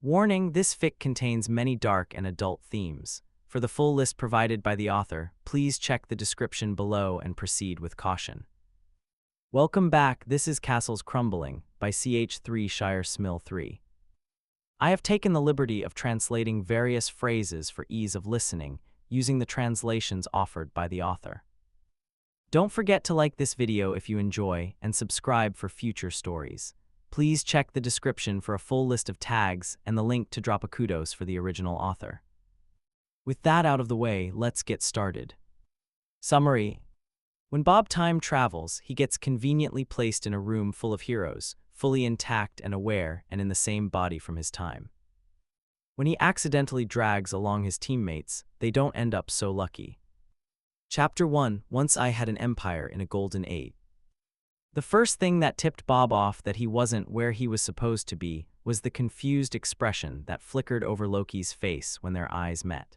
Warning: this fic contains many dark and adult themes. For the full list provided by the author, please check the description below and proceed with caution. Welcome back, this is Castles Crumbling by Ch3shireSmil3. I have taken the liberty of translating various phrases for ease of listening, using the translations offered by the author. Don't forget to like this video if you enjoy, and subscribe for future stories. Please check the description for a full list of tags and the link to drop a kudos for the original author. With that out of the way, let's get started. Summary. When Bob time travels, he gets conveniently placed in a room full of heroes, fully intact and aware, and in the same body from his time. When he accidentally drags along his teammates, they don't end up so lucky. Chapter 1. Once I had an empire in a golden age. The first thing that tipped Bob off that he wasn't where he was supposed to be was the confused expression that flickered over Loki's face when their eyes met.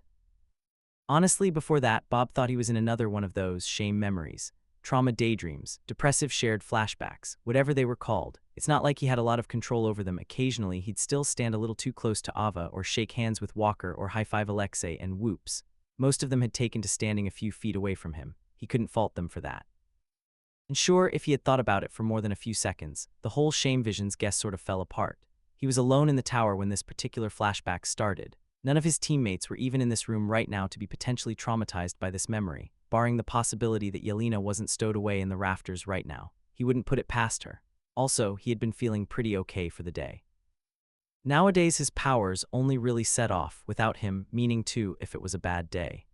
Honestly, before that, Bob thought he was in another one of those shame memories, trauma daydreams, depressive shared flashbacks, whatever they were called. It's not like he had a lot of control over them. Occasionally, he'd still stand a little too close to Ava or shake hands with Walker or high-five Alexei, and whoops. Most of them had taken to standing a few feet away from him. He couldn't fault them for that. And sure, if he had thought about it for more than a few seconds, the whole shame vision's guess sort of fell apart. He was alone in the tower when this particular flashback started. None of his teammates were even in this room right now to be potentially traumatized by this memory, barring the possibility that Yelena wasn't stowed away in the rafters right now. He wouldn't put it past her. Also, he had been feeling pretty okay for the day. Nowadays, his powers only really set off without him meaning to if it was a bad day.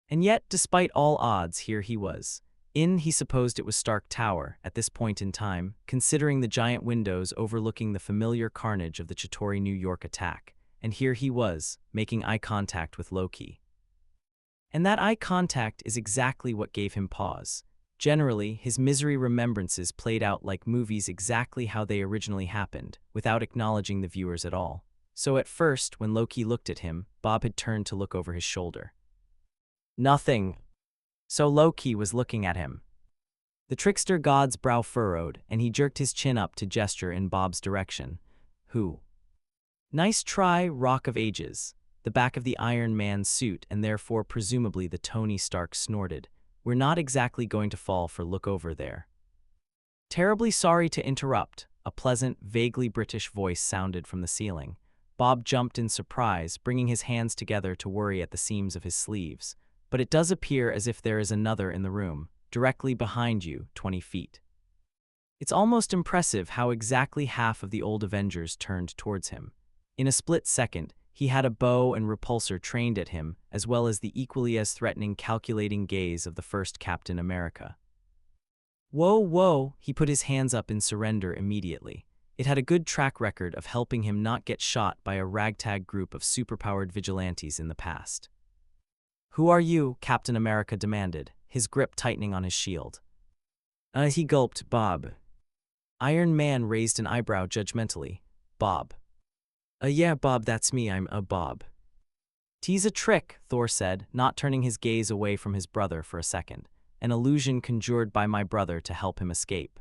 And yet, despite all odds, here he was. He supposed it was Stark Tower at this point in time, considering the giant windows overlooking the familiar carnage of the Chitauri New York attack. And here he was, making eye contact with Loki. And that eye contact is exactly what gave him pause. Generally, his misery remembrances played out like movies exactly how they originally happened, without acknowledging the viewers at all. So at first, when Loki looked at him, Bob had turned to look over his shoulder. Nothing. So Loki was looking at him. The trickster god's brow furrowed, and he jerked his chin up to gesture in Bob's direction. Who? Nice try, Rock of Ages. The back of the Iron Man's suit, and therefore presumably the Tony Stark, snorted. We're not exactly going to fall for look over there. Terribly sorry to interrupt, a pleasant, vaguely British voice sounded from the ceiling. Bob jumped in surprise, bringing his hands together to worry at the seams of his sleeves. But it does appear as if there is another in the room, directly behind you, 20 feet. It's almost impressive how exactly half of the old Avengers turned towards him. In a split second, he had a bow and repulsor trained at him, as well as the equally as threatening calculating gaze of the first Captain America. Whoa, whoa, he put his hands up in surrender immediately. It had a good track record of helping him not get shot by a ragtag group of superpowered vigilantes in the past. Who are you? Captain America demanded, his grip tightening on his shield. He gulped. Bob. Iron Man raised an eyebrow judgmentally. Bob. Yeah, Bob, that's me, I'm a Bob. Tease a trick, Thor said, not turning his gaze away from his brother for a second. An illusion conjured by my brother to help him escape.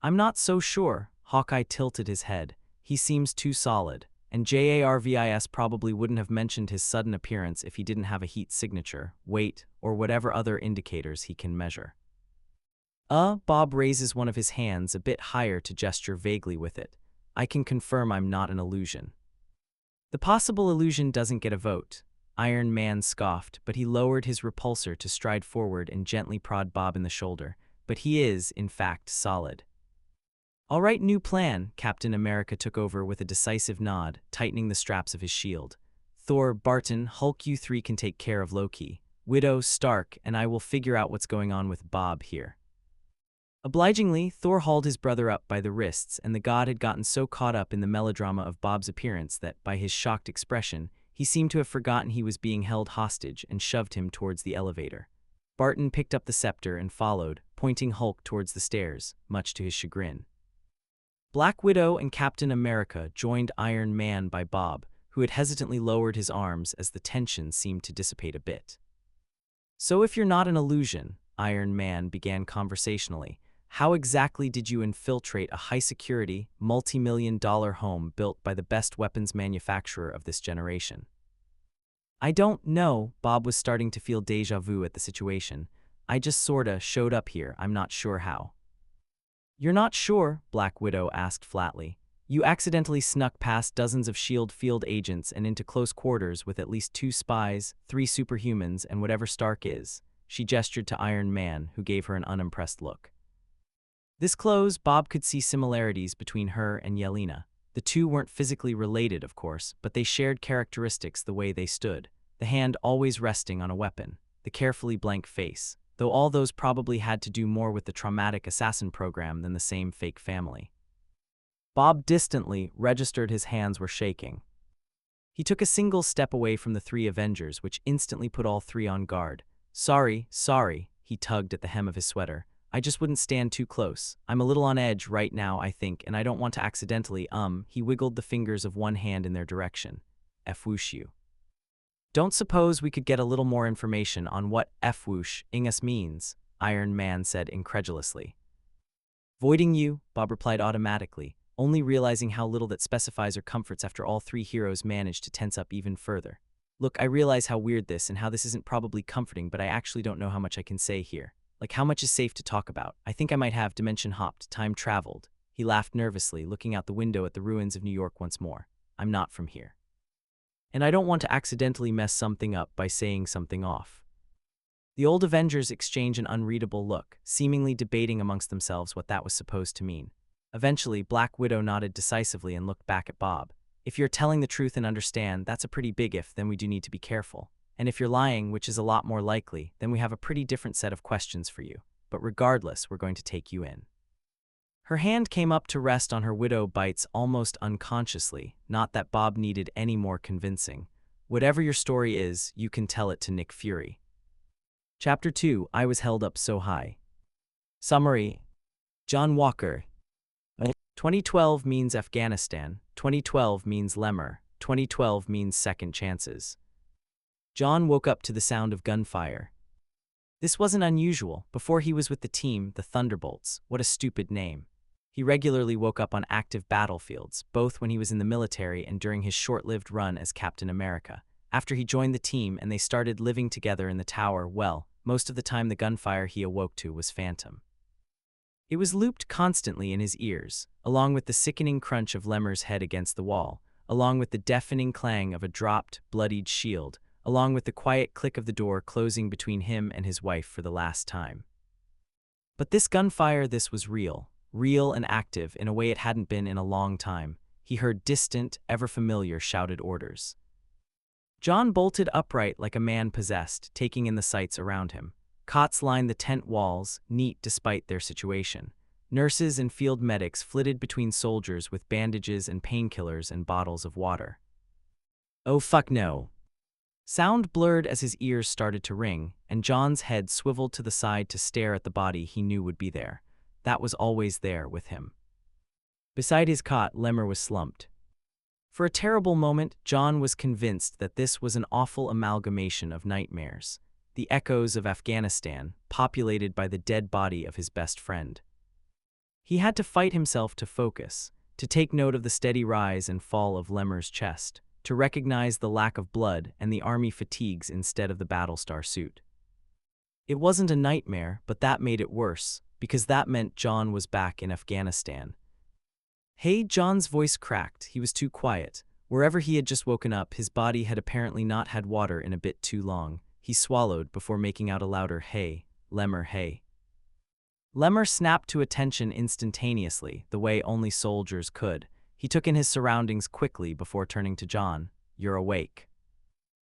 I'm not so sure, Hawkeye tilted his head. He seems too solid. And Jarvis probably wouldn't have mentioned his sudden appearance if he didn't have a heat signature, weight, or whatever other indicators he can measure. Bob raises one of his hands a bit higher to gesture vaguely with it. I can confirm I'm not an illusion. The possible illusion doesn't get a vote. Iron Man scoffed, but he lowered his repulsor to stride forward and gently prod Bob in the shoulder. But he is, in fact, solid. All right, new plan, Captain America took over with a decisive nod, tightening the straps of his shield. Thor, Barton, Hulk, you three can take care of Loki. Widow, Stark, and I will figure out what's going on with Bob here. Obligingly, Thor hauled his brother up by the wrists, and the god had gotten so caught up in the melodrama of Bob's appearance that, by his shocked expression, he seemed to have forgotten he was being held hostage and shoved him towards the elevator. Barton picked up the scepter and followed, pointing Hulk towards the stairs, much to his chagrin. Black Widow and Captain America joined Iron Man by Bob, who had hesitantly lowered his arms as the tension seemed to dissipate a bit. So if you're not an illusion, Iron Man began conversationally, how exactly did you infiltrate a high-security, multi-million-dollar home built by the best weapons manufacturer of this generation? I don't know. Bob was starting to feel déjà vu at the situation. I just sorta showed up here, I'm not sure how. You're not sure? Black Widow asked flatly. You accidentally snuck past dozens of S.H.I.E.L.D. field agents and into close quarters with at least 2 spies, 3 superhumans, and whatever Stark is. She gestured to Iron Man, who gave her an unimpressed look. This close, Bob could see similarities between her and Yelena. The two weren't physically related, of course, but they shared characteristics the way they stood. The hand always resting on a weapon, the carefully blank face, though all those probably had to do more with the traumatic assassin program than the same fake family. Bob distantly registered his hands were shaking. He took a single step away from the 3 Avengers, which instantly put all 3 on guard. Sorry, he tugged at the hem of his sweater. I just wouldn't stand too close. I'm a little on edge right now, I think, and I don't want to accidentally, he wiggled the fingers of one hand in their direction. F-whoosh you. Don't suppose we could get a little more information on what F-whoosh ingus means, Iron Man said incredulously. Voiding you, Bob replied automatically, only realizing how little that specifies or comforts after all 3 heroes managed to tense up even further. Look, I realize how weird this and how this isn't probably comforting, but I actually don't know how much I can say here. Like how much is safe to talk about. I think I might have dimension hopped, time traveled. He laughed nervously, looking out the window at the ruins of New York once more. I'm not from here. And I don't want to accidentally mess something up by saying something off. The old Avengers exchange an unreadable look, seemingly debating amongst themselves what that was supposed to mean. Eventually, Black Widow nodded decisively and looked back at Bob. If you're telling the truth and understand, that's a pretty big if, then we do need to be careful. And if you're lying, which is a lot more likely, then we have a pretty different set of questions for you. But regardless, we're going to take you in. Her hand came up to rest on her widow bites almost unconsciously, not that Bob needed any more convincing. Whatever your story is, you can tell it to Nick Fury. Chapter 2, I Was Held Up So High. Summary. John Walker. 2012 means Afghanistan, 2012 means Lemar, 2012 means second chances. John woke up to the sound of gunfire. This wasn't unusual. Before he was with the team, the Thunderbolts, what a stupid name. He regularly woke up on active battlefields, both when he was in the military and during his short-lived run as Captain America. After he joined the team and they started living together in the tower, well, most of the time the gunfire he awoke to was phantom. It was looped constantly in his ears, along with the sickening crunch of Lemar's head against the wall, along with the deafening clang of a dropped, bloodied shield, along with the quiet click of the door closing between him and his wife for the last time. But this gunfire, this was real and active in a way it hadn't been in a long time. He heard distant, ever-familiar shouted orders. John bolted upright like a man possessed, taking in the sights around him. Cots lined the tent walls, neat despite their situation. Nurses and field medics flitted between soldiers with bandages and painkillers and bottles of water. Oh fuck no. Sound blurred as his ears started to ring, and John's head swiveled to the side to stare at the body he knew would be there. That was always there with him. Beside his cot, Lemar was slumped. For a terrible moment, John was convinced that this was an awful amalgamation of nightmares. The echoes of Afghanistan, populated by the dead body of his best friend. He had to fight himself to focus, to take note of the steady rise and fall of Lemar's chest, to recognize the lack of blood and the army fatigues instead of the Battlestar suit. It wasn't a nightmare, but that made it worse, because that meant John was back in Afghanistan. Hey, John's voice cracked. He was too quiet. Wherever he had just woken up, his body had apparently not had water in a bit too long. He swallowed before making out a louder hey, Lemar, hey. Lemar snapped to attention instantaneously, the way only soldiers could. He took in his surroundings quickly before turning to John. You're awake.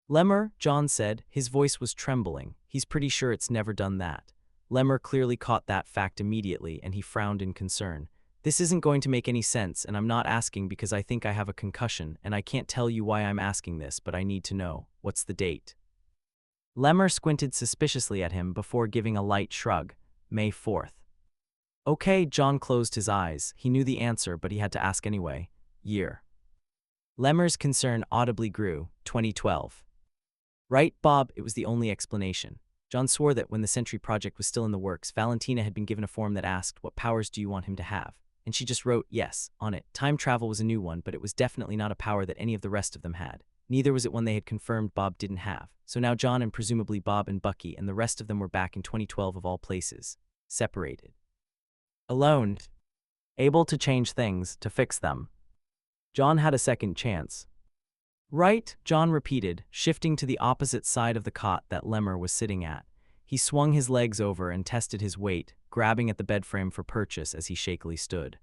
Lemar, John said, his voice was trembling. He's pretty sure it's never done that. Lemar clearly caught that fact immediately, and he frowned in concern. This isn't going to make any sense, and I'm not asking because I think I have a concussion, and I can't tell you why I'm asking this, but I need to know. What's the date? Lemar squinted suspiciously at him before giving a light shrug. May 4th. Okay, John closed his eyes. He knew the answer, but he had to ask anyway. Year. Lemar's concern audibly grew. 2012. Right, Bob, it was the only explanation. John swore that when the Sentry project was still in the works, Valentina had been given a form that asked, "What powers do you want him to have?" And she just wrote yes on it. Time travel was a new one, but it was definitely not a power that any of the rest of them had. Neither was it one they had confirmed Bob didn't have. So now John and presumably Bob and Bucky and the rest of them were back in 2012 of all places. Separated. Alone. Able to change things, to fix them. John had a second chance. Right, John repeated, shifting to the opposite side of the cot that Lemar was sitting at. He swung his legs over and tested his weight, grabbing at the bed frame for purchase as he shakily stood.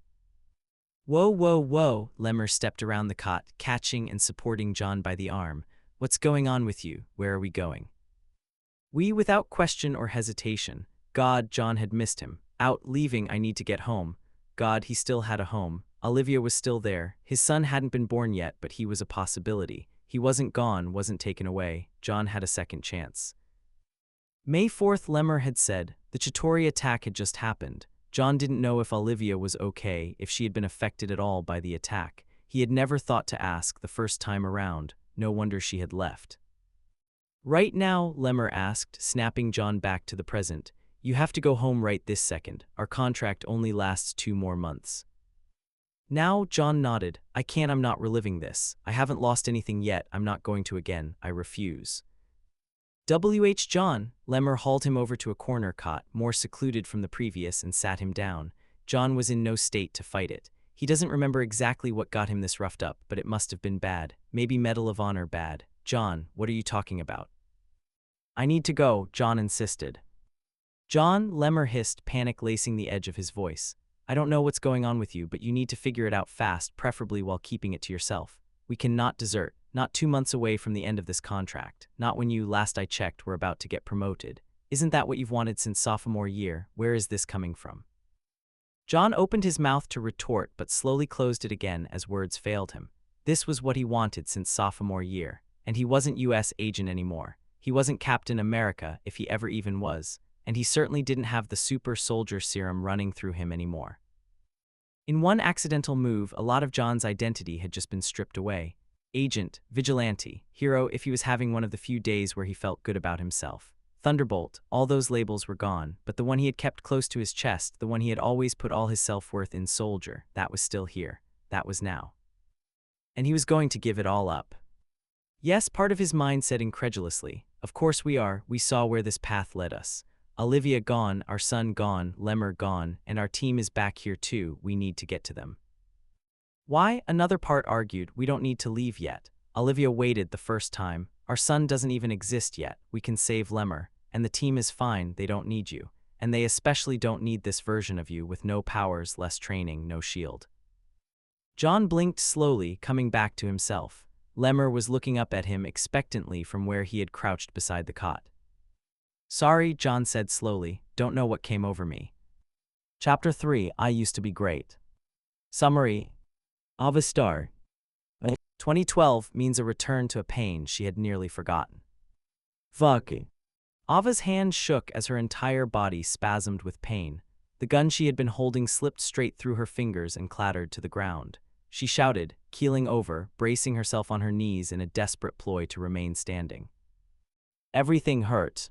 Whoa, whoa, whoa, Lemar stepped around the cot, catching and supporting John by the arm. What's going on with you? Where are we going? We, without question or hesitation. God, John had missed him. Out, leaving, I need to get home. God, he still had a home. Olivia was still there. His son hadn't been born yet, but he was a possibility. He wasn't gone, wasn't taken away. John had a second chance. May 4th, Lemar had said. The Chitauri attack had just happened. John didn't know if Olivia was okay, if she had been affected at all by the attack. He had never thought to ask the first time around. No wonder she had left. Right now, Lemar asked, snapping John back to the present. You have to go home right this second. Our contract only lasts 2 more months. Now, John nodded. I can't, I'm not reliving this. I haven't lost anything yet, I'm not going to again, I refuse. John, Lemar hauled him over to a corner cot, more secluded from the previous, and sat him down. John was in no state to fight it. He doesn't remember exactly what got him this roughed up, but it must have been bad. Maybe Medal of Honor bad. John, what are you talking about? I need to go, John insisted. John, Lemar hissed, panic lacing the edge of his voice. I don't know what's going on with you, but you need to figure it out fast, preferably while keeping it to yourself. We cannot desert, not 2 months away from the end of this contract, not when you, last I checked, were about to get promoted. Isn't that what you've wanted since sophomore year? Where is this coming from? John opened his mouth to retort, but slowly closed it again as words failed him. This was what he wanted since sophomore year, and he wasn't U.S. agent anymore. He wasn't Captain America, if he ever even was, and he certainly didn't have the super soldier serum running through him anymore. In one accidental move, a lot of John's identity had just been stripped away. Agent, vigilante, hero if he was having one of the few days where he felt good about himself. Thunderbolt, all those labels were gone, but the one he had kept close to his chest, the one he had always put all his self-worth in, soldier, that was still here. That was now. And he was going to give it all up. Yes, part of his mind said incredulously, of course we are, we saw where this path led us. Olivia gone, our son gone, Lemar gone, and our team is back here too, we need to get to them. Why? Another part argued, we don't need to leave yet. Olivia waited the first time. Our son doesn't even exist yet. We can save Lemar. And the team is fine, they don't need you. And they especially don't need this version of you with no powers, less training, no shield. John blinked slowly, coming back to himself. Lemar was looking up at him expectantly from where he had crouched beside the cot. Sorry, John said slowly, don't know what came over me. Chapter 3, I used to be great. Summary. Ava Starr. 2012 means a return to a pain she had nearly forgotten. Bucky. Ava's hand shook as her entire body spasmed with pain. The gun she had been holding slipped straight through her fingers and clattered to the ground. She shouted, keeling over, bracing herself on her knees in a desperate ploy to remain standing. Everything hurt.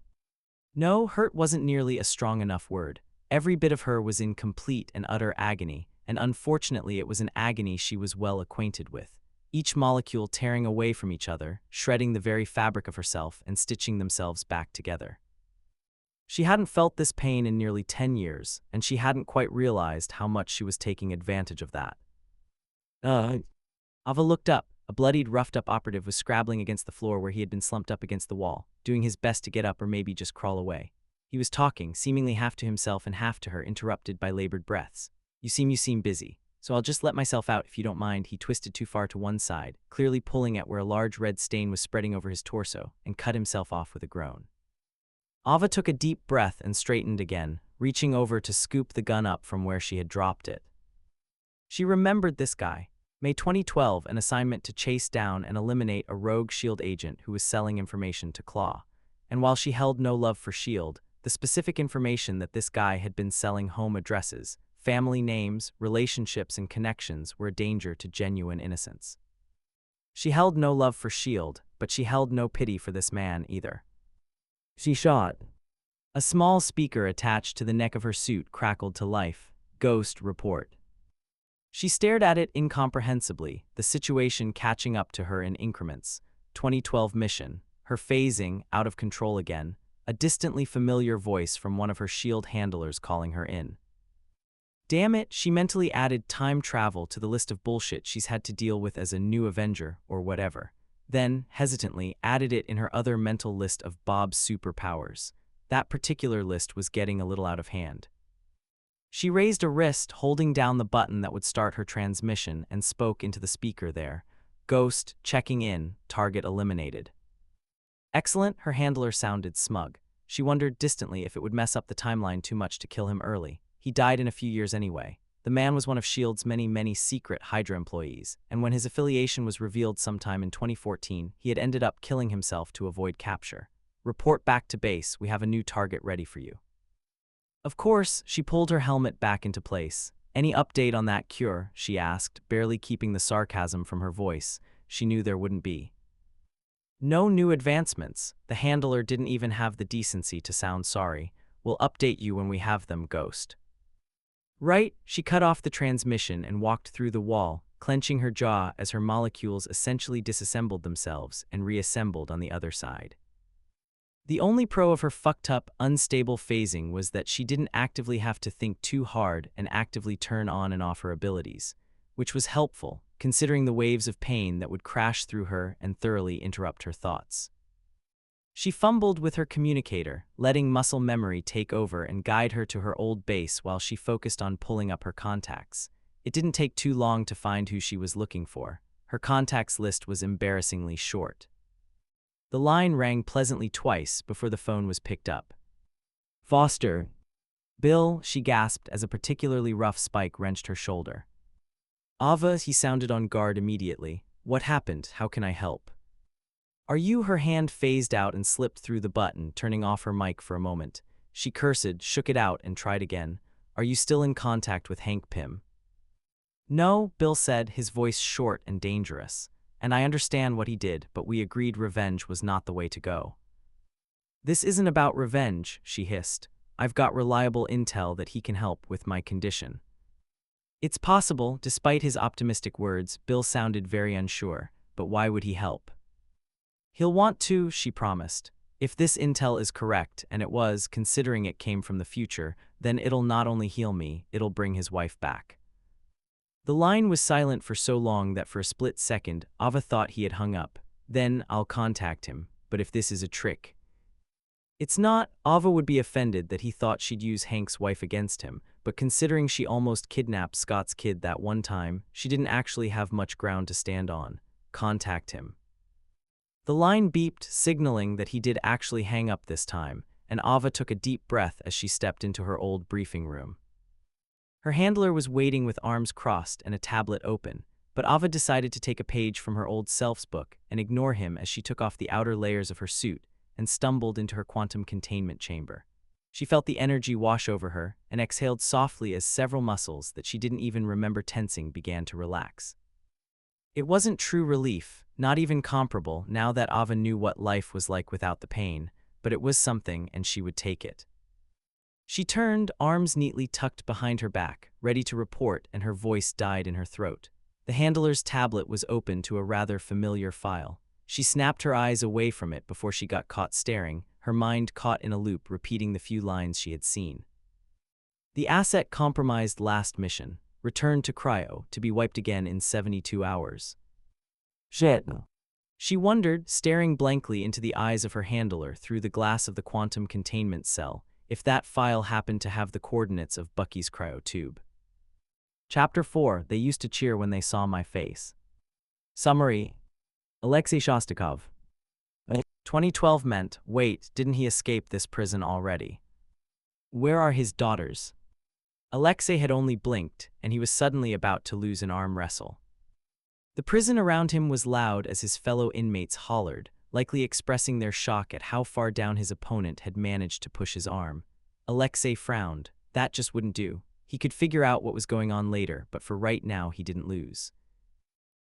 No, hurt wasn't nearly a strong enough word. Every bit of her was in complete and utter agony, and unfortunately it was an agony she was well acquainted with. Each molecule tearing away from each other, shredding the very fabric of herself and stitching themselves back together. She hadn't felt this pain in nearly 10 years, and she hadn't quite realized how much she was taking advantage of that. Ava looked up. A bloodied, roughed-up operative was scrabbling against the floor where he had been slumped up against the wall, doing his best to get up or maybe just crawl away. He was talking, seemingly half to himself and half to her, interrupted by labored breaths. You seem busy. So I'll just let myself out if you don't mind. He twisted too far to one side, clearly pulling at where a large red stain was spreading over his torso, and cut himself off with a groan. Ava took a deep breath and straightened again, reaching over to scoop the gun up from where she had dropped it. She remembered this guy. May 2012, an assignment to chase down and eliminate a rogue S.H.I.E.L.D. agent who was selling information to Claw. And while she held no love for S.H.I.E.L.D., the specific information that this guy had been selling, home addresses, family names, relationships, and connections, were a danger to genuine innocence. She held no love for S.H.I.E.L.D., but she held no pity for this man either. She shot. A small speaker attached to the neck of her suit crackled to life. Ghost report. She stared at it incomprehensibly, the situation catching up to her in increments. 2012 mission. Her phasing, out of control again. A distantly familiar voice from one of her shield handlers calling her in. Damn it, she mentally added time travel to the list of bullshit she's had to deal with as a new Avenger, or whatever. Then, hesitantly, added it in her other mental list of Bob's superpowers. That particular list was getting a little out of hand. She raised a wrist, holding down the button that would start her transmission, and spoke into the speaker there. Ghost, checking in, target eliminated. Excellent, her handler sounded smug. She wondered distantly if it would mess up the timeline too much to kill him early. He died in a few years anyway. The man was one of S.H.I.E.L.D.'s many secret Hydra employees, and when his affiliation was revealed sometime in 2014, he had ended up killing himself to avoid capture. Report back to base, we have a new target ready for you. Of course, she pulled her helmet back into place. Any update on that cure, she asked, barely keeping the sarcasm from her voice. She knew there wouldn't be. No new advancements. The handler didn't even have the decency to sound sorry. We'll update you when we have them, Ghost. Right, she cut off the transmission and walked through the wall, clenching her jaw as her molecules essentially disassembled themselves and reassembled on the other side. The only pro of her fucked-up, unstable phasing was that she didn't actively have to think too hard and actively turn on and off her abilities, which was helpful, considering the waves of pain that would crash through her and thoroughly interrupt her thoughts. She fumbled with her communicator, letting muscle memory take over and guide her to her old base while she focused on pulling up her contacts. It didn't take too long to find who she was looking for. Her contacts list was embarrassingly short. The line rang pleasantly twice before the phone was picked up. Foster. Bill, she gasped as a particularly rough spike wrenched her shoulder. Ava, he sounded on guard immediately. What happened? How can I help? Are you? Her hand phased out and slipped through the button, turning off her mic for a moment. She cursed, shook it out, and tried again. Are you still in contact with Hank Pym? No, Bill said, his voice short and dangerous. And I understand what he did, but we agreed revenge was not the way to go. This isn't about revenge, she hissed. I've got reliable intel that he can help with my condition. It's possible, despite his optimistic words, Bill sounded very unsure, but why would he help? He'll want to, she promised. If this intel is correct, and it was, considering it came from the future, then it'll not only heal me, it'll bring his wife back. The line was silent for so long that for a split second, Ava thought he had hung up. Then, I'll contact him, but if this is a trick. It's not. Ava would be offended that he thought she'd use Hank's wife against him, but considering she almost kidnapped Scott's kid that one time, she didn't actually have much ground to stand on. Contact him. The line beeped, signaling that he did actually hang up this time, and Ava took a deep breath as she stepped into her old briefing room. Her handler was waiting with arms crossed and a tablet open, but Ava decided to take a page from her old self's book and ignore him as she took off the outer layers of her suit and stumbled into her quantum containment chamber. She felt the energy wash over her and exhaled softly as several muscles that she didn't even remember tensing began to relax. It wasn't true relief, not even comparable now that Ava knew what life was like without the pain, but it was something and she would take it. She turned, arms neatly tucked behind her back, ready to report, and her voice died in her throat. The handler's tablet was open to a rather familiar file. She snapped her eyes away from it before she got caught staring, her mind caught in a loop repeating the few lines she had seen. The asset compromised last mission. Returned to cryo, to be wiped again in 72 hours. Shit. She wondered, staring blankly into the eyes of her handler through the glass of the quantum containment cell, if that file happened to have the coordinates of Bucky's cryo tube. Chapter 4. They used to cheer when they saw my face. Summary. Alexei Shostakov. 2012 meant, wait, didn't he escape this prison already? Where are his daughters? Alexei had only blinked, and he was suddenly about to lose an arm wrestle. The prison around him was loud as his fellow inmates hollered, likely expressing their shock at how far down his opponent had managed to push his arm. Alexei frowned. That just wouldn't do. He could figure out what was going on later, but for right now he didn't lose.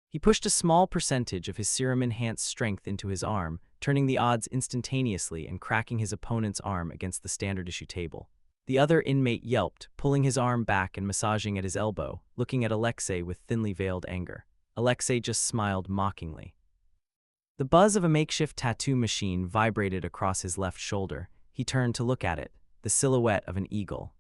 He pushed a small percentage of his serum-enhanced strength into his arm, turning the odds instantaneously and cracking his opponent's arm against the standard-issue table. The other inmate yelped, pulling his arm back and massaging at his elbow, looking at Alexei with thinly veiled anger. Alexei just smiled mockingly. The buzz of a makeshift tattoo machine vibrated across his left shoulder. He turned to look at it, the silhouette of an eagle.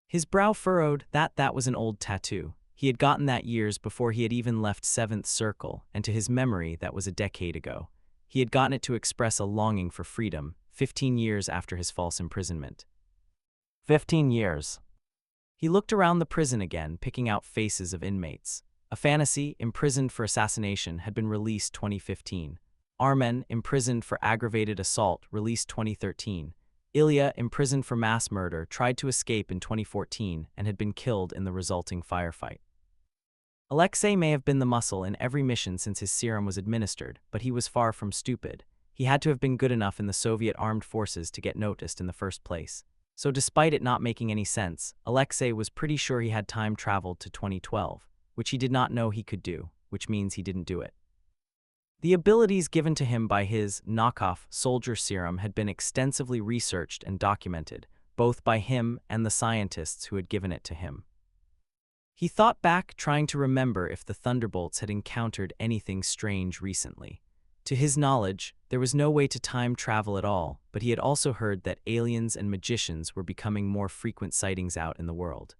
His brow furrowed. That was an old tattoo. He had gotten that years before he had even left 7th Circle, and to his memory, that was a decade ago. He had gotten it to express a longing for freedom, 15 years after his false imprisonment. 15 years. He looked around the prison again, picking out faces of inmates. A fantasy, imprisoned for assassination, had been released 2015. Armen, imprisoned for aggravated assault, released 2013. Ilya, imprisoned for mass murder, tried to escape in 2014 and had been killed in the resulting firefight. Alexei may have been the muscle in every mission since his serum was administered, but he was far from stupid. He had to have been good enough in the Soviet armed forces to get noticed in the first place. So despite it not making any sense, Alexei was pretty sure he had time traveled to 2012, which he did not know he could do, which means he didn't do it. The abilities given to him by his knockoff soldier serum had been extensively researched and documented, both by him and the scientists who had given it to him. He thought back, trying to remember if the Thunderbolts had encountered anything strange recently. To his knowledge, there was no way to time travel at all, but he had also heard that aliens and magicians were becoming more frequent sightings out in the world.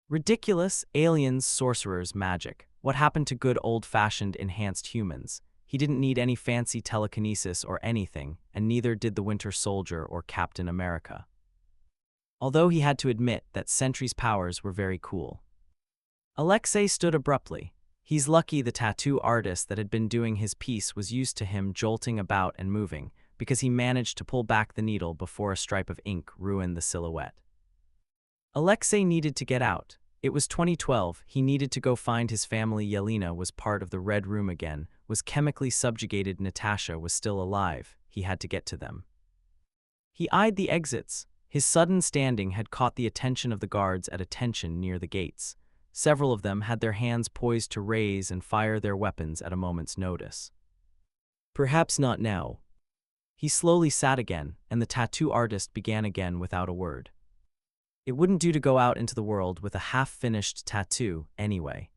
Ridiculous, aliens, sorcerers, magic. What happened to good old-fashioned enhanced humans? He didn't need any fancy telekinesis or anything, and neither did the Winter Soldier or Captain America. Although he had to admit that Sentry's powers were very cool. Alexei stood abruptly. He's lucky the tattoo artist that had been doing his piece was used to him jolting about and moving, because he managed to pull back the needle before a stripe of ink ruined the silhouette. Alexei needed to get out. It was 2012, he needed to go find his family. Yelena was part of the Red Room again, was chemically subjugated. Natasha was still alive. He had to get to them. He eyed the exits. His sudden standing had caught the attention of the guards at attention near the gates. Several of them had their hands poised to raise and fire their weapons at a moment's notice. Perhaps not now. He slowly sat again, and the tattoo artist began again without a word. It wouldn't do to go out into the world with a half-finished tattoo, anyway.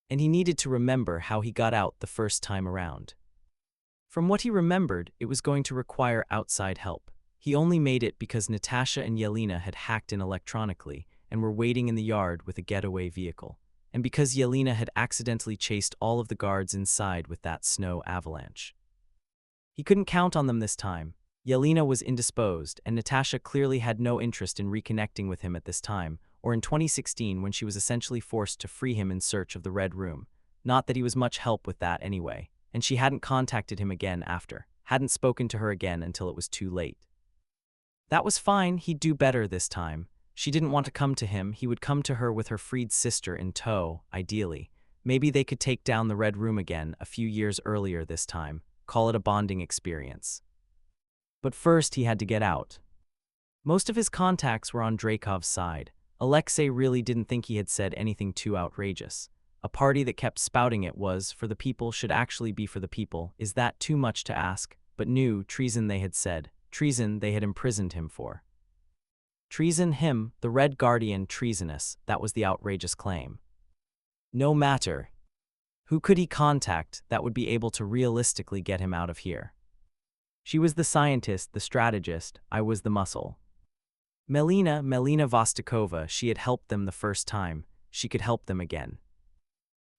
And he needed to remember how he got out the first time around. From what he remembered, it was going to require outside help. He only made it because Natasha and Yelena had hacked in electronically and were waiting in the yard with a getaway vehicle, and because Yelena had accidentally chased all of the guards inside with that snow avalanche. He couldn't count on them this time. Yelena was indisposed, and Natasha clearly had no interest in reconnecting with him at this time, or in 2016 when she was essentially forced to free him in search of the Red Room. Not that he was much help with that anyway, and she hadn't contacted him again after, hadn't spoken to her again until it was too late. That was fine, he'd do better this time. She didn't want to come to him, he would come to her with her freed sister in tow, ideally. Maybe they could take down the Red Room again a few years earlier this time, call it a bonding experience. But first he had to get out. Most of his contacts were on Dracov's side. Alexei really didn't think he had said anything too outrageous. A party that kept spouting it was, for the people should actually be for the people. Is that too much to ask? But knew treason they had said. Treason they had imprisoned him for. Treason him, the Red Guardian, treasonous, that was the outrageous claim. No matter. Who could he contact that would be able to realistically get him out of here? She was the scientist, the strategist, I was the muscle. Melina Vostokova, she had helped them the first time, she could help them again.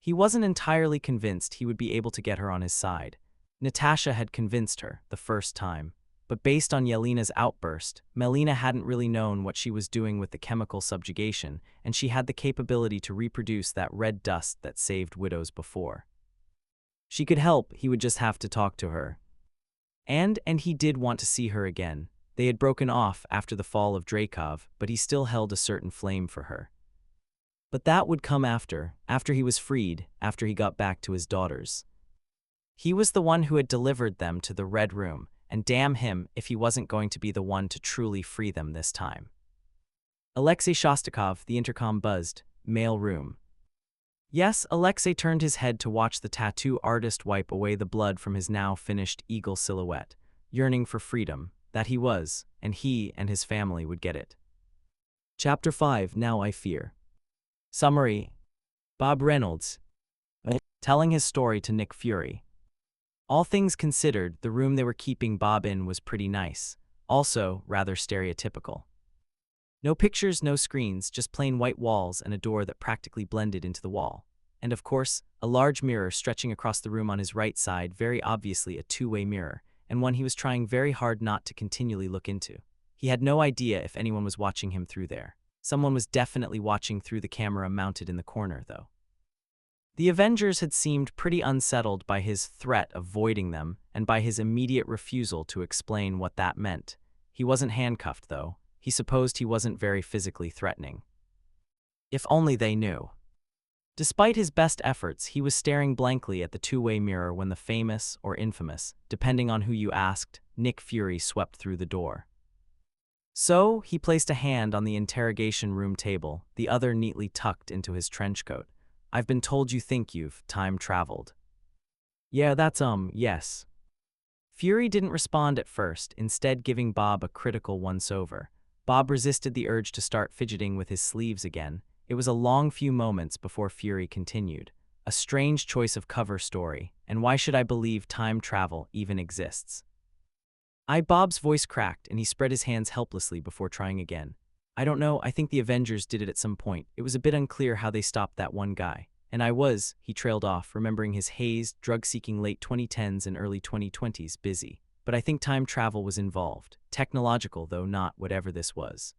He wasn't entirely convinced he would be able to get her on his side. Natasha had convinced her, the first time. But based on Yelena's outburst, Melina hadn't really known what she was doing with the chemical subjugation, and she had the capability to reproduce that red dust that saved widows before. She could help, he would just have to talk to her. And he did want to see her again. They had broken off after the fall of Dracov, but he still held a certain flame for her. But that would come after he was freed, after he got back to his daughters. He was the one who had delivered them to the Red Room, and damn him if he wasn't going to be the one to truly free them this time. Alexei Shostakov, the intercom buzzed. Mail room. Yes, Alexei turned his head to watch the tattoo artist wipe away the blood from his now finished eagle silhouette, yearning for freedom, that he was, and he and his family would get it. Chapter 5, Now I Fear. Summary. Bob Reynolds. Telling his story to Nick Fury. All things considered, the room they were keeping Bob in was pretty nice, also rather stereotypical. No pictures, no screens, just plain white walls and a door that practically blended into the wall. And of course, a large mirror stretching across the room on his right side, very obviously a two-way mirror, and one he was trying very hard not to continually look into. He had no idea if anyone was watching him through there. Someone was definitely watching through the camera mounted in the corner, though. The Avengers had seemed pretty unsettled by his threat of voiding them and by his immediate refusal to explain what that meant. He wasn't handcuffed, though. He supposed he wasn't very physically threatening. If only they knew. Despite his best efforts, he was staring blankly at the two-way mirror when the famous or infamous, depending on who you asked, Nick Fury swept through the door. So, he placed a hand on the interrogation room table, the other neatly tucked into his trench coat. I've been told you think you've time-traveled. Yeah, that's yes. Fury didn't respond at first, instead giving Bob a critical once-over. Bob resisted the urge to start fidgeting with his sleeves again. It was a long few moments before Fury continued. A strange choice of cover story, and why should I believe time travel even exists? Bob's voice cracked, and he spread his hands helplessly before trying again. I don't know, I think the Avengers did it at some point. It was a bit unclear how they stopped that one guy. And he trailed off, remembering his hazed, drug-seeking late 2010s and early 2020s busy. But I think time travel was involved. Technological, though not whatever this was.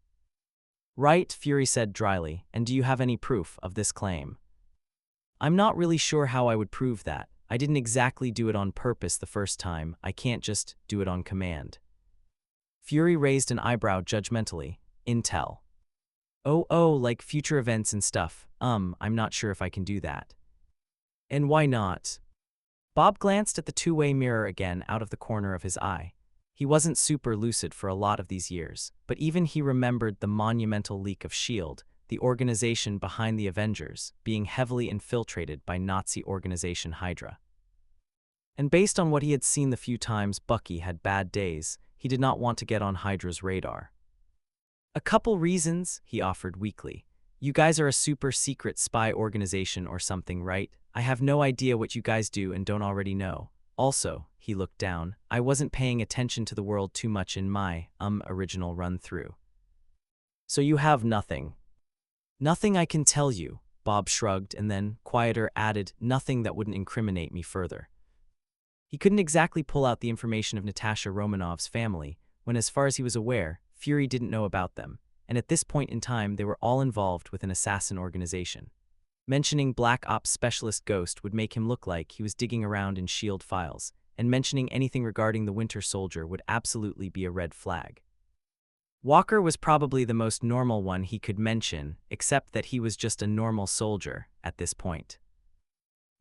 Right, Fury said dryly, and do you have any proof of this claim? I'm not really sure how I would prove that. I didn't exactly do it on purpose the first time. I can't just do it on command. Fury raised an eyebrow judgmentally. Intel. Oh, like future events and stuff. I'm not sure if I can do that. And why not? Bob glanced at the two-way mirror again out of the corner of his eye. He wasn't super lucid for a lot of these years, but even he remembered the monumental leak of S.H.I.E.L.D., the organization behind the Avengers, being heavily infiltrated by Nazi organization Hydra. And based on what he had seen the few times Bucky had bad days, he did not want to get on Hydra's radar. A couple reasons, he offered weakly. You guys are a super secret spy organization or something, right? I have no idea what you guys do and don't already know. Also, he looked down, I wasn't paying attention to the world too much in my, original run-through. So you have nothing. Nothing I can tell you, Bob shrugged and then, quieter, added, nothing that wouldn't incriminate me further. He couldn't exactly pull out the information of Natasha Romanov's family, when as far as he was aware, Fury didn't know about them, and at this point in time they were all involved with an assassin organization. Mentioning Black Ops Specialist Ghost would make him look like he was digging around in S.H.I.E.L.D. files, and mentioning anything regarding the Winter Soldier would absolutely be a red flag. Walker was probably the most normal one he could mention, except that he was just a normal soldier at this point.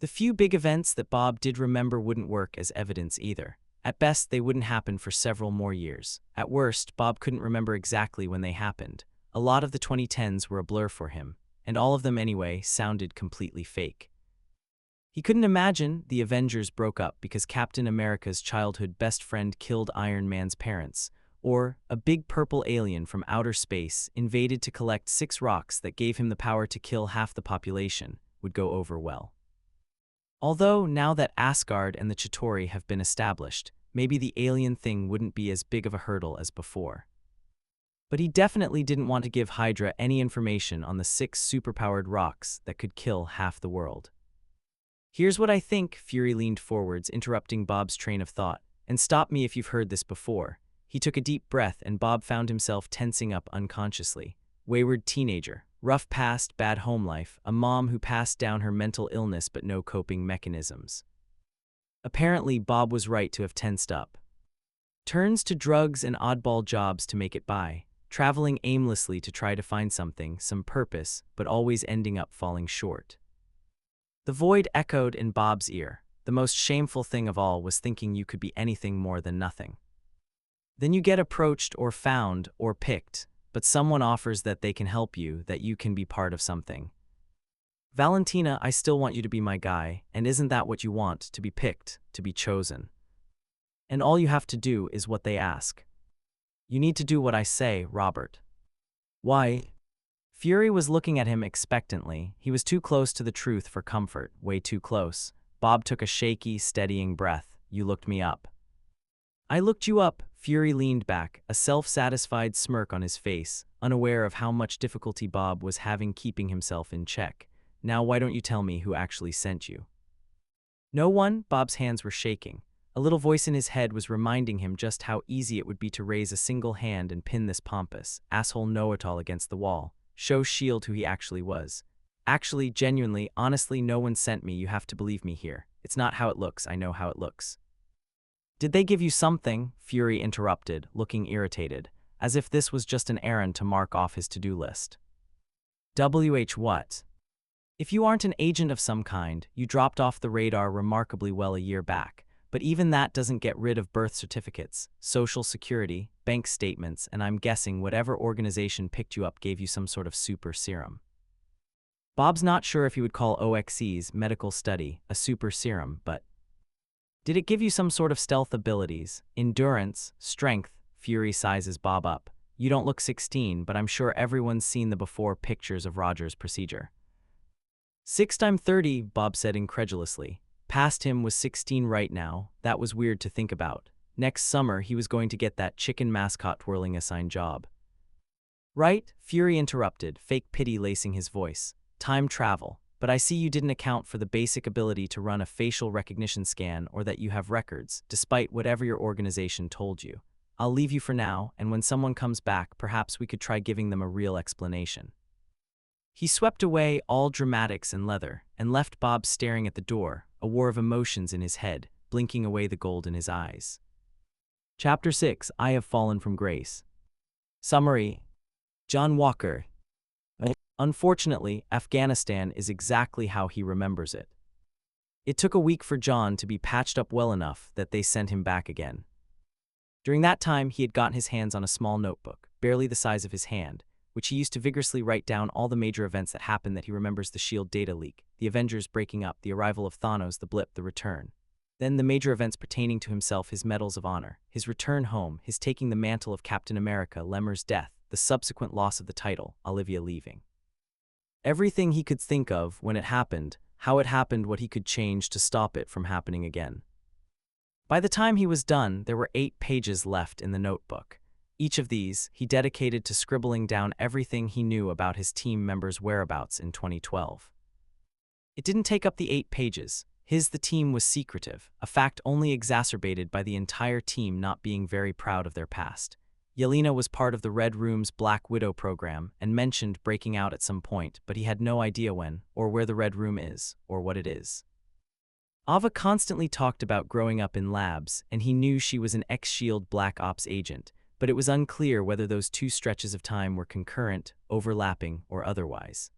The few big events that Bob did remember wouldn't work as evidence either. At best, they wouldn't happen for several more years. At worst, Bob couldn't remember exactly when they happened. A lot of the 2010s were a blur for him, and all of them anyway sounded completely fake. He couldn't imagine the Avengers broke up because Captain America's childhood best friend killed Iron Man's parents, or a big purple alien from outer space invaded to collect 6 rocks that gave him the power to kill half the population would go over well. Although, now that Asgard and the Chitauri have been established, maybe the alien thing wouldn't be as big of a hurdle as before. But he definitely didn't want to give Hydra any information on the 6 superpowered rocks that could kill half the world. Here's what I think, Fury leaned forwards, interrupting Bob's train of thought. And stop me if you've heard this before. He took a deep breath and Bob found himself tensing up unconsciously. Wayward teenager. Rough past, bad home life, a mom who passed down her mental illness but no coping mechanisms. Apparently, Bob was right to have tensed up. Turns to drugs and oddball jobs to make it by, traveling aimlessly to try to find something, some purpose, but always ending up falling short. The void echoed in Bob's ear. The most shameful thing of all was thinking you could be anything more than nothing. Then you get approached or found or picked, but someone offers that they can help you, that you can be part of something. Valentina, I still want you to be my guy, and isn't that what you want, to be picked, to be chosen? And all you have to do is what they ask. You need to do what I say, Robert. Why? Fury was looking at him expectantly. He was too close to the truth for comfort, way too close. Bob took a shaky, steadying breath. You looked me up. I looked you up. Fury leaned back, a self-satisfied smirk on his face, unaware of how much difficulty Bob was having keeping himself in check. Now why don't you tell me who actually sent you? No one. Bob's hands were shaking. A little voice in his head was reminding him just how easy it would be to raise a single hand and pin this pompous, asshole know-it-all against the wall. Show S.H.I.E.L.D. who he actually was. Actually, genuinely, honestly, no one sent me. You have to believe me here. It's not how it looks. I know how it looks. Did they give you something? Fury interrupted, looking irritated, as if this was just an errand to mark off his to-do list. What? If you aren't an agent of some kind, you dropped off the radar remarkably well a year back, but even that doesn't get rid of birth certificates, social security, bank statements, and I'm guessing whatever organization picked you up gave you some sort of super serum. Bob's not sure if he would call OXE's medical study a super serum, but did it give you some sort of stealth abilities, endurance, strength? Fury sizes Bob up. You don't look 16, but I'm sure everyone's seen the before pictures of Roger's procedure. 6 times 30, Bob said incredulously. Past him was 16 right now. That was weird to think about. Next summer, he was going to get that chicken mascot twirling assigned job. Right? Fury interrupted, fake pity lacing his voice. Time travel. But I see you didn't account for the basic ability to run a facial recognition scan or that you have records, despite whatever your organization told you. I'll leave you for now, and when someone comes back, perhaps we could try giving them a real explanation. He swept away all dramatics and leather, and left Bob staring at the door, a war of emotions in his head, blinking away the gold in his eyes. Chapter 6. I Have Fallen from Grace. Summary. John Walker. Unfortunately, Afghanistan is exactly how he remembers it. It took a week for John to be patched up well enough that they sent him back again. During that time, he had gotten his hands on a small notebook, barely the size of his hand, which he used to vigorously write down all the major events that happened that he remembers: the S.H.I.E.L.D. data leak, the Avengers breaking up, the arrival of Thanos, the blip, the return. Then the major events pertaining to himself: his medals of honor, his return home, his taking the mantle of Captain America, Lemar's death, the subsequent loss of the title, Olivia leaving. Everything he could think of when it happened, how it happened, what he could change to stop it from happening again. By the time he was done, there were 8 pages left in the notebook. Each of these, he dedicated to scribbling down everything he knew about his team members' whereabouts in 2012. It didn't take up the 8 pages. The team was secretive, a fact only exacerbated by the entire team not being very proud of their past. Yelena was part of the Red Room's Black Widow program and mentioned breaking out at some point, but he had no idea when, or where the Red Room is, or what it is. Ava constantly talked about growing up in labs, and he knew she was an ex-S.H.I.E.L.D. Black Ops agent, but it was unclear whether those 2 stretches of time were concurrent, overlapping, or otherwise.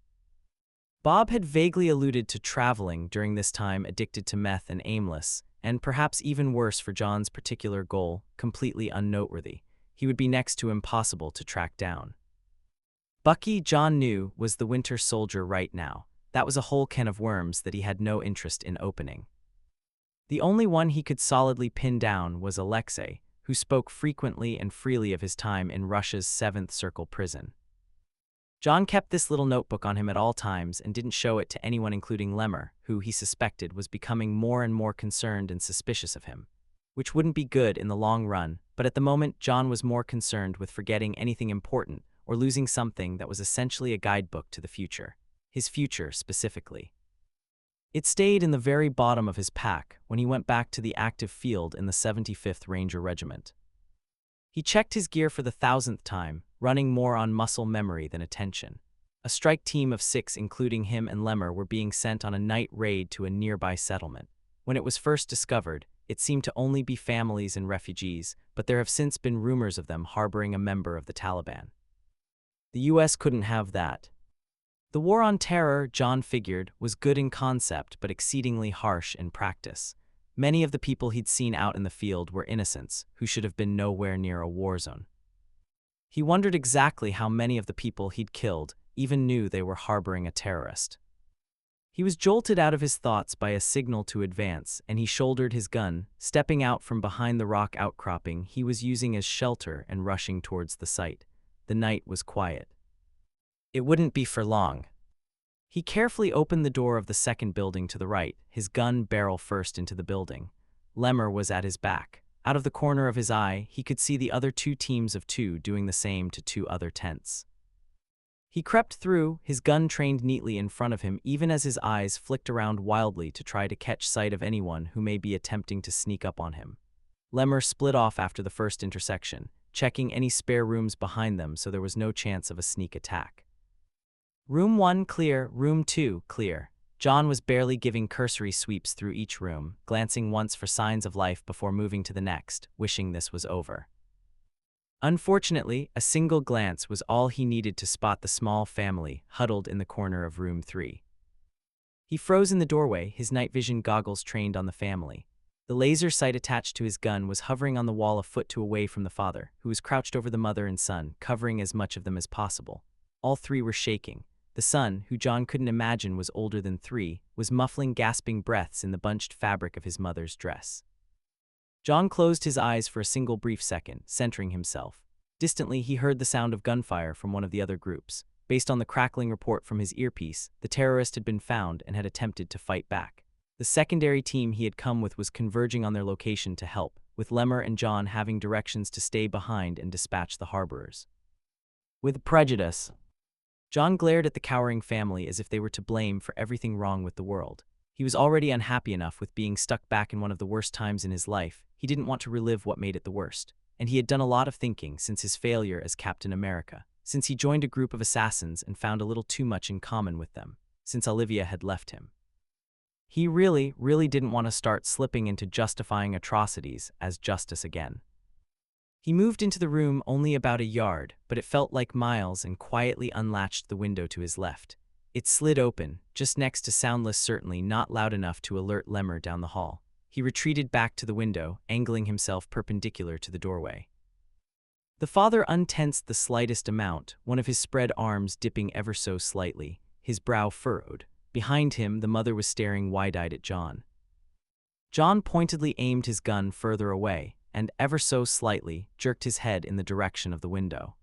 Bob had vaguely alluded to traveling during this time, addicted to meth and aimless, and perhaps even worse for John's particular goal, completely unnoteworthy. He would be next to impossible to track down. Bucky, John knew, was the Winter Soldier right now. That was a whole can of worms that he had no interest in opening. The only one he could solidly pin down was Alexei, who spoke frequently and freely of his time in Russia's 7th Circle prison. John kept this little notebook on him at all times and didn't show it to anyone, including Lemar, who he suspected was becoming more and more concerned and suspicious of him. Which wouldn't be good in the long run, but at the moment John was more concerned with forgetting anything important or losing something that was essentially a guidebook to the future. His future, specifically. It stayed in the very bottom of his pack when he went back to the active field in the 75th Ranger Regiment. He checked his gear for the 1000th time, running more on muscle memory than attention. A strike team of 6, including him and Lemar, were being sent on a night raid to a nearby settlement. When it was first discovered, it seemed to only be families and refugees, but there have since been rumors of them harboring a member of the Taliban. The US couldn't have that. The war on terror, John figured, was good in concept but exceedingly harsh in practice. Many of the people he'd seen out in the field were innocents who should have been nowhere near a war zone. He wondered exactly how many of the people he'd killed even knew they were harboring a terrorist. He was jolted out of his thoughts by a signal to advance, and he shouldered his gun, stepping out from behind the rock outcropping he was using as shelter and rushing towards the site. The night was quiet. It wouldn't be for long. He carefully opened the door of the second building to the right, his gun barrel first into the building. Lemar was at his back. Out of the corner of his eye, he could see the other 2 teams of 2 doing the same to 2 other tents. He crept through, his gun trained neatly in front of him even as his eyes flicked around wildly to try to catch sight of anyone who may be attempting to sneak up on him. Lemar split off after the first intersection, checking any spare rooms behind them so there was no chance of a sneak attack. Room 1 clear, room 2 clear. John was barely giving cursory sweeps through each room, glancing once for signs of life before moving to the next, wishing this was over. Unfortunately, a single glance was all he needed to spot the small family huddled in the corner of room 3. He froze in the doorway, his night vision goggles trained on the family. The laser sight attached to his gun was hovering on the wall a foot away from the father, who was crouched over the mother and son, covering as much of them as possible. All 3 were shaking. The son, who John couldn't imagine was older than 3, was muffling gasping breaths in the bunched fabric of his mother's dress. John closed his eyes for a single brief second, centering himself. Distantly, he heard the sound of gunfire from one of the other groups. Based on the crackling report from his earpiece, the terrorist had been found and had attempted to fight back. The secondary team he had come with was converging on their location to help, with Lemar and John having directions to stay behind and dispatch the harborers. With prejudice, John glared at the cowering family as if they were to blame for everything wrong with the world. He was already unhappy enough with being stuck back in one of the worst times in his life. He didn't want to relive what made it the worst. And he had done a lot of thinking since his failure as Captain America, since he joined a group of assassins and found a little too much in common with them, since Olivia had left him. He really didn't want to start slipping into justifying atrocities as justice again. He moved into the room only about a yard, but it felt like miles, and quietly unlatched the window to his left. It slid open, just next to soundless, certainly not loud enough to alert Lemar down the hall. He retreated back to the window, angling himself perpendicular to the doorway. The father untensed the slightest amount, one of his spread arms dipping ever so slightly, his brow furrowed. Behind him, the mother was staring wide-eyed at John. John pointedly aimed his gun further away, and ever so slightly jerked his head in the direction of the window.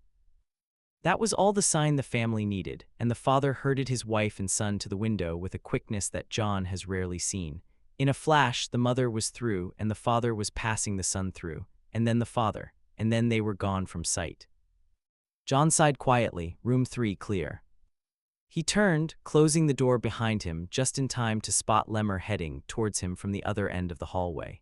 That was all the sign the family needed, and the father herded his wife and son to the window with a quickness that John has rarely seen. In a flash, the mother was through, and the father was passing the son through, and then the father, and then they were gone from sight. John sighed quietly, room 3 clear. He turned, closing the door behind him just in time to spot Lemar heading towards him from the other end of the hallway.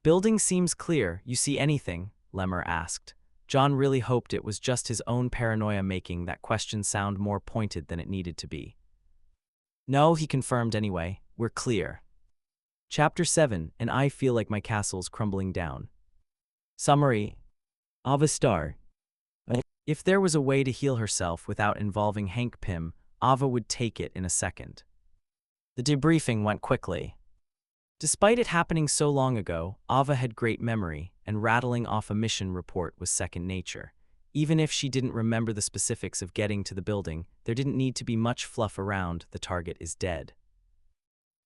"Building seems clear. You see anything?" Lemar asked. John really hoped it was just his own paranoia making that question sound more pointed than it needed to be. "No," he confirmed anyway. "We're clear." Chapter 7, and I feel like my castle's crumbling down. Summary. Ava Starr. If there was a way to heal herself without involving Hank Pym, Ava would take it in a second. The debriefing went quickly. Despite it happening so long ago, Ava had great memory, and rattling off a mission report was second nature. Even if she didn't remember the specifics of getting to the building, there didn't need to be much fluff around. The target is dead.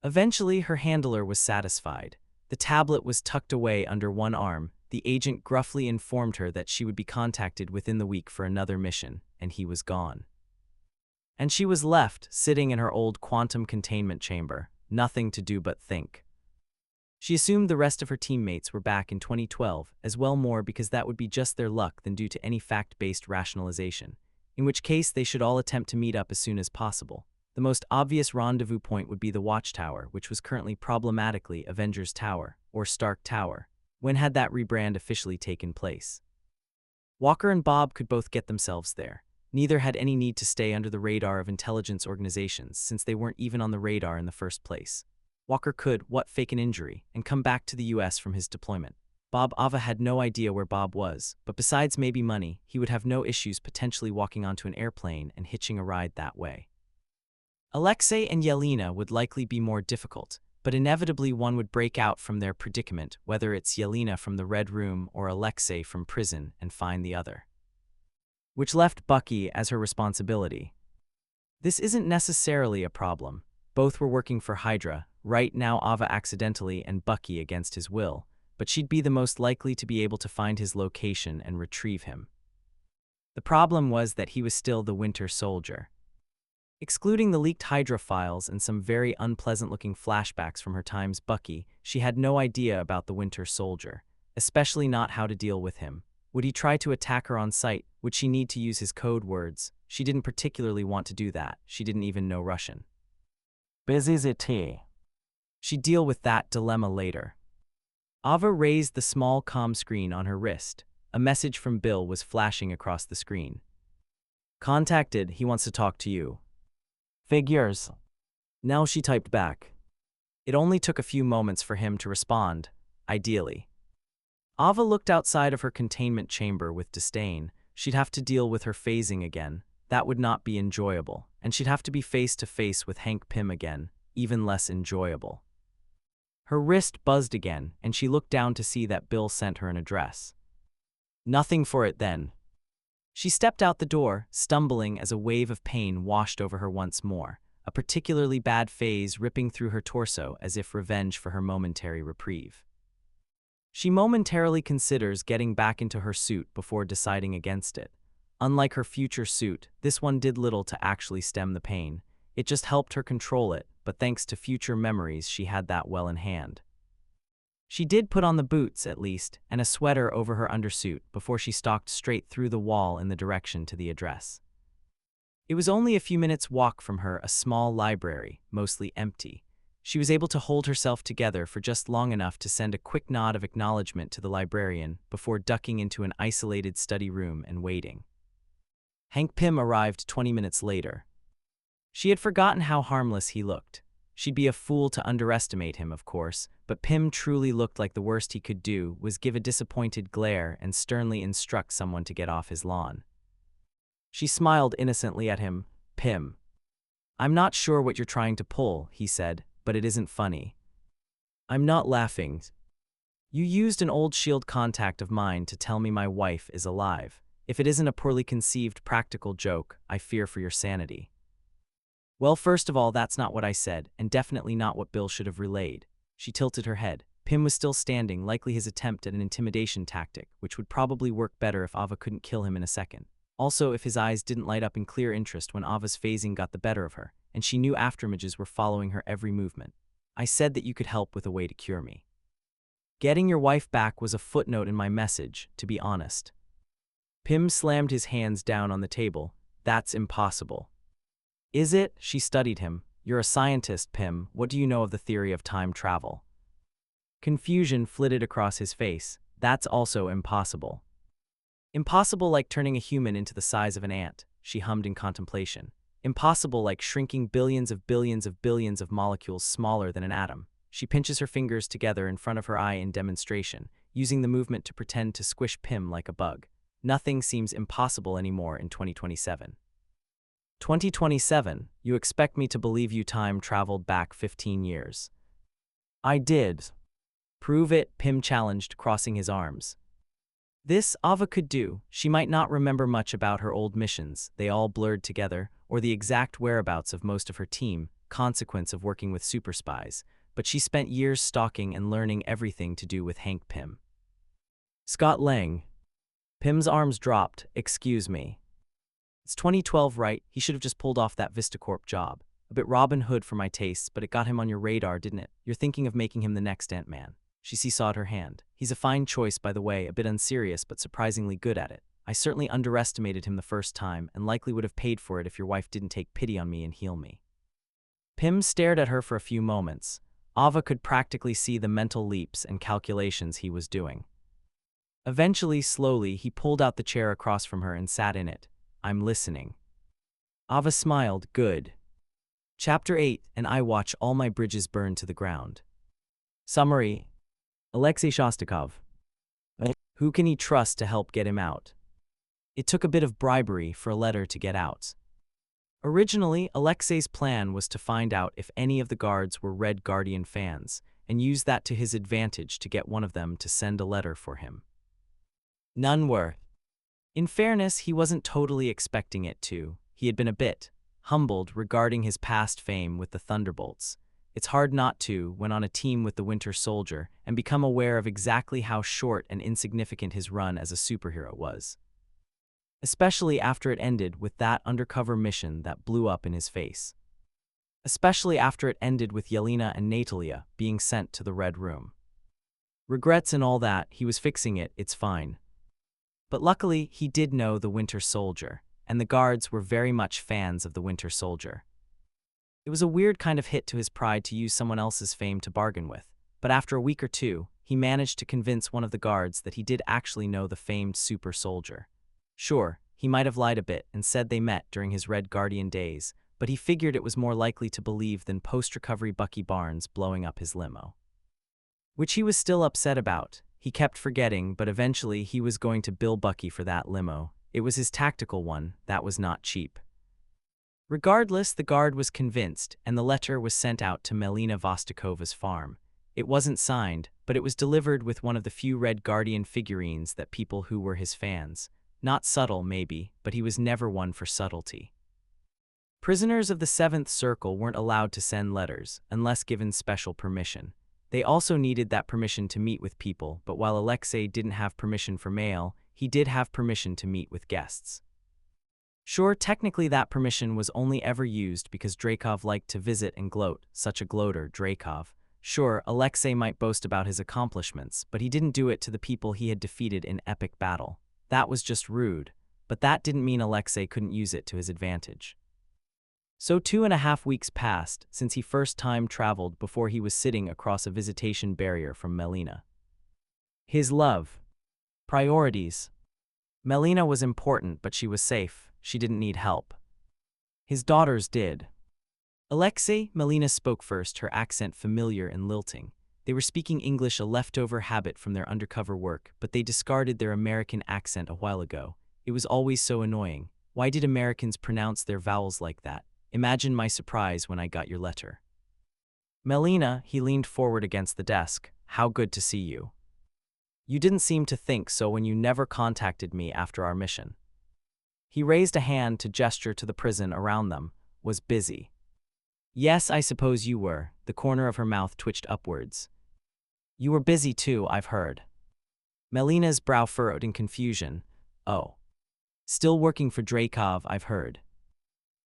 Eventually, her handler was satisfied. The tablet was tucked away under one arm. The agent gruffly informed her that she would be contacted within the week for another mission, and he was gone. And she was left, sitting in her old quantum containment chamber, nothing to do but think. She assumed the rest of her teammates were back in 2012, as well, more because that would be just their luck than due to any fact-based rationalization, in which case they should all attempt to meet up as soon as possible. The most obvious rendezvous point would be the Watchtower, which was currently problematically Avengers Tower, or Stark Tower. When had that rebrand officially taken place? Walker and Bob could both get themselves there. Neither had any need to stay under the radar of intelligence organizations, since they weren't even on the radar in the first place. Walker could, fake an injury, and come back to the US from his deployment. Ava had no idea where Bob was, but besides maybe money, he would have no issues potentially walking onto an airplane and hitching a ride that way. Alexei and Yelena would likely be more difficult, but inevitably one would break out from their predicament, whether it's Yelena from the Red Room or Alexei from prison, and find the other. Which left Bucky as her responsibility. This isn't necessarily a problem. Both were working for Hydra, right now Ava accidentally and Bucky against his will, but she'd be the most likely to be able to find his location and retrieve him. The problem was that he was still the Winter Soldier. Excluding the leaked Hydra files and some very unpleasant-looking flashbacks from her time's Bucky, she had no idea about the Winter Soldier, especially not how to deal with him. Would he try to attack her on sight? Would she need to use his code words? She didn't particularly want to do that. She didn't even know Russian. Busy ZT. She'd deal with that dilemma later. Ava raised the small comm screen on her wrist. A message from Bill was flashing across the screen. Contacted, he wants to talk to you. Figures. Now she typed back. It only took a few moments for him to respond, ideally. Ava looked outside of her containment chamber with disdain. She'd have to deal with her phasing again. That would not be enjoyable. And she'd have to be face to face with Hank Pym again, even less enjoyable. Her wrist buzzed again, and she looked down to see that Bill sent her an address. Nothing for it then. She stepped out the door, stumbling as a wave of pain washed over her once more, a particularly bad phase ripping through her torso as if revenge for her momentary reprieve. She momentarily considers getting back into her suit before deciding against it. Unlike her future suit, this one did little to actually stem the pain. It just helped her control it, but thanks to future memories she had that well in hand. She did put on the boots, at least, and a sweater over her undersuit before she stalked straight through the wall in the direction to the address. It was only a few minutes' walk from her, a small library, mostly empty. She was able to hold herself together for just long enough to send a quick nod of acknowledgement to the librarian before ducking into an isolated study room and waiting. Hank Pym arrived 20 minutes later. She had forgotten how harmless he looked. She'd be a fool to underestimate him, of course, but Pym truly looked like the worst he could do was give a disappointed glare and sternly instruct someone to get off his lawn. She smiled innocently at him. Pym. I'm not sure what you're trying to pull, he said, but it isn't funny. I'm not laughing. You used an old S.H.I.E.L.D. contact of mine to tell me my wife is alive. If it isn't a poorly conceived practical joke, I fear for your sanity. Well, first of all, that's not what I said, and definitely not what Bill should have relayed. She tilted her head. Pym was still standing, likely his attempt at an intimidation tactic, which would probably work better if Ava couldn't kill him in a second. Also, if his eyes didn't light up in clear interest when Ava's phasing got the better of her, and she knew afterimages were following her every movement. I said that you could help with a way to cure me. Getting your wife back was a footnote in my message, to be honest. Pym slammed his hands down on the table. That's impossible. Is it? She studied him. You're a scientist, Pym. What do you know of the theory of time travel? Confusion flitted across his face. That's also impossible. Impossible like turning a human into the size of an ant, she hummed in contemplation. Impossible like shrinking billions of molecules smaller than an atom. She pinches her fingers together in front of her eye in demonstration, using the movement to pretend to squish Pym like a bug. Nothing seems impossible anymore in 2027. 2027? You expect me to believe you time traveled back 15 years? I did. Prove it, Pym challenged, crossing his arms. This Ava could do. She might not remember much about her old missions, they all blurred together, or the exact whereabouts of most of her team, consequence of working with super spies, but she spent years stalking and learning everything to do with Hank Pym. Scott Lang. Pym's arms dropped. Excuse me. It's 2012, right? He should have just pulled off that Vostokoff job. A bit Robin Hood for my tastes, but it got him on your radar, didn't it? You're thinking of making him the next Ant-Man. She seesawed her hand. He's a fine choice, by the way, a bit unserious but surprisingly good at it. I certainly underestimated him the first time and likely would have paid for it if your wife didn't take pity on me and heal me. Pym stared at her for a few moments. Ava could practically see the mental leaps and calculations he was doing. Eventually, slowly, he pulled out the chair across from her and sat in it. I'm listening. Ava smiled. Good. Chapter 8, and I watch all my bridges burn to the ground. Summary. Alexei Shostakov. Who can he trust to help get him out? It took a bit of bribery for a letter to get out. Originally, Alexei's plan was to find out if any of the guards were Red Guardian fans, and use that to his advantage to get one of them to send a letter for him. None were. In fairness, he wasn't totally expecting it to. He had been a bit humbled regarding his past fame with the Thunderbolts. It's hard not to, when on a team with the Winter Soldier, and become aware of exactly how short and insignificant his run as a superhero was. Especially after it ended with that undercover mission that blew up in his face. Especially after it ended with Yelena and Natalya being sent to the Red Room. Regrets and all that, he was fixing it, it's fine. But luckily, he did know the Winter Soldier, and the guards were very much fans of the Winter Soldier. It was a weird kind of hit to his pride to use someone else's fame to bargain with, but after a week or two, he managed to convince one of the guards that he did actually know the famed super soldier. Sure, he might have lied a bit and said they met during his Red Guardian days, but he figured it was more likely to believe than post-recovery Bucky Barnes blowing up his limo. Which he was still upset about. He kept forgetting, but eventually he was going to bill Bucky for that limo. It was his tactical one, that was not cheap. Regardless, the guard was convinced, and the letter was sent out to Melina Vostokova's farm. It wasn't signed, but it was delivered with one of the few Red Guardian figurines that people who were his fans. Not subtle, maybe, but he was never one for subtlety. Prisoners of the Seventh Circle weren't allowed to send letters, unless given special permission. They also needed that permission to meet with people, but while Alexei didn't have permission for mail, he did have permission to meet with guests. Sure, technically that permission was only ever used because Dreykov liked to visit and gloat, such a gloater, Dreykov. Sure, Alexei might boast about his accomplishments, but he didn't do it to the people he had defeated in epic battle. That was just rude, but that didn't mean Alexei couldn't use it to his advantage. So 2.5 weeks passed since he first time traveled before he was sitting across a visitation barrier from Melina. His love. Priorities. Melina was important, but she was safe. She didn't need help. His daughters did. Alexei, Melina spoke first, her accent familiar and lilting. They were speaking English, a leftover habit from their undercover work, but they discarded their American accent a while ago. It was always so annoying. Why did Americans pronounce their vowels like that? Imagine my surprise when I got your letter. Melina, he leaned forward against the desk. How good to see you. You didn't seem to think so when you never contacted me after our mission. He raised a hand to gesture to the prison around them. Was busy. Yes, I suppose you were. The corner of her mouth twitched upwards. You were busy too, I've heard. Melina's brow furrowed in confusion. Oh. Still working for Dreykov, I've heard.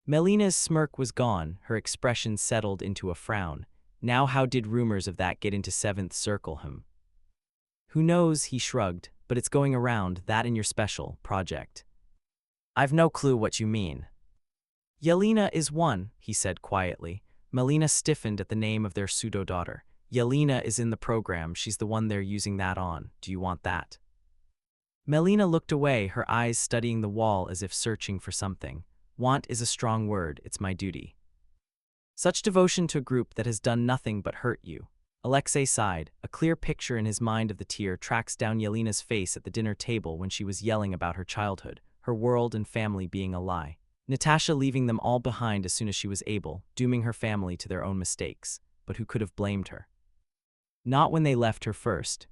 Melina's smirk was gone, her expression settled into a frown. Now how did rumors of that get into Seventh Circle him? Who knows, he shrugged, but it's going around, that in your special project. I've no clue what you mean. Yelena is one, he said quietly. Melina stiffened at the name of their pseudo-daughter. Yelena is in the program, she's the one they're using that on. Do you want that? Melina looked away, her eyes studying the wall as if searching for something. Want is a strong word, it's my duty. Such devotion to a group that has done nothing but hurt you. Alexei sighed, a clear picture in his mind of the tear tracks down Yelena's face at the dinner table when she was yelling about her childhood, her world and family being a lie. Natasha leaving them all behind as soon as she was able, dooming her family to their own mistakes, but who could have blamed her? Not when they left her first.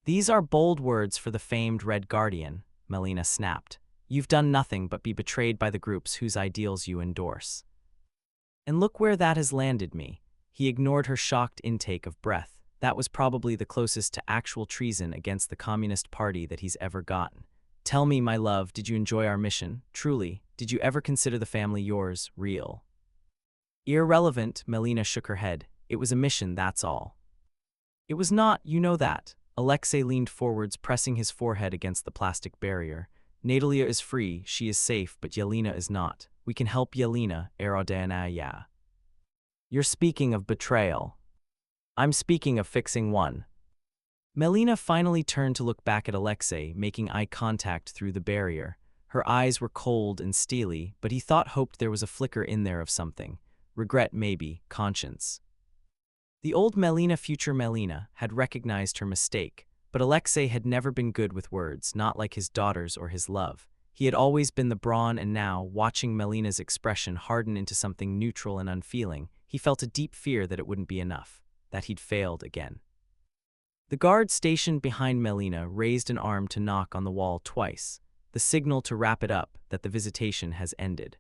These are bold words for the famed Red Guardian, Melina snapped. You've done nothing but be betrayed by the groups whose ideals you endorse. And look where that has landed me. He ignored her shocked intake of breath. That was probably the closest to actual treason against the Communist Party that he's ever gotten. Tell me, my love, did you enjoy our mission? Truly, did you ever consider the family yours, real? Irrelevant, Melina shook her head. It was a mission, that's all. It was not, you know that. Alexei leaned forwards, pressing his forehead against the plastic barrier. Natalya is free, she is safe, but Yelena is not. We can help Yelena, Aerodana. You're speaking of betrayal. I'm speaking of fixing one. Melina finally turned to look back at Alexei, making eye contact through the barrier. Her eyes were cold and steely, but he hoped there was a flicker in there of something. Regret maybe, conscience. The old Melina, future Melina, had recognized her mistake. But Alexei had never been good with words, not like his daughters or his love. He had always been the brawn, and now, watching Melina's expression harden into something neutral and unfeeling, he felt a deep fear that it wouldn't be enough, that he'd failed again. The guard stationed behind Melina raised an arm to knock on the wall twice, the signal to wrap it up that the visitation has ended.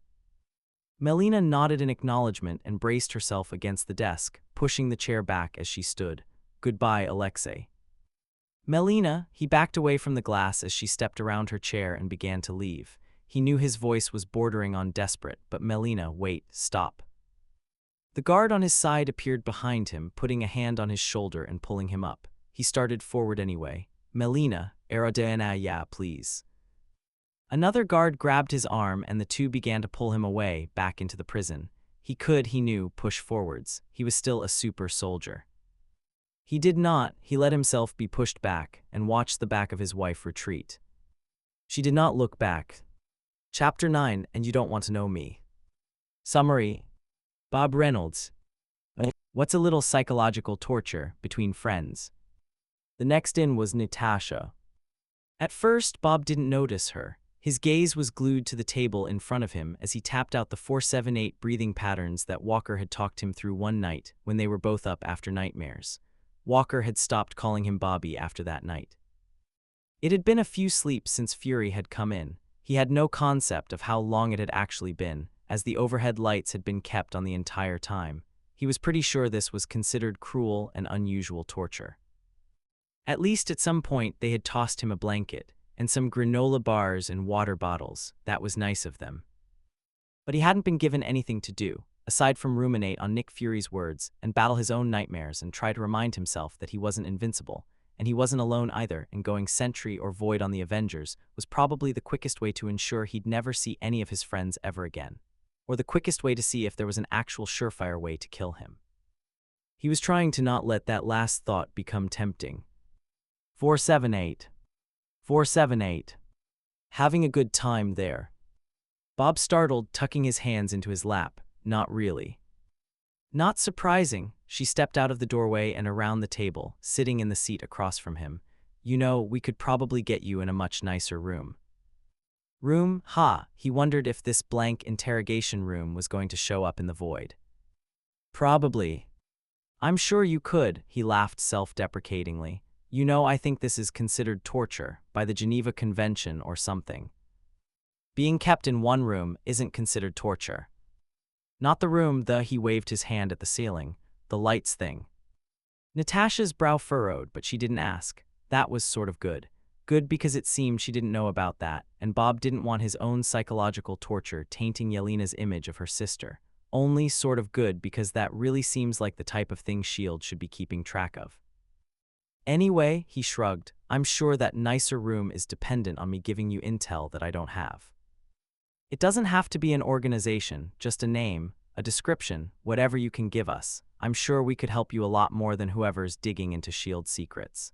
Melina nodded in acknowledgement and braced herself against the desk, pushing the chair back as she stood. Goodbye, Alexei. Melina, he backed away from the glass as she stepped around her chair and began to leave. He knew his voice was bordering on desperate, but Melina, wait, stop. The guard on his side appeared behind him, putting a hand on his shoulder and pulling him up. He started forward anyway. Melina, Aerodana, yeah, please. Another guard grabbed his arm and the two began to pull him away, back into the prison. He could, he knew, push forwards. He was still a super soldier. He did not. He let himself be pushed back and watched the back of his wife retreat. She did not look back. Chapter 9, and you don't want to know me. Summary. Bob Reynolds. What's a little psychological torture between friends? The next in was Natasha. At first, Bob didn't notice her. His gaze was glued to the table in front of him as he tapped out the 4-7-8 breathing patterns that Walker had talked him through one night when they were both up after nightmares. Walker had stopped calling him Bobby after that night. It had been a few sleeps since Fury had come in. He had no concept of how long it had actually been, as the overhead lights had been kept on the entire time. He was pretty sure this was considered cruel and unusual torture. At least at some point they had tossed him a blanket and some granola bars and water bottles. That was nice of them. But he hadn't been given anything to do, aside from ruminate on Nick Fury's words and battle his own nightmares and try to remind himself that he wasn't invincible, and he wasn't alone either, and going sentry or void on the Avengers was probably the quickest way to ensure he'd never see any of his friends ever again, or the quickest way to see if there was an actual surefire way to kill him. He was trying to not let that last thought become tempting. 478. 478. Having a good time there. Bob startled, tucking his hands into his lap. Not really. Not surprising. She stepped out of the doorway and around the table, sitting in the seat across from him. You know, we could probably get you in a much nicer room. Room? Ha! He wondered if this blank interrogation room was going to show up in the void. Probably. I'm sure you could, he laughed self-deprecatingly. You know, I think this is considered torture by the Geneva Convention or something. Being kept in one room isn't considered torture. Not the room, he waved his hand at the ceiling, the lights thing. Natasha's brow furrowed, but she didn't ask. That was sort of good. Good because it seemed she didn't know about that, and Bob didn't want his own psychological torture tainting Yelena's image of her sister. Only sort of good because that really seems like the type of thing S.H.I.E.L.D. should be keeping track of. Anyway, he shrugged, I'm sure that nicer room is dependent on me giving you intel that I don't have. It doesn't have to be an organization, just a name, a description, whatever you can give us. I'm sure we could help you a lot more than whoever's digging into S.H.I.E.L.D. secrets.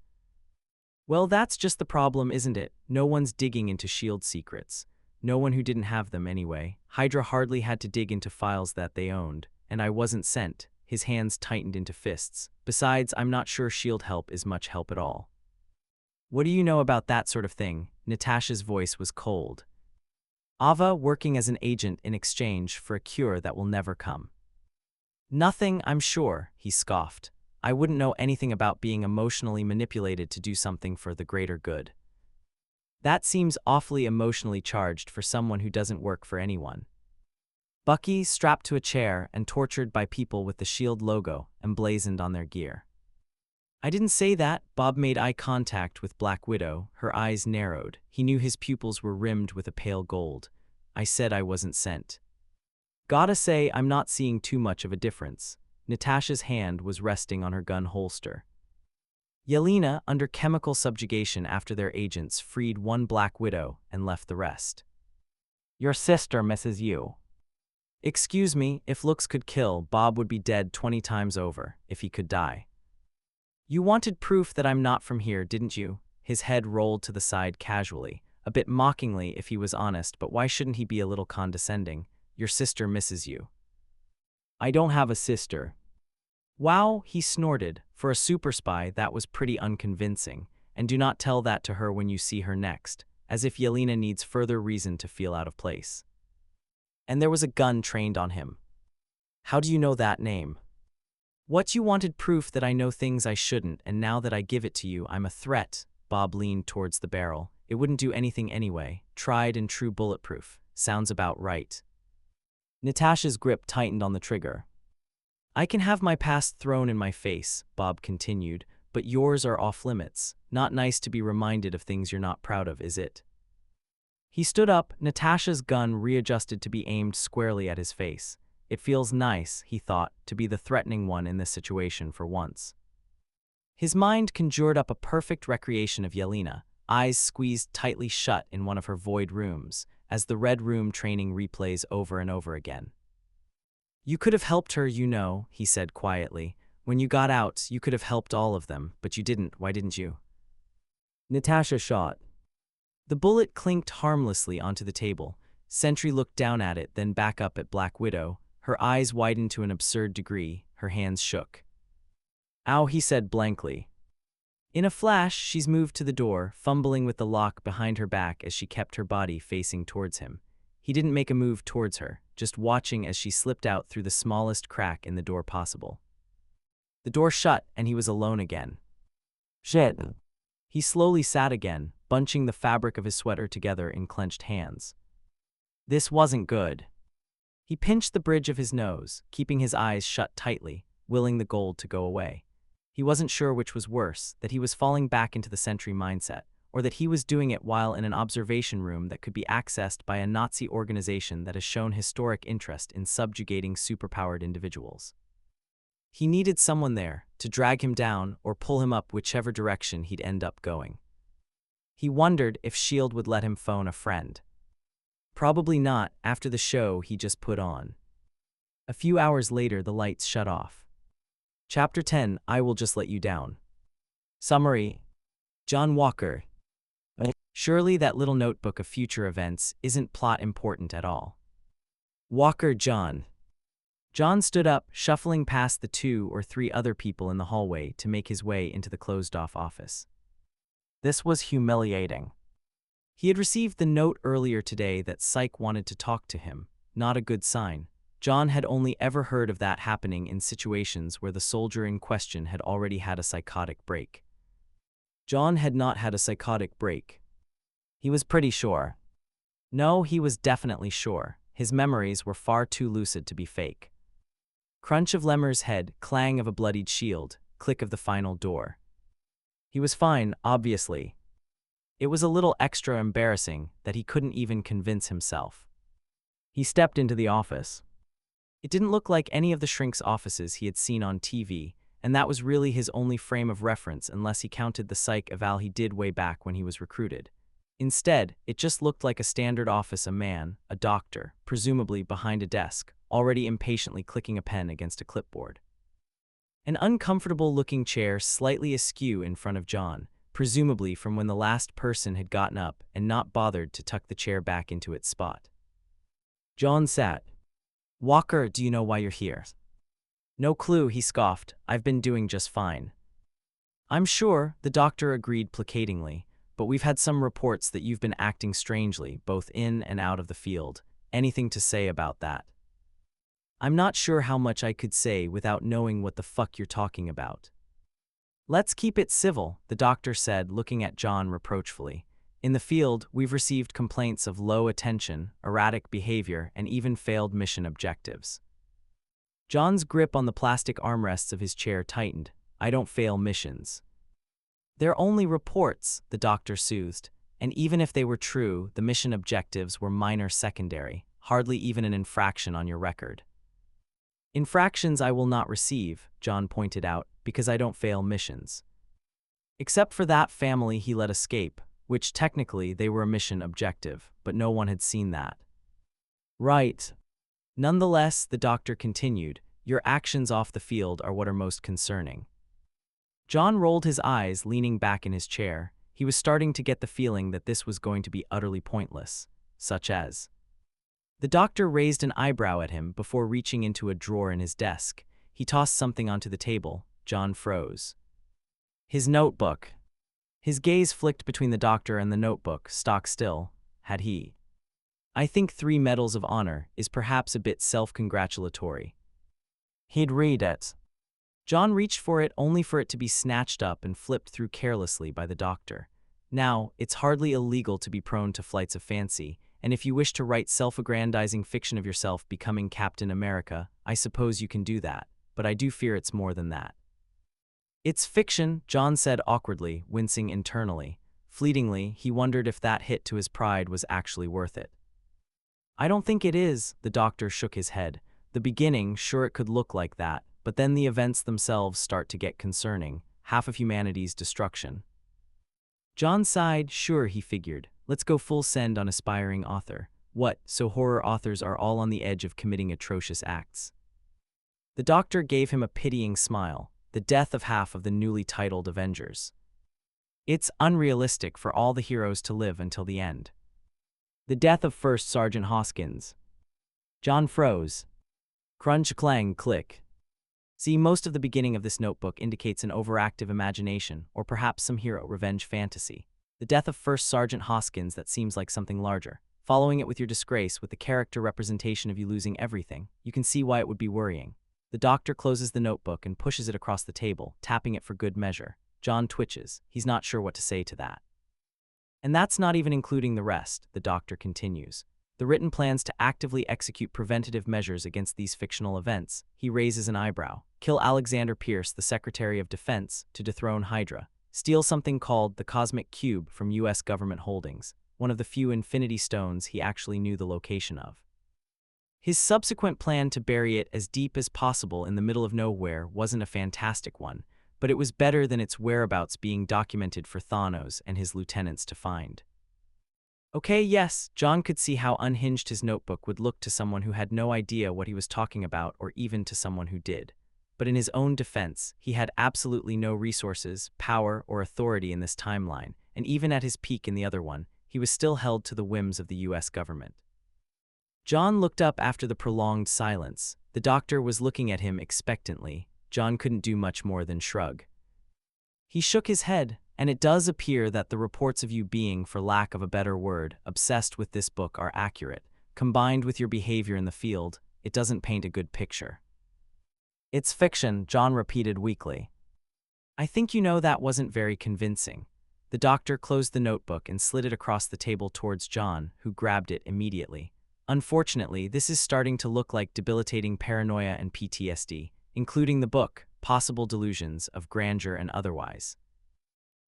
Well, that's just the problem, isn't it? No one's digging into S.H.I.E.L.D. secrets. No one who didn't have them anyway. Hydra hardly had to dig into files that they owned, and I wasn't sent. His hands tightened into fists. Besides, I'm not sure S.H.I.E.L.D. help is much help at all. What do you know about that sort of thing? Natasha's voice was cold. Ava working as an agent in exchange for a cure that will never come. Nothing, I'm sure, he scoffed. I wouldn't know anything about being emotionally manipulated to do something for the greater good. That seems awfully emotionally charged for someone who doesn't work for anyone. Bucky, strapped to a chair and tortured by people with the S.H.I.E.L.D. logo emblazoned on their gear. I didn't say that. Bob made eye contact with Black Widow, her eyes narrowed. He knew his pupils were rimmed with a pale gold. I said I wasn't sent. Gotta say, I'm not seeing too much of a difference. Natasha's hand was resting on her gun holster. Yelena, under chemical subjugation after their agents, freed one Black Widow and left the rest. Your sister misses you. Excuse me, if looks could kill, Bob would be dead 20 times over, if he could die. You wanted proof that I'm not from here, didn't you? His head rolled to the side casually, a bit mockingly if he was honest, but why shouldn't he be a little condescending? Your sister misses you. I don't have a sister. Wow, he snorted. For a super spy, that was pretty unconvincing, and do not tell that to her when you see her next, as if Yelena needs further reason to feel out of place. And there was a gun trained on him. How do you know that name? What, you wanted proof that I know things I shouldn't, and now that I give it to you, I'm a threat. Bob leaned towards the barrel. It wouldn't do anything anyway. Tried and true bulletproof. Sounds about right. Natasha's grip tightened on the trigger. I can have my past thrown in my face, Bob continued, but yours are off limits. Not nice to be reminded of things you're not proud of, is it? He stood up, Natasha's gun readjusted to be aimed squarely at his face. It feels nice, he thought, to be the threatening one in this situation for once. His mind conjured up a perfect recreation of Yelena, eyes squeezed tightly shut in one of her void rooms, as the Red Room training replays over and over again. You could have helped her, you know, he said quietly. When you got out, you could have helped all of them, but you didn't. Why didn't you? Natasha shot. The bullet clinked harmlessly onto the table. Sentry looked down at it, then back up at Black Widow. Her eyes widened to an absurd degree. Her hands shook. Ow, he said blankly. In a flash, she's moved to the door, fumbling with the lock behind her back as she kept her body facing towards him. He didn't make a move towards her, just watching as she slipped out through the smallest crack in the door possible. The door shut, and he was alone again. Shit. He slowly sat again, bunching the fabric of his sweater together in clenched hands. This wasn't good. He pinched the bridge of his nose, keeping his eyes shut tightly, willing the gold to go away. He wasn't sure which was worse, that he was falling back into the Sentry mindset, or that he was doing it while in an observation room that could be accessed by a Nazi organization that has shown historic interest in subjugating superpowered individuals. He needed someone there, to drag him down or pull him up whichever direction he'd end up going. He wondered if S.H.I.E.L.D. would let him phone a friend. Probably not after the show he just put on. A few hours later, the lights shut off. Chapter 10, I Will Just Let You Down. Summary. John Walker. Surely that little notebook of future events isn't plot important at all. Walker John. John stood up, shuffling past the 2 or 3 other people in the hallway to make his way into the closed-off office. This was humiliating. He had received the note earlier today that Psych wanted to talk to him, not a good sign. John had only ever heard of that happening in situations where the soldier in question had already had a psychotic break. John had not had a psychotic break. He was pretty sure. No, he was definitely sure. His memories were far too lucid to be fake. Crunch of Lemar's head, clang of a bloodied shield, click of the final door. He was fine, obviously. It was a little extra embarrassing that he couldn't even convince himself. He stepped into the office. It didn't look like any of the shrink's offices he had seen on TV, and that was really his only frame of reference unless he counted the psych eval he did way back when he was recruited. Instead, it just looked like a standard office, a man, a doctor, presumably behind a desk, already impatiently clicking a pen against a clipboard. An uncomfortable-looking chair slightly askew in front of John, presumably from when the last person had gotten up and not bothered to tuck the chair back into its spot. John sat. Walker, do you know why you're here? No clue, he scoffed. I've been doing just fine. I'm sure, the doctor agreed placatingly, but we've had some reports that you've been acting strangely, both in and out of the field. Anything to say about that? I'm not sure how much I could say without knowing what the fuck you're talking about. Let's keep it civil, the doctor said, looking at John reproachfully. In the field, we've received complaints of low attention, erratic behavior, and even failed mission objectives. John's grip on the plastic armrests of his chair tightened. I don't fail missions. They're only reports, the doctor soothed, and even if they were true, the mission objectives were minor secondary, hardly even an infraction on your record. Infractions I will not receive, John pointed out, because I don't fail missions. Except for that family he let escape, which technically they were a mission objective, but no one had seen that. Right. Nonetheless, the doctor continued, your actions off the field are what are most concerning. John rolled his eyes, leaning back in his chair. He was starting to get the feeling that this was going to be utterly pointless, such as... The doctor raised an eyebrow at him before reaching into a drawer in his desk. He tossed something onto the table. John froze. His notebook. His gaze flicked between the doctor and the notebook, stock still. Had he? I think 3 medals of honor is perhaps a bit self-congratulatory. He'd read it. John reached for it only for it to be snatched up and flipped through carelessly by the doctor. Now, it's hardly illegal to be prone to flights of fancy, And if you wish to write self-aggrandizing fiction of yourself becoming Captain America, I suppose you can do that, but I do fear it's more than that. It's fiction, John said awkwardly, wincing internally. Fleetingly, he wondered if that hit to his pride was actually worth it. I don't think it is, the doctor shook his head. The beginning, sure it could look like that, but then the events themselves start to get concerning, half of humanity's destruction. John sighed, sure, he figured. Let's go full send on aspiring author. What, so horror authors are all on the edge of committing atrocious acts? The doctor gave him a pitying smile. The death of half of the newly titled Avengers. It's unrealistic for all the heroes to live until the end. The death of First Sergeant Hoskins. John froze. Crunch, clang, click. See, most of the beginning of this notebook indicates an overactive imagination, or perhaps some hero revenge fantasy. The death of First Sergeant Hoskins, that seems like something larger. Following it with your disgrace, with the character representation of you losing everything, you can see why it would be worrying. The doctor closes the notebook and pushes it across the table, tapping it for good measure. John twitches. He's not sure what to say to that. And that's not even including the rest, the doctor continues. The written plans to actively execute preventative measures against these fictional events. He raises an eyebrow. Kill Alexander Pierce, the Secretary of Defense, to dethrone Hydra. Steal something called the Cosmic Cube from U.S. government holdings, one of the few Infinity Stones he actually knew the location of. His subsequent plan to bury it as deep as possible in the middle of nowhere wasn't a fantastic one, but it was better than its whereabouts being documented for Thanos and his lieutenants to find. Okay, yes, John could see how unhinged his notebook would look to someone who had no idea what he was talking about, or even to someone who did. But in his own defense, he had absolutely no resources, power, or authority in this timeline, and even at his peak in the other one, he was still held to the whims of the U.S. government. John looked up after the prolonged silence. The doctor was looking at him expectantly. John couldn't do much more than shrug. He shook his head, and it does appear that the reports of you being, for lack of a better word, obsessed with this book are accurate. Combined with your behavior in the field, it doesn't paint a good picture. It's fiction, John repeated weakly. I think you know that wasn't very convincing. The doctor closed the notebook and slid it across the table towards John, who grabbed it immediately. Unfortunately, this is starting to look like debilitating paranoia and PTSD, including the book, possible delusions of grandeur and otherwise.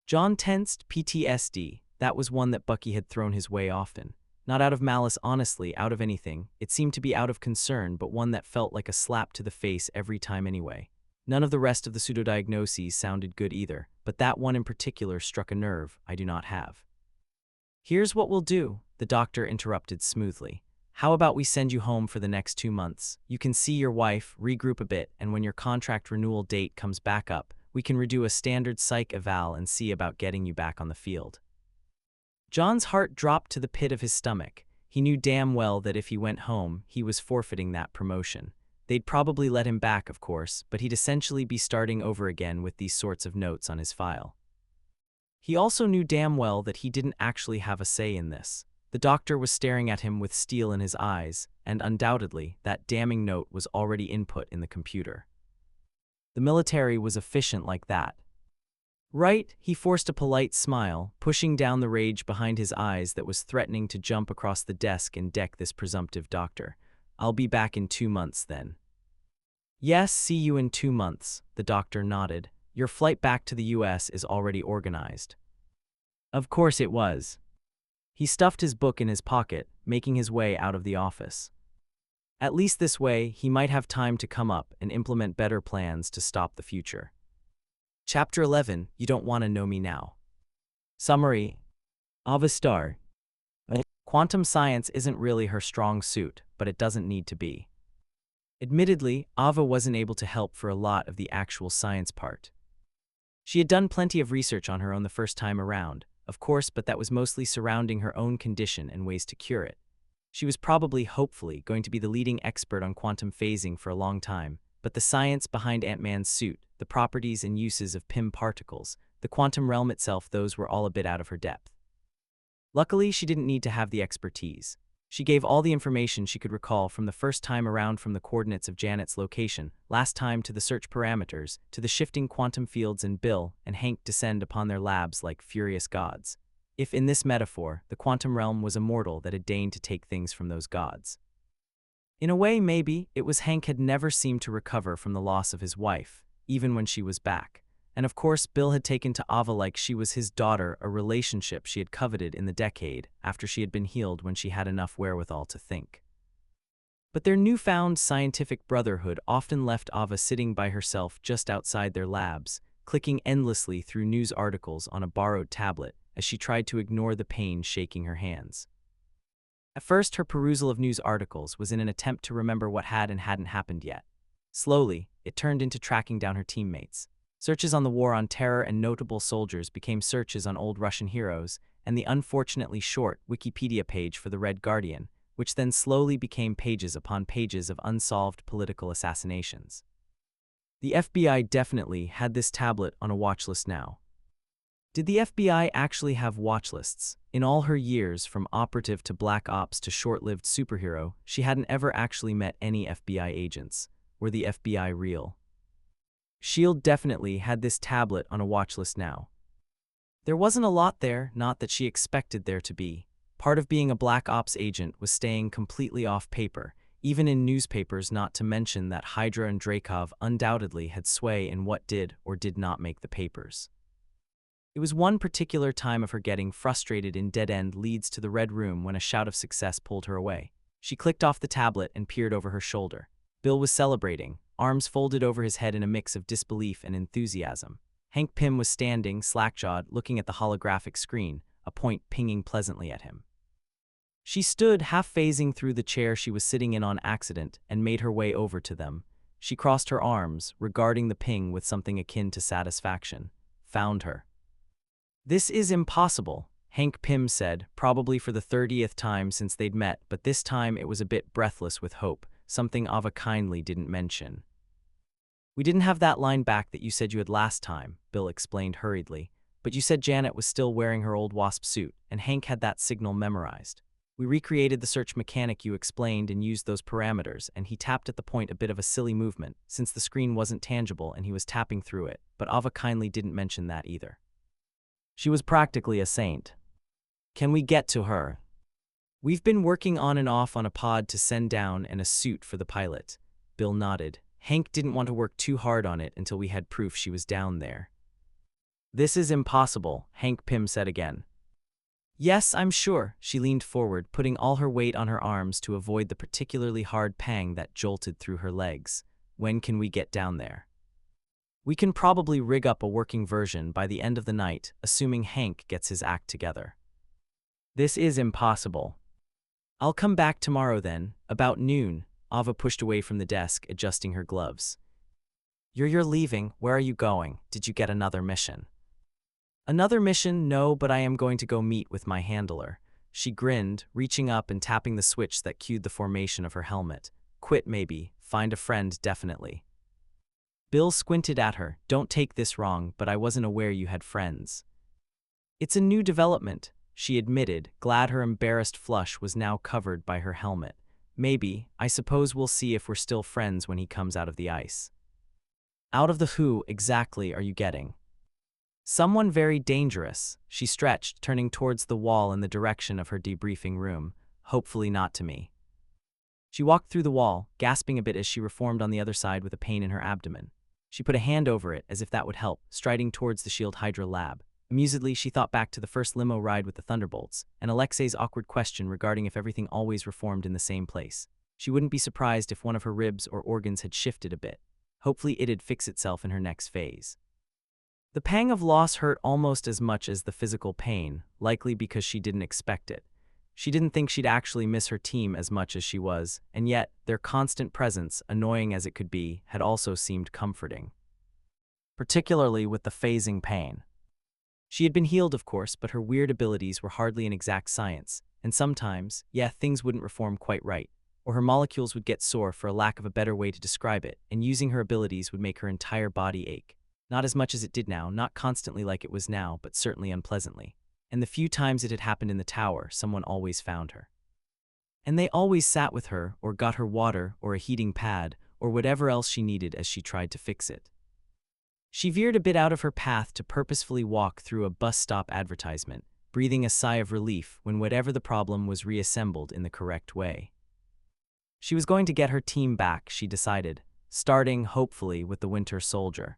John tensed. PTSD, that was one that Bucky had thrown his way often. Not out of malice, honestly, out of anything. It seemed to be out of concern, but one that felt like a slap to the face every time anyway. None of the rest of the pseudodiagnoses sounded good either, but that one in particular struck a nerve I do not have. Here's what we'll do, the doctor interrupted smoothly. How about we send you home for the next 2 months? You can see your wife, regroup a bit, and when your contract renewal date comes back up, we can redo a standard psych eval and see about getting you back on the field. John's heart dropped to the pit of his stomach. He knew damn well that if he went home, he was forfeiting that promotion. They'd probably let him back, of course, but he'd essentially be starting over again with these sorts of notes on his file. He also knew damn well that he didn't actually have a say in this. The doctor was staring at him with steel in his eyes, and undoubtedly, that damning note was already input in the computer. The military was efficient like that. Right, he forced a polite smile, pushing down the rage behind his eyes that was threatening to jump across the desk and deck this presumptive doctor. I'll be back in 2 months then. Yes, see you in 2 months, the doctor nodded. Your flight back to the U.S. is already organized. Of course it was. He stuffed his book in his pocket, making his way out of the office. At least this way, he might have time to come up and implement better plans to stop the future. Chapter 11, You Don't Want to Know Me Now. Summary. Ava Starr. Quantum science isn't really her strong suit, but it doesn't need to be. Admittedly, Ava wasn't able to help for a lot of the actual science part. She had done plenty of research on her own the first time around, of course, but that was mostly surrounding her own condition and ways to cure it. She was probably, hopefully, going to be the leading expert on quantum phasing for a long time, but the science behind Ant-Man's suit, the properties and uses of PIM particles, the quantum realm itself, those were all a bit out of her depth. Luckily, she didn't need to have the expertise. She gave all the information she could recall from the first time around, from the coordinates of Janet's location, last time, to the search parameters, to the shifting quantum fields, and Bill and Hank descend upon their labs like furious gods. If in this metaphor, the quantum realm was a mortal that had deigned to take things from those gods. In a way, maybe, it was Hank had never seemed to recover from the loss of his wife, even when she was back. And of course, Bill had taken to Ava like she was his daughter, a relationship she had coveted in the decade after she had been healed when she had enough wherewithal to think. But their newfound scientific brotherhood often left Ava sitting by herself just outside their labs, clicking endlessly through news articles on a borrowed tablet as she tried to ignore the pain shaking her hands. At first, her perusal of news articles was in an attempt to remember what had and hadn't happened yet. Slowly, it turned into tracking down her teammates. Searches on the war on terror and notable soldiers became searches on old Russian heroes, and the unfortunately short Wikipedia page for the Red Guardian, which then slowly became pages upon pages of unsolved political assassinations. The FBI definitely had this tablet on a watch list now. Did the FBI actually have watch lists? In all her years, from operative to black ops to short-lived superhero, she hadn't ever actually met any FBI agents. Were the FBI real? S.H.I.E.L.D. definitely had this tablet on a watch list now. There wasn't a lot there, not that she expected there to be. Part of being a black ops agent was staying completely off paper, even in newspapers, not to mention that Hydra and Dreykov undoubtedly had sway in what did or did not make the papers. It was one particular time of her getting frustrated in dead-end leads to the Red Room when a shout of success pulled her away. She clicked off the tablet and peered over her shoulder. Bill was celebrating, arms folded over his head in a mix of disbelief and enthusiasm. Hank Pym was standing, slack-jawed, looking at the holographic screen, a point pinging pleasantly at him. She stood, half-phasing through the chair she was sitting in on accident, and made her way over to them. She crossed her arms, regarding the ping with something akin to satisfaction. Found her. "This is impossible," Hank Pym said, probably for the 30th time since they'd met, but this time it was a bit breathless with hope, something Ava kindly didn't mention. "We didn't have that line back that you said you had last time," Bill explained hurriedly, "but you said Janet was still wearing her old wasp suit, and Hank had that signal memorized. We recreated the search mechanic you explained and used those parameters," and he tapped at the point, a bit of a silly movement, since the screen wasn't tangible and he was tapping through it, but Ava kindly didn't mention that either. "She was practically a saint. Can we get to her?" "We've been working on and off on a pod to send down and a suit for the pilot." Bill nodded. Hank didn't want to work too hard on it until we had proof she was down there. "This is impossible," Hank Pym said again. "Yes, I'm sure." She leaned forward, putting all her weight on her arms to avoid the particularly hard pang that jolted through her legs. "When can we get down there?" "We can probably rig up a working version by the end of the night, assuming Hank gets his act together." "This is impossible." "I'll come back tomorrow then, about noon." Ava pushed away from the desk, adjusting her gloves. You're leaving. Where are you going? Did you get another mission?" "Another mission? No, but I am going to go meet with my handler." She grinned, reaching up and tapping the switch that cued the formation of her helmet. "Quit maybe, find a friend definitely." Bill squinted at her. "Don't take this wrong, but I wasn't aware you had friends." "It's a new development," she admitted, glad her embarrassed flush was now covered by her helmet. "Maybe. I suppose we'll see if we're still friends when he comes out of the ice." "Out of the who exactly are you getting?" "Someone very dangerous." She stretched, turning towards the wall in the direction of her debriefing room. "Hopefully not to me." She walked through the wall, gasping a bit as she reformed on the other side with a pain in her abdomen. She put a hand over it as if that would help, striding towards the S.H.I.E.L.D. Hydra lab. Amusedly, she thought back to the first limo ride with the Thunderbolts, and Alexei's awkward question regarding if everything always reformed in the same place. She wouldn't be surprised if one of her ribs or organs had shifted a bit. Hopefully it'd fix itself in her next phase. The pang of loss hurt almost as much as the physical pain, likely because she didn't expect it. She didn't think she'd actually miss her team as much as she was, and yet, their constant presence, annoying as it could be, had also seemed comforting. Particularly with the phasing pain. She had been healed, of course, but her weird abilities were hardly an exact science, and sometimes, things wouldn't reform quite right, or her molecules would get sore for a lack of a better way to describe it, and using her abilities would make her entire body ache. Not as much as it did now, not constantly like it was now, but certainly unpleasantly. And the few times it had happened in the tower, someone always found her. And they always sat with her, or got her water, or a heating pad, or whatever else she needed as she tried to fix it. She veered a bit out of her path to purposefully walk through a bus stop advertisement, breathing a sigh of relief when whatever the problem was reassembled in the correct way. She was going to get her team back, she decided, starting, hopefully, with the Winter Soldier.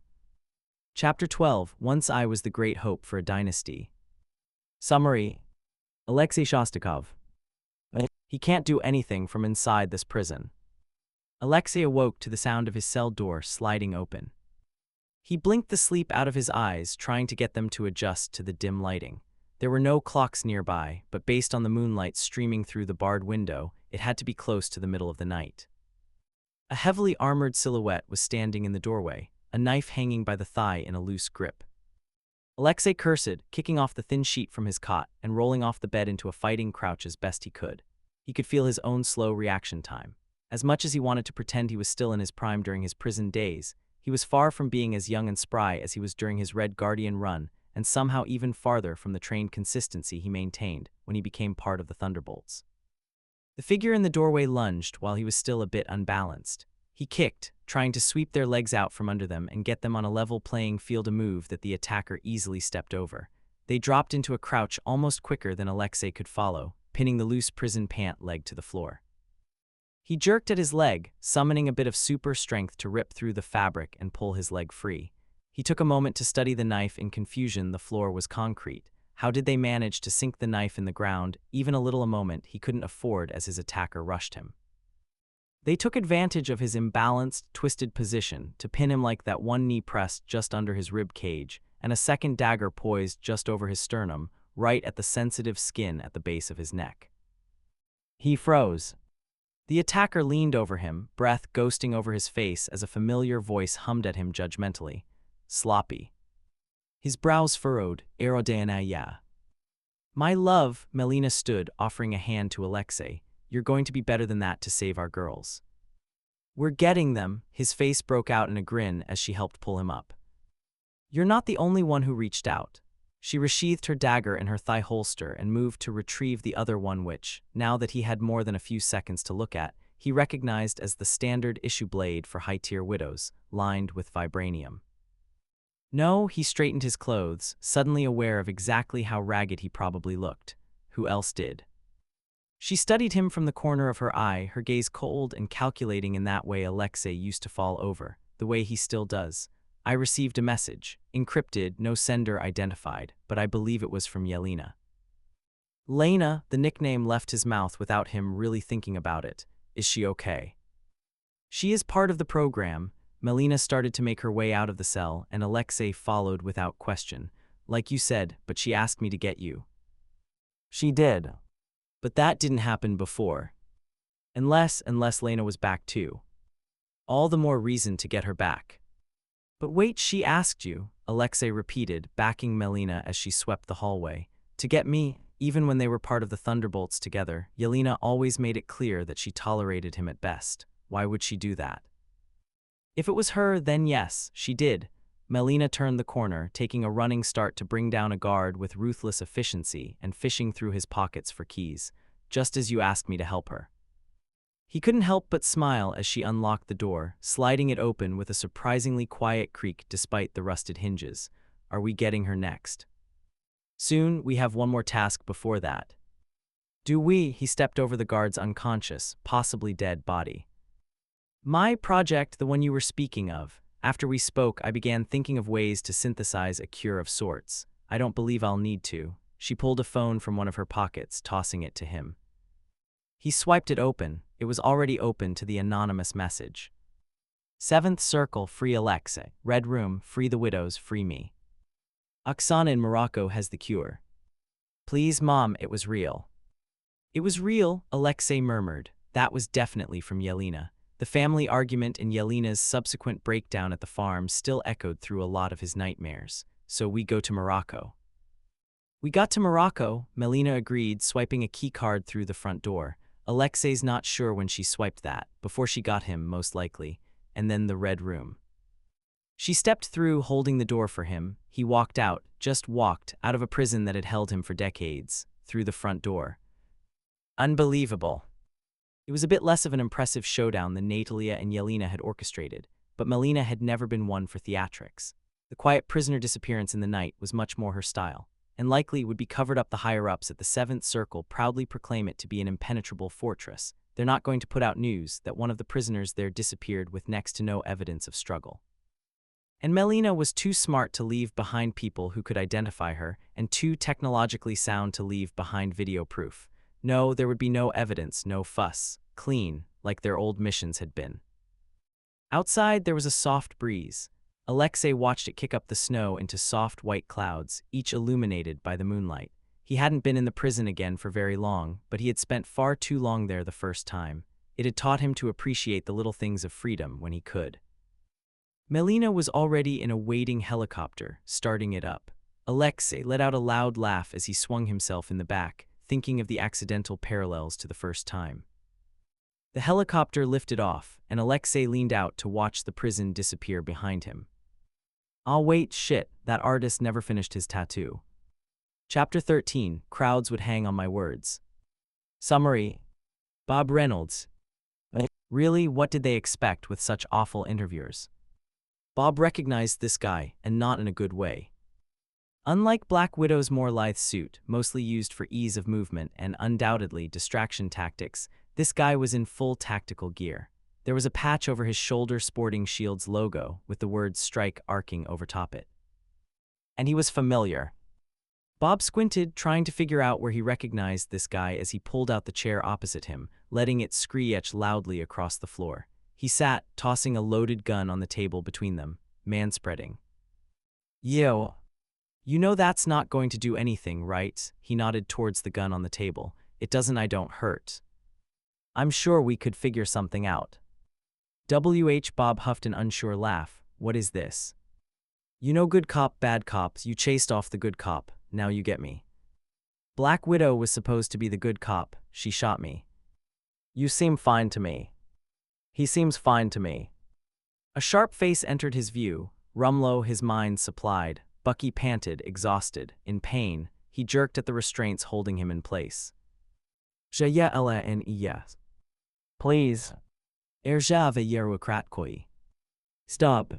Chapter 12, Once I Was the Great Hope for a Dynasty. Summary: Alexei Shostakov. He can't do anything from inside this prison. Alexei awoke to the sound of his cell door sliding open. He blinked the sleep out of his eyes, trying to get them to adjust to the dim lighting. There were no clocks nearby, but based on the moonlight streaming through the barred window, it had to be close to the middle of the night. A heavily armored silhouette was standing in the doorway, a knife hanging by the thigh in a loose grip. Alexei cursed, kicking off the thin sheet from his cot and rolling off the bed into a fighting crouch as best he could. He could feel his own slow reaction time. As much as he wanted to pretend he was still in his prime during his prison days, he was far from being as young and spry as he was during his Red Guardian run, and somehow even farther from the trained consistency he maintained when he became part of the Thunderbolts. The figure in the doorway lunged while he was still a bit unbalanced. He kicked, trying to sweep their legs out from under them and get them on a level playing field, a move that the attacker easily stepped over. They dropped into a crouch almost quicker than Alexei could follow, pinning the loose prison pant leg to the floor. He jerked at his leg, summoning a bit of super strength to rip through the fabric and pull his leg free. He took a moment to study the knife in confusion. The floor was concrete. How did they manage to sink the knife in the ground? Even a moment he couldn't afford as his attacker rushed him. They took advantage of his imbalanced, twisted position to pin him, like that one knee pressed just under his rib cage and a second dagger poised just over his sternum, right at the sensitive skin at the base of his neck. He froze. The attacker leaned over him, breath ghosting over his face as a familiar voice hummed at him judgmentally. Sloppy. His brows furrowed. Aerodana. My love, Melina stood, offering a hand to Alexei. You're going to be better than that to save our girls. We're getting them. His face broke out in a grin as she helped pull him up. You're not the only one who reached out. She resheathed her dagger in her thigh holster and moved to retrieve the other one, which, now that he had more than a few seconds to look at, he recognized as the standard issue blade for high-tier widows, lined with vibranium. No, he straightened his clothes, suddenly aware of exactly how ragged he probably looked. Who else did? She studied him from the corner of her eye, her gaze cold and calculating in that way Alexei used to fall over, the way he still does. I received a message, encrypted, no sender identified, but I believe it was from Yelena. Lena, the nickname left his mouth without him really thinking about it. Is she okay? She is part of the program. Melina started to make her way out of the cell, and Alexei followed without question. Like you said, but she asked me to get you. She did. But that didn't happen before. Unless Lena was back too. All the more reason to get her back. But wait, she asked you, Alexei repeated, backing Melina as she swept the hallway. To get me, even when they were part of the Thunderbolts together, Yelena always made it clear that she tolerated him at best. Why would she do that? If it was her, then yes, she did. Melina turned the corner, taking a running start to bring down a guard with ruthless efficiency and fishing through his pockets for keys, just as you asked me to help her. He couldn't help but smile as she unlocked the door, sliding it open with a surprisingly quiet creak despite the rusted hinges. Are we getting her next? Soon, we have one more task before that. Do we? He stepped over the guard's unconscious, possibly dead body. My project, the one you were speaking of. After we spoke, I began thinking of ways to synthesize a cure of sorts. I don't believe I'll need to. She pulled a phone from one of her pockets, tossing it to him. He swiped it open. It was already open to the anonymous message. 7th Circle, free Alexei. Red Room, free the widows, free me. Oksana in Morocco has the cure. Please, Mom, it was real. It was real, Alexei murmured. That was definitely from Yelena. The family argument and Yelena's subsequent breakdown at the farm still echoed through a lot of his nightmares. So we go to Morocco. We got to Morocco, Melina agreed, swiping a key card through the front door. Alexei's not sure when she swiped that, before she got him, most likely, and then the Red Room. She stepped through, holding the door for him. He walked out, just walked, out of a prison that had held him for decades, through the front door. Unbelievable. It was a bit less of an impressive showdown than Natalia and Yelena had orchestrated, but Melina had never been one for theatrics. The quiet prisoner disappearance in the night was much more her style. and likely would be covered up. The higher-ups at the Seventh Circle proudly proclaim it to be an impenetrable fortress. They're not going to put out news that one of the prisoners there disappeared with next to no evidence of struggle. And Melina was too smart to leave behind people who could identify her, and too technologically sound to leave behind video proof. No, there would be no evidence, no fuss. Clean, like their old missions had been. Outside, there was a soft breeze. Alexei watched it kick up the snow into soft white clouds, each illuminated by the moonlight. He hadn't been in the prison again for very long, but he had spent far too long there the first time. It had taught him to appreciate the little things of freedom when he could. Melina was already in a waiting helicopter, starting it up. Alexei let out a loud laugh as he swung himself in the back, thinking of the accidental parallels to the first time. The helicopter lifted off, and Alexei leaned out to watch the prison disappear behind him. "I'll wait, shit, that artist never finished his tattoo." Chapter 13, Crowds Would Hang on My Words. Summary. Bob Reynolds. Really, what did they expect with such awful interviewers? Bob recognized this guy, and not in a good way. Unlike Black Widow's more lithe suit, mostly used for ease of movement and undoubtedly distraction tactics, this guy was in full tactical gear. There was a patch over his shoulder sporting S.H.I.E.L.D.'s logo, with the word strike arcing overtop it. And he was familiar. Bob squinted, trying to figure out where he recognized this guy as he pulled out the chair opposite him, letting it screech loudly across the floor. He sat, tossing a loaded gun on the table between them, manspreading. "Yo. You know that's not going to do anything, right?" He nodded towards the gun on the table. "It doesn't. I don't hurt. I'm sure we could figure something out." Bob huffed an unsure laugh. "What is this? You know, good cop, bad cops. You chased off the good cop. Now you get me. Black Widow was supposed to be the good cop. She shot me. You seem fine to me. He seems fine to me." A sharp face entered his view. Rumlow, his mind supplied. Bucky panted, exhausted, in pain. He jerked at the restraints holding him in place. "Yelena. Please. Erjava yerukratkoi. Stop.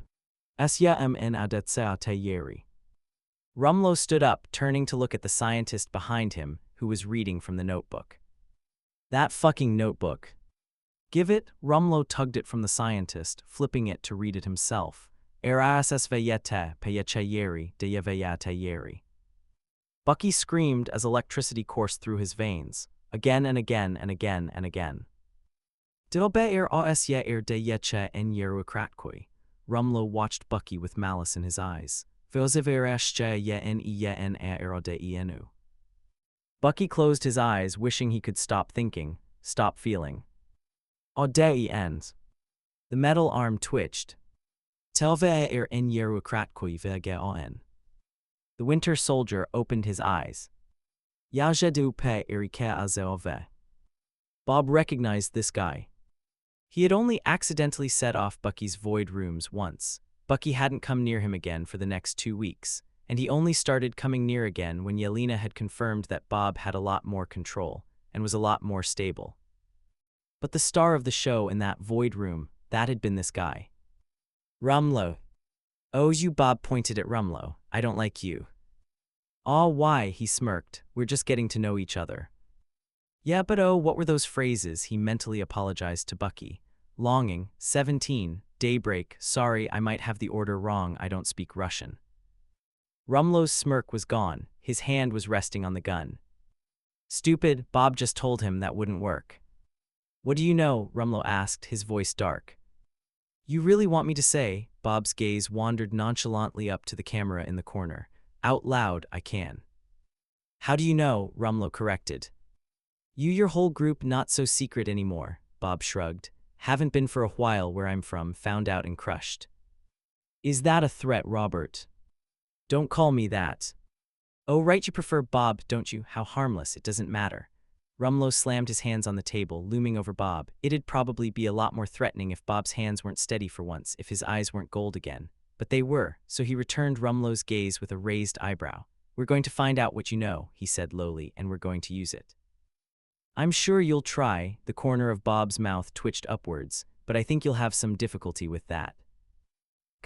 Syamn adatseatayeri." Rumlow stood up, turning to look at the scientist behind him, who was reading from the notebook. "That fucking notebook. Give it." Rumlow tugged it from the scientist, flipping it to read it himself. "Erasesvayete peyechayeri deyevayatayeri." Bucky screamed as electricity coursed through his veins, again and again and again and again. "Dilbe asye deyeche en yerukratkoi." Rumlow watched Bucky with malice in his eyes. Bucky closed his eyes, wishing he could stop thinking, stop feeling. The metal arm twitched. The Winter Soldier opened his eyes. Bob recognized this guy. He had only accidentally set off Bucky's void rooms once. Bucky hadn't come near him again for the next 2 weeks, and he only started coming near again when Yelena had confirmed that Bob had a lot more control and was a lot more stable. But the star of the show in that void room, that had been this guy. "Rumlow. Oh, you." Bob pointed at Rumlow. "I don't like you." "Aw, why?" he smirked. "We're just getting to know each other." "Yeah, but oh, what were those phrases?" He mentally apologized to Bucky. "Longing, 17, daybreak, sorry, I might have the order wrong, I don't speak Russian." Rumlow's smirk was gone. His hand was resting on the gun. "Stupid," Bob just told him that wouldn't work. "What do you know?" Rumlow asked, his voice dark. "You really want me to say?" Bob's gaze wandered nonchalantly up to the camera in the corner. "Out loud, I can." "How do you know?" Rumlow corrected. Your whole group not so secret anymore," Bob shrugged. "Haven't been for a while where I'm from, found out and crushed." "Is that a threat, Robert?" "Don't call me that." "Oh, right, you prefer Bob, don't you? How harmless, it doesn't matter." Rumlow slammed his hands on the table, looming over Bob. It'd probably be a lot more threatening if Bob's hands weren't steady for once, if his eyes weren't gold again. But they were, so he returned Rumlow's gaze with a raised eyebrow. "We're going to find out what you know," he said lowly, "and we're going to use it." "I'm sure you'll try." The corner of Bob's mouth twitched upwards, "but I think you'll have some difficulty with that."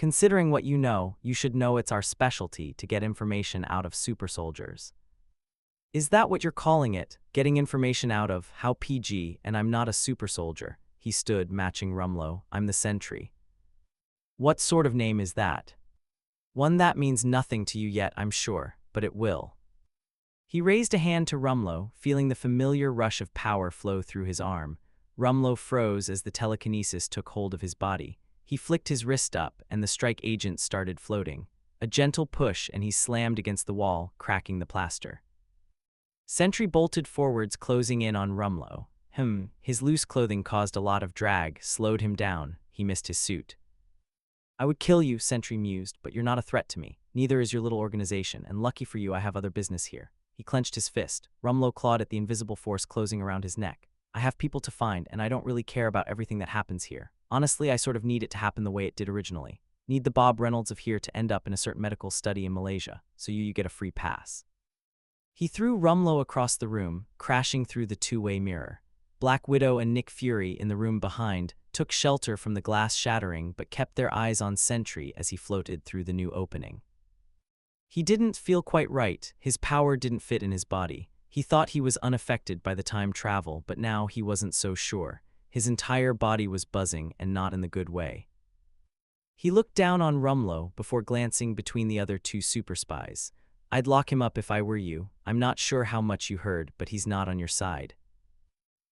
Considering what you should know it's our specialty to get information out of super soldiers. Is that what you're calling it, getting information out of? How PG, and I'm not a super soldier. He stood, matching Rumlow. I'm the sentry. What sort of name is that? One that means nothing to you yet, I'm sure, but it will. He raised a hand to Rumlow, feeling the familiar rush of power flow through his arm. Rumlow froze as the telekinesis took hold of his body. He flicked his wrist up, and the strike agent started floating. A gentle push, and he slammed against the wall, cracking the plaster. Sentry bolted forwards, closing in on Rumlow. His loose clothing caused a lot of drag, slowed him down. He missed his suit. I would kill you, Sentry mused, but you're not a threat to me. Neither is your little organization, and lucky for you I have other business here. He clenched his fist. Rumlow clawed at the invisible force closing around his neck. I have people to find, and I don't really care about everything that happens here. Honestly, I sort of need it to happen the way it did originally. Need the Bob Reynolds of here to end up in a certain medical study in Malaysia, so you get a free pass. He threw Rumlow across the room, crashing through the two-way mirror. Black Widow and Nick Fury, in the room behind, took shelter from the glass shattering but kept their eyes on Sentry as he floated through the new opening. He didn't feel quite right. His power didn't fit in his body. He thought he was unaffected by the time travel, but now he wasn't so sure. His entire body was buzzing, and not in the good way. He looked down on Rumlow before glancing between the other two super spies. I'd lock him up if I were you. I'm not sure how much you heard, but he's not on your side.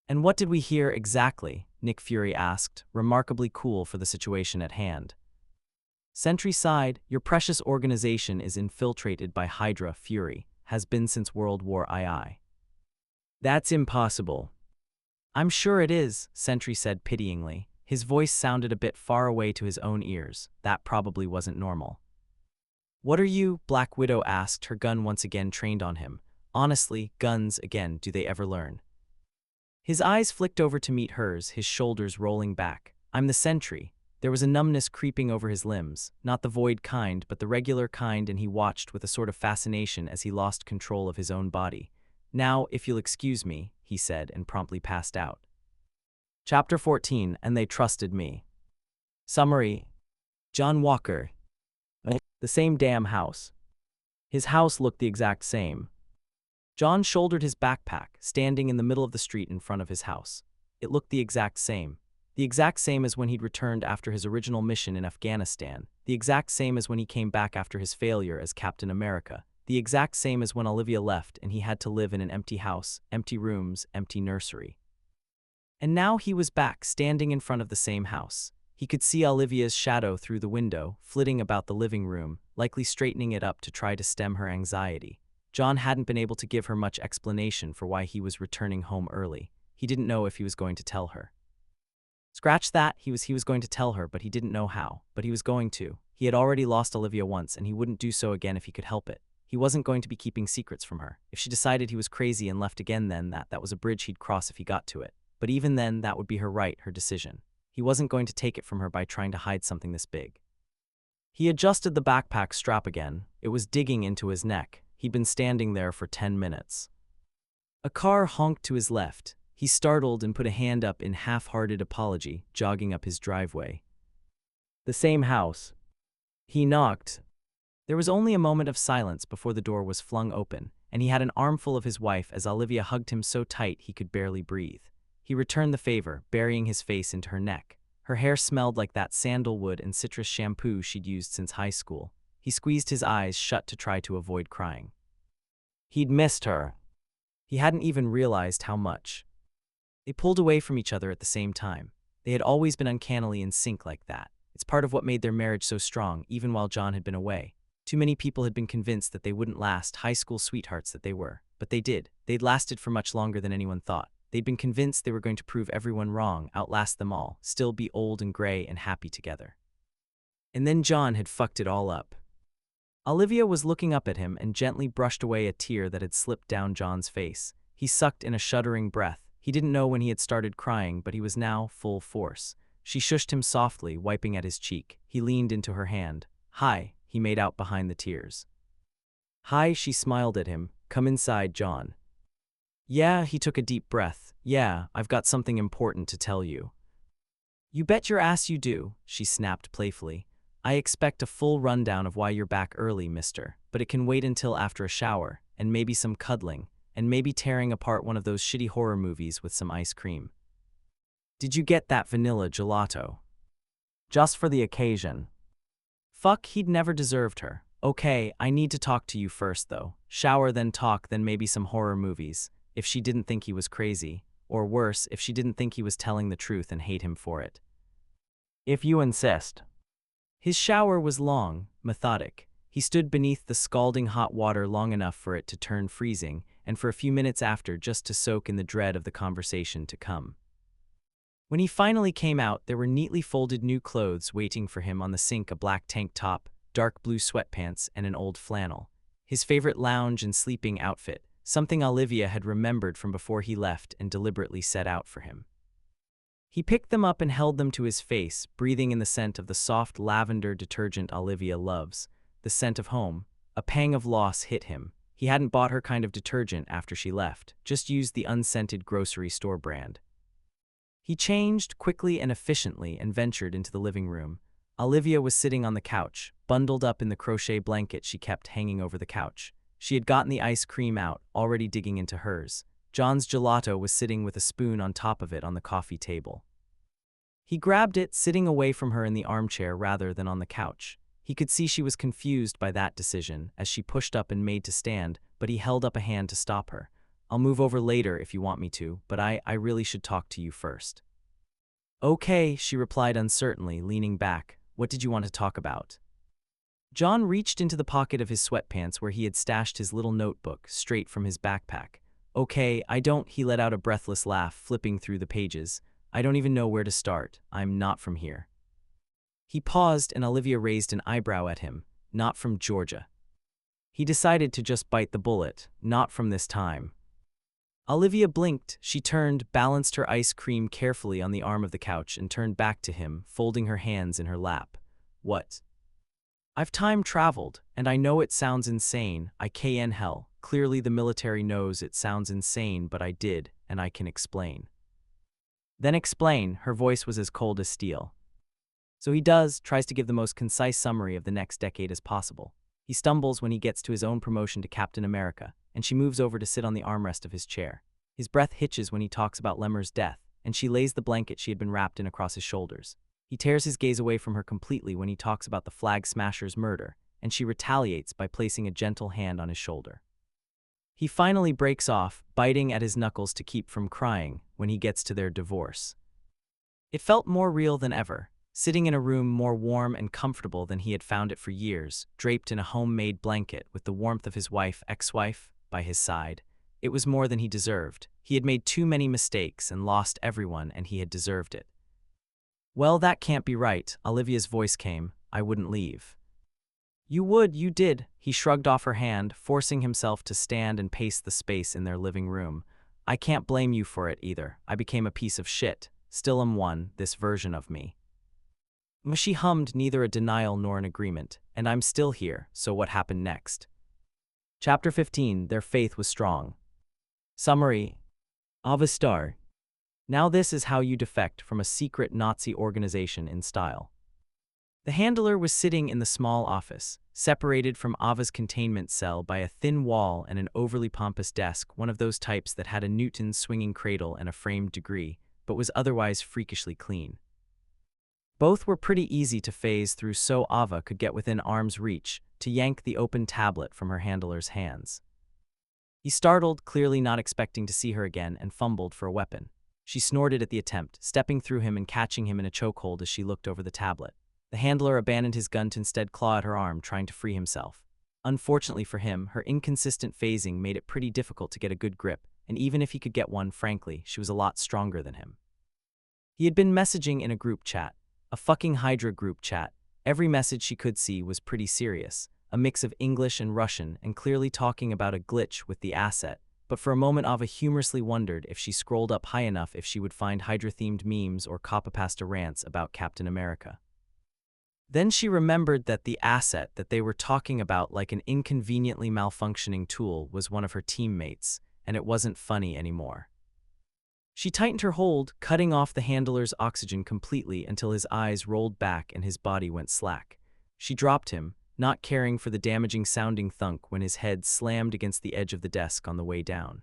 And what did we hear exactly? Nick Fury asked, remarkably cool for the situation at hand. Sentry sighed. Your precious organization is infiltrated by Hydra. Fury has been since World War II. That's impossible. I'm sure it is, Sentry said pityingly. His voice sounded a bit far away to his own ears. That probably wasn't normal. What are you? Black Widow asked, her gun once again trained on him. Honestly, guns, again, do they ever learn? His eyes flicked over to meet hers, his shoulders rolling back. I'm the Sentry. There was a numbness creeping over his limbs, not the void kind, but the regular kind, and he watched with a sort of fascination as he lost control of his own body. Now, if you'll excuse me, he said, and promptly passed out. Chapter 14, and they trusted me. Summary. John Walker. The same damn house. His house looked the exact same. John shouldered his backpack, standing in the middle of the street in front of his house. It looked the exact same. The exact same as when he'd returned after his original mission in Afghanistan. The exact same as when he came back after his failure as Captain America. The exact same as when Olivia left and he had to live in an empty house, empty rooms, empty nursery. And now he was back, standing in front of the same house. He could see Olivia's shadow through the window, flitting about the living room, likely straightening it up to try to stem her anxiety. John hadn't been able to give her much explanation for why he was returning home early. He didn't know if he was going to tell her. Scratch that, he was going to tell her, but he didn't know how. But he was going to. He had already lost Olivia once, and he wouldn't do so again if he could help it. He wasn't going to be keeping secrets from her. If she decided he was crazy and left again, then that was a bridge he'd cross if he got to it. But even then, that would be her right, her decision. He wasn't going to take it from her by trying to hide something this big. He adjusted the backpack strap again. It was digging into his neck. He'd been standing there for 10 minutes. A car honked to his left. He startled and put a hand up in half-hearted apology, jogging up his driveway. The same house. He knocked. There was only a moment of silence before the door was flung open, and he had an armful of his wife as Olivia hugged him so tight he could barely breathe. He returned the favor, burying his face into her neck. Her hair smelled like that sandalwood and citrus shampoo she'd used since high school. He squeezed his eyes shut to try to avoid crying. He'd missed her. He hadn't even realized how much. They pulled away from each other at the same time. They had always been uncannily in sync like that. It's part of what made their marriage so strong, even while John had been away. Too many people had been convinced that they wouldn't last, high school sweethearts that they were. But they did. They'd lasted for much longer than anyone thought. They'd been convinced they were going to prove everyone wrong, outlast them all, still be old and gray and happy together. And then John had fucked it all up. Olivia was looking up at him and gently brushed away a tear that had slipped down John's face. He sucked in a shuddering breath. He didn't know when he had started crying, but he was now full force. She shushed him softly, wiping at his cheek. He leaned into her hand. Hi, he made out behind the tears. Hi, she smiled at him. Come inside, John. Yeah, he took a deep breath. Yeah, I've got something important to tell you. You bet your ass you do, she snapped playfully. I expect a full rundown of why you're back early, mister, but it can wait until after a shower, and maybe some cuddling, and maybe tearing apart one of those shitty horror movies with some ice cream. Did you get that vanilla gelato? Just for the occasion. Fuck, he'd never deserved her. Okay, I need to talk to you first, though. Shower, then talk, then maybe some horror movies, if she didn't think he was crazy, or worse, if she didn't think he was telling the truth and hate him for it. If you insist. His shower was long, methodic. He stood beneath the scalding hot water long enough for it to turn freezing, and for a few minutes after just to soak in the dread of the conversation to come. When he finally came out, there were neatly folded new clothes waiting for him on the sink: a black tank top, dark blue sweatpants, and an old flannel. His favorite lounge and sleeping outfit, something Olivia had remembered from before he left and deliberately set out for him. He picked them up and held them to his face, breathing in the scent of the soft lavender detergent Olivia loves, the scent of home. A pang of loss hit him. He hadn't bought her kind of detergent after she left, just used the unscented grocery store brand. He changed quickly and efficiently and ventured into the living room. Olivia was sitting on the couch, bundled up in the crochet blanket she kept hanging over the couch. She had gotten the ice cream out, already digging into hers. John's gelato was sitting with a spoon on top of it on the coffee table. He grabbed it, sitting away from her in the armchair rather than on the couch. He could see she was confused by that decision as she pushed up and made to stand, but he held up a hand to stop her. I'll move over later if you want me to, but I really should talk to you first. Okay, she replied uncertainly, leaning back. What did you want to talk about? John reached into the pocket of his sweatpants where he had stashed his little notebook, straight from his backpack. Okay, he let out a breathless laugh, flipping through the pages. I don't even know where to start. I'm not from here. He paused and Olivia raised an eyebrow at him. Not from Georgia. He decided to just bite the bullet. Not from this time. Olivia blinked. She turned, balanced her ice cream carefully on the arm of the couch and turned back to him, folding her hands in her lap. What? I've time traveled, and I know it sounds insane. I can hell. Clearly the military knows it sounds insane, but I did, and I can explain. Then explain. Her voice was as cold as steel. So he tries to give the most concise summary of the next decade as possible. He stumbles when he gets to his own promotion to Captain America, and she moves over to sit on the armrest of his chair. His breath hitches when he talks about Lemar's death, and she lays the blanket she had been wrapped in across his shoulders. He tears his gaze away from her completely when he talks about the Flag Smasher's murder, and she retaliates by placing a gentle hand on his shoulder. He finally breaks off, biting at his knuckles to keep from crying when he gets to their divorce. It felt more real than ever, sitting in a room more warm and comfortable than he had found it for years, draped in a homemade blanket with the warmth of his ex-wife, by his side. It was more than he deserved. He had made too many mistakes and lost everyone, and he had deserved it. Well, that can't be right, Olivia's voice came. I wouldn't leave. You would, you did. He shrugged off her hand, forcing himself to stand and pace the space in their living room. I can't blame you for it either. I became a piece of shit. Still am one, this version of me. She hummed, neither a denial nor an agreement. And I'm still here, so what happened next? Chapter 15, Their faith was strong. Summary. Starr. Now this is how you defect from a secret Nazi organization in style. The handler was sitting in the small office, separated from Ava's containment cell by a thin wall and an overly pompous desk, one of those types that had a Newton swinging cradle and a framed degree, but was otherwise freakishly clean. Both were pretty easy to phase through, so Ava could get within arm's reach to yank the open tablet from her handler's hands. He startled, clearly not expecting to see her again, and fumbled for a weapon. She snorted at the attempt, stepping through him and catching him in a chokehold as she looked over the tablet. The handler abandoned his gun to instead claw at her arm, trying to free himself. Unfortunately for him, her inconsistent phasing made it pretty difficult to get a good grip, and even if he could get one, frankly, she was a lot stronger than him. He had been messaging in a group chat. A fucking Hydra group chat. Every message she could see was pretty serious, a mix of English and Russian, and clearly talking about a glitch with the asset. But for a moment Ava humorously wondered if she scrolled up high enough if she would find Hydra-themed memes or copypasta rants about Captain America. Then she remembered that the asset that they were talking about, like an inconveniently malfunctioning tool, was one of her teammates, and it wasn't funny anymore. She tightened her hold, cutting off the handler's oxygen completely until his eyes rolled back and his body went slack. She dropped him, not caring for the damaging-sounding thunk when his head slammed against the edge of the desk on the way down.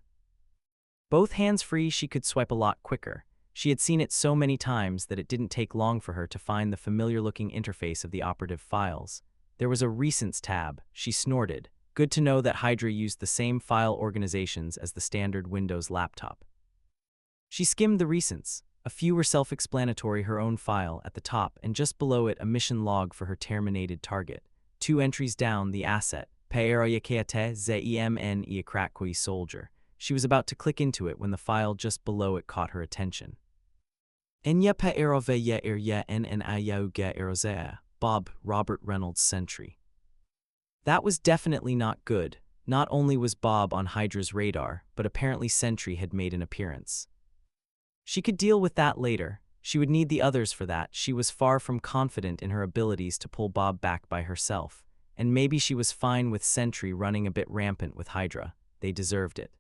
Both hands free, she could swipe a lot quicker. She had seen it so many times that it didn't take long for her to find the familiar-looking interface of the operative files. There was a Recents tab. She snorted. Good to know that Hydra used the same file organizations as the standard Windows laptop. She skimmed the Recents. A few were self-explanatory, her own file at the top, and just below it a mission log for her terminated target. 2 entries down, the asset, Paeroyakete Zemne Iakrakui soldier. She was about to click into it when the file just below it caught her attention. Enya Paeroveya Irya Nnayauga Erozea, Bob, Robert Reynolds Sentry. That was definitely not good. Not only was Bob on Hydra's radar, but apparently Sentry had made an appearance. She could deal with that later. She would need the others for that. She was far from confident in her abilities to pull Bob back by herself, and maybe she was fine with Sentry running a bit rampant with Hydra. They deserved it.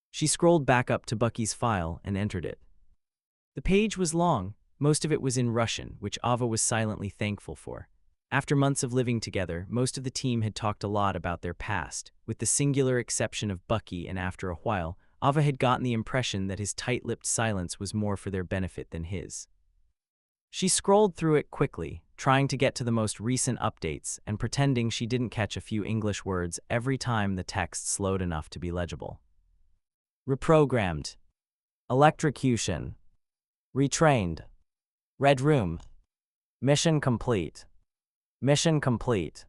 She scrolled back up to Bucky's file and entered it. The page was long. Most of it was in Russian, which Ava was silently thankful for. After months of living together, most of the team had talked a lot about their past, with the singular exception of Bucky, and after a while, Ava had gotten the impression that his tight-lipped silence was more for their benefit than his. She scrolled through it quickly, trying to get to the most recent updates and pretending she didn't catch a few English words every time the text slowed enough to be legible. Reprogrammed. Electrocution. Retrained. Red room. Mission complete. Mission complete.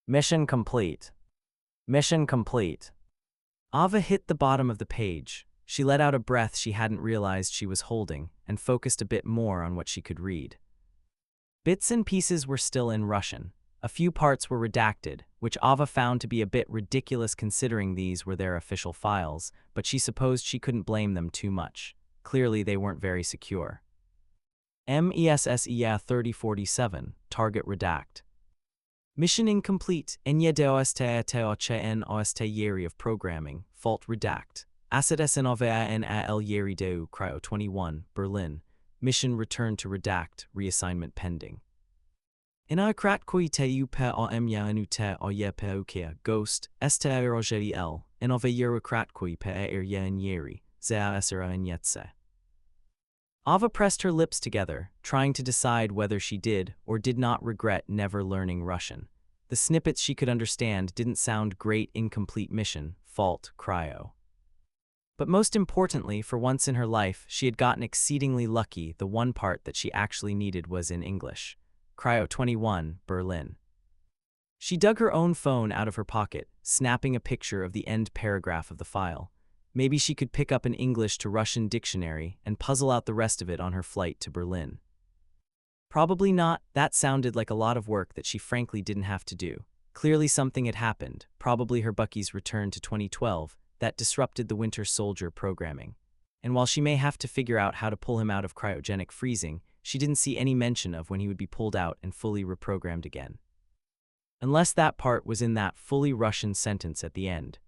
Mission complete. Mission complete. Ava hit the bottom of the page. She let out a breath she hadn't realized she was holding and focused a bit more on what she could read. Bits and pieces were still in Russian. A few parts were redacted, which Ava found to be a bit ridiculous considering these were their official files, but she supposed she couldn't blame them too much. Clearly they weren't very secure. MESSEA 3047, target redact. Mission incomplete. Enya deoste teoche oste yeri of programming, fault redact. Asset SNOVA NAL yeri deu cryo 21, Berlin. Mission returned to redact, reassignment pending. Inakrat teu pe omya anute oye peukea, ghost, este erogeri l, enove yerukrat pe erye yeri, zea esera enyetse. Ava pressed her lips together, trying to decide whether she did or did not regret never learning Russian. The snippets she could understand didn't sound great. Incomplete mission, fault, cryo. But most importantly, for once in her life, she had gotten exceedingly lucky. The one part that she actually needed was in English. Cryo 21, Berlin. She dug her own phone out of her pocket, snapping a picture of the end paragraph of the file. Maybe she could pick up an English to Russian dictionary and puzzle out the rest of it on her flight to Berlin. Probably not. That sounded like a lot of work that she frankly didn't have to do. Clearly something had happened, probably her Bucky's return to 2012, that disrupted the Winter Soldier programming. And while she may have to figure out how to pull him out of cryogenic freezing, she didn't see any mention of when he would be pulled out and fully reprogrammed again. Unless that part was in that fully Russian sentence at the end.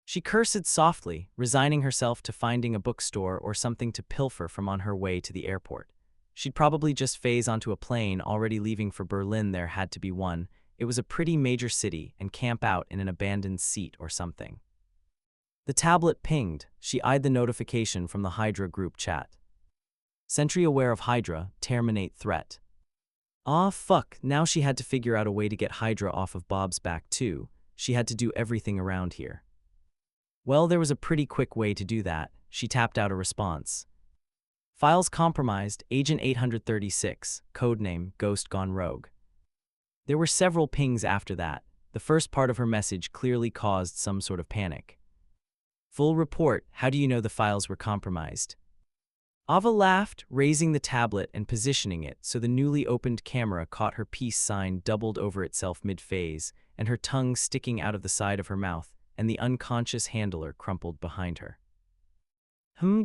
She cursed softly, resigning herself to finding a bookstore or something to pilfer from on her way to the airport. She'd probably just phase onto a plane already leaving for Berlin. There had to be one. It was a pretty major city, and camp out in an abandoned seat or something. The tablet pinged. She eyed the notification from the Hydra group chat. Sentry aware of Hydra, terminate threat. Ah, fuck, now she had to figure out a way to get Hydra off of Bob's back too. She had to do everything around here. Well, there was a pretty quick way to do that. She tapped out a response. Files compromised, Agent 836, codename Ghost Gone Rogue. There were several pings after that. The first part of her message clearly caused some sort of panic. Full report, how do you know the files were compromised? Ava laughed, raising the tablet and positioning it so the newly opened camera caught her peace sign doubled over itself mid-phase, and her tongue sticking out of the side of her mouth, and the unconscious handler crumpled behind her.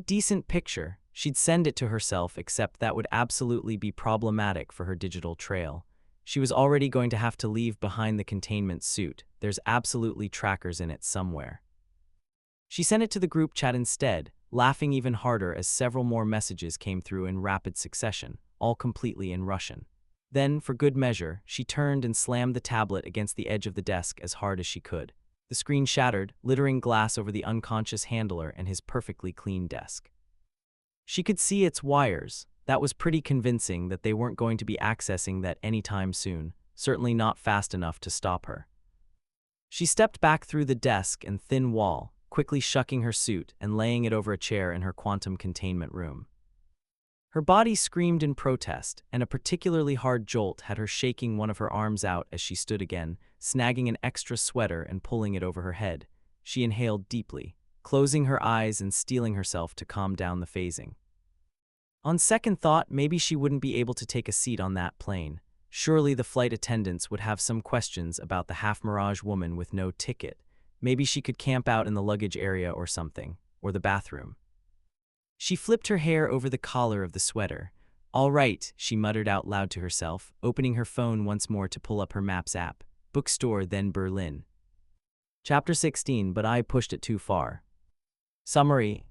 Decent picture. She'd send it to herself, except that would absolutely be problematic for her digital trail. She was already going to have to leave behind the containment suit. There's absolutely trackers in it somewhere. She sent it to the group chat instead, laughing even harder as several more messages came through in rapid succession, all completely in Russian. Then, for good measure, she turned and slammed the tablet against the edge of the desk as hard as she could. The screen shattered, littering glass over the unconscious handler and his perfectly clean desk. She could see its wires. That was pretty convincing that they weren't going to be accessing that anytime soon, certainly not fast enough to stop her. She stepped back through the desk and thin wall, quickly shucking her suit and laying it over a chair in her quantum containment room. Her body screamed in protest, and a particularly hard jolt had her shaking one of her arms out as she stood again, snagging an extra sweater and pulling it over her head. She inhaled deeply, closing her eyes and steeling herself to calm down the phasing. On second thought, maybe she wouldn't be able to take a seat on that plane. Surely the flight attendants would have some questions about the half-mirage woman with no ticket. Maybe she could camp out in the luggage area or something, or the bathroom. She flipped her hair over the collar of the sweater. "All right," she muttered out loud to herself, opening her phone once more to pull up her Maps app. Bookstore, then Berlin. Chapter 16, but I pushed it too far. Summary.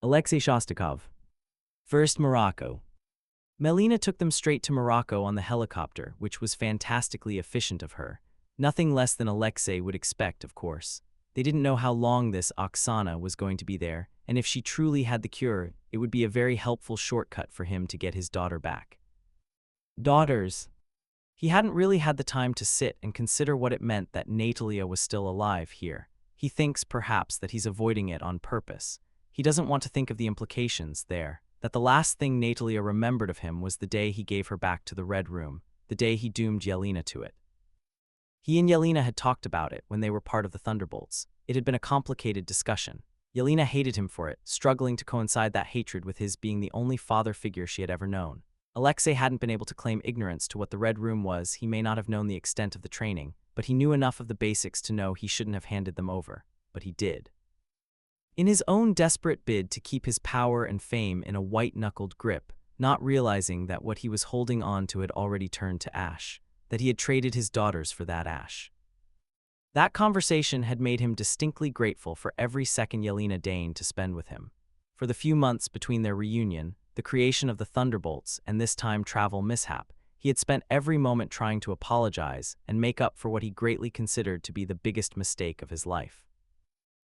Alexei Shostakov. First, Morocco. Melina took them straight to Morocco on the helicopter, which was fantastically efficient of her. Nothing less than Alexei would expect, of course. They didn't know how long this Oksana was going to be there, and if she truly had the cure, it would be a very helpful shortcut for him to get his daughter back. Daughters. He hadn't really had the time to sit and consider what it meant that Natalia was still alive here. He thinks, perhaps, that he's avoiding it on purpose. He doesn't want to think of the implications there, that the last thing Natalia remembered of him was the day he gave her back to the Red Room, the day he doomed Yelena to it. He and Yelena had talked about it when they were part of the Thunderbolts. It had been a complicated discussion. Yelena hated him for it, struggling to coincide that hatred with his being the only father figure she had ever known. Alexei hadn't been able to claim ignorance to what the Red Room was. He may not have known the extent of the training, but he knew enough of the basics to know he shouldn't have handed them over. But he did. In his own desperate bid to keep his power and fame in a white-knuckled grip, not realizing that what he was holding on to had already turned to ash, that he had traded his daughters for that ash. That conversation had made him distinctly grateful for every second Yelena deigned to spend with him. For the few months between their reunion, the creation of the Thunderbolts, and this time travel mishap, he had spent every moment trying to apologize and make up for what he greatly considered to be the biggest mistake of his life.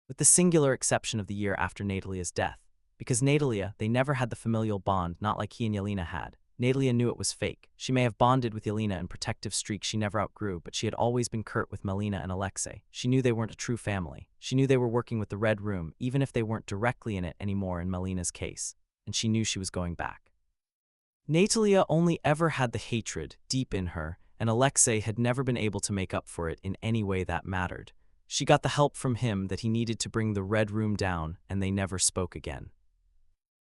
With the singular exception of the year after Natalia's death, because Natalia, they never had the familial bond, not like he and Yelena had. Natalia knew it was fake. She may have bonded with Yelena in protective streaks she never outgrew, but she had always been curt with Melina and Alexei. She knew they weren't a true family. She knew they were working with the Red Room, even if they weren't directly in it anymore in Melina's case. And she knew she was going back. Natalia only ever had the hatred deep in her, and Alexei had never been able to make up for it in any way that mattered. She got the help from him that he needed to bring the Red Room down, and they never spoke again.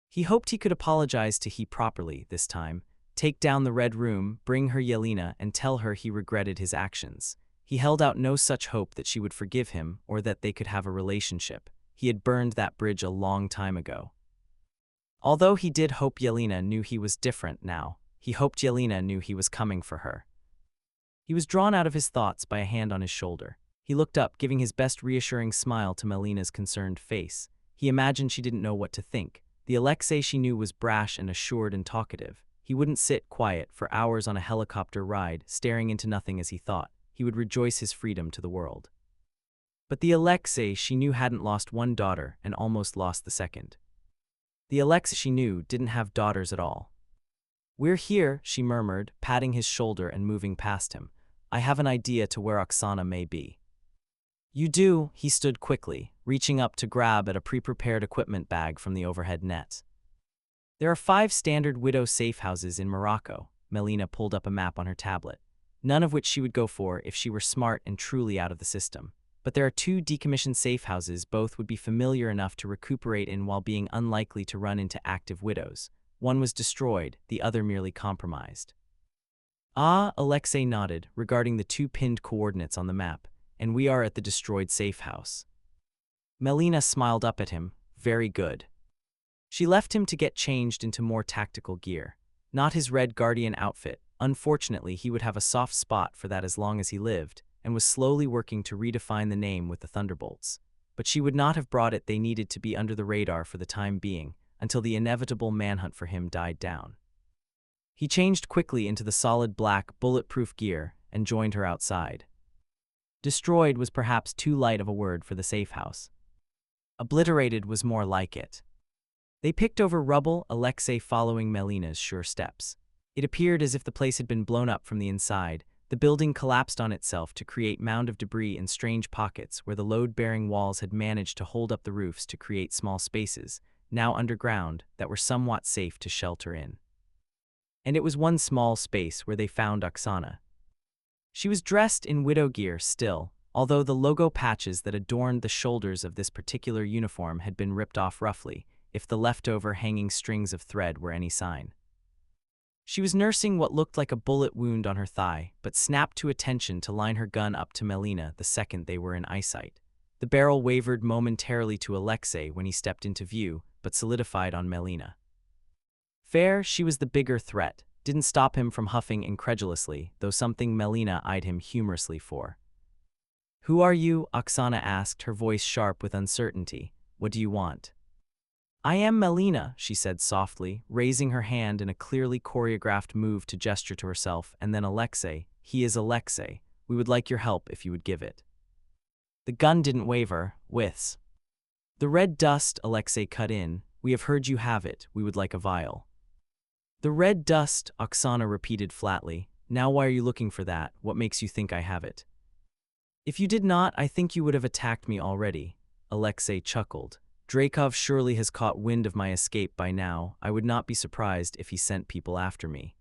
He hoped he could apologize to he properly this time, take down the Red Room, bring her Yelena, and tell her he regretted his actions. He held out no such hope that she would forgive him or that they could have a relationship. He had burned that bridge a long time ago. Although he did hope Yelena knew he was different now, he hoped Yelena knew he was coming for her. He was drawn out of his thoughts by a hand on his shoulder. He looked up, giving his best reassuring smile to Melina's concerned face. He imagined she didn't know what to think. The Alexei she knew was brash and assured and talkative. He wouldn't sit quiet for hours on a helicopter ride, staring into nothing as he thought. He would rejoice his freedom to the world. But the Alexei she knew hadn't lost one daughter and almost lost the second. The Alexei she knew didn't have daughters at all. "We're here," she murmured, patting his shoulder and moving past him. "I have an idea to where Oksana may be." "You do?" He stood quickly, reaching up to grab at a pre-prepared equipment bag from the overhead net. "There are 5 standard widow safe houses in Morocco." Melina pulled up a map on her tablet, none of which she would go for if she were smart and truly out of the system. But there are 2 decommissioned safe houses. Both would be familiar enough to recuperate in while being unlikely to run into active widows. One was destroyed, the other merely compromised. "Ah," Alexei nodded, regarding the 2 pinned coordinates on the map. "And we are at the destroyed safe house." Melina smiled up at him. "Very good." She left him to get changed into more tactical gear. Not his Red Guardian outfit. Unfortunately, he would have a soft spot for that as long as he lived, and was slowly working to redefine the name with the Thunderbolts. But she would not have brought it. They needed to be under the radar for the time being, until the inevitable manhunt for him died down. He changed quickly into the solid black, bulletproof gear and joined her outside. Destroyed was perhaps too light of a word for the safe house. Obliterated was more like it. They picked over rubble, Alexei following Melina's sure steps. It appeared as if the place had been blown up from the inside. The building collapsed on itself to create a mound of debris in strange pockets where the load-bearing walls had managed to hold up the roofs to create small spaces, now underground, that were somewhat safe to shelter in. And it was one small space where they found Oksana. She was dressed in widow gear still, although the logo patches that adorned the shoulders of this particular uniform had been ripped off roughly, if the leftover hanging strings of thread were any sign. She was nursing what looked like a bullet wound on her thigh, but snapped to attention to line her gun up to Melina the second they were in eyesight. The barrel wavered momentarily to Alexei when he stepped into view, but solidified on Melina. Fair, she was the bigger threat, didn't stop him from huffing incredulously, though something Melina eyed him humorously for. "Who are you?" Oksana asked, her voice sharp with uncertainty. "What do you want?" "I am Melina," she said softly, raising her hand in a clearly choreographed move to gesture to herself, and then Alexei. "He is Alexei. We would like your help if you would give it." The gun didn't waver. "Withs." "The red dust," Alexei cut in. "We have heard you have it. We would like a vial." "The red dust," Oksana repeated flatly. "Now why are you looking for that? What makes you think I have it?" "If you did not, I think you would have attacked me already." Alexei chuckled. "Drakov surely has caught wind of my escape by now. I would not be surprised if he sent people after me."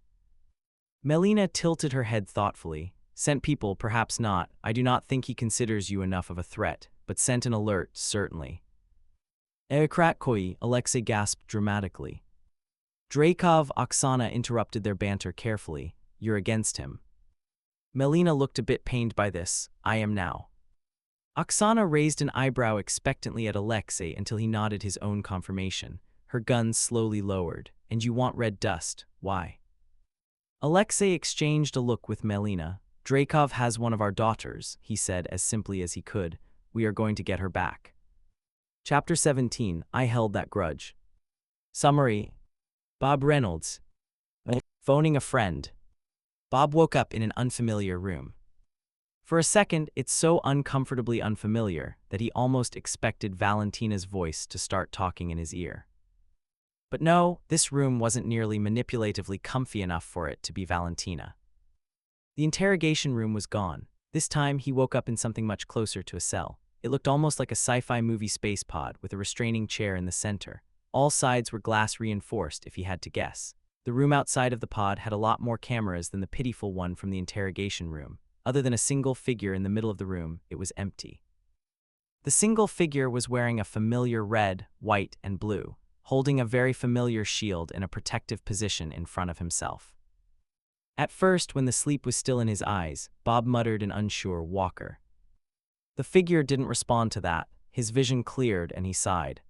Melina tilted her head thoughtfully. "Sent people, perhaps not. I do not think he considers you enough of a threat, but sent an alert, certainly." "Kratkoy," Alexei gasped dramatically. Drakov, Oksana interrupted their banter carefully. "You're against him." Melina looked a bit pained by this. "I am now." Oksana raised an eyebrow expectantly at Alexei until he nodded his own confirmation. Her gun slowly lowered. "And you want red dust. Why?" Alexei exchanged a look with Melina. "Drakov has one of our daughters," he said as simply as he could. "We are going to get her back." Chapter 17. I held that grudge. Summary. Bob Reynolds. Phoning a friend. Bob woke up in an unfamiliar room. For a second, it's so uncomfortably unfamiliar that he almost expected Valentina's voice to start talking in his ear. But no, this room wasn't nearly manipulatively comfy enough for it to be Valentina. The interrogation room was gone. This time, he woke up in something much closer to a cell. It looked almost like a sci-fi movie space pod with a restraining chair in the center. All sides were glass reinforced, if he had to guess. The room outside of the pod had a lot more cameras than the pitiful one from the interrogation room. Other than a single figure in the middle of the room, it was empty. The single figure was wearing a familiar red, white, and blue, holding a very familiar shield in a protective position in front of himself. At first, when the sleep was still in his eyes, Bob muttered an unsure "Walker." The figure didn't respond to that. His vision cleared and he sighed.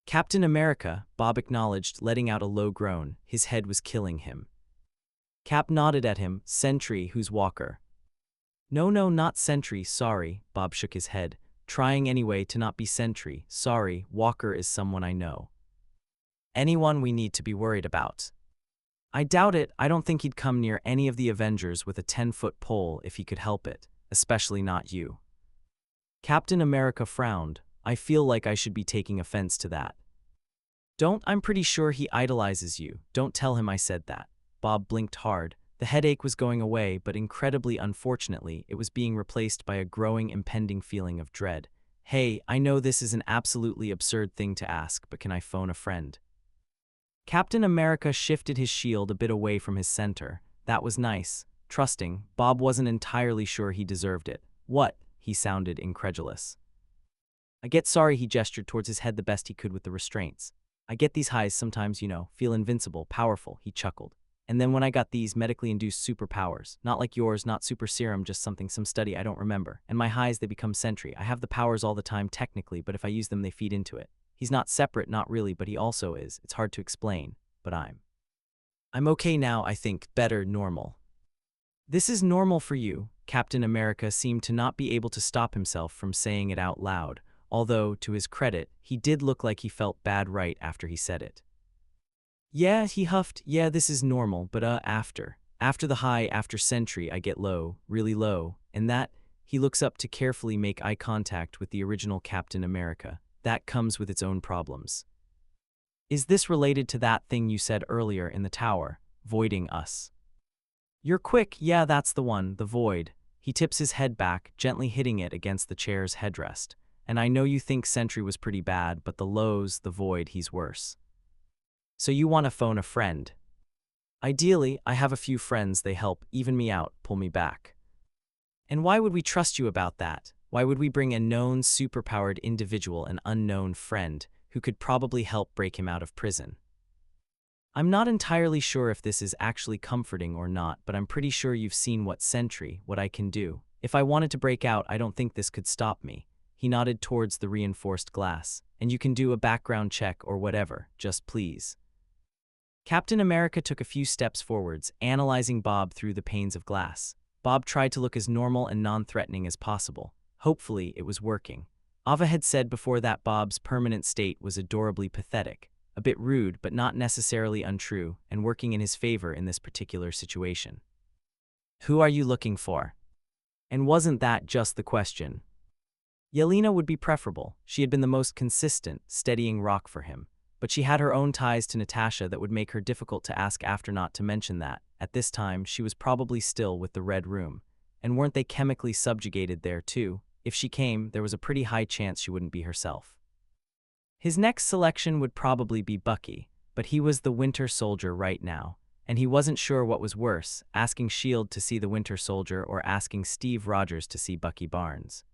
"Captain America," Bob acknowledged, letting out a low groan. His head was killing him. Cap nodded at him. "Sentry, who's Walker?" No, not Sentry, sorry," Bob shook his head, trying anyway to not be Sentry. "Sorry, Walker is someone I know. Anyone we need to be worried about." "I doubt it. I don't think he'd come near any of the Avengers with a 10-foot pole if he could help it, especially not you." Captain America frowned. "I feel like I should be taking offense to that." "Don't. I'm pretty sure he idolizes you. Don't tell him I said that." Bob blinked hard. The headache was going away, but incredibly unfortunately, it was being replaced by a growing, impending feeling of dread. "Hey, I know this is an absolutely absurd thing to ask, but can I phone a friend?" Captain America shifted his shield a bit away from his center. That was nice. Trusting. Bob wasn't entirely sure he deserved it. "What?" He sounded incredulous. "I get sorry," he gestured towards his head the best he could with the restraints. "I get these highs sometimes, feel invincible, powerful," he chuckled. "And then when I got these medically induced superpowers, not like yours, not super serum, just some study I don't remember, and my highs, they become Sentry. I have the powers all the time technically, but if I use them they feed into it. He's not separate, not really, but he also is. It's hard to explain, but I'm okay now, I think, better, normal." "This is normal for you." Captain America seemed to not be able to stop himself from saying it out loud, although, to his credit, he did look like he felt bad right after he said it. Yeah, he huffed. Yeah, this is normal, but after. After the high, after sentry, I get low, really low, and that, he looks up to carefully make eye contact with the original Captain America. That comes with its own problems. Is this related to that thing you said earlier in the tower, voiding us? You're quick, yeah, that's the one, the void. He tips his head back, gently hitting it against the chair's headrest. And I know you think Sentry was pretty bad, but the lows, the void, he's worse. So you want to phone a friend? Ideally, I have a few friends, they help even me out, pull me back. And why would we trust you about that? Why would we bring a known, superpowered individual, an unknown friend, who could probably help break him out of prison? I'm not entirely sure if this is actually comforting or not, but I'm pretty sure you've seen what I can do. If I wanted to break out, I don't think this could stop me. He nodded towards the reinforced glass. And you can do a background check or whatever, just please. Captain America took a few steps forwards, analyzing Bob through the panes of glass. Bob tried to look as normal and non-threatening as possible. Hopefully, it was working. Ava had said before that Bob's permanent state was adorably pathetic. A bit rude, but not necessarily untrue, and working in his favor in this particular situation. Who are you looking for? And wasn't that just the question? Yelena would be preferable. She had been the most consistent, steadying rock for him. But she had her own ties to Natasha that would make her difficult to ask after, not to mention that, at this time, she was probably still with the Red Room. And weren't they chemically subjugated there too? If she came, there was a pretty high chance she wouldn't be herself. His next selection would probably be Bucky, but he was the Winter Soldier right now, and he wasn't sure what was worse, asking S.H.I.E.L.D. to see the Winter Soldier or asking Steve Rogers to see Bucky Barnes.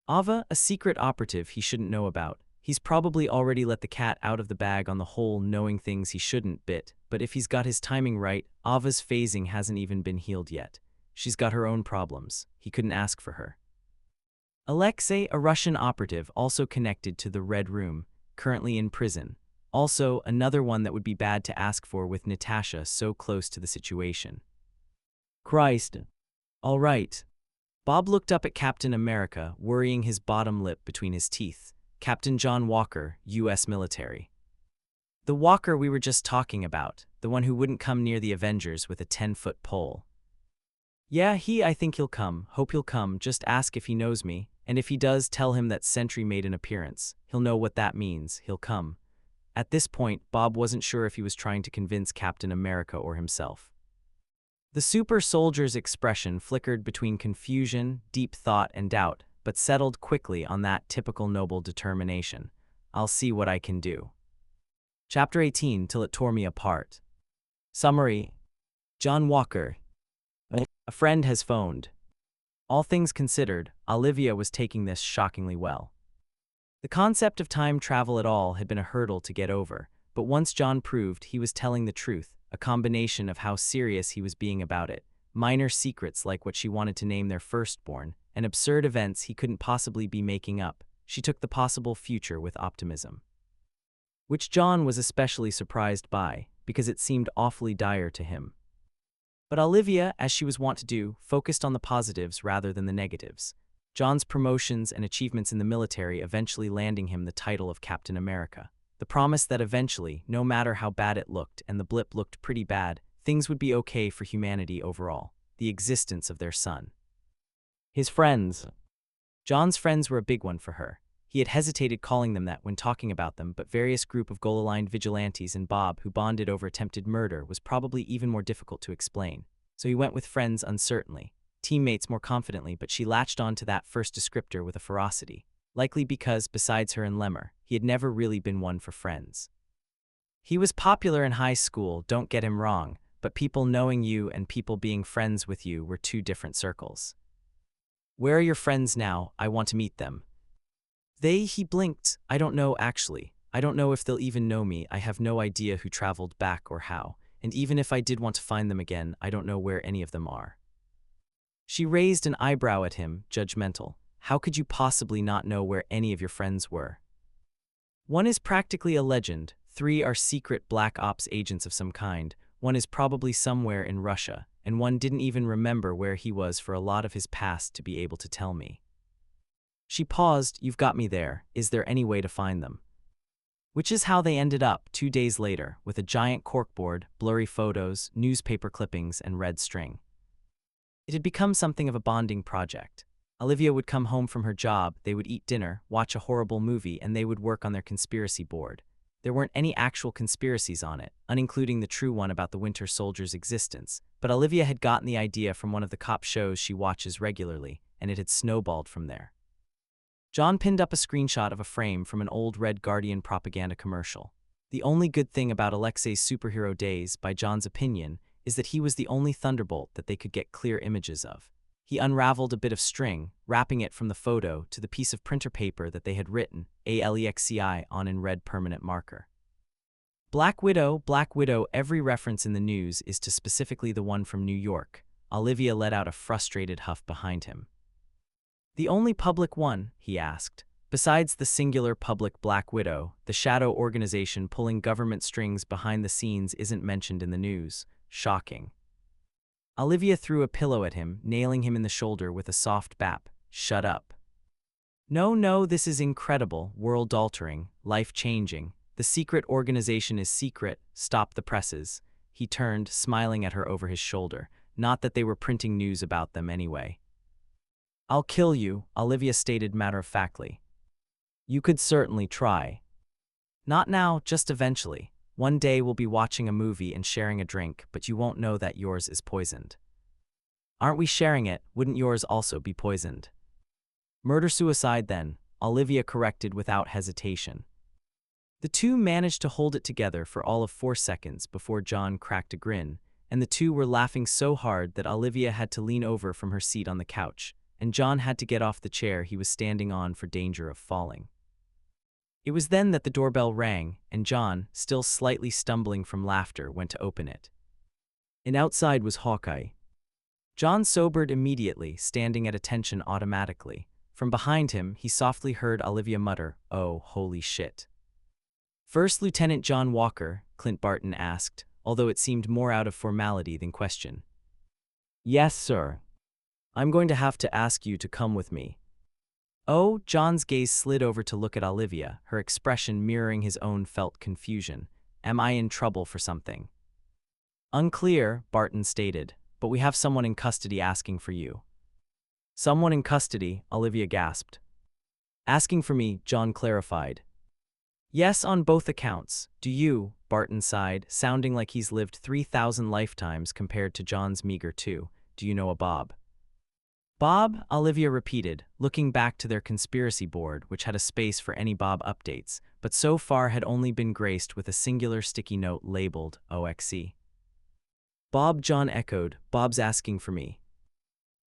Ava, a secret operative he shouldn't know about. He's probably already let the cat out of the bag on the whole knowing things he shouldn't bit, but if he's got his timing right, Ava's phasing hasn't even been healed yet. She's got her own problems. He couldn't ask for her. Alexei, a Russian operative also connected to the Red Room, currently in prison. Also, another one that would be bad to ask for with Natasha so close to the situation. Christ. All right. Bob looked up at Captain America, worrying his bottom lip between his teeth. Captain John Walker, U.S. military. The Walker we were just talking about, the one who wouldn't come near the Avengers with a 10-foot pole. Yeah, I think he'll come. Hope he'll come. Just ask if he knows me. And if he does, tell him that Sentry made an appearance. He'll know what that means. He'll come. At this point, Bob wasn't sure if he was trying to convince Captain America or himself. The super soldier's expression flickered between confusion, deep thought, and doubt, but settled quickly on that typical noble determination. I'll see what I can do. Chapter 18, Till It Tore Me Apart. Summary. John Walker. A friend has phoned. All things considered, Olivia was taking this shockingly well. The concept of time travel at all had been a hurdle to get over, but once John proved he was telling the truth, a combination of how serious he was being about it, minor secrets like what she wanted to name their firstborn, and absurd events he couldn't possibly be making up, she took the possible future with optimism. Which John was especially surprised by, because it seemed awfully dire to him. But Olivia, as she was wont to do, focused on the positives rather than the negatives. John's promotions and achievements in the military eventually landing him the title of Captain America. The promise that eventually, no matter how bad it looked, and the blip looked pretty bad, things would be okay for humanity overall. The existence of their son. His friends. John's friends were a big one for her. He had hesitated calling them that when talking about them, but various group of goal-aligned vigilantes and Bob who bonded over attempted murder was probably even more difficult to explain. So he went with friends uncertainly, teammates more confidently, but she latched on to that first descriptor with a ferocity, likely because, besides her and Lemar, he had never really been one for friends. He was popular in high school, don't get him wrong, but people knowing you and people being friends with you were two different circles. Where are your friends now? I want to meet them. He blinked. I don't know actually. I don't know if they'll even know me. I have no idea who traveled back or how. And even if I did want to find them again, I don't know where any of them are. She raised an eyebrow at him, judgmental. How could you possibly not know where any of your friends were? One is practically a legend. 3 are secret black ops agents of some kind. One is probably somewhere in Russia. And one didn't even remember where he was for a lot of his past to be able to tell me. She paused. You've got me there. Is there any way to find them? Which is how they ended up 2 days later, with a giant corkboard, blurry photos, newspaper clippings, and red string. It had become something of a bonding project. Olivia would come home from her job, they would eat dinner, watch a horrible movie, and they would work on their conspiracy board. There weren't any actual conspiracies on it, unincluding the true one about the Winter Soldier's existence, but Olivia had gotten the idea from one of the cop shows she watches regularly, and it had snowballed from there. John pinned up a screenshot of a frame from an old Red Guardian propaganda commercial. The only good thing about Alexei's superhero days, by John's opinion, is that he was the only Thunderbolt that they could get clear images of. He unraveled a bit of string, wrapping it from the photo to the piece of printer paper that they had written Alexei on in red permanent marker. Black Widow, every reference in the news is to specifically the one from New York. Olivia let out a frustrated huff behind him. The only public one, he asked. Besides the singular public Black Widow, the shadow organization pulling government strings behind the scenes isn't mentioned in the news. Shocking. Olivia threw a pillow at him, nailing him in the shoulder with a soft bap. Shut up. No, this is incredible, world-altering, life-changing. The secret organization is secret. Stop the presses. He turned, smiling at her over his shoulder. Not that they were printing news about them anyway. I'll kill you, Olivia stated matter-of-factly. You could certainly try. Not now, just eventually. One day we'll be watching a movie and sharing a drink, but you won't know that yours is poisoned. Aren't we sharing it? Wouldn't yours also be poisoned? Murder-suicide then, Olivia corrected without hesitation. The two managed to hold it together for all of 4 seconds before John cracked a grin, and the two were laughing so hard that Olivia had to lean over from her seat on the couch, and John had to get off the chair he was standing on for danger of falling. It was then that the doorbell rang, and John, still slightly stumbling from laughter, went to open it. And outside was Hawkeye. John sobered immediately, standing at attention automatically. From behind him, he softly heard Olivia mutter, "Oh, holy shit." First Lieutenant John Walker, Clint Barton asked, although it seemed more out of formality than question. Yes, sir. I'm going to have to ask you to come with me. Oh, John's gaze slid over to look at Olivia, her expression mirroring his own felt confusion. Am I in trouble for something? Unclear, Barton stated, but we have someone in custody asking for you. Someone in custody, Olivia gasped. Asking for me, John clarified. Yes, on both accounts. Do you, Barton sighed, sounding like he's lived 3,000 lifetimes compared to John's meager 2. Do you know a Bob? Bob, Olivia repeated, looking back to their conspiracy board, which had a space for any Bob updates, but so far had only been graced with a singular sticky note labeled OXE. Bob, John echoed, Bob's asking for me.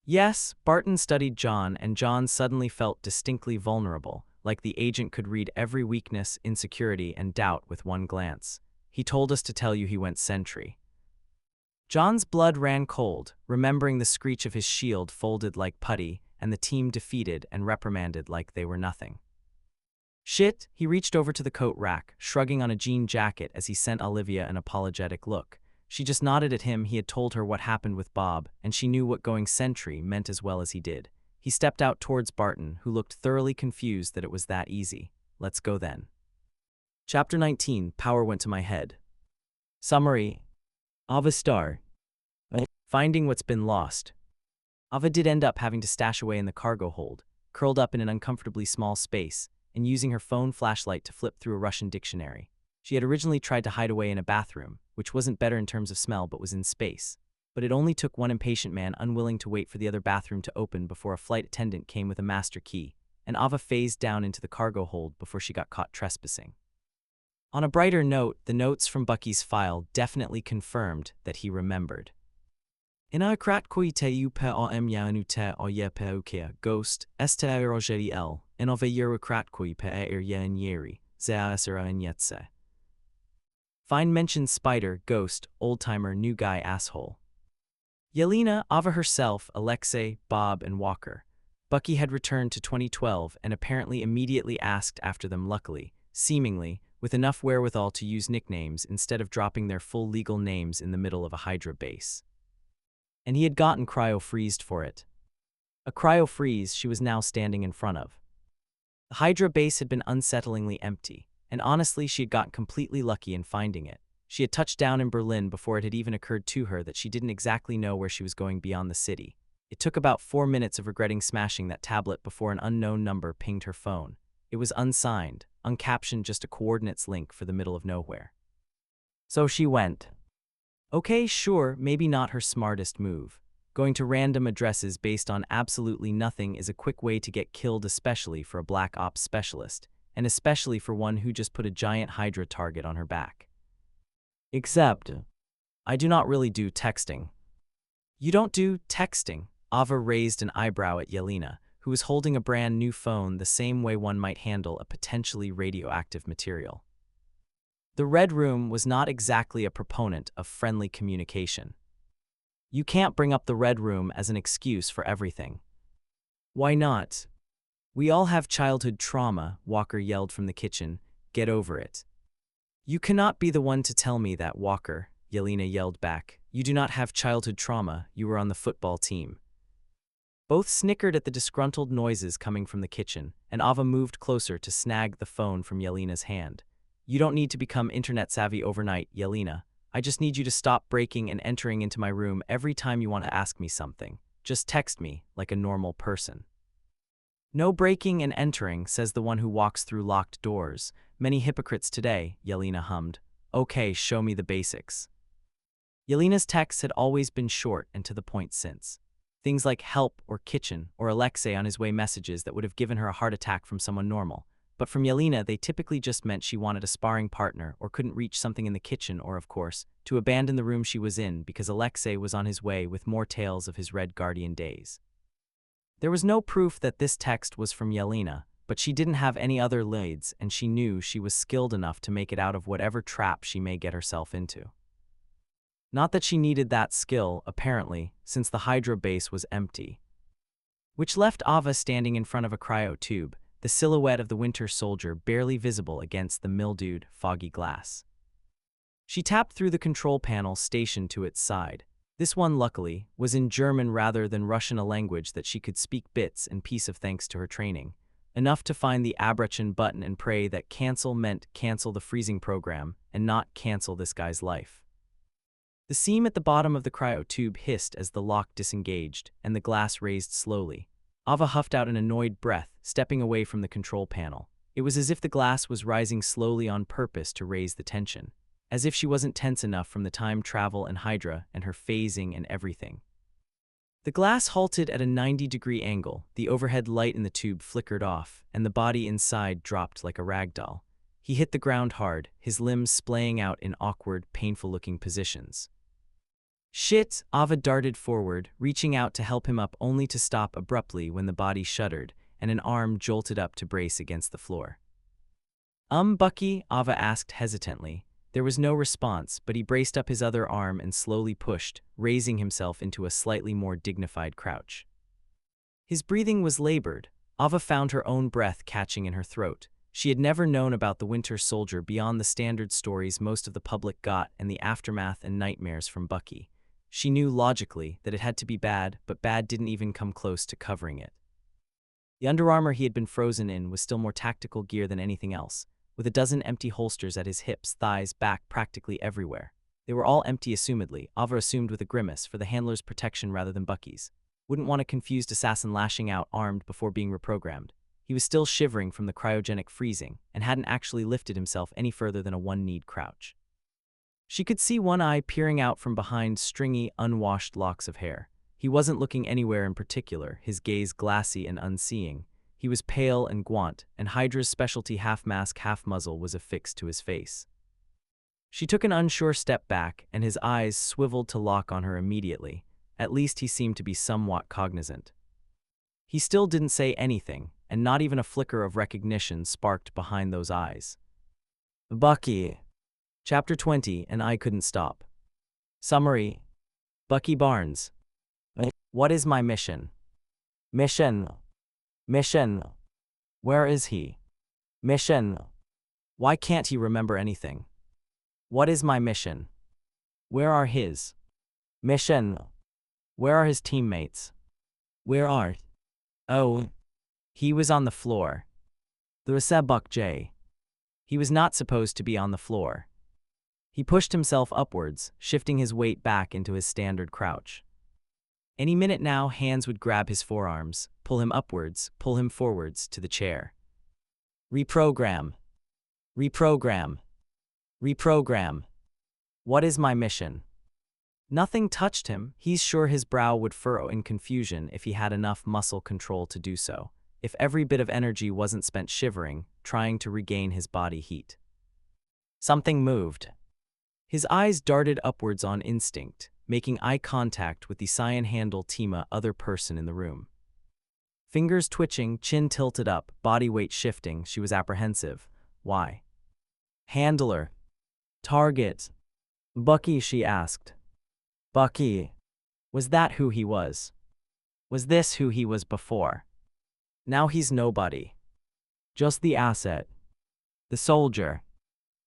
Yes, Barton studied John, and John suddenly felt distinctly vulnerable, like the agent could read every weakness, insecurity, and doubt with one glance. He told us to tell you he went sentry. John's blood ran cold, remembering the screech of his shield folded like putty, and the team defeated and reprimanded like they were nothing. Shit, he reached over to the coat rack, shrugging on a jean jacket as he sent Olivia an apologetic look. She just nodded at him. He had told her what happened with Bob, and she knew what going sentry meant as well as he did. He stepped out towards Barton, who looked thoroughly confused that it was that easy. Let's go then. Chapter 19, Power Went to My Head. Summary. Ava Starr. Finding what's been lost. Ava did end up having to stash away in the cargo hold, curled up in an uncomfortably small space, and using her phone flashlight to flip through a Russian dictionary. She had originally tried to hide away in a bathroom, which wasn't better in terms of smell but was in space. But it only took one impatient man unwilling to wait for the other bathroom to open before a flight attendant came with a master key, and Ava phased down into the cargo hold before she got caught trespassing. On a brighter note, the notes from Bucky's file definitely confirmed that he remembered. Ina kratkoite u pe om yanute o ye pe ukia ghost este rogeri el enove yeru kratkoi pe er yen yeri zea esera en yetse. Find mentioned spider, ghost, old-timer, new guy, asshole. Yelena, Ava herself, Alexei, Bob, and Walker. Bucky had returned to 2012 and apparently immediately asked after them, luckily, seemingly, with enough wherewithal to use nicknames instead of dropping their full legal names in the middle of a Hydra base. And he had gotten cryo-freezed for it. A cryo-freeze she was now standing in front of. The Hydra base had been unsettlingly empty, and honestly, she had gotten completely lucky in finding it. She had touched down in Berlin before it had even occurred to her that she didn't exactly know where she was going beyond the city. It took about 4 minutes of regretting smashing that tablet before an unknown number pinged her phone. It was unsigned, uncaptioned, just a coordinates link for the middle of nowhere. So she went. Okay, sure, maybe not her smartest move. Going to random addresses based on absolutely nothing is a quick way to get killed, especially for a black ops specialist, and especially for one who just put a giant Hydra target on her back. Except, I do not really do texting. You don't do texting? Ava raised an eyebrow at Yelena, who was holding a brand new phone the same way one might handle a potentially radioactive material. The Red Room was not exactly a proponent of friendly communication. You can't bring up the Red Room as an excuse for everything. Why not? We all have childhood trauma, Walker yelled from the kitchen. Get over it. You cannot be the one to tell me that, Walker, Yelena yelled back. You do not have childhood trauma, you were on the football team. Both snickered at the disgruntled noises coming from the kitchen, and Ava moved closer to snag the phone from Yelena's hand. You don't need to become internet savvy overnight, Yelena. I just need you to stop breaking and entering into my room every time you want to ask me something. Just text me, like a normal person. No breaking and entering, says the one who walks through locked doors. Many hypocrites today, Yelena hummed. Okay, show me the basics. Yelena's texts had always been short and to the point since. Things like help or kitchen or Alexei on his way messages that would have given her a heart attack from someone normal. But from Yelena, they typically just meant she wanted a sparring partner or couldn't reach something in the kitchen or, of course, to abandon the room she was in because Alexei was on his way with more tales of his Red Guardian days. There was no proof that this text was from Yelena, but she didn't have any other leads, and she knew she was skilled enough to make it out of whatever trap she may get herself into. Not that she needed that skill, apparently, since the Hydra base was empty. Which left Ava standing in front of a cryo tube, the silhouette of the Winter Soldier barely visible against the mildewed, foggy glass. She tapped through the control panel stationed to its side. This one, luckily, was in German rather than Russian, a language that she could speak bits and pieces thanks to her training. Enough to find the Abrachin button and pray that cancel meant cancel the freezing program and not cancel this guy's life. The seam at the bottom of the cryo tube hissed as the lock disengaged, and the glass raised slowly. Ava huffed out an annoyed breath, stepping away from the control panel. It was as if the glass was rising slowly on purpose to raise the tension. As if she wasn't tense enough from the time travel and Hydra and her phasing and everything. The glass halted at a 90-degree angle, the overhead light in the tube flickered off, and the body inside dropped like a rag doll. He hit the ground hard, his limbs splaying out in awkward, painful-looking positions. Shit! Ava darted forward, reaching out to help him up only to stop abruptly when the body shuddered, and an arm jolted up to brace against the floor. Bucky? Ava asked hesitantly. There was no response, but he braced up his other arm and slowly pushed, raising himself into a slightly more dignified crouch. His breathing was labored. Ava found her own breath catching in her throat. She had never known about the Winter Soldier beyond the standard stories most of the public got and the aftermath and nightmares from Bucky. She knew logically that it had to be bad, but bad didn't even come close to covering it. The Under Armour he had been frozen in was still more tactical gear than anything else, with a dozen empty holsters at his hips, thighs, back, practically everywhere. They were all empty assumedly, Ava assumed with a grimace, for the handler's protection rather than Bucky's. Wouldn't want a confused assassin lashing out armed before being reprogrammed. He was still shivering from the cryogenic freezing, and hadn't actually lifted himself any further than a one-kneed crouch. She could see one eye peering out from behind stringy, unwashed locks of hair. He wasn't looking anywhere in particular, his gaze glassy and unseeing. He was pale and gaunt, and Hydra's specialty half-mask, half-muzzle was affixed to his face. She took an unsure step back, and his eyes swiveled to lock on her immediately. At least he seemed to be somewhat cognizant. He still didn't say anything, and not even a flicker of recognition sparked behind those eyes. Bucky. Chapter 20, and I couldn't stop. Summary. Bucky Barnes. What is my mission? Mission. Where is he? Mission. Why can't he remember anything? What is my mission? Where are his? Mission. Where are his teammates? Where are? Oh. He was on the floor. The Buck J. He was not supposed to be on the floor. He pushed himself upwards, shifting his weight back into his standard crouch. Any minute now, hands would grab his forearms, pull him upwards, pull him forwards to the chair. Reprogram. Reprogram. Reprogram. What is my mission? Nothing touched him. He's sure his brow would furrow in confusion if he had enough muscle control to do so, if every bit of energy wasn't spent shivering, trying to regain his body heat. Something moved. His eyes darted upwards on instinct, making eye contact with the cyan-handle Tima other person in the room. Fingers twitching, chin tilted up, body weight shifting, she was apprehensive. Why? Handler. Target. Bucky, she asked. Bucky. Was that who he was? Was this who he was before? Now he's nobody. Just the asset. The soldier.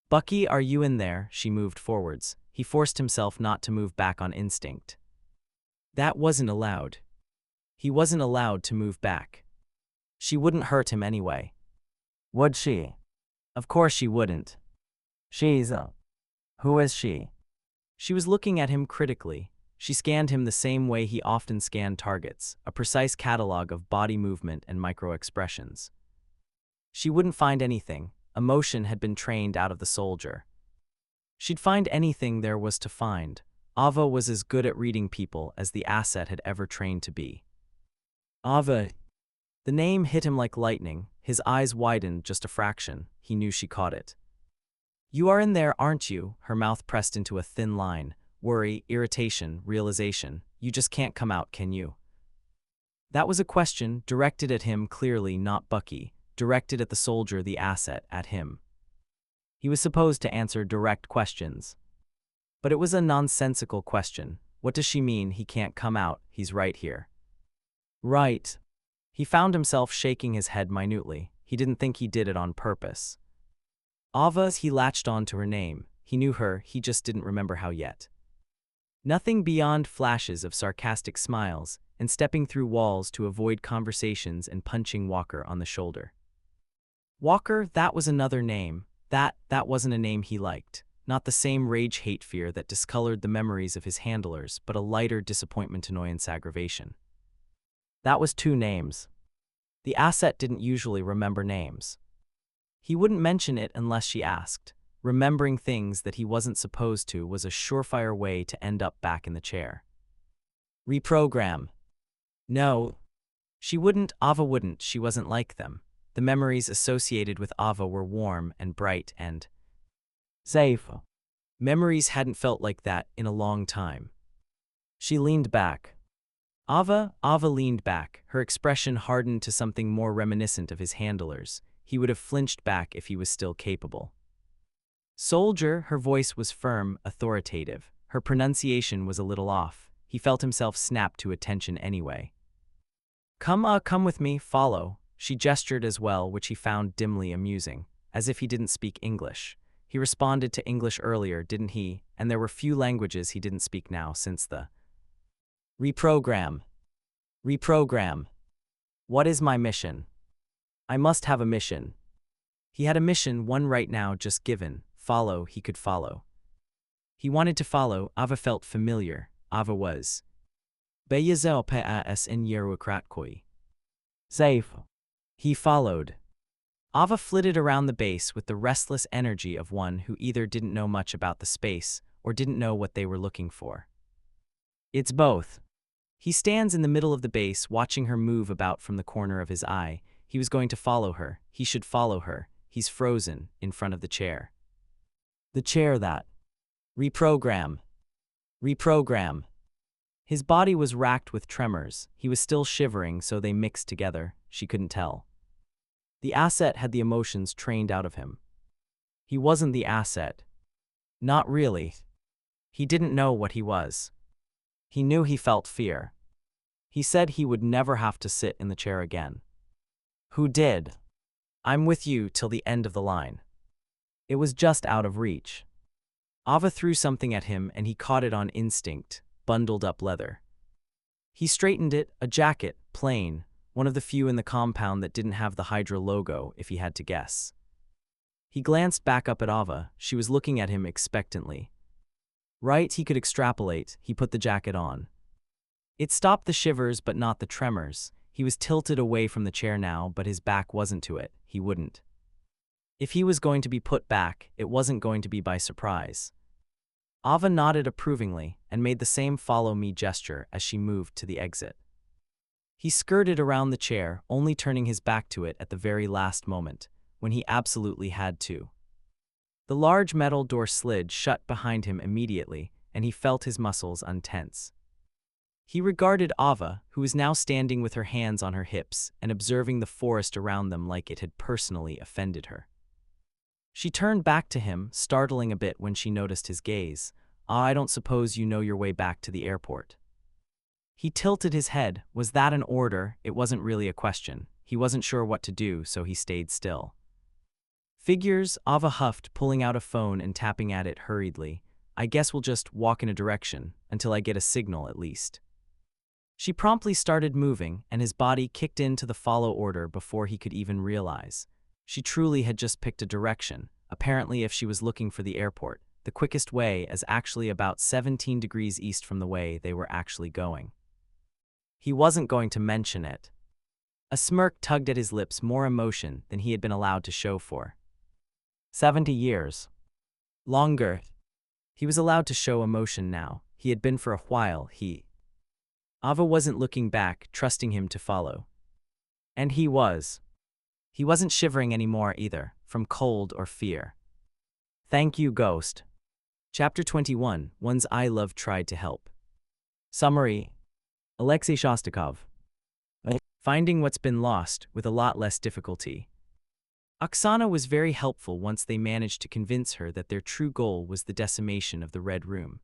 Bucky, are you in there? She moved forwards. He forced himself not to move back on instinct. That wasn't allowed. He wasn't allowed to move back. She wouldn't hurt him anyway. Would she? Of course she wouldn't. Who is she? She was looking at him critically. She scanned him the same way he often scanned targets, a precise catalog of body movement and micro-expressions. She wouldn't find anything. Emotion had been trained out of the soldier. She'd find anything there was to find. Ava was as good at reading people as the asset had ever trained to be. Ava. The name hit him like lightning. His eyes widened just a fraction. He knew she caught it. You are in there, aren't you? Her mouth pressed into a thin line. Worry, irritation, realization. You just can't come out, can you? That was a question, directed at him clearly, not Bucky. Directed at the soldier, the asset, at him. He was supposed to answer direct questions. But it was a nonsensical question. What does she mean he can't come out? He's right here. Right. He found himself shaking his head minutely. He didn't think he did it on purpose. Ava's, he latched on to her name. He knew her, he just didn't remember how yet. Nothing beyond flashes of sarcastic smiles and stepping through walls to avoid conversations and punching Walker on the shoulder. Walker, that was another name. That wasn't a name he liked. Not the same rage-hate fear that discolored the memories of his handlers, but a lighter disappointment, annoyance, aggravation. That was two names. The asset didn't usually remember names. He wouldn't mention it unless she asked. Remembering things that he wasn't supposed to was a surefire way to end up back in the chair. Reprogram. No. She wouldn't, Ava wouldn't, she wasn't like them. The memories associated with Ava were warm and bright and safe. Memories hadn't felt like that in a long time. She leaned back. Ava leaned back, her expression hardened to something more reminiscent of his handlers. He would have flinched back if he was still capable. Soldier, her voice was firm, authoritative. Her pronunciation was a little off. He felt himself snap to attention anyway. Come with me, follow. She gestured as well, which he found dimly amusing, as if he didn't speak English. He responded to English earlier, didn't he? And there were few languages he didn't speak now since the reprogram. Reprogram. What is my mission? I must have a mission. He had a mission, one right now just given. Follow, he could follow. He wanted to follow. Ava felt familiar. Ava was. Safe. He followed. Ava flitted around the base with the restless energy of one who either didn't know much about the space or didn't know what they were looking for. It's both. He stands in the middle of the base, watching her move about from the corner of his eye. He was going to follow her. He should follow her. He's frozen in front of the chair. The chair that. Reprogram. Reprogram. His body was racked with tremors. He was still shivering, so they mixed together. She couldn't tell. The asset had the emotions trained out of him. He wasn't the asset. Not really. He didn't know what he was. He knew he felt fear. He said he would never have to sit in the chair again. Who did? I'm with you till the end of the line. It was just out of reach. Ava threw something at him and he caught it on instinct, bundled up leather. He straightened it, a jacket, plain, one of the few in the compound that didn't have the Hydra logo if he had to guess. He glanced back up at Ava. She was looking at him expectantly. Right, he could extrapolate. He put the jacket on. It stopped the shivers but not the tremors. He was tilted away from the chair now, but his back wasn't to it. He wouldn't. If he was going to be put back, it wasn't going to be by surprise. Ava nodded approvingly and made the same follow-me gesture as she moved to the exit. He skirted around the chair, only turning his back to it at the very last moment, when he absolutely had to. The large metal door slid shut behind him immediately, and he felt his muscles untense. He regarded Ava, who was now standing with her hands on her hips and observing the forest around them like it had personally offended her. She turned back to him, startling a bit when she noticed his gaze. I don't suppose you know your way back to the airport." He tilted his head. Was that an order? It wasn't really a question. He wasn't sure what to do, so he stayed still. "Figures," Ava huffed, pulling out a phone and tapping at it hurriedly. "I guess we'll just walk in a direction, until I get a signal at least." She promptly started moving, and his body kicked into the follow order before he could even realize. She truly had just picked a direction. Apparently, if she was looking for the airport, the quickest way is actually about 17 degrees east from the way they were actually going. He wasn't going to mention it. A smirk tugged at his lips, more emotion than he had been allowed to show for. 70 years. Longer. He was allowed to show emotion now. He had been for a while. Ava wasn't looking back, trusting him to follow. And he was. He wasn't shivering anymore either, from cold or fear. Thank you, Ghost. Chapter 21, One's I Love Tried to Help. Summary. Alexei Shostakov. Finding what's been lost with a lot less difficulty. Oksana was very helpful once they managed to convince her that their true goal was the decimation of the Red Room.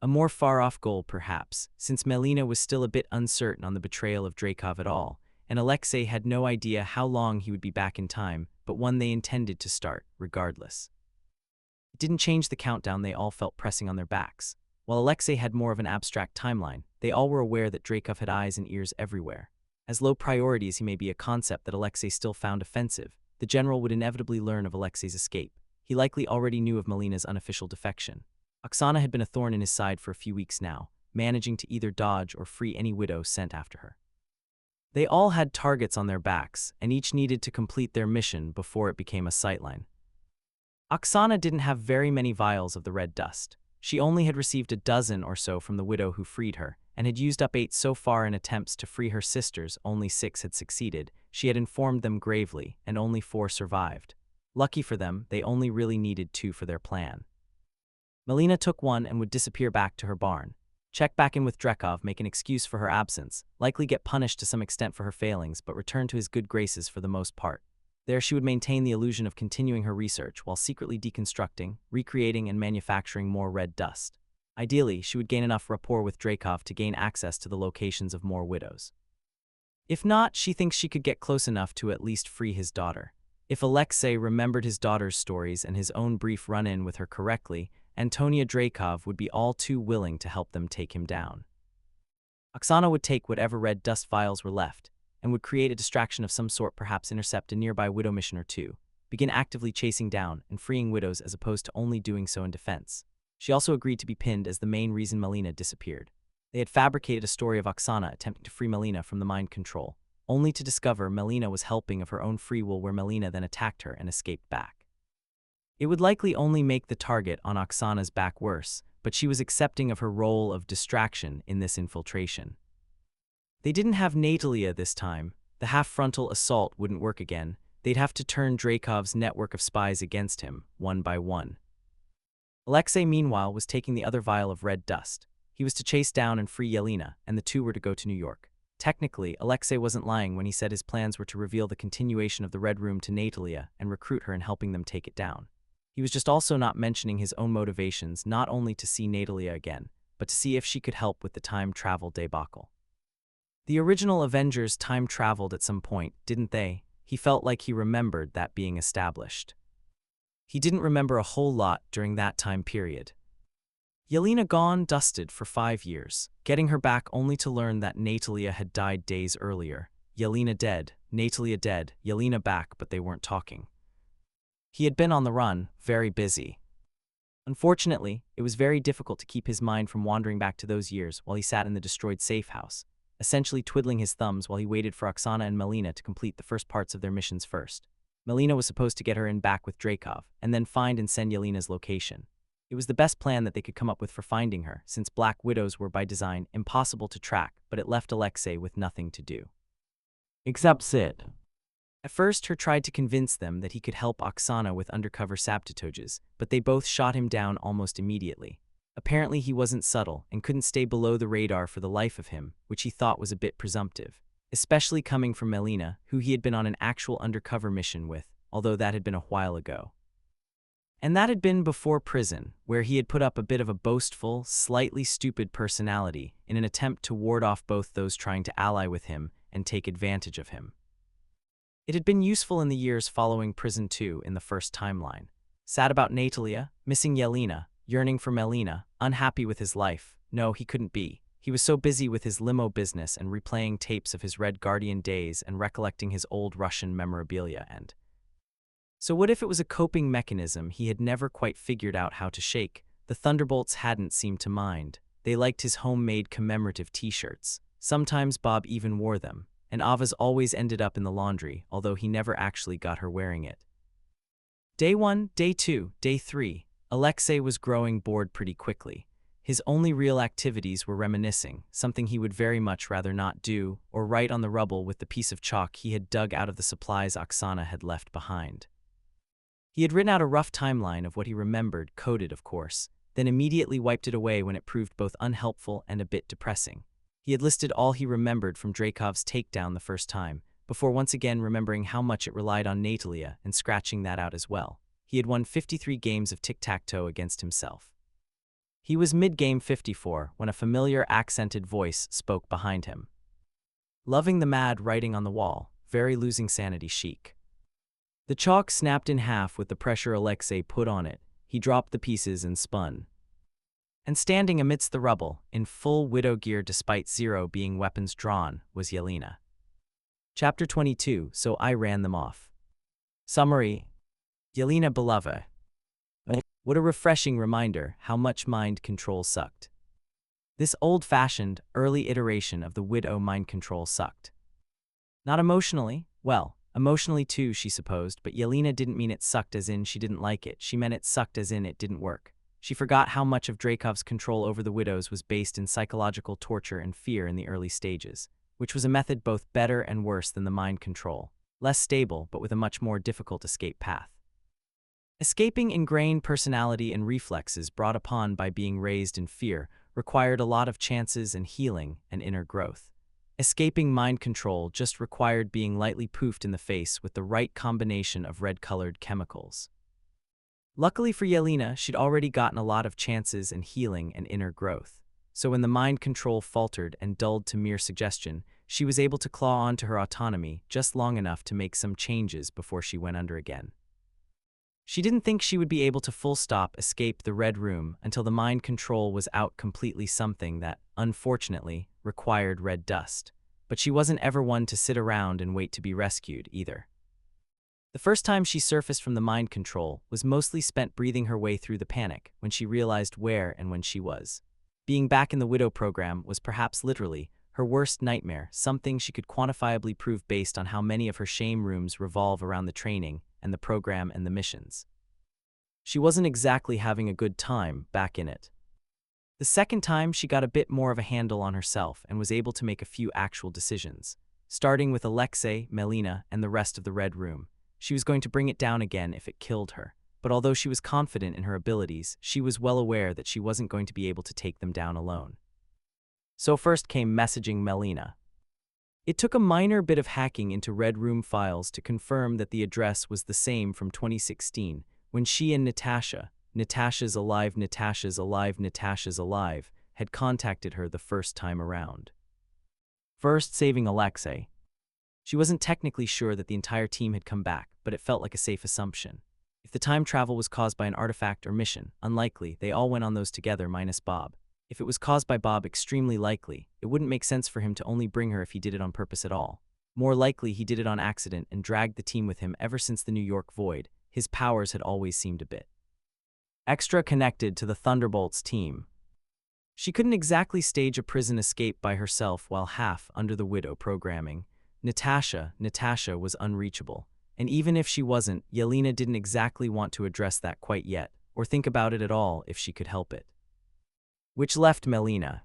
A more far-off goal, perhaps, since Melina was still a bit uncertain on the betrayal of Dreykov at all, and Alexei had no idea how long he would be back in time, but one they intended to start, regardless. It didn't change the countdown they all felt pressing on their backs. While Alexei had more of an abstract timeline, they all were aware that Dreykov had eyes and ears everywhere. As low priority as he may be a concept that Alexei still found offensive, the general would inevitably learn of Alexei's escape. He likely already knew of Melina's unofficial defection. Oksana had been a thorn in his side for a few weeks now, managing to either dodge or free any widow sent after her. They all had targets on their backs, and each needed to complete their mission before it became a sightline. Oksana didn't have very many vials of the red dust. She only had received a dozen or so from the widow who freed her, and had used up 8 so far in attempts to free her sisters. Only 6 had succeeded. She had informed them gravely, and only 4 survived. Lucky for them, they only really needed 2 for their plan. Melina took 1 and would disappear back to her barn. Check back in with Dreykov, make an excuse for her absence, likely get punished to some extent for her failings, but return to his good graces for the most part. There she would maintain the illusion of continuing her research while secretly deconstructing, recreating, and manufacturing more red dust. Ideally, she would gain enough rapport with Dreykov to gain access to the locations of more widows. If not, she thinks she could get close enough to at least free his daughter. If Alexei remembered his daughter's stories and his own brief run-in with her correctly, Antonia Dreykov would be all too willing to help them take him down. Oksana would take whatever red dust vials were left, and would create a distraction of some sort, perhaps intercept a nearby widow mission or 2, begin actively chasing down and freeing widows as opposed to only doing so in defense. She also agreed to be pinned as the main reason Melina disappeared. They had fabricated a story of Oksana attempting to free Melina from the mind control, only to discover Melina was helping of her own free will, where Melina then attacked her and escaped back. It would likely only make the target on Oksana's back worse, but she was accepting of her role of distraction in this infiltration. They didn't have Natalia this time. The half-frontal assault wouldn't work again. They'd have to turn Dreykov's network of spies against him, one by one. Alexei, meanwhile, was taking the other vial of red dust. He was to chase down and free Yelena, and the 2 were to go to New York. Technically, Alexei wasn't lying when he said his plans were to reveal the continuation of the Red Room to Natalia and recruit her in helping them take it down. He was just also not mentioning his own motivations, not only to see Natalia again, but to see if she could help with the time travel debacle. The original Avengers time-traveled at some point, didn't they? He felt like he remembered that being established. He didn't remember a whole lot during that time period. Yelena gone, dusted for 5 years, getting her back only to learn that Natalia had died days earlier. Yelena dead, Natalia dead, Yelena back, but they weren't talking. He had been on the run, very busy. Unfortunately, it was very difficult to keep his mind from wandering back to those years while he sat in the destroyed safe house, essentially twiddling his thumbs while he waited for Oksana and Melina to complete the first parts of their missions first. Melina was supposed to get her in back with Drakov, and then find and send Yelena's location. It was the best plan that they could come up with for finding her, since Black Widows were by design impossible to track, but it left Alexei with nothing to do. Except sit. At first, her tried to convince them that he could help Oksana with undercover sabotages, but they both shot him down almost immediately. Apparently he wasn't subtle and couldn't stay below the radar for the life of him, which he thought was a bit presumptive, especially coming from Melina, who he had been on an actual undercover mission with, although that had been a while ago. And that had been before prison, where he had put up a bit of a boastful, slightly stupid personality in an attempt to ward off both those trying to ally with him and take advantage of him. It had been useful in the years following prison too in the first timeline. Sad about Natalia, missing Yelena, yearning for Melina, unhappy with his life. No, he couldn't be. He was so busy with his limo business and replaying tapes of his Red Guardian days and recollecting his old Russian memorabilia and... So what if it was a coping mechanism he had never quite figured out how to shake? The Thunderbolts hadn't seemed to mind. They liked his homemade commemorative t-shirts. Sometimes Bob even wore them, and Ava's always ended up in the laundry, although he never actually got her wearing it. Day 1, Day 2, Day 3, Alexei was growing bored pretty quickly. His only real activities were reminiscing, something he would very much rather not do, or write on the rubble with the piece of chalk he had dug out of the supplies Oksana had left behind. He had written out a rough timeline of what he remembered, coded of course, then immediately wiped it away when it proved both unhelpful and a bit depressing. He had listed all he remembered from Drakov's takedown the first time, before once again remembering how much it relied on Natalia and scratching that out as well. He had won 53 games of tic-tac-toe against himself. He was mid-game 54 when a familiar accented voice spoke behind him. Loving the mad writing on the wall, very losing sanity chic. The chalk snapped in half with the pressure Alexei put on it. He dropped the pieces and spun. And standing amidst the rubble, in full widow gear despite zero being weapons drawn, was Yelena. Chapter 22, So I Ran Them Off. Summary. Yelena Belova. What a refreshing reminder how much mind control sucked. This old-fashioned, early iteration of the widow mind control sucked. Not emotionally, well, emotionally too, she supposed, but Yelena didn't mean it sucked as in she didn't like it, she meant it sucked as in it didn't work. She forgot how much of Drakov's control over the widows was based in psychological torture and fear in the early stages, which was a method both better and worse than the mind control, less stable but with a much more difficult escape path. Escaping ingrained personality and reflexes brought upon by being raised in fear required a lot of chances and healing and inner growth. Escaping mind control just required being lightly poofed in the face with the right combination of red-colored chemicals. Luckily for Yelena, she'd already gotten a lot of chances and healing and inner growth. So when the mind control faltered and dulled to mere suggestion, she was able to claw on to her autonomy just long enough to make some changes before she went under again. She didn't think she would be able to full stop escape the Red Room until the mind control was out completely, something that, unfortunately, required red dust. But she wasn't ever one to sit around and wait to be rescued, either. The first time she surfaced from the mind control was mostly spent breathing her way through the panic when she realized where and when she was. Being back in the Widow program was perhaps literally her worst nightmare, something she could quantifiably prove based on how many of her shame rooms revolve around the training and the program and the missions. She wasn't exactly having a good time back in it. The second time, she got a bit more of a handle on herself and was able to make a few actual decisions. Starting with Alexei, Melina, and the rest of the Red Room, she was going to bring it down again if it killed her. But although she was confident in her abilities, she was well aware that she wasn't going to be able to take them down alone. So first came messaging Melina. It took a minor bit of hacking into Red Room files to confirm that the address was the same from 2016, when she and Natasha, Natasha's alive, Natasha's alive, Natasha's alive, had contacted her the first time around. First saving Alexei. She wasn't technically sure that the entire team had come back, but it felt like a safe assumption. If the time travel was caused by an artifact or mission, unlikely, they all went on those together minus Bob. If it was caused by Bob, extremely likely, it wouldn't make sense for him to only bring her if he did it on purpose at all. More likely, he did it on accident and dragged the team with him ever since the New York Void, his powers had always seemed a bit extra connected to the Thunderbolts team. She couldn't exactly stage a prison escape by herself while half under the Widow programming. Natasha was unreachable. And even if she wasn't, Yelena didn't exactly want to address that quite yet, or think about it at all if she could help it. Which left Melina.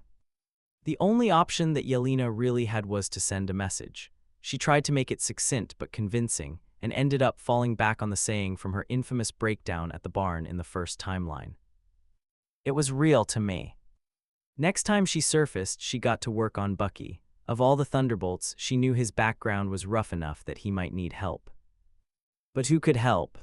The only option that Yelena really had was to send a message. She tried to make it succinct but convincing, and ended up falling back on the saying from her infamous breakdown at the barn in the first timeline. It was real to me. Next time she surfaced, she got to work on Bucky. Of all the Thunderbolts, she knew his background was rough enough that he might need help. But who could help?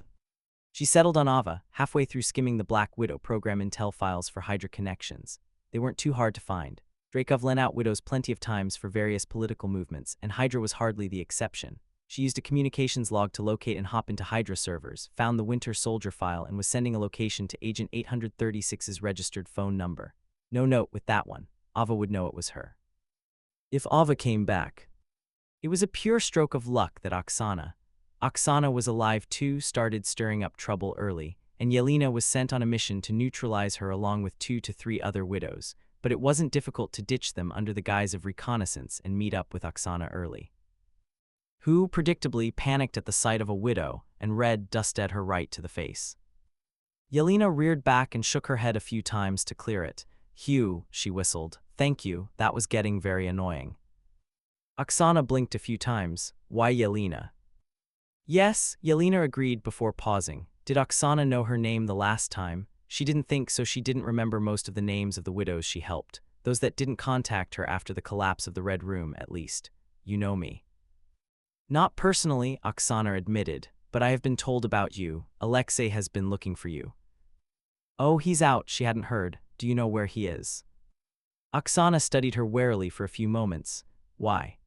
She settled on Ava, halfway through skimming the Black Widow program intel files for Hydra connections. They weren't too hard to find. Dreykov lent out Widows plenty of times for various political movements, and Hydra was hardly the exception. She used a communications log to locate and hop into Hydra servers, found the Winter Soldier file, and was sending a location to Agent 836's registered phone number. No note with that one. Ava would know it was her. If Ava came back, it was a pure stroke of luck that Oksana was alive too, started stirring up trouble early, and Yelena was sent on a mission to neutralize her along with 2 to 3 other widows, but it wasn't difficult to ditch them under the guise of reconnaissance and meet up with Oksana early, who predictably panicked at the sight of a widow and red dusted her right to the face. Yelena reared back and shook her head a few times to clear it. "Hugh," she whistled. "Thank you, that was getting very annoying." Oksana blinked a few times. "Why Yelena?" "Yes," Yelena agreed before pausing. Did Oksana know her name the last time? She didn't think so. She didn't remember most of the names of the widows she helped. Those that didn't contact her after the collapse of the Red Room, at least. "You know me." "Not personally," Oksana admitted, "but I have been told about you. Alexei has been looking for you." "Oh, he's out," she hadn't heard. "Do you know where he is?" Oksana studied her warily for a few moments. "Why?"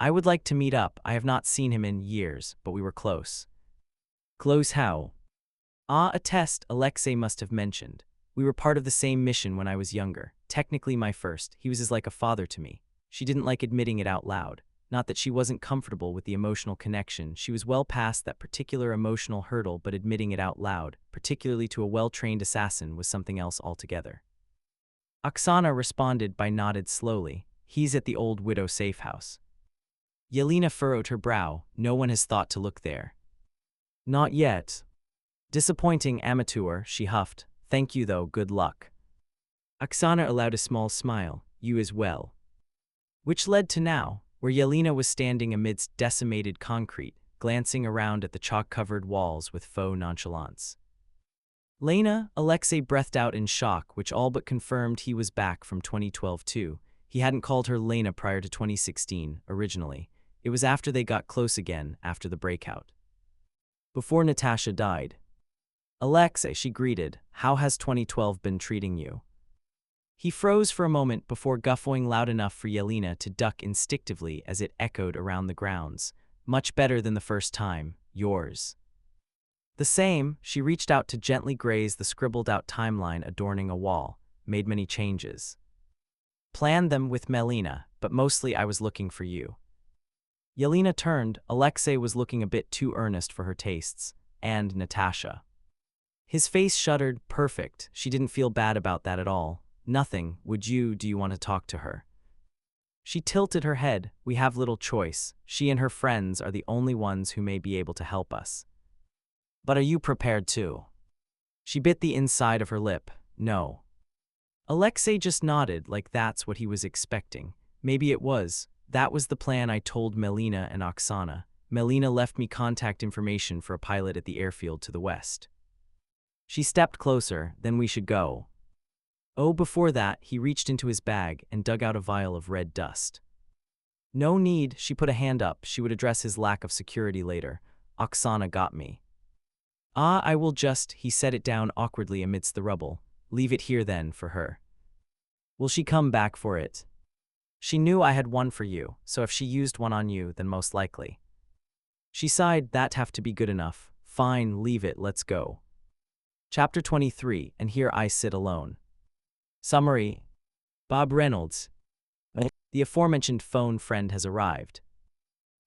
"I would like to meet up. I have not seen him in years, but we were close." "Close how?" "Ah, a test Alexei must have mentioned. We were part of the same mission when I was younger. Technically my first. He was as like a father to me." She didn't like admitting it out loud. Not that she wasn't comfortable with the emotional connection. She was well past that particular emotional hurdle, but admitting it out loud, particularly to a well-trained assassin, was something else altogether. Oksana responded by nodded slowly. "He's at the old widow safe house." Yelena furrowed her brow. "No one has thought to look there." "Not yet." "Disappointing amateur," she huffed. "Thank you though, good luck." Oksana allowed a small smile. "You as well." Which led to now, where Yelena was standing amidst decimated concrete, glancing around at the chalk-covered walls with faux nonchalance. "Lena," Alexei breathed out in shock, which all but confirmed he was back from 2012 too. He hadn't called her Lena prior to 2016, originally. It was after they got close again, after the breakout. Before Natasha died. "Alexei," she greeted, "how has 2012 been treating you?" He froze for a moment before guffawing loud enough for Yelena to duck instinctively as it echoed around the grounds. "Much better than the first time. Yours?" "The same." She reached out to gently graze the scribbled-out timeline adorning a wall. "Made many changes. Planned them with Melina, but mostly I was looking for you." Yelena turned. Alexei was looking a bit too earnest for her tastes. "And Natasha." His face shuddered. "Perfect." She didn't feel bad about that at all. "Nothing. Do you want to talk to her?" She tilted her head. "We have little choice. She and her friends are the only ones who may be able to help us." "But are you prepared to?" She bit the inside of her lip. "No." Alexei just nodded, like that's what he was expecting. Maybe it was. "That was the plan I told Melina and Oksana. Melina left me contact information for a pilot at the airfield to the west." She stepped closer. "Then we should go." Oh, before that, he reached into his bag and dug out a vial of red dust. "No need," she put a hand up. She would address his lack of security later. "Oksana got me." "Ah, I will just," he set it down awkwardly amidst the rubble. "Leave it here then, for her." "Will she come back for it?" "She knew I had one for you, so if she used one on you, then most likely." She sighed. "That'd have to be good enough." "Fine, leave it, let's go." Chapter 23, and here I sit alone. Summary. Bob Reynolds. The aforementioned phone friend has arrived.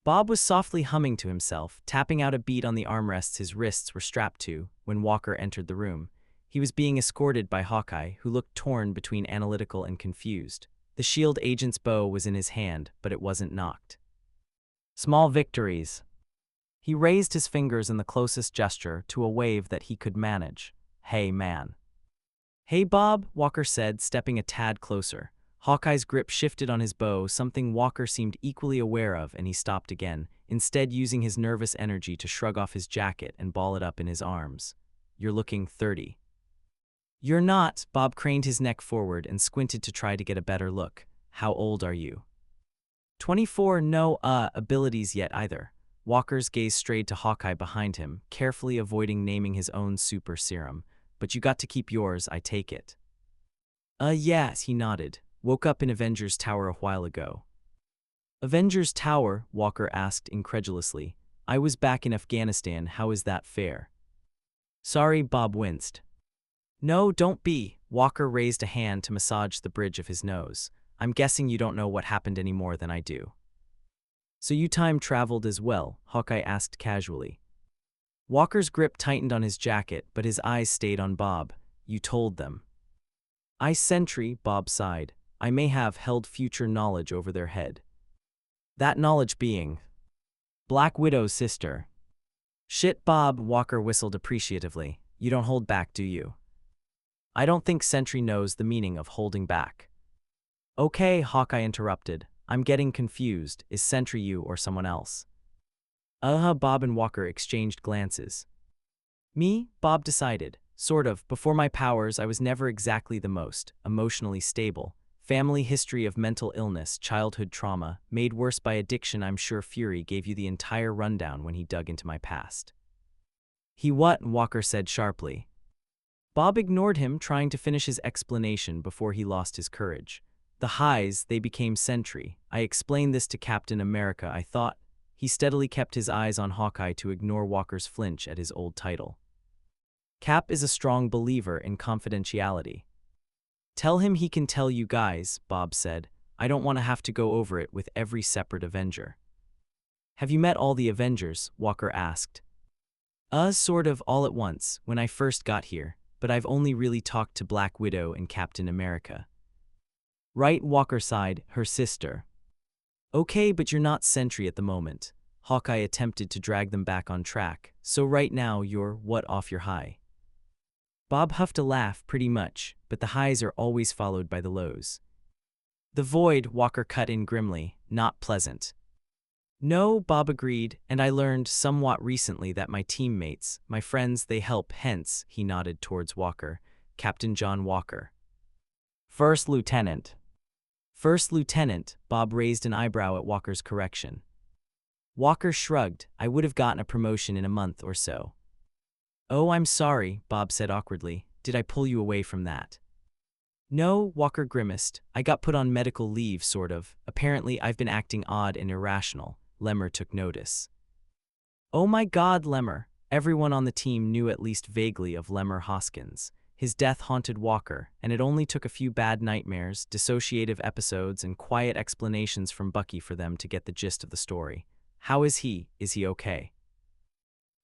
Bob was softly humming to himself, tapping out a beat on the armrests his wrists were strapped to, when Walker entered the room. He was being escorted by Hawkeye, who looked torn between analytical and confused. The S.H.I.E.L.D. agent's bow was in his hand, but it wasn't knocked. Small victories. He raised his fingers in the closest gesture to a wave that he could manage. Hey, man. Hey, Bob, Walker said, stepping a tad closer. Hawkeye's grip shifted on his bow, something Walker seemed equally aware of, and he stopped again, instead using his nervous energy to shrug off his jacket and ball it up in his arms. You're looking 30. You're not. Bob craned his neck forward and squinted to try to get a better look. How old are you? 24. No, abilities yet either. Walker's gaze strayed to Hawkeye behind him, carefully avoiding naming his own super serum. But you got to keep yours, I take it. Yes, he nodded. Woke up in Avengers Tower a while ago. Avengers Tower? Walker asked incredulously. I was back in Afghanistan, how is that fair? Sorry, Bob winced. No, don't be. Walker raised a hand to massage the bridge of his nose. I'm guessing you don't know what happened any more than I do. So you time-traveled as well? Hawkeye asked casually. Walker's grip tightened on his jacket, but his eyes stayed on Bob. You told them. I sentry, Bob sighed. I may have held future knowledge over their head. That knowledge being Black Widow's sister. Shit, Bob, Walker whistled appreciatively. You don't hold back, do you? I don't think Sentry knows the meaning of holding back. Okay, Hawkeye interrupted. I'm getting confused. Is Sentry you or someone else? Bob and Walker exchanged glances. Me? Bob decided. Sort of. Before my powers, I was never exactly the most emotionally stable. Family history of mental illness, childhood trauma, made worse by addiction. I'm sure Fury gave you the entire rundown when he dug into my past. He what? Walker said sharply. Bob ignored him, trying to finish his explanation before he lost his courage. The highs, they became Sentry. I explained this to Captain America, I thought. He steadily kept his eyes on Hawkeye to ignore Walker's flinch at his old title. Cap is a strong believer in confidentiality. Tell him he can tell you guys, Bob said. I don't want to have to go over it with every separate Avenger. Have you met all the Avengers? Walker asked. Sort of all at once, when I first got here, but I've only really talked to Black Widow and Captain America. Right, Walker sighed, her sister. Okay, but you're not Sentry at the moment. Hawkeye attempted to drag them back on track, so right now you're, what, off your high? Bob huffed a laugh, pretty much, but the highs are always followed by the lows. The void, Walker cut in grimly, not pleasant. No, Bob agreed, and I learned somewhat recently that my teammates, my friends, they help, hence, he nodded towards Walker, Captain John Walker. First Lieutenant. First Lieutenant, Bob raised an eyebrow at Walker's correction. Walker shrugged. I would have gotten a promotion in a month or so. Oh, I'm sorry, Bob said awkwardly. Did I pull you away from that? No, Walker grimaced. I got put on medical leave, sort of. Apparently, I've been acting odd and irrational. Lemar took notice. Oh my God, Lemar. Everyone on the team knew at least vaguely of Lemar Hoskins. His death haunted Walker, and it only took a few bad nightmares, dissociative episodes, and quiet explanations from Bucky for them to get the gist of the story. How is he? Is he okay?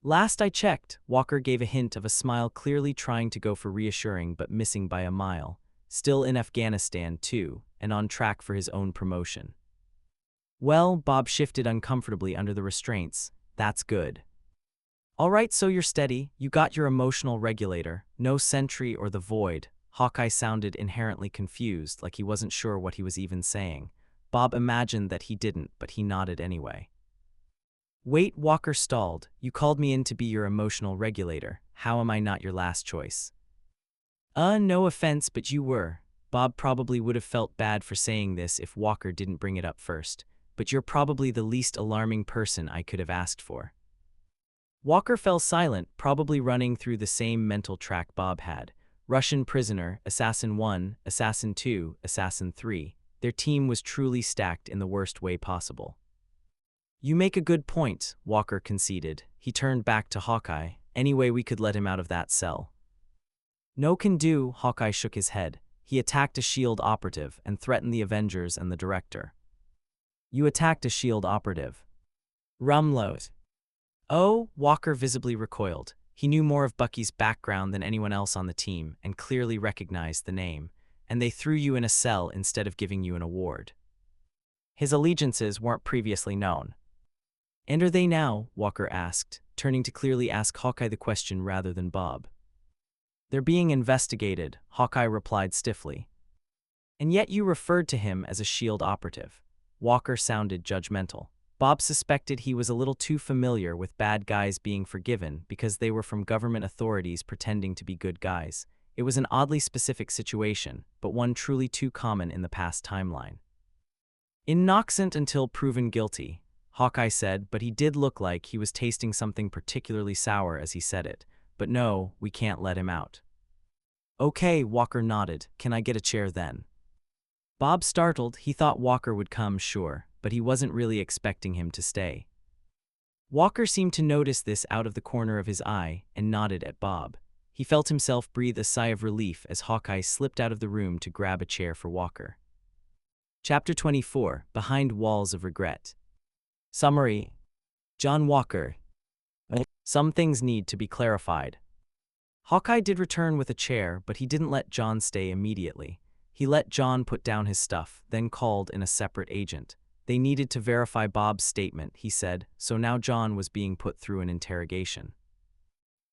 Last I checked, Walker gave a hint of a smile, clearly trying to go for reassuring but missing by a mile. Still in Afghanistan, too, and on track for his own promotion. Well, Bob shifted uncomfortably under the restraints. That's good. All right, so you're steady. You got your emotional regulator. No Sentry or the Void. Hawkeye sounded inherently confused, like he wasn't sure what he was even saying. Bob imagined that he didn't, but he nodded anyway. Wait, Walker stalled. You called me in to be your emotional regulator. How am I not your last choice? No offense, but you were. Bob probably would have felt bad for saying this if Walker didn't bring it up first, but you're probably the least alarming person I could have asked for. Walker fell silent, probably running through the same mental track Bob had. Russian prisoner, Assassin 1, Assassin 2, Assassin 3. Their team was truly stacked in the worst way possible. You make a good point, Walker conceded. He turned back to Hawkeye. Anyway, we could let him out of that cell. No can do, Hawkeye shook his head. He attacked a S.H.I.E.L.D. operative and threatened the Avengers and the director. You attacked a S.H.I.E.L.D. operative. Rumlows. Oh, Walker visibly recoiled. He knew more of Bucky's background than anyone else on the team and clearly recognized the name, and they threw you in a cell instead of giving you an award. His allegiances weren't previously known. And are they now? Walker asked, turning to clearly ask Hawkeye the question rather than Bob. They're being investigated, Hawkeye replied stiffly. And yet you referred to him as a S.H.I.E.L.D. operative. Walker sounded judgmental. Bob suspected he was a little too familiar with bad guys being forgiven because they were from government authorities pretending to be good guys. It was an oddly specific situation, but one truly too common in the past timeline. Innocent until proven guilty, Hawkeye said, but he did look like he was tasting something particularly sour as he said it. But no, we can't let him out. Okay, Walker nodded. Can I get a chair then? Bob startled. He thought Walker would come, sure, but he wasn't really expecting him to stay. Walker seemed to notice this out of the corner of his eye and nodded at Bob. He felt himself breathe a sigh of relief as Hawkeye slipped out of the room to grab a chair for Walker. Chapter 24, Behind Walls of Regret. Summary. John Walker. Some things need to be clarified. Hawkeye did return with a chair, but he didn't let John stay immediately. He let John put down his stuff, then called in a separate agent. They needed to verify Bob's statement, he said, so now John was being put through an interrogation.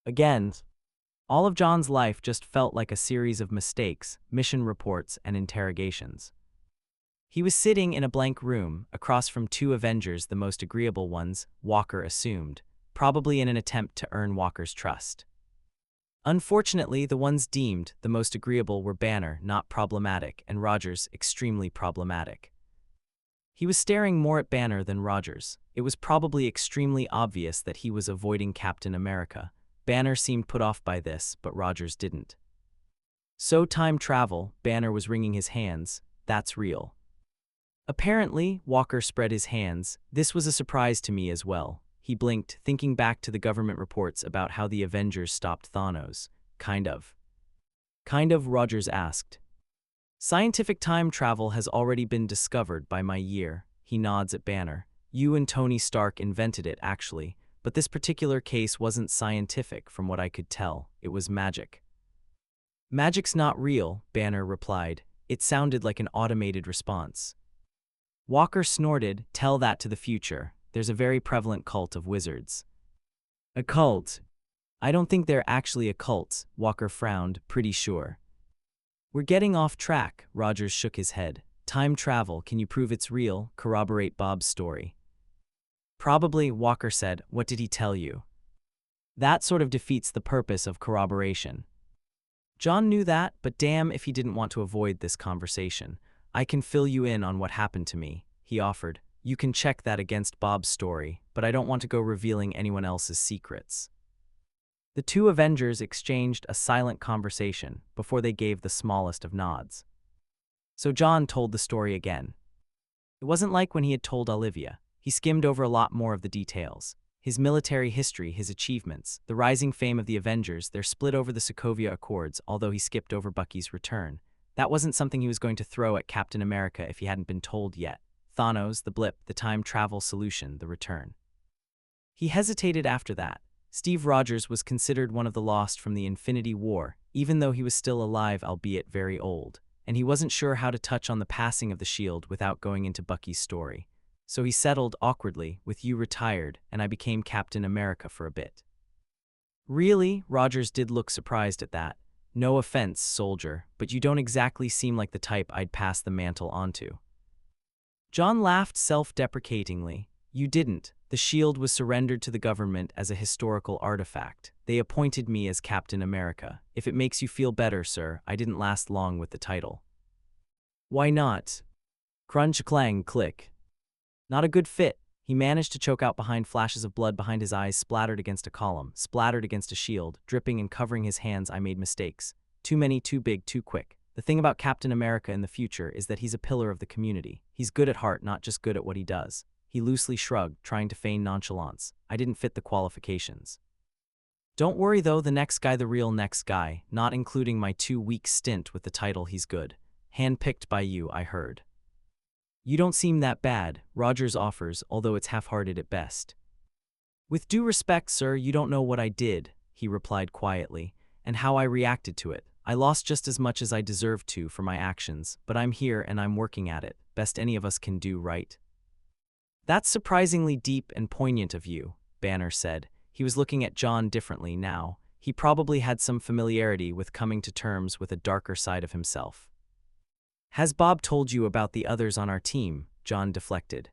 Again, all of John's life just felt like a series of mistakes, mission reports, and interrogations. He was sitting in a blank room, across from two Avengers, the most agreeable ones, Walker assumed, probably in an attempt to earn Walker's trust. Unfortunately, the ones deemed the most agreeable were Banner, not problematic, and Rogers, extremely problematic. He was staring more at Banner than Rogers. It was probably extremely obvious that he was avoiding Captain America. Banner seemed put off by this, but Rogers didn't. So time travel, Banner was wringing his hands. That's real. Apparently, Walker spread his hands. This was a surprise to me as well. He blinked, thinking back to the government reports about how the Avengers stopped Thanos. Kind of, Rogers asked. Scientific time travel has already been discovered by my year. He nods at Banner. You and Tony Stark invented it, actually, but this particular case wasn't scientific from what I could tell. It was magic. Magic's not real, Banner replied. It sounded like an automated response. Walker snorted. Tell that to the future. There's a very prevalent cult of wizards. A cult? I don't think they're actually a cult, Walker frowned, pretty sure. We're getting off track, Rogers shook his head. Time travel, can you prove it's real? Corroborate Bob's story. Probably, Walker said. What did he tell you? That sort of defeats the purpose of corroboration. John knew that, but damn if he didn't want to avoid this conversation. I can fill you in on what happened to me, he offered. You can check that against Bob's story, but I don't want to go revealing anyone else's secrets. The two Avengers exchanged a silent conversation before they gave the smallest of nods. So John told the story again. It wasn't like when he had told Olivia. He skimmed over a lot more of the details. His military history, his achievements, the rising fame of the Avengers, their split over the Sokovia Accords, although he skipped over Bucky's return. That wasn't something he was going to throw at Captain America if he hadn't been told yet. Thanos, the blip, the time travel solution, the return. He hesitated after that. Steve Rogers was considered one of the lost from the Infinity War, even though he was still alive, albeit very old, and he wasn't sure how to touch on the passing of the S.H.I.E.L.D. without going into Bucky's story. So he settled awkwardly, with you retired, and I became Captain America for a bit. Really? Rogers did look surprised at that. No offense, soldier, but you don't exactly seem like the type I'd pass the mantle onto. John laughed self-deprecatingly. You didn't. The S.H.I.E.L.D. was surrendered to the government as a historical artifact. They appointed me as Captain America. If it makes you feel better, sir, I didn't last long with the title. Why not? Crunch, clang, click. Not a good fit. He managed to choke out behind flashes of blood behind his eyes, splattered against a column, splattered against a shield, dripping and covering his hands. I made mistakes. Too many, too big, too quick. The thing about Captain America in the future is that he's a pillar of the community. He's good at heart, not just good at what he does. He loosely shrugged, trying to feign nonchalance. I didn't fit the qualifications. Don't worry though, the next guy, the real next guy, not including my 2-week stint with the title, he's good. Handpicked by you, I heard. You don't seem that bad, Rogers offers, although it's half-hearted at best. With due respect, sir, you don't know what I did, he replied quietly, and how I reacted to it. I lost just as much as I deserved to for my actions, but I'm here and I'm working at it. Best any of us can do, right? That's surprisingly deep and poignant of you, Banner said. He was looking at John differently now. He probably had some familiarity with coming to terms with a darker side of himself. Has Bob told you about the others on our team? John deflected.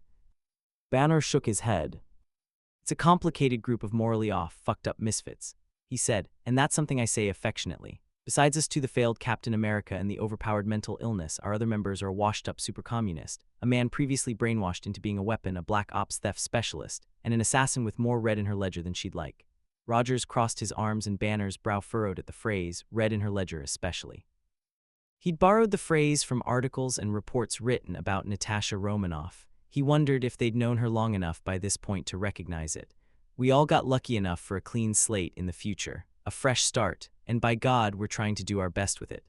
Banner shook his head. It's a complicated group of morally off, fucked up misfits, he said, and that's something I say affectionately. Besides us two, the failed Captain America and the overpowered mental illness, our other members are a washed-up supercommunist, a man previously brainwashed into being a weapon, a black ops theft specialist, and an assassin with more red in her ledger than she'd like. Rogers crossed his arms and Banner's brow furrowed at the phrase, red in her ledger especially. He'd borrowed the phrase from articles and reports written about Natasha Romanov. He wondered if they'd known her long enough by this point to recognize it. We all got lucky enough for a clean slate in the future, a fresh start, and by God, we're trying to do our best with it.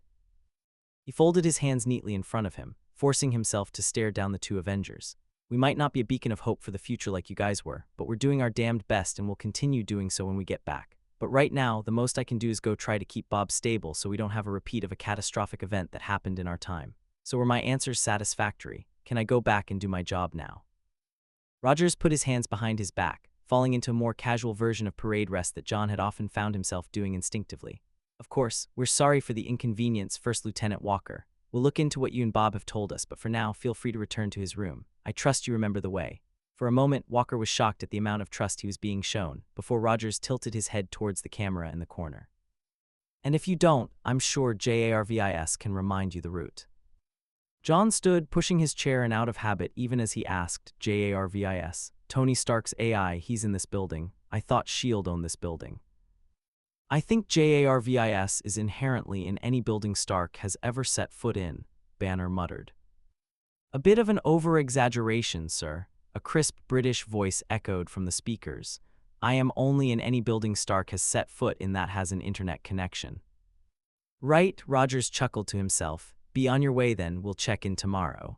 He folded his hands neatly in front of him, forcing himself to stare down the two Avengers. We might not be a beacon of hope for the future like you guys were, but we're doing our damned best and we'll continue doing so when we get back. But right now, the most I can do is go try to keep Bob stable so we don't have a repeat of a catastrophic event that happened in our time. So were my answers satisfactory? Can I go back and do my job now? Rogers put his hands behind his back, falling into a more casual version of parade rest that John had often found himself doing instinctively. Of course, we're sorry for the inconvenience, First Lieutenant Walker. We'll look into what you and Bob have told us, but for now, feel free to return to his room. I trust you remember the way. For a moment, Walker was shocked at the amount of trust he was being shown, before Rogers tilted his head towards the camera in the corner. And if you don't, I'm sure JARVIS can remind you the route. John stood, pushing his chair and out of habit even as he asked, JARVIS, Tony Stark's AI, he's in this building. I thought S.H.I.E.L.D. owned this building. I think JARVIS is inherently in any building Stark has ever set foot in, Banner muttered. A bit of an over-exaggeration, sir. A crisp British voice echoed from the speakers. I am only in any building Stark has set foot in that has an internet connection. Right, Rogers chuckled to himself. Be on your way then, we'll check in tomorrow.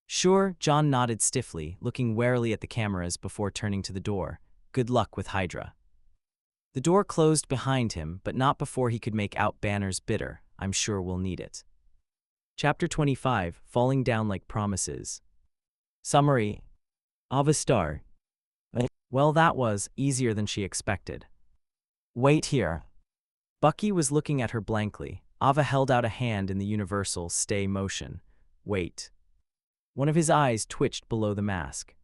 Sure, John nodded stiffly, looking warily at the cameras before turning to the door. Good luck with Hydra. The door closed behind him, but not before he could make out Banner's bitter, I'm sure we'll need it. Chapter 25, Falling Down Like Promises. Summary. Starr. Well, that was easier than she expected. Wait here. Bucky was looking at her blankly. Ava held out a hand in the universal stay motion. Wait. One of his eyes twitched below the mask.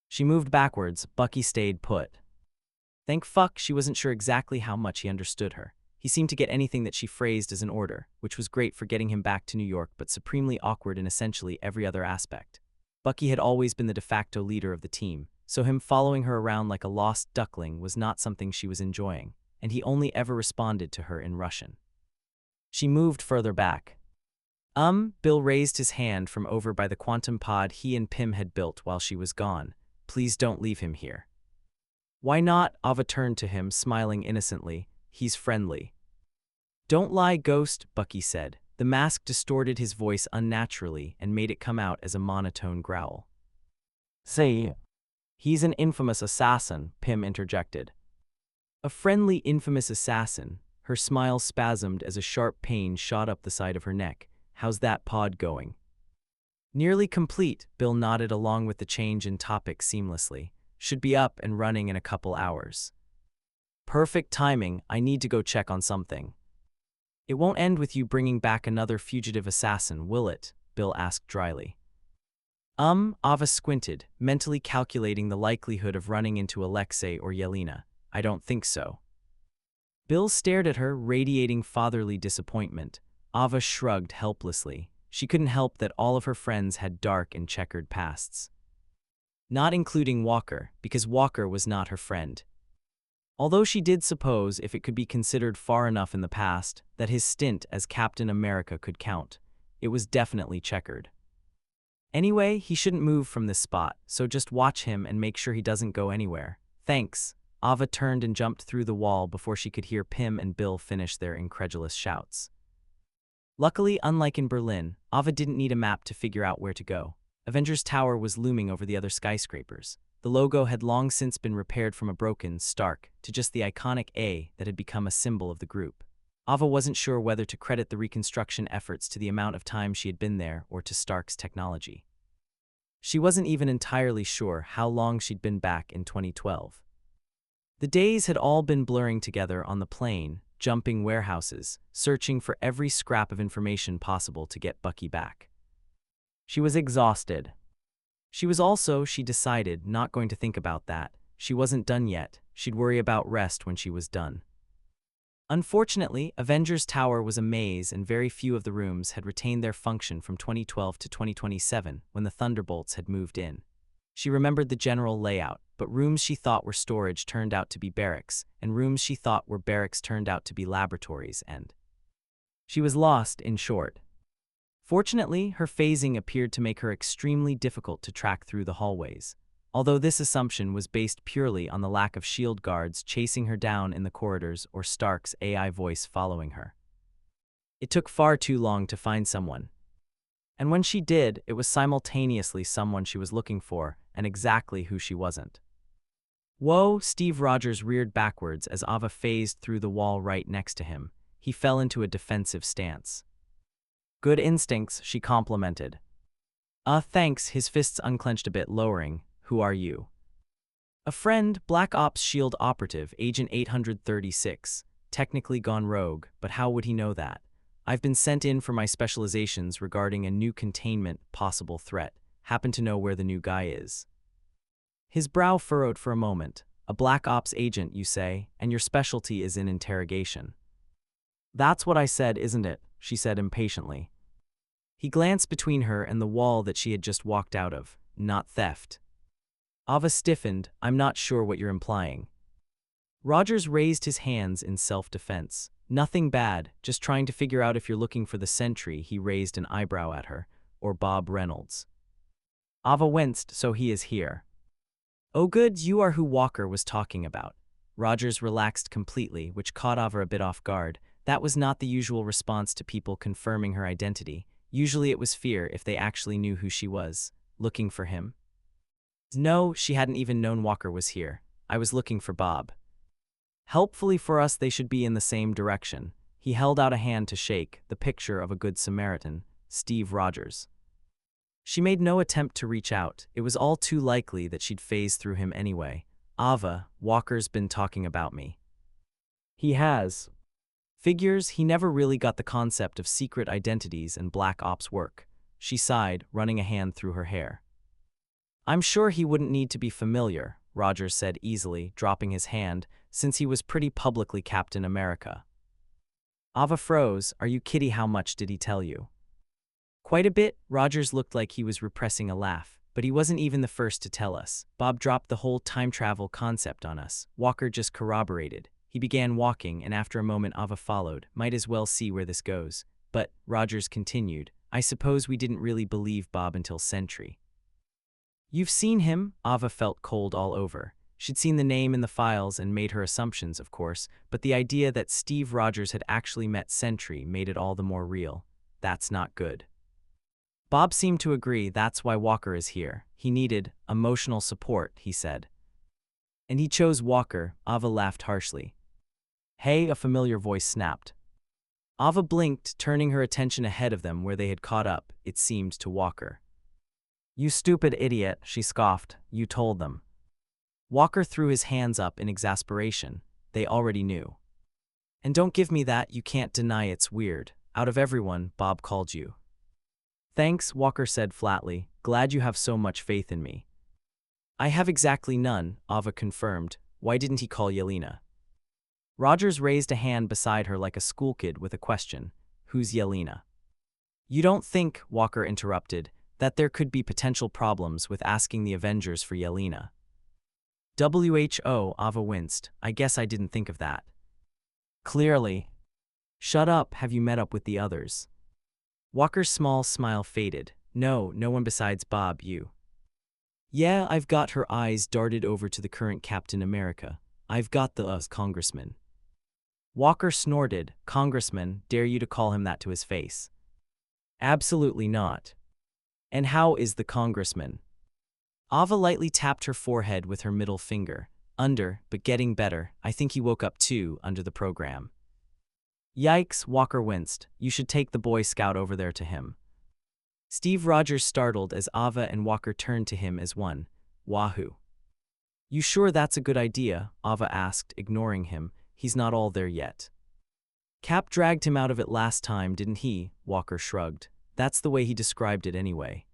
She moved backwards. Bucky stayed put. Thank fuck she wasn't sure exactly how much he understood her. He seemed to get anything that she phrased as an order, which was great for getting him back to New York but supremely awkward in essentially every other aspect. Bucky had always been the de facto leader of the team, so him following her around like a lost duckling was not something she was enjoying, and he only ever responded to her in Russian. She moved further back. Bill raised his hand from over by the quantum pod he and Pym had built while she was gone. Please don't leave him here. Why not? Ava turned to him, smiling innocently. He's friendly. Don't lie, Ghost, Bucky said. The mask distorted his voice unnaturally and made it come out as a monotone growl. Say, he's an infamous assassin, Pym interjected. A friendly, infamous assassin. Her smile spasmed as a sharp pain shot up the side of her neck. How's that pod going? Nearly complete, Bill nodded along with the change in topic seamlessly. Should be up and running in a couple hours. Perfect timing, I need to go check on something. It won't end with you bringing back another fugitive assassin, will it? Bill asked dryly. Ava squinted, mentally calculating the likelihood of running into Alexei or Yelena. I don't think so. Bill stared at her, radiating fatherly disappointment. Ava shrugged helplessly. She couldn't help that all of her friends had dark and checkered pasts. Not including Walker, because Walker was not her friend. Although she did suppose, if it could be considered far enough in the past, that his stint as Captain America could count, it was definitely checkered. Anyway, he shouldn't move from this spot, so just watch him and make sure he doesn't go anywhere. Thanks. Ava turned and jumped through the wall before she could hear Pym and Bill finish their incredulous shouts. Luckily, unlike in Berlin, Ava didn't need a map to figure out where to go. Avengers Tower was looming over the other skyscrapers. The logo had long since been repaired from a broken Stark to just the iconic A that had become a symbol of the group. Ava wasn't sure whether to credit the reconstruction efforts to the amount of time she had been there or to Stark's technology. She wasn't even entirely sure how long she'd been back in 2012. The days had all been blurring together on the plane, jumping warehouses, searching for every scrap of information possible to get Bucky back. She was exhausted. She was also, she decided, not going to think about that. She wasn't done yet. She'd worry about rest when she was done. Unfortunately, Avengers Tower was a maze and very few of the rooms had retained their function from 2012 to 2027 when the Thunderbolts had moved in. She remembered the general layout, but rooms she thought were storage turned out to be barracks, and rooms she thought were barracks turned out to be laboratories, and she was lost, in short. Fortunately, her phasing appeared to make her extremely difficult to track through the hallways, although this assumption was based purely on the lack of shield guards chasing her down in the corridors or Stark's AI voice following her. It took far too long to find someone. And when she did, it was simultaneously someone she was looking for and exactly who she wasn't. Whoa! Steve Rogers reared backwards as Ava phased through the wall right next to him. He fell into a defensive stance. Good instincts, she complimented. Thanks, his fists unclenched a bit, lowering. Who are you? A friend, Black Ops Shield operative, Agent 836. Technically gone rogue, but how would he know that? I've been sent in for my specializations regarding a new containment possible threat. Happen to know where the new guy is. His brow furrowed for a moment. A Black Ops agent, you say, and your specialty is in interrogation. That's what I said, isn't it? She said impatiently. He glanced between her and the wall that she had just walked out of. Not theft. Ava stiffened. I'm not sure what you're implying. Rogers raised his hands in self-defense. Nothing bad, just trying to figure out if you're looking for the sentry. He raised an eyebrow at her, or Bob Reynolds. Ava winced, so he is here. Oh good, you are who Walker was talking about. Rogers relaxed completely, which caught Ava a bit off guard. That was not the usual response to people confirming her identity. Usually it was fear if they actually knew who she was. Looking for him? No, she hadn't even known Walker was here. I was looking for Bob. Helpfully for us, they should be in the same direction. He held out a hand to shake, the picture of a good Samaritan, Steve Rogers. She made no attempt to reach out. It was all too likely that she'd phase through him anyway. Ava, Walker's been talking about me. He has. Figures he never really got the concept of secret identities and Black Ops work. She sighed, running a hand through her hair. I'm sure he wouldn't need to be familiar, Rogers said easily, dropping his hand, since he was pretty publicly Captain America. Ava froze. Are you kidding? How much did he tell you? Quite a bit. Rogers looked like he was repressing a laugh, but he wasn't even the first to tell us. Bob dropped the whole time travel concept on us. Walker just corroborated. He began walking, and after a moment Ava followed. Might as well see where this goes. But, Rogers continued, I suppose we didn't really believe Bob until Sentry. You've seen him? Ava felt cold all over. She'd seen the name in the files and made her assumptions, of course, but the idea that Steve Rogers had actually met Sentry made it all the more real. That's not good. Bob seemed to agree. That's why Walker is here. He needed emotional support, he said. And he chose Walker. Ava laughed harshly. Hey, a familiar voice snapped. Ava blinked, turning her attention ahead of them where they had caught up, it seemed, to Walker. You stupid idiot, she scoffed. You told them. Walker threw his hands up in exasperation. They already knew. And don't give me that, you can't deny it's weird. Out of everyone, Bob called you. Thanks, Walker said flatly. Glad you have so much faith in me. I have exactly none, Ava confirmed. Why didn't he call Yelena? Rogers raised a hand beside her like a school kid with a question. Who's Yelena? You don't think, Walker interrupted, that there could be potential problems with asking the Avengers for Yelena? WHO, Ava winced. I guess I didn't think of that. Clearly. Shut up, have you met up with the others? Walker's small smile faded. No one besides Bob, you. Yeah, I've got. Her eyes darted over to the current Captain America. I've got the congressman. Walker snorted. Congressman, dare you to call him that to his face? Absolutely not. And how is the congressman? Ava lightly tapped her forehead with her middle finger. Under, but getting better. I think he woke up too, under the program. Yikes, Walker winced. You should take the Boy Scout over there to him. Steve Rogers startled as Ava and Walker turned to him as one. Wahoo. You sure that's a good idea? Ava asked, ignoring him. He's not all there yet. Cap dragged him out of it last time, didn't he? Walker shrugged. That's the way he described it anyway.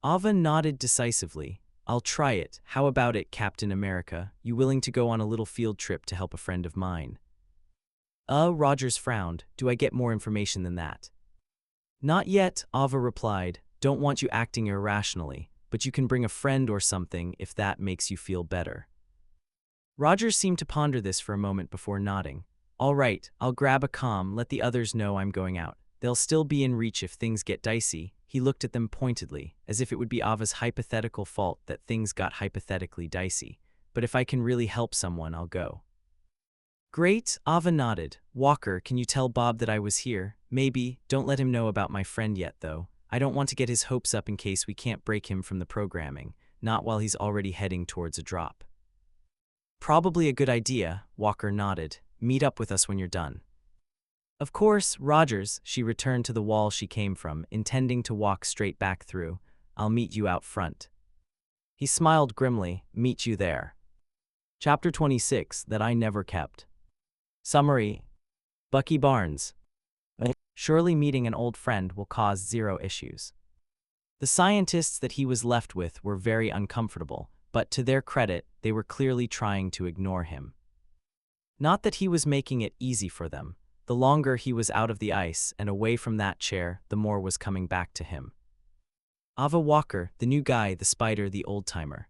Ava nodded decisively. I'll try it. How about it, Captain America? You willing to go on a little field trip to help a friend of mine? Rogers frowned. Do I get more information than that? Not yet, Ava replied. Don't want you acting irrationally, but you can bring a friend or something if that makes you feel better. Rogers seemed to ponder this for a moment before nodding. All right, I'll grab a comm, let the others know I'm going out. They'll still be in reach if things get dicey. He looked at them pointedly, as if it would be Ava's hypothetical fault that things got hypothetically dicey. But if I can really help someone, I'll go. Great, Ava nodded. Walker, can you tell Bob that I was here? Maybe. Don't let him know about my friend yet, though. I don't want to get his hopes up in case we can't break him from the programming, not while he's already heading towards a drop. Probably a good idea, Walker nodded. Meet up with us when you're done. Of course, Rogers, she returned to the wall she came from, intending to walk straight back through. I'll meet you out front. He smiled grimly. Meet you there. Chapter 26, That I Never Kept. Summary. Bucky Barnes. Surely meeting an old friend will cause zero issues. The scientists that he was left with were very uncomfortable, but to their credit, they were clearly trying to ignore him. Not that he was making it easy for them. The longer he was out of the ice and away from that chair, the more was coming back to him. Ava Walker, the new guy, the spider, the old-timer.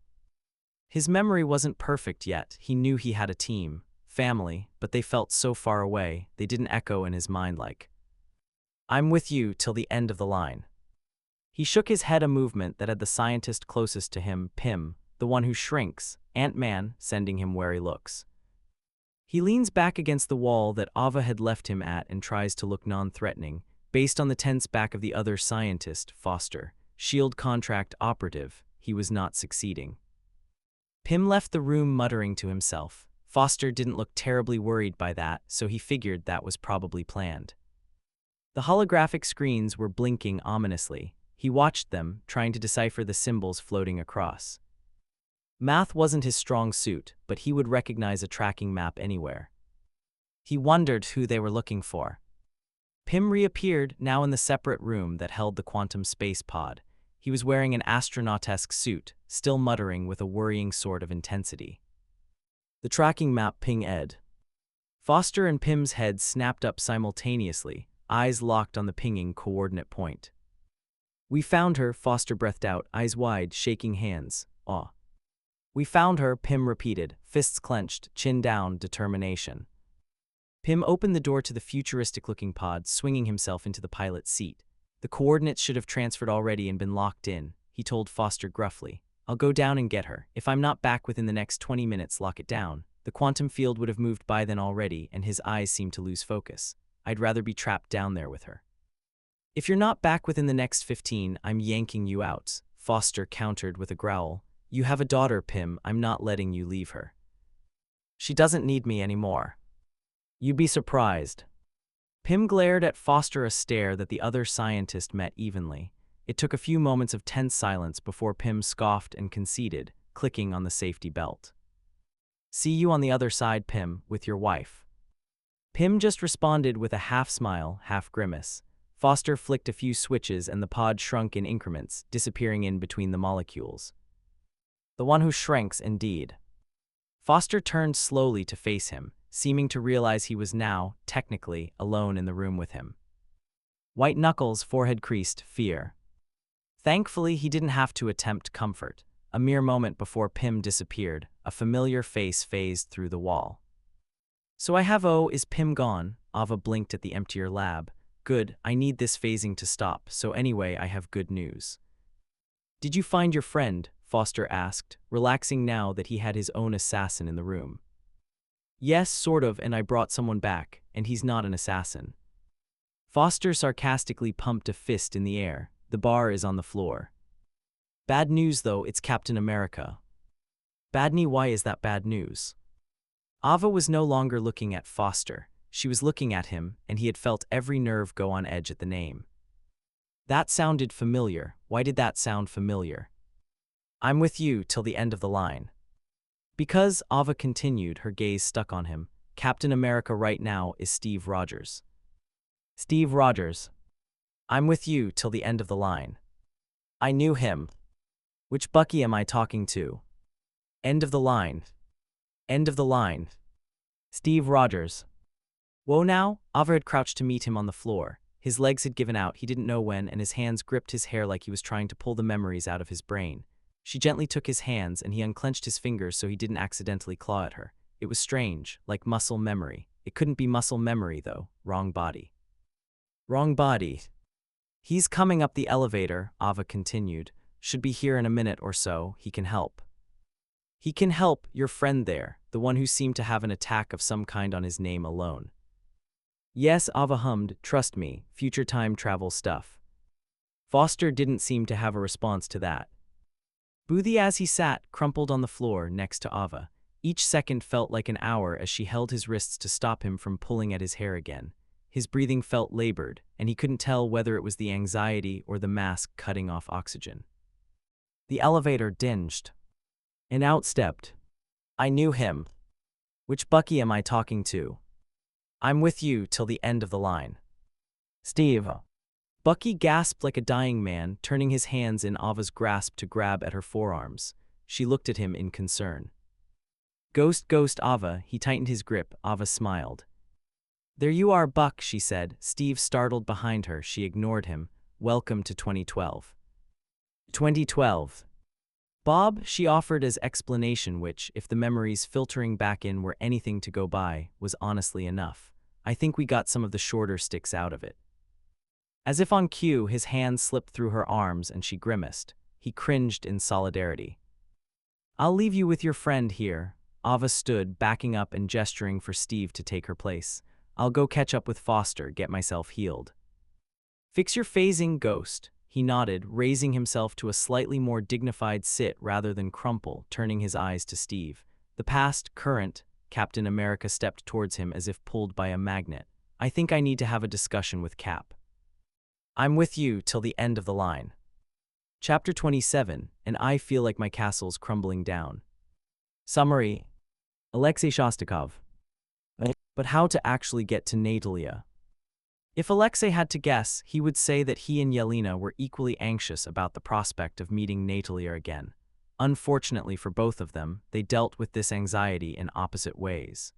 His memory wasn't perfect yet. He knew he had a team, family, but they felt so far away, they didn't echo in his mind like, I'm with you till the end of the line. He shook his head, a movement that had the scientist closest to him, Pym, the one who shrinks, Ant-Man, sending him wary looks. He leans back against the wall that Ava had left him at and tries to look non-threatening, based on the tense back of the other scientist, Foster, SHIELD contract operative. He was not succeeding. Pym left the room muttering to himself. Foster didn't look terribly worried by that, so he figured that was probably planned. The holographic screens were blinking ominously. He watched them, trying to decipher the symbols floating across. Math wasn't his strong suit, but he would recognize a tracking map anywhere. He wondered who they were looking for. Pym reappeared, now in the separate room that held the quantum space pod. He was wearing an astronautesque suit, still muttering with a worrying sort of intensity. The tracking map ping Ed. Foster and Pym's heads snapped up simultaneously, eyes locked on the pinging coordinate point. We found her, Foster breathed out, eyes wide, shaking hands. Aw. We found her, Pym repeated, fists clenched, chin down, determination. Pym opened the door to the futuristic-looking pod, swinging himself into the pilot's seat. The coordinates should have transferred already and been locked in, he told Foster gruffly. I'll go down and get her. If I'm not back within the next 20 minutes, lock it down. The quantum field would have moved by then already, and his eyes seemed to lose focus. I'd rather be trapped down there with her. If you're not back within the next 15, I'm yanking you out, Foster countered with a growl. You have a daughter, Pym. I'm not letting you leave her. She doesn't need me anymore. You'd be surprised. Pym glared at Foster, a stare that the other scientist met evenly. It took a few moments of tense silence before Pym scoffed and conceded, clicking on the safety belt. See you on the other side, Pym, with your wife. Pym just responded with a half smile, half grimace. Foster flicked a few switches and the pod shrunk in increments, disappearing in between the molecules. The one who shrinks, indeed. Foster turned slowly to face him, seeming to realize he was now, technically, alone in the room with him. White knuckles, forehead creased, fear. Thankfully, he didn't have to attempt comfort. A mere moment before Pym disappeared, a familiar face phased through the wall. So I have is Pym gone? Ava blinked at the emptier lab. Good, I need this phasing to stop, so anyway I have good news. Did you find your friend? Foster asked, relaxing now that he had his own assassin in the room. Yes, sort of, and I brought someone back, and he's not an assassin. Foster sarcastically pumped a fist in the air. The bar is on the floor. Bad news though, it's Captain America. Badney, why is that bad news? Ava was no longer looking at Foster. She was looking at him, and he had felt every nerve go on edge at the name. That sounded familiar. Why did that sound familiar? I'm with you till the end of the line. Because, Ava continued, her gaze stuck on him, Captain America right now is Steve Rogers. Steve Rogers. I'm with you till the end of the line. I knew him. Which Bucky am I talking to? End of the line. End of the line. Steve Rogers. Whoa now, Ava had crouched to meet him on the floor. His legs had given out, he didn't know when, and his hands gripped his hair like he was trying to pull the memories out of his brain. She gently took his hands, and he unclenched his fingers so he didn't accidentally claw at her. It was strange, like muscle memory. It couldn't be muscle memory, though. Wrong body. Wrong body. He's coming up the elevator, Ava continued. Should be here in a minute or so. He can help. He can help, your friend there, the one who seemed to have an attack of some kind on his name alone. Yes, Ava hummed, trust me, future time travel stuff. Foster didn't seem to have a response to that. Boothie as he sat, crumpled on the floor next to Ava. Each second felt like an hour as she held his wrists to stop him from pulling at his hair again. His breathing felt labored, and he couldn't tell whether it was the anxiety or the mask cutting off oxygen. The elevator dinged. And out stepped. I knew him. Which Bucky am I talking to? I'm with you till the end of the line. Steve. Bucky gasped like a dying man, turning his hands in Ava's grasp to grab at her forearms. She looked at him in concern. Ghost, Ava, he tightened his grip. Ava smiled. There you are, Buck, she said. Steve startled behind her. She ignored him. Welcome to 2012. 2012. Bob, she offered as explanation which, if the memories filtering back in were anything to go by, was honestly enough. I think we got some of the shorter sticks out of it. As if on cue, his hands slipped through her arms and she grimaced. He cringed in solidarity. I'll leave you with your friend here. Ava stood, backing up and gesturing for Steve to take her place. I'll go catch up with Foster, get myself healed. Fix your phasing, Ghost. He nodded, raising himself to a slightly more dignified sit rather than crumple, turning his eyes to Steve. The past, current, Captain America stepped towards him as if pulled by a magnet. I think I need to have a discussion with Cap. I'm with you till the end of the line. Chapter 27, and I feel like my castle's crumbling down. Summary. Alexei Shostakov. But how to actually get to Natalia? If Alexei had to guess, he would say that he and Yelena were equally anxious about the prospect of meeting Natalia again. Unfortunately for both of them, they dealt with this anxiety in opposite ways.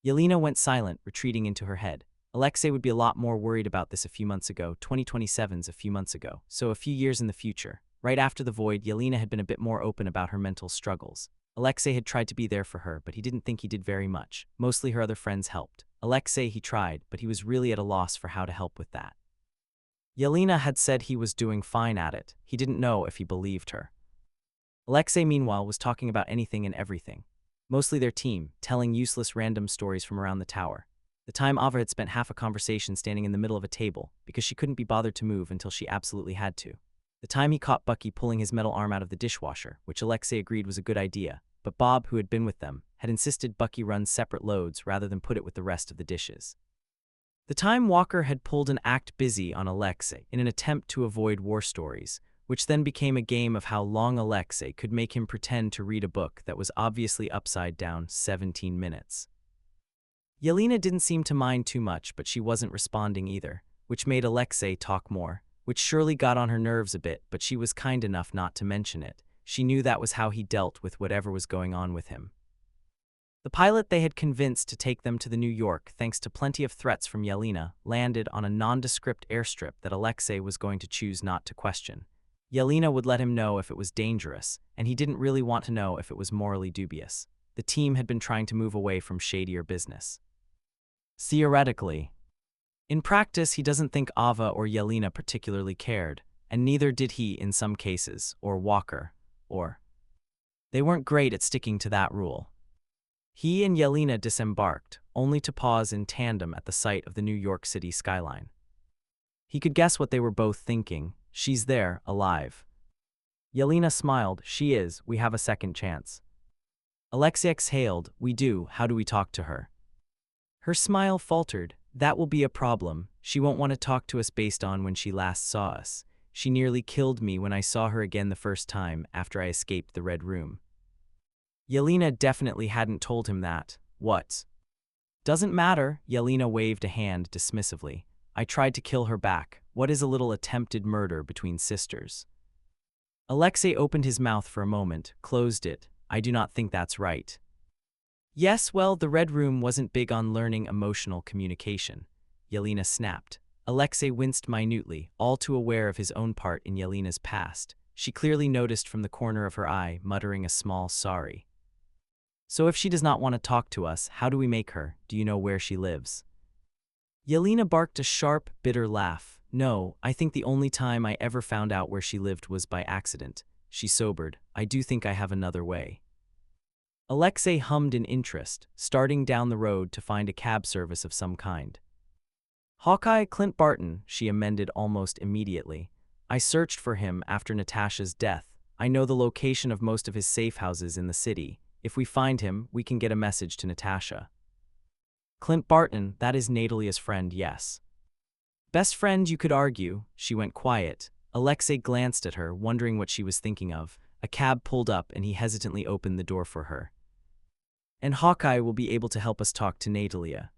Yelena went silent, retreating into her head. Alexei would be a lot more worried about this a few months ago. 2027's a few months ago, so a few years in the future. Right after the void, Yelena had been a bit more open about her mental struggles. Alexei had tried to be there for her, but he didn't think he did very much. Mostly her other friends helped. Alexei, he tried, but he was really at a loss for how to help with that. Yelena had said he was doing fine at it. He didn't know if he believed her. Alexei, meanwhile, was talking about anything and everything. Mostly their team, telling useless random stories from around the tower. The time Ava had spent half a conversation standing in the middle of a table, because she couldn't be bothered to move until she absolutely had to. The time he caught Bucky pulling his metal arm out of the dishwasher, which Alexei agreed was a good idea, but Bob, who had been with them, had insisted Bucky run separate loads rather than put it with the rest of the dishes. The time Walker had pulled an act busy on Alexei in an attempt to avoid war stories, which then became a game of how long Alexei could make him pretend to read a book that was obviously upside down 17 minutes. Yelena didn't seem to mind too much, but she wasn't responding either, which made Alexei talk more, which surely got on her nerves a bit, but she was kind enough not to mention it. She knew that was how he dealt with whatever was going on with him. The pilot they had convinced to take them to the New York, thanks to plenty of threats from Yelena, landed on a nondescript airstrip that Alexei was going to choose not to question. Yelena would let him know if it was dangerous, and he didn't really want to know if it was morally dubious. The team had been trying to move away from shadier business. Theoretically. In practice, he doesn't think Ava or Yelena particularly cared, and neither did he in some cases, or Walker, or. They weren't great at sticking to that rule. He and Yelena disembarked, only to pause in tandem at the sight of the New York City skyline. He could guess what they were both thinking. She's there, alive. Yelena smiled. She is. We have a second chance. Alexei exhaled. We do. How do we talk to her? Her smile faltered. That will be a problem. She won't want to talk to us based on when she last saw us. She nearly killed me when I saw her again the first time after I escaped the Red Room. Yelena definitely hadn't told him that. What? Doesn't matter, Yelena waved a hand dismissively. I tried to kill her back. What is a little attempted murder between sisters? Alexei opened his mouth for a moment, closed it. I do not think that's right. Yes, well, the Red Room wasn't big on learning emotional communication. Yelena snapped. Alexei winced minutely, all too aware of his own part in Yelena's past. She clearly noticed from the corner of her eye, muttering a small sorry. So if she does not want to talk to us, how do we make her? Do you know where she lives? Yelena barked a sharp, bitter laugh. No, I think the only time I ever found out where she lived was by accident. She sobered. I do think I have another way. Alexei hummed in interest, starting down the road to find a cab service of some kind. Hawkeye Clint Barton, she amended almost immediately. I searched for him after Natasha's death. I know the location of most of his safe houses in the city. If we find him, we can get a message to Natasha. Clint Barton, that is Natalia's friend, yes. Best friend, you could argue. She went quiet. Alexei glanced at her, wondering what she was thinking of. A cab pulled up and he hesitantly opened the door for her. And Hawkeye will be able to help us talk to Natalia.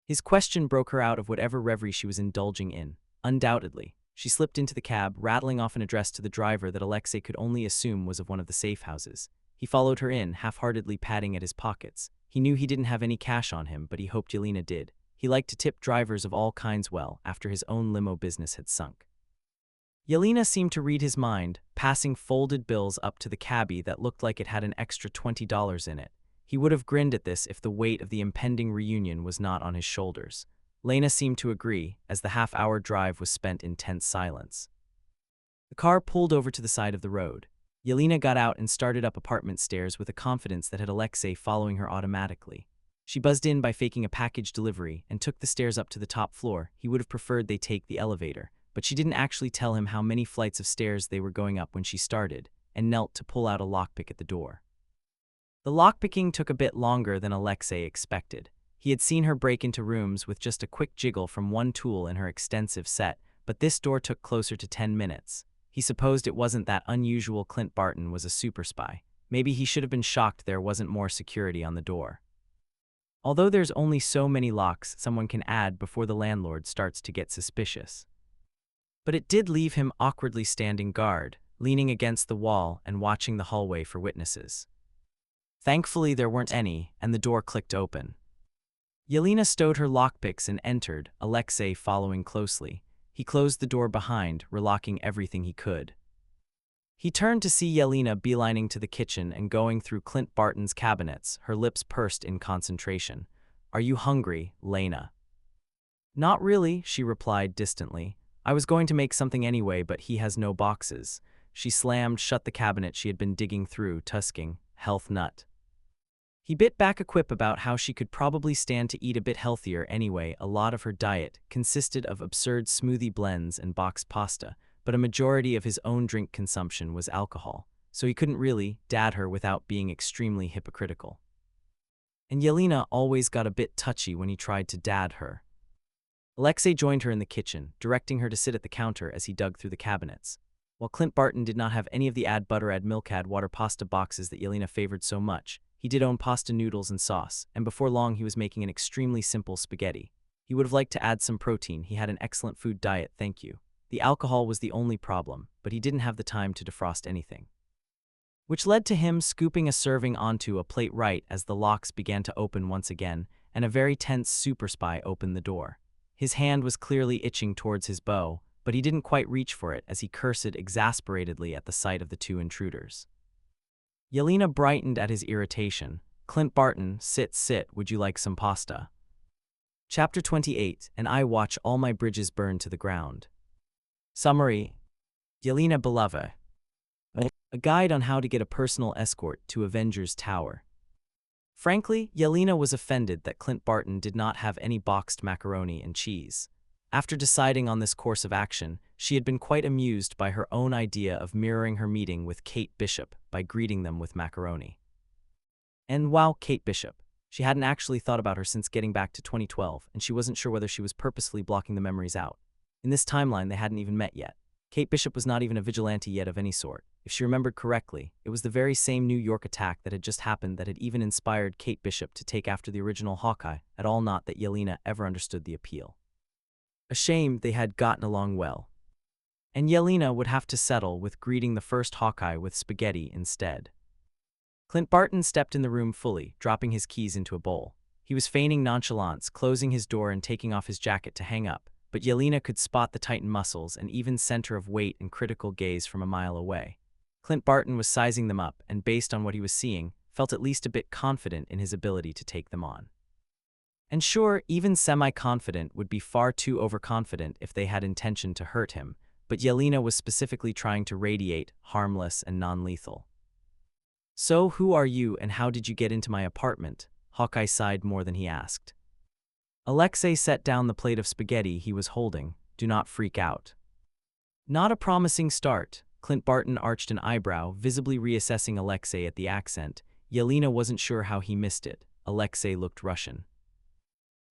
His question broke her out of whatever reverie she was indulging in. Undoubtedly. She slipped into the cab, rattling off an address to the driver that Alexei could only assume was of one of the safe houses. He followed her in, half-heartedly patting at his pockets. He knew he didn't have any cash on him, but he hoped Yelena did. He liked to tip drivers of all kinds well, after his own limo business had sunk. Yelena seemed to read his mind, passing folded bills up to the cabbie that looked like it had an extra $20 in it. He would have grinned at this if the weight of the impending reunion was not on his shoulders. Lena seemed to agree, as the half-hour drive was spent in tense silence. The car pulled over to the side of the road. Yelena got out and started up apartment stairs with a confidence that had Alexei following her automatically. She buzzed in by faking a package delivery and took the stairs up to the top floor. He would have preferred they take the elevator, but she didn't actually tell him how many flights of stairs they were going up when she started, and knelt to pull out a lockpick at the door. The lockpicking took a bit longer than Alexei expected. He had seen her break into rooms with just a quick jiggle from one tool in her extensive set, but this door took closer to 10 minutes. He supposed it wasn't that unusual Clint Barton was a super spy. Maybe he should have been shocked there wasn't more security on the door. Although there's only so many locks someone can add before the landlord starts to get suspicious. But it did leave him awkwardly standing guard, leaning against the wall and watching the hallway for witnesses. Thankfully there weren't any, and the door clicked open. Yelena stowed her lockpicks and entered, Alexei following closely. He closed the door behind, relocking everything he could. He turned to see Yelena beelining to the kitchen and going through Clint Barton's cabinets, her lips pursed in concentration. Are you hungry, Lena? Not really, she replied distantly. I was going to make something anyway, but he has no boxes. She slammed shut the cabinet she had been digging through, tusking, health nut. He bit back a quip about how she could probably stand to eat a bit healthier anyway. A lot of her diet consisted of absurd smoothie blends and boxed pasta, but a majority of his own drink consumption was alcohol, so he couldn't really dad her without being extremely hypocritical. And Yelena always got a bit touchy when he tried to dad her. Alexei joined her in the kitchen, directing her to sit at the counter as he dug through the cabinets. While Clint Barton did not have any of the add butter, add milk, add water pasta boxes that Yelena favored so much, he did own pasta noodles and sauce, and before long he was making an extremely simple spaghetti. He would have liked to add some protein. He had an excellent food diet, thank you. The alcohol was the only problem, but he didn't have the time to defrost anything. Which led to him scooping a serving onto a plate right as the locks began to open once again, and a very tense super spy opened the door. His hand was clearly itching towards his bow, but he didn't quite reach for it as he cursed exasperatedly at the sight of the two intruders. Yelena brightened at his irritation. Clint Barton, sit, would you like some pasta? Chapter 28, and I watch all my bridges burn to the ground. Summary. Yelena Belova. A guide on how to get a personal escort to Avengers Tower. Frankly, Yelena was offended that Clint Barton did not have any boxed macaroni and cheese. After deciding on this course of action, she had been quite amused by her own idea of mirroring her meeting with Kate Bishop by greeting them with macaroni. And wow, Kate Bishop. She hadn't actually thought about her since getting back to 2012, and she wasn't sure whether she was purposefully blocking the memories out. In this timeline, they hadn't even met yet. Kate Bishop was not even a vigilante yet of any sort. If she remembered correctly, it was the very same New York attack that had just happened that had even inspired Kate Bishop to take after the original Hawkeye, at all not that Yelena ever understood the appeal. A shame they had gotten along well. And Yelena would have to settle with greeting the first Hawkeye with spaghetti instead. Clint Barton stepped in the room fully, dropping his keys into a bowl. He was feigning nonchalance, closing his door and taking off his jacket to hang up, but Yelena could spot the tightened muscles and even center of weight and critical gaze from a mile away. Clint Barton was sizing them up and, based on what he was seeing, felt at least a bit confident in his ability to take them on. And sure, even semi-confident would be far too overconfident if they had intention to hurt him, but Yelena was specifically trying to radiate harmless and non-lethal. "So who are you and how did you get into my apartment?" Hawkeye sighed more than he asked. Alexei set down the plate of spaghetti he was holding. "Do not freak out." Not a promising start. Clint Barton arched an eyebrow, visibly reassessing Alexei at the accent. Yelena wasn't sure how he missed it. Alexei looked Russian.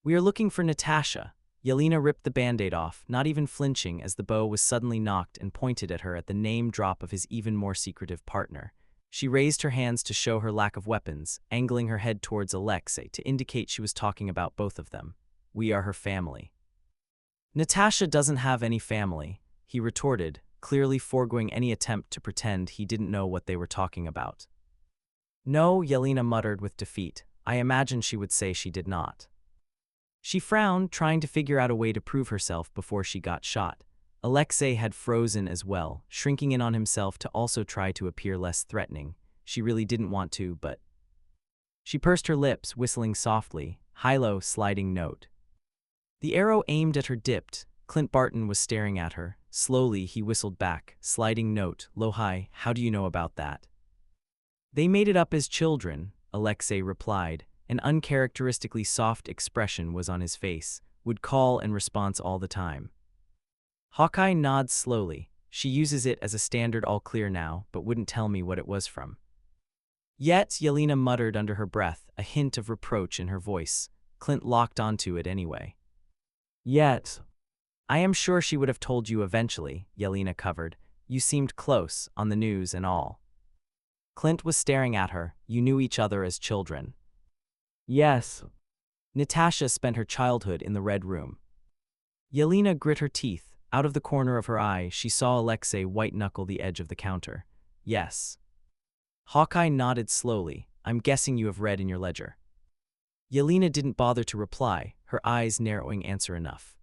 "We are looking for Natasha." Yelena ripped the band-aid off, not even flinching as the bow was suddenly knocked and pointed at her at the name drop of his even more secretive partner. She raised her hands to show her lack of weapons, angling her head towards Alexei to indicate she was talking about both of them. "We are her family." "Natasha doesn't have any family," he retorted, clearly foregoing any attempt to pretend he didn't know what they were talking about. "No," Yelena muttered with defeat. "I imagine she would say she did not." She frowned, trying to figure out a way to prove herself before she got shot. Alexei had frozen as well, shrinking in on himself to also try to appear less threatening. She really didn't want to, but... She pursed her lips, whistling softly, high-low sliding note. The arrow aimed at her dipped. Clint Barton was staring at her. Slowly, he whistled back, sliding note, low-high. "How do you know about that?" "They made it up as children," Alexei replied. An uncharacteristically soft expression was on his face, would call and response all the time. Hawkeye nods slowly. "She uses it as a standard all clear now, but wouldn't tell me what it was from." "Yet," Yelena muttered under her breath, a hint of reproach in her voice. Clint locked onto it anyway. "Yet." "I am sure she would have told you eventually," Yelena covered. "You seemed close, on the news and all." Clint was staring at her. "You knew each other as children." "Yes." "Natasha spent her childhood in the Red Room." Yelena grit her teeth. Out of the corner of her eye, she saw Alexei white-knuckle the edge of the counter. "Yes." Hawkeye nodded slowly. "I'm guessing you have read in your ledger." Yelena didn't bother to reply, her eyes narrowing answer enough.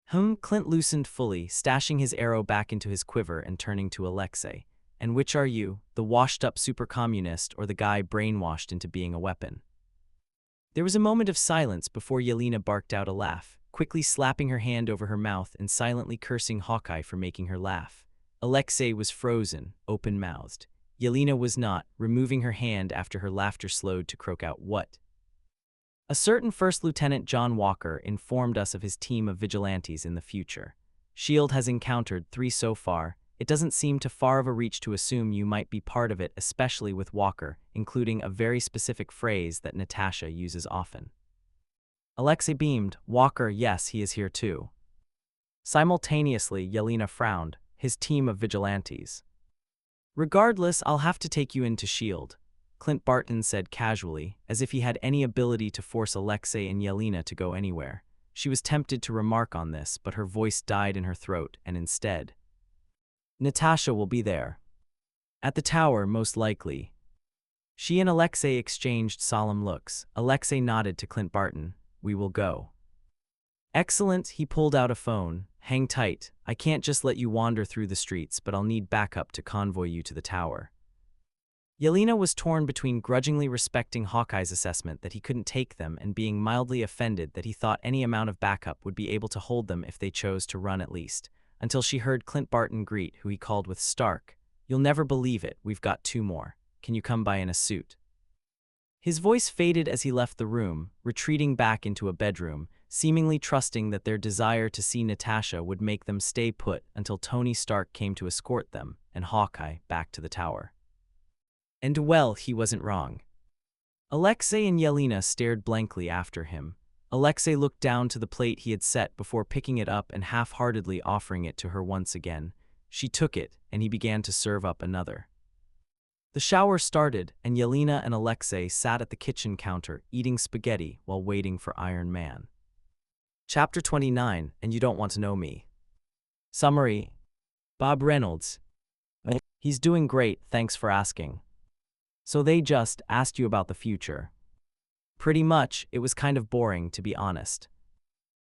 Clint loosened fully, stashing his arrow back into his quiver and turning to Alexei. "And which are you, the washed-up super-communist or the guy brainwashed into being a weapon?" There was a moment of silence before Yelena barked out a laugh, quickly slapping her hand over her mouth and silently cursing Hawkeye for making her laugh. Alexei was frozen, open-mouthed. Yelena was not, removing her hand after her laughter slowed to croak out, "What?" "A certain First Lieutenant John Walker informed us of his team of vigilantes in the future. S.H.I.E.L.D. has encountered 3 so far. It doesn't seem too far of a reach to assume you might be part of it, especially with Walker, including a very specific phrase that Natasha uses often." Alexei beamed. "Walker, yes, he is here too." Simultaneously, Yelena frowned. "His team of vigilantes." "Regardless, I'll have to take you into S.H.I.E.L.D., Clint Barton said casually, as if he had any ability to force Alexei and Yelena to go anywhere. She was tempted to remark on this, but her voice died in her throat, and instead, "Natasha will be there. At the tower, most likely." She and Alexei exchanged solemn looks. Alexei nodded to Clint Barton. "We will go." "Excellent," he pulled out a phone. "Hang tight. I can't just let you wander through the streets, but I'll need backup to convoy you to the tower." Yelena was torn between grudgingly respecting Hawkeye's assessment that he couldn't take them and being mildly offended that he thought any amount of backup would be able to hold them if they chose to run at least, until she heard Clint Barton greet who he called with Stark. "You'll never believe it, we've got 2 more. Can you come by in a suit?" His voice faded as he left the room, retreating back into a bedroom, seemingly trusting that their desire to see Natasha would make them stay put until Tony Stark came to escort them and Hawkeye back to the tower. And well, he wasn't wrong. Alexei and Yelena stared blankly after him. Alexei looked down to the plate he had set before picking it up and half-heartedly offering it to her once again. She took it, and he began to serve up another. The shower started, and Yelena and Alexei sat at the kitchen counter eating spaghetti while waiting for Iron Man. Chapter 29, and you don't want to know me. Summary. Bob Reynolds. He's doing great, thanks for asking. So they just asked you about the future. Pretty much, it was kind of boring, to be honest.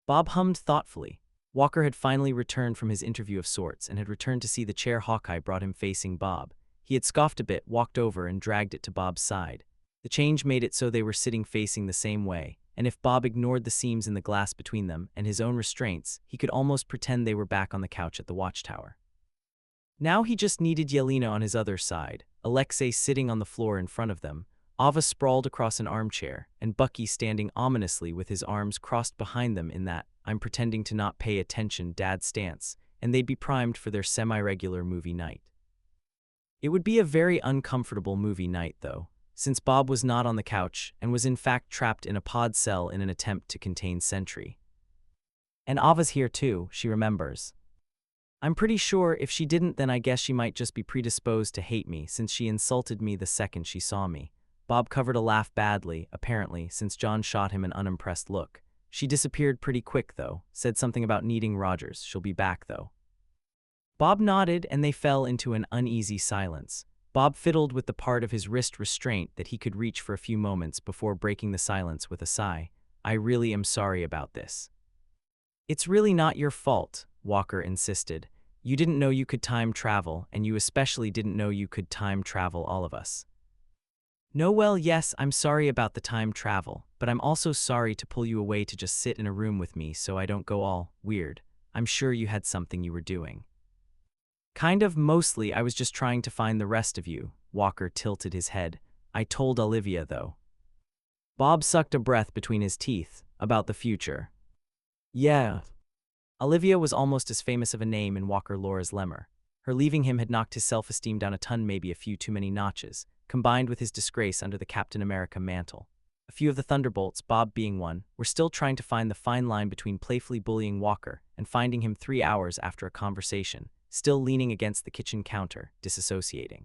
Bob hummed thoughtfully. Walker had finally returned from his interview of sorts and had returned to see the chair Hawkeye brought him facing Bob. He had scoffed a bit, walked over, and dragged it to Bob's side. The change made it so they were sitting facing the same way, and if Bob ignored the seams in the glass between them and his own restraints, he could almost pretend they were back on the couch at the watchtower. Now he just needed Yelena on his other side, Alexei sitting on the floor in front of them, Ava sprawled across an armchair, and Bucky standing ominously with his arms crossed behind them in that "I'm pretending to not pay attention" dad stance, and they'd be primed for their semi-regular movie night. It would be a very uncomfortable movie night, though, since Bob was not on the couch and was in fact trapped in a pod cell in an attempt to contain Sentry. And Ava's here too, she remembers. I'm pretty sure if she didn't, then I guess she might just be predisposed to hate me since she insulted me the second she saw me. Bob covered a laugh badly, apparently, since John shot him an unimpressed look. She disappeared pretty quick, though, said something about needing Rogers. She'll be back, though. Bob nodded, and they fell into an uneasy silence. Bob fiddled with the part of his wrist restraint that he could reach for a few moments before breaking the silence with a sigh. I really am sorry about this. It's really not your fault, Walker insisted. You didn't know you could time travel, and you especially didn't know you could time travel all of us. No, well, yes, I'm sorry about the time travel, but I'm also sorry to pull you away to just sit in a room with me so I don't go all weird. I'm sure you had something you were doing. Kind of, mostly I was just trying to find the rest of you. Walker tilted his head. I told Olivia, though. Bob sucked a breath between his teeth. About the future. Yeah. Olivia was almost as famous of a name in Walker lore as Lemar. Her leaving him had knocked his self-esteem down a ton, maybe a few too many notches, combined with his disgrace under the Captain America mantle. A few of the Thunderbolts, Bob being one, were still trying to find the fine line between playfully bullying Walker and finding him 3 hours after a conversation, still leaning against the kitchen counter, disassociating.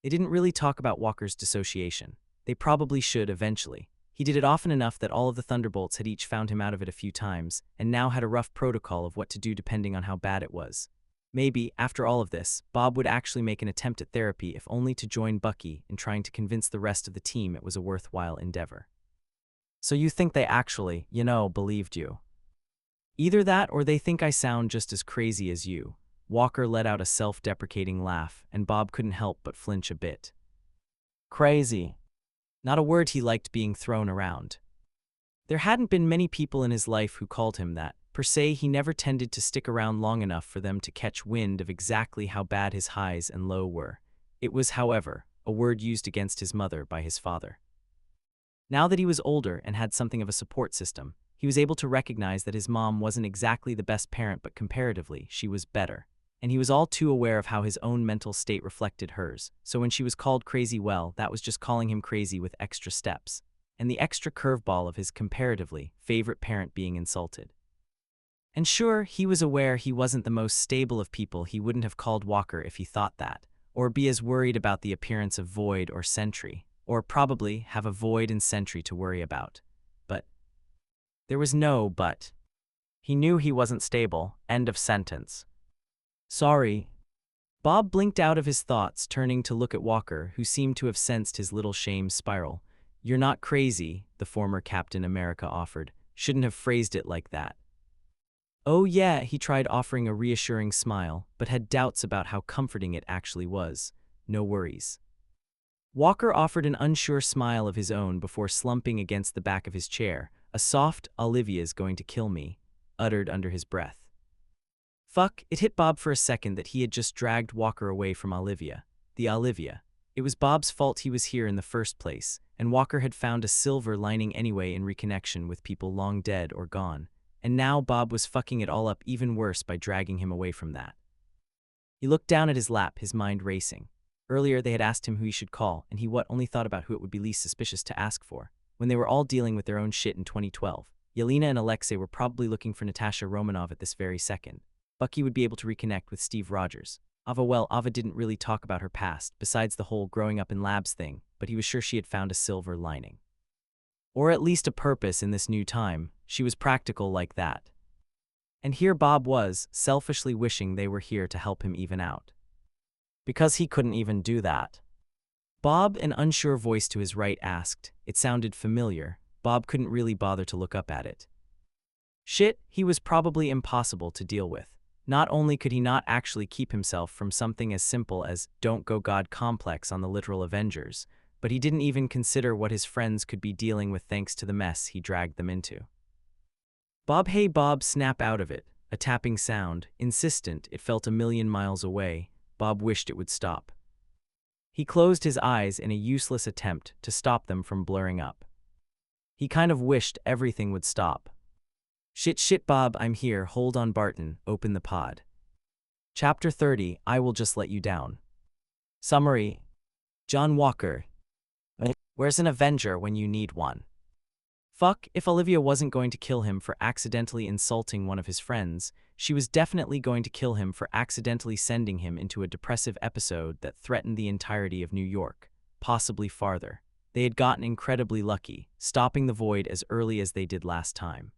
They didn't really talk about Walker's dissociation. They probably should eventually. He did it often enough that all of the Thunderbolts had each found him out of it a few times, and now had a rough protocol of what to do depending on how bad it was. Maybe, after all of this, Bob would actually make an attempt at therapy if only to join Bucky in trying to convince the rest of the team it was a worthwhile endeavor. So you think they actually, believed you? Either that or they think I sound just as crazy as you. Walker let out a self-deprecating laugh, and Bob couldn't help but flinch a bit. Crazy. Not a word he liked being thrown around. There hadn't been many people in his life who called him that. Per se, he never tended to stick around long enough for them to catch wind of exactly how bad his highs and lows were. It was, however, a word used against his mother by his father. Now that he was older and had something of a support system, he was able to recognize that his mom wasn't exactly the best parent, but comparatively, she was better. And he was all too aware of how his own mental state reflected hers, so when she was called crazy, well, that was just calling him crazy with extra steps, and the extra curveball of his comparatively favorite parent being insulted. And sure, he was aware he wasn't the most stable of people. He wouldn't have called Walker if he thought that, or be as worried about the appearance of Void or Sentry, or probably have a Void and Sentry to worry about. But there was no but. He knew he wasn't stable. End of sentence. Sorry. Bob blinked out of his thoughts, turning to look at Walker, who seemed to have sensed his little shame spiral. You're not crazy, the former Captain America offered. Shouldn't have phrased it like that. Oh yeah, he tried offering a reassuring smile, but had doubts about how comforting it actually was. No worries. Walker offered an unsure smile of his own before slumping against the back of his chair, a soft, Olivia's going to kill me, uttered under his breath. Fuck, it hit Bob for a second that he had just dragged Walker away from Olivia. The Olivia. It was Bob's fault he was here in the first place, and Walker had found a silver lining anyway in reconnection with people long dead or gone, and now Bob was fucking it all up even worse by dragging him away from that. He looked down at his lap, his mind racing. Earlier they had asked him who he should call, and he only thought about who it would be least suspicious to ask for. When they were all dealing with their own shit in 2012, Yelena and Alexei were probably looking for Natasha Romanov at this very second. Bucky would be able to reconnect with Steve Rogers. Ava didn't really talk about her past, besides the whole growing up in labs thing, but he was sure she had found a silver lining. Or at least a purpose in this new time. She was practical like that. And here Bob was, selfishly wishing they were here to help him even out. Because he couldn't even do that. Bob, an unsure voice to his right, asked. It sounded familiar. Bob couldn't really bother to look up at it. Shit, he was probably impossible to deal with. Not only could he not actually keep himself from something as simple as don't go God complex on the literal Avengers, but he didn't even consider what his friends could be dealing with thanks to the mess he dragged them into. Bob, hey Bob, snap out of it. A tapping sound, insistent, it felt a million miles away. Bob wished it would stop. He closed his eyes in a useless attempt to stop them from blurring up. He kind of wished everything would stop. Shit Bob, I'm here, hold on Barton, open the pod. Chapter 30, I Will Just Let You Down. Summary. John Walker. Where's an Avenger when you need one? Fuck, if Olivia wasn't going to kill him for accidentally insulting one of his friends, she was definitely going to kill him for accidentally sending him into a depressive episode that threatened the entirety of New York, possibly farther. They had gotten incredibly lucky, stopping the void as early as they did last time.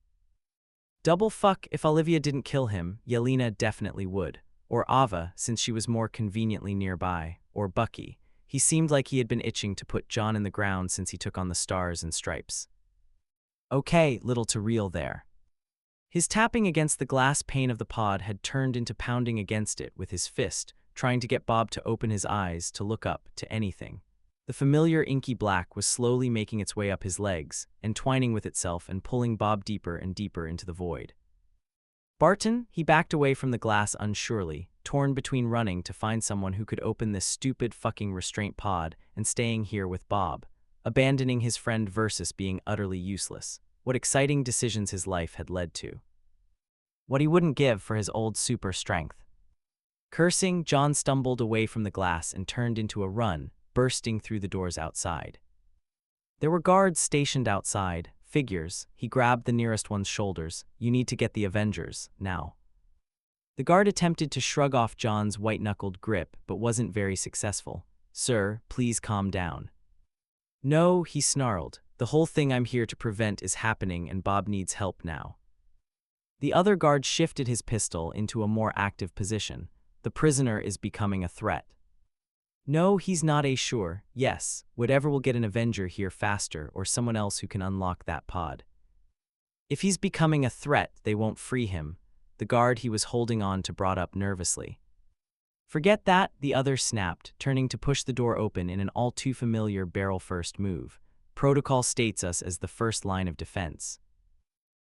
Double fuck, if Olivia didn't kill him, Yelena definitely would. Or Ava, since she was more conveniently nearby. Or Bucky. He seemed like he had been itching to put John in the ground since he took on the Stars and Stripes. Okay, little to reel there. His tapping against the glass pane of the pod had turned into pounding against it with his fist, trying to get Bob to open his eyes, to look up, to anything. The familiar inky black was slowly making its way up his legs, entwining with itself and pulling Bob deeper and deeper into the void. Barton, he backed away from the glass unsurely, torn between running to find someone who could open this stupid fucking restraint pod and staying here with Bob, abandoning his friend versus being utterly useless. What exciting decisions his life had led to. What he wouldn't give for his old super strength. Cursing, John stumbled away from the glass and turned into a run, bursting through the doors outside. There were guards stationed outside, figures. He grabbed the nearest one's shoulders. You need to get the Avengers, now. The guard attempted to shrug off John's white-knuckled grip, but wasn't very successful. Sir, please calm down. No, he snarled. The whole thing I'm here to prevent is happening and Bob needs help now. The other guard shifted his pistol into a more active position. The prisoner is becoming a threat. No, he's not sure. Yes, whatever will get an Avenger here faster or someone else who can unlock that pod. If he's becoming a threat, they won't free him. The guard he was holding on to brought up nervously. Forget that, the other snapped, turning to push the door open in an all-too-familiar barrel-first move. Protocol states us as the first line of defense.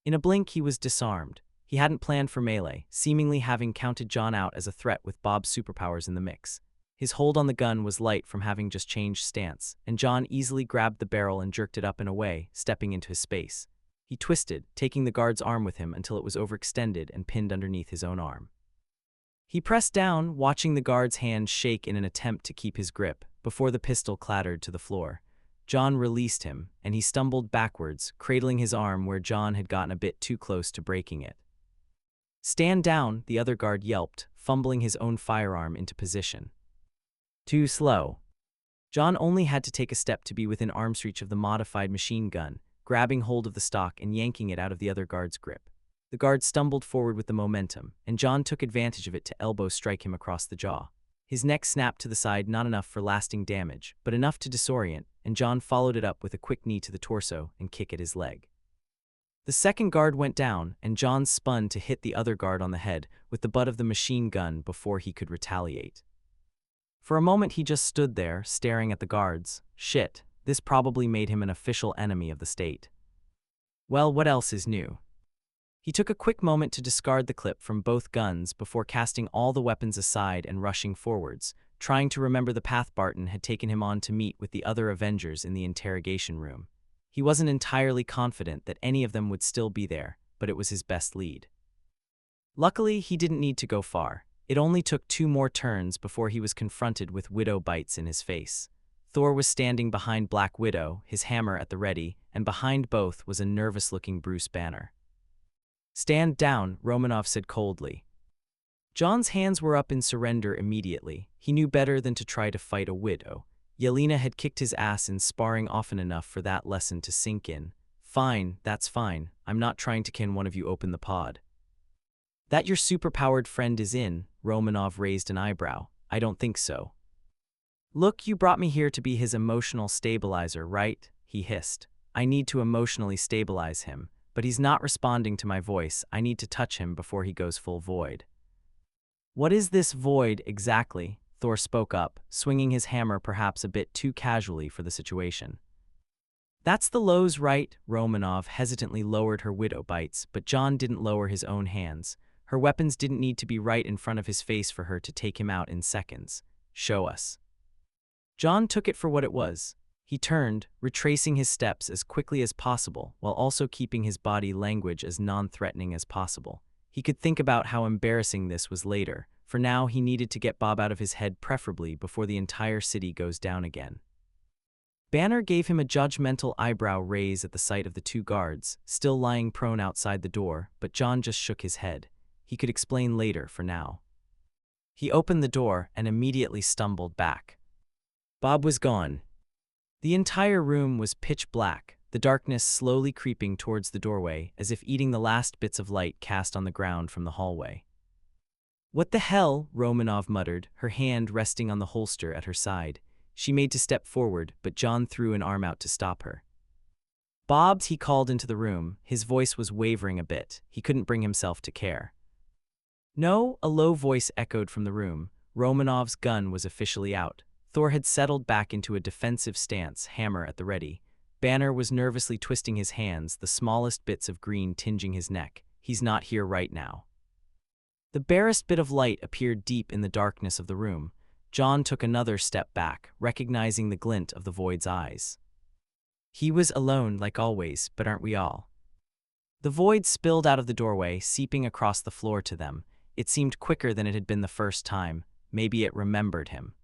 In a blink, he was disarmed. He hadn't planned for melee, seemingly having counted John out as a threat with Bob's superpowers in the mix. His hold on the gun was light from having just changed stance, and John easily grabbed the barrel and jerked it up and away, stepping into his space. He twisted, taking the guard's arm with him until it was overextended and pinned underneath his own arm. He pressed down, watching the guard's hand shake in an attempt to keep his grip, before the pistol clattered to the floor. John released him, and he stumbled backwards, cradling his arm where John had gotten a bit too close to breaking it. Stand down, the other guard yelped, fumbling his own firearm into position. Too slow. John only had to take a step to be within arm's reach of the modified machine gun, grabbing hold of the stock and yanking it out of the other guard's grip. The guard stumbled forward with the momentum, and John took advantage of it to elbow strike him across the jaw. His neck snapped to the side, not enough for lasting damage, but enough to disorient, and John followed it up with a quick knee to the torso and kick at his leg. The second guard went down, and John spun to hit the other guard on the head with the butt of the machine gun before he could retaliate. For a moment he just stood there, staring at the guards. Shit, this probably made him an official enemy of the state. Well, what else is new? He took a quick moment to discard the clip from both guns before casting all the weapons aside and rushing forwards, trying to remember the path Barton had taken him on to meet with the other Avengers in the interrogation room. He wasn't entirely confident that any of them would still be there, but it was his best lead. Luckily, he didn't need to go far. It only took 2 more turns before he was confronted with Widow bites in his face. Thor was standing behind Black Widow, his hammer at the ready, and behind both was a nervous-looking Bruce Banner. "Stand down," Romanov said coldly. John's hands were up in surrender immediately. He knew better than to try to fight a widow. Yelena had kicked his ass in sparring often enough for that lesson to sink in. "Fine, that's fine. I'm not trying to can one of you open the pod." "That your superpowered friend is in?" Romanov raised an eyebrow. "I don't think so." "Look, you brought me here to be his emotional stabilizer, right?" he hissed. "I need to emotionally stabilize him, but he's not responding to my voice. I need to touch him before he goes full void." "What is this void, exactly?" Thor spoke up, swinging his hammer perhaps a bit too casually for the situation. "That's the lows, right?" Romanov hesitantly lowered her widow bites, but John didn't lower his own hands. Her weapons didn't need to be right in front of his face for her to take him out in seconds. "Show us." John took it for what it was. He turned, retracing his steps as quickly as possible, while also keeping his body language as non-threatening as possible. He could think about how embarrassing this was later. For now, he needed to get Bob out of his head preferably before the entire city goes down again. Banner gave him a judgmental eyebrow raise at the sight of the 2 guards, still lying prone outside the door, but John just shook his head. He could explain later for now. He opened the door and immediately stumbled back. Bob was gone. The entire room was pitch black, the darkness slowly creeping towards the doorway as if eating the last bits of light cast on the ground from the hallway. "What the hell?" Romanov muttered, her hand resting on the holster at her side. She made to step forward, but John threw an arm out to stop her. "Bobs," he called into the room. His voice was wavering a bit. He couldn't bring himself to care. "No," a low voice echoed from the room. Romanov's gun was officially out. Thor had settled back into a defensive stance, hammer at the ready. Banner was nervously twisting his hands, the smallest bits of green tinging his neck. "He's not here right now." The barest bit of light appeared deep in the darkness of the room. John took another step back, recognizing the glint of the void's eyes. He was alone, like always, but aren't we all? The void spilled out of the doorway, seeping across the floor to them. It seemed quicker than it had been the first time. Maybe it remembered him.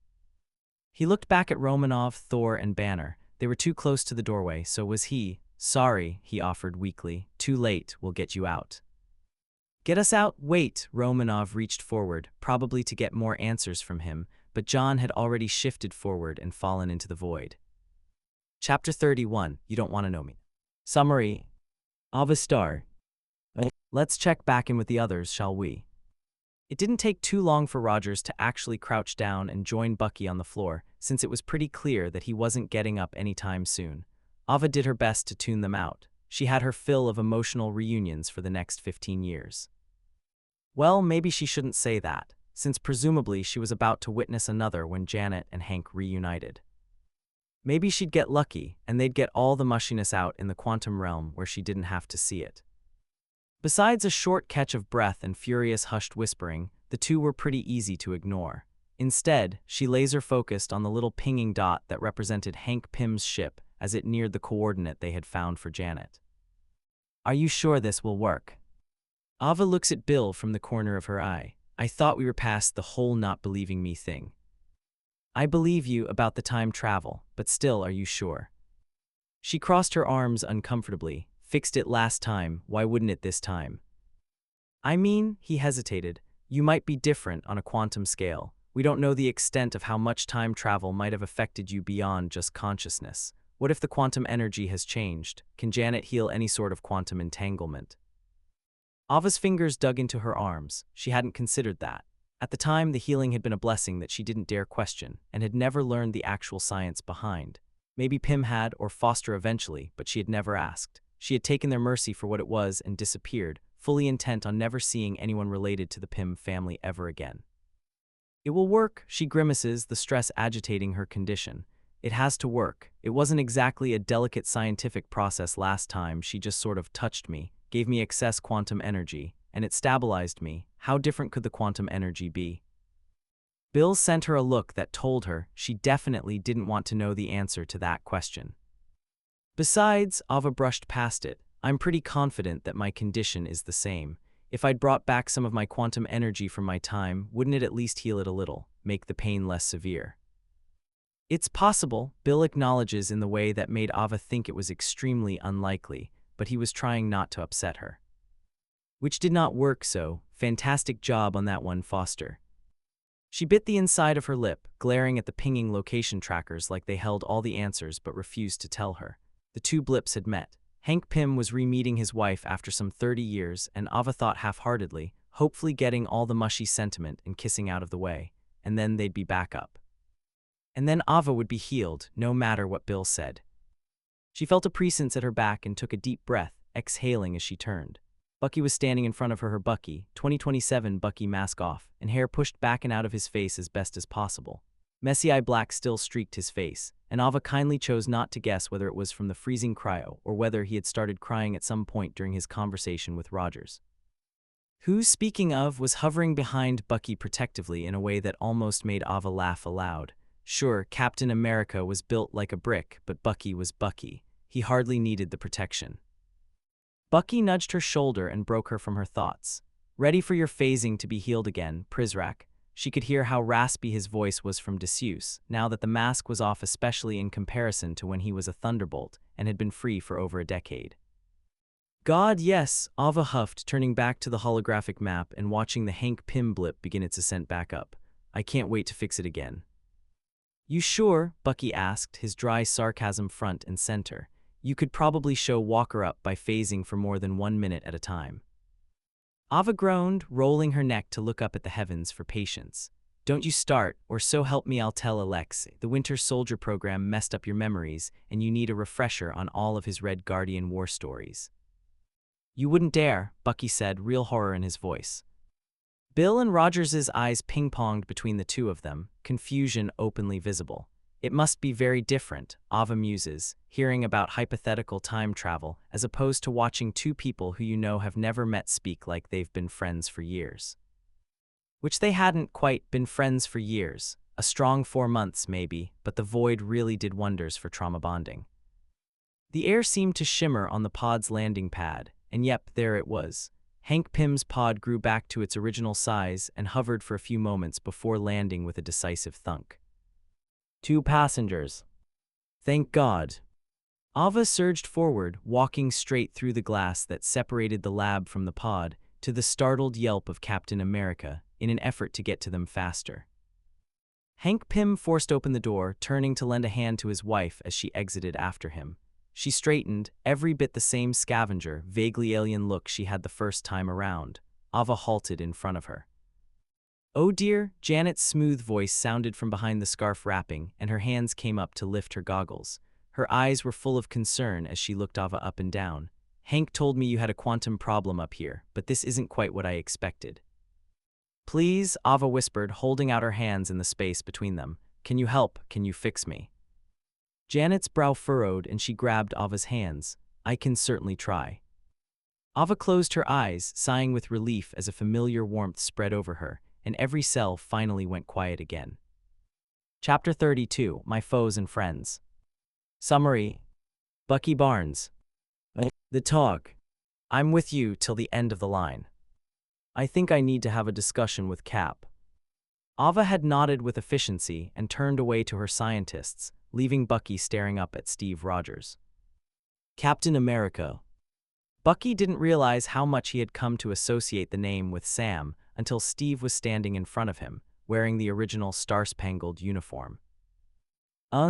He looked back at Romanov, Thor, and Banner. They were too close to the doorway, so was he. "Sorry," he offered weakly. "Too late, we'll get you out." "Get us out?" "Wait." Romanov reached forward, probably to get more answers from him, but John had already shifted forward and fallen into the void. Chapter 31. You don't want to know me. Summary. Of a Starr. Let's check back in with the others, shall we? It didn't take too long for Rogers to actually crouch down and join Bucky on the floor, since it was pretty clear that he wasn't getting up anytime soon. Ava did her best to tune them out. She had her fill of emotional reunions for the next 15 years. Well, maybe she shouldn't say that, since presumably she was about to witness another when Janet and Hank reunited. Maybe she'd get lucky, and they'd get all the mushiness out in the quantum realm where she didn't have to see it. Besides a short catch of breath and furious hushed whispering, the two were pretty easy to ignore. Instead, she laser-focused on the little pinging dot that represented Hank Pym's ship as it neared the coordinate they had found for Janet. "Are you sure this will work?" Ava looks at Bill from the corner of her eye. "I thought we were past the whole not believing me thing." "I believe you about the time travel, but still, are you sure?" She crossed her arms uncomfortably. "Fixed it last time, why wouldn't it this time?" "I mean," he hesitated, "you might be different on a quantum scale. We don't know the extent of how much time travel might have affected you beyond just consciousness. What if the quantum energy has changed? Can Janet heal any sort of quantum entanglement?" Ava's fingers dug into her arms. She hadn't considered that. At the time, the healing had been a blessing that she didn't dare question, and had never learned the actual science behind. Maybe Pym had, or Foster eventually, but she had never asked. She had taken their mercy for what it was and disappeared, fully intent on never seeing anyone related to the Pym family ever again. "It will work," she grimaces, the stress agitating her condition. "It has to work. It wasn't exactly a delicate scientific process last time. She just sort of touched me, gave me excess quantum energy, and it stabilized me. How different could the quantum energy be?" Bill sent her a look that told her she definitely didn't want to know the answer to that question. Besides, Ava brushed past it, I'm pretty confident that my condition is the same. If I'd brought back some of my quantum energy from my time, wouldn't it at least heal it a little, make the pain less severe? It's possible, Bill acknowledges in the way that made Ava think it was extremely unlikely, but he was trying not to upset her. Which did not work, so fantastic job on that one, Foster. She bit the inside of her lip, glaring at the pinging location trackers like they held all the answers but refused to tell her. The two blips had met. Hank Pym was re-meeting his wife after some 30 years, and Ava thought half-heartedly, hopefully getting all the mushy sentiment and kissing out of the way, and then they'd be back up. And then Ava would be healed, no matter what Bill said. She felt a presence at her back and took a deep breath, exhaling as she turned. Bucky was standing in front of her Bucky, 2027 Bucky mask off, and hair pushed back and out of his face as best as possible. Messy eye black still streaked his face, and Ava kindly chose not to guess whether it was from the freezing cryo or whether he had started crying at some point during his conversation with Rogers. Who, speaking of, was hovering behind Bucky protectively in a way that almost made Ava laugh aloud. Sure, Captain America was built like a brick, but Bucky was Bucky. He hardly needed the protection. Bucky nudged her shoulder and broke her from her thoughts. Ready for your phasing to be healed again, Prizrak. She could hear how raspy his voice was from disuse, now that the mask was off, especially in comparison to when he was a Thunderbolt and had been free for over a decade. God, yes, Ava huffed, turning back to the holographic map and watching the Hank Pym blip begin its ascent back up. I can't wait to fix it again. You sure? Bucky asked, his dry sarcasm front and center. You could probably show Walker up by phasing for more than 1 minute at a time. Ava groaned, rolling her neck to look up at the heavens for patience. Don't you start, or so help me I'll tell Alexei. The Winter Soldier program messed up your memories, and you need a refresher on all of his Red Guardian war stories. You wouldn't dare, Bucky said, real horror in his voice. Bill and Rogers' eyes ping-ponged between the two of them, confusion openly visible. It must be very different, Ava muses, hearing about hypothetical time travel as opposed to watching two people who you know have never met speak like they've been friends for years. Which they hadn't quite been friends for years, a strong 4 months maybe, but the void really did wonders for trauma bonding. The air seemed to shimmer on the pod's landing pad, and yep, there it was. Hank Pym's pod grew back to its original size and hovered for a few moments before landing with a decisive thunk. 2 passengers. Thank God. Ava surged forward, walking straight through the glass that separated the lab from the pod, to the startled yelp of Captain America, in an effort to get to them faster. Hank Pym forced open the door, turning to lend a hand to his wife as she exited after him. She straightened, every bit the same scavenger, vaguely alien look she had the first time around. Ava halted in front of her. Oh dear, Janet's smooth voice sounded from behind the scarf wrapping, and her hands came up to lift her goggles. Her eyes were full of concern as she looked Ava up and down. Hank told me you had a quantum problem up here, but this isn't quite what I expected. Please, Ava whispered, holding out her hands in the space between them. Can you help? Can you fix me? Janet's brow furrowed and she grabbed Ava's hands. I can certainly try. Ava closed her eyes, sighing with relief as a familiar warmth spread over her, and every cell finally went quiet again. Chapter 32, My Foes and Friends. Summary. Bucky Barnes. The talk. I'm with you till the end of the line. I think I need to have a discussion with Cap. Ava had nodded with efficiency and turned away to her scientists, leaving Bucky staring up at Steve Rogers. Captain America. Bucky didn't realize how much he had come to associate the name with Sam until Steve was standing in front of him, wearing the original star-spangled uniform.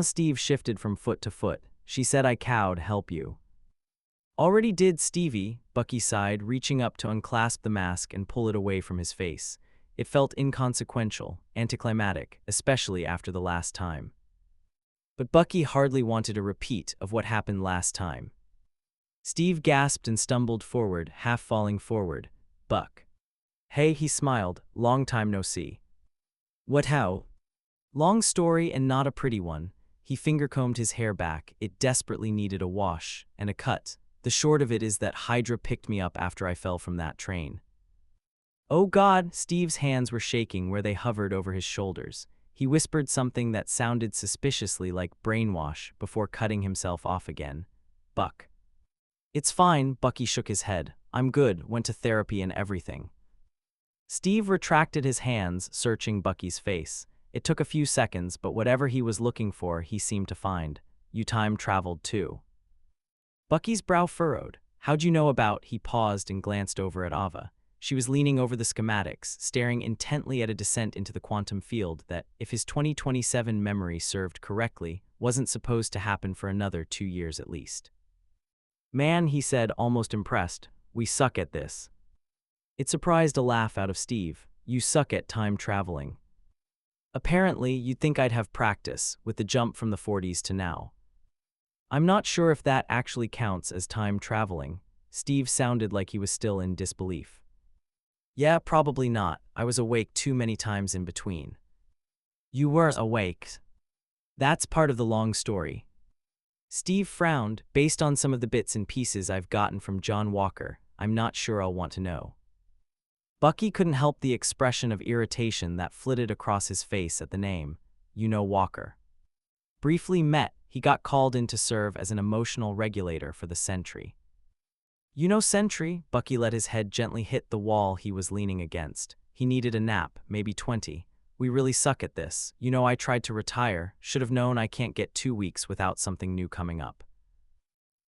Steve shifted from foot to foot. She said I cowed help you. Already did, Stevie, Bucky sighed, reaching up to unclasp the mask and pull it away from his face. It felt inconsequential, anticlimactic, especially after the last time. But Bucky hardly wanted a repeat of what happened last time. Steve gasped and stumbled forward, half falling forward. Buck. Hey, he smiled. Long time no see. What how? Long story and not a pretty one. He finger-combed his hair back. It desperately needed a wash and a cut. The short of it is that Hydra picked me up after I fell from that train. Oh God, Steve's hands were shaking where they hovered over his shoulders. He whispered something that sounded suspiciously like brainwash before cutting himself off again. Buck. It's fine, Bucky shook his head. I'm good, went to therapy and everything. Steve retracted his hands, searching Bucky's face. It took a few seconds, but whatever he was looking for, he seemed to find. You time traveled too. Bucky's brow furrowed. How'd you know about? He paused and glanced over at Ava. She was leaning over the schematics, staring intently at a descent into the quantum field that, if his 2027 memory served correctly, wasn't supposed to happen for another 2 years at least. Man, he said, almost impressed, we suck at this. It surprised a laugh out of Steve. You suck at time traveling. Apparently, you'd think I'd have practice, with the jump from the 40s to now. I'm not sure if that actually counts as time traveling. Steve sounded like he was still in disbelief. Yeah, probably not. I was awake too many times in between. You were awake. That's part of the long story. Steve frowned. Based on some of the bits and pieces I've gotten from John Walker, I'm not sure I'll want to know. Bucky couldn't help the expression of irritation that flitted across his face at the name. You know Walker. Briefly met, he got called in to serve as an emotional regulator for the Sentry. You know Sentry? Bucky let his head gently hit the wall he was leaning against. He needed a nap, maybe 20. We really suck at this. You know I tried to retire, should have known I can't get 2 weeks without something new coming up.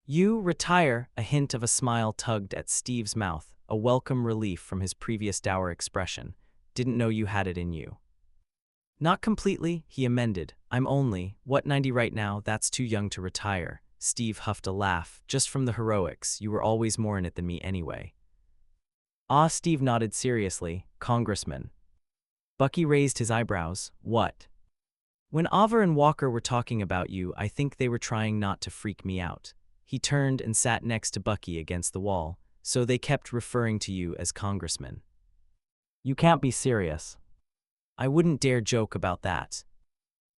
You retire, a hint of a smile tugged at Steve's mouth, a welcome relief from his previous dour expression. Didn't know you had it in you. Not completely, he amended. I'm only, 90 right now, that's too young to retire. Steve huffed a laugh. Just from the heroics, you were always more in it than me anyway. Ah, Steve nodded seriously. Congressman. Bucky raised his eyebrows. What? When Ava and Walker were talking about you, I think they were trying not to freak me out. He turned and sat next to Bucky against the wall, so they kept referring to you as Congressman. You can't be serious. I wouldn't dare joke about that.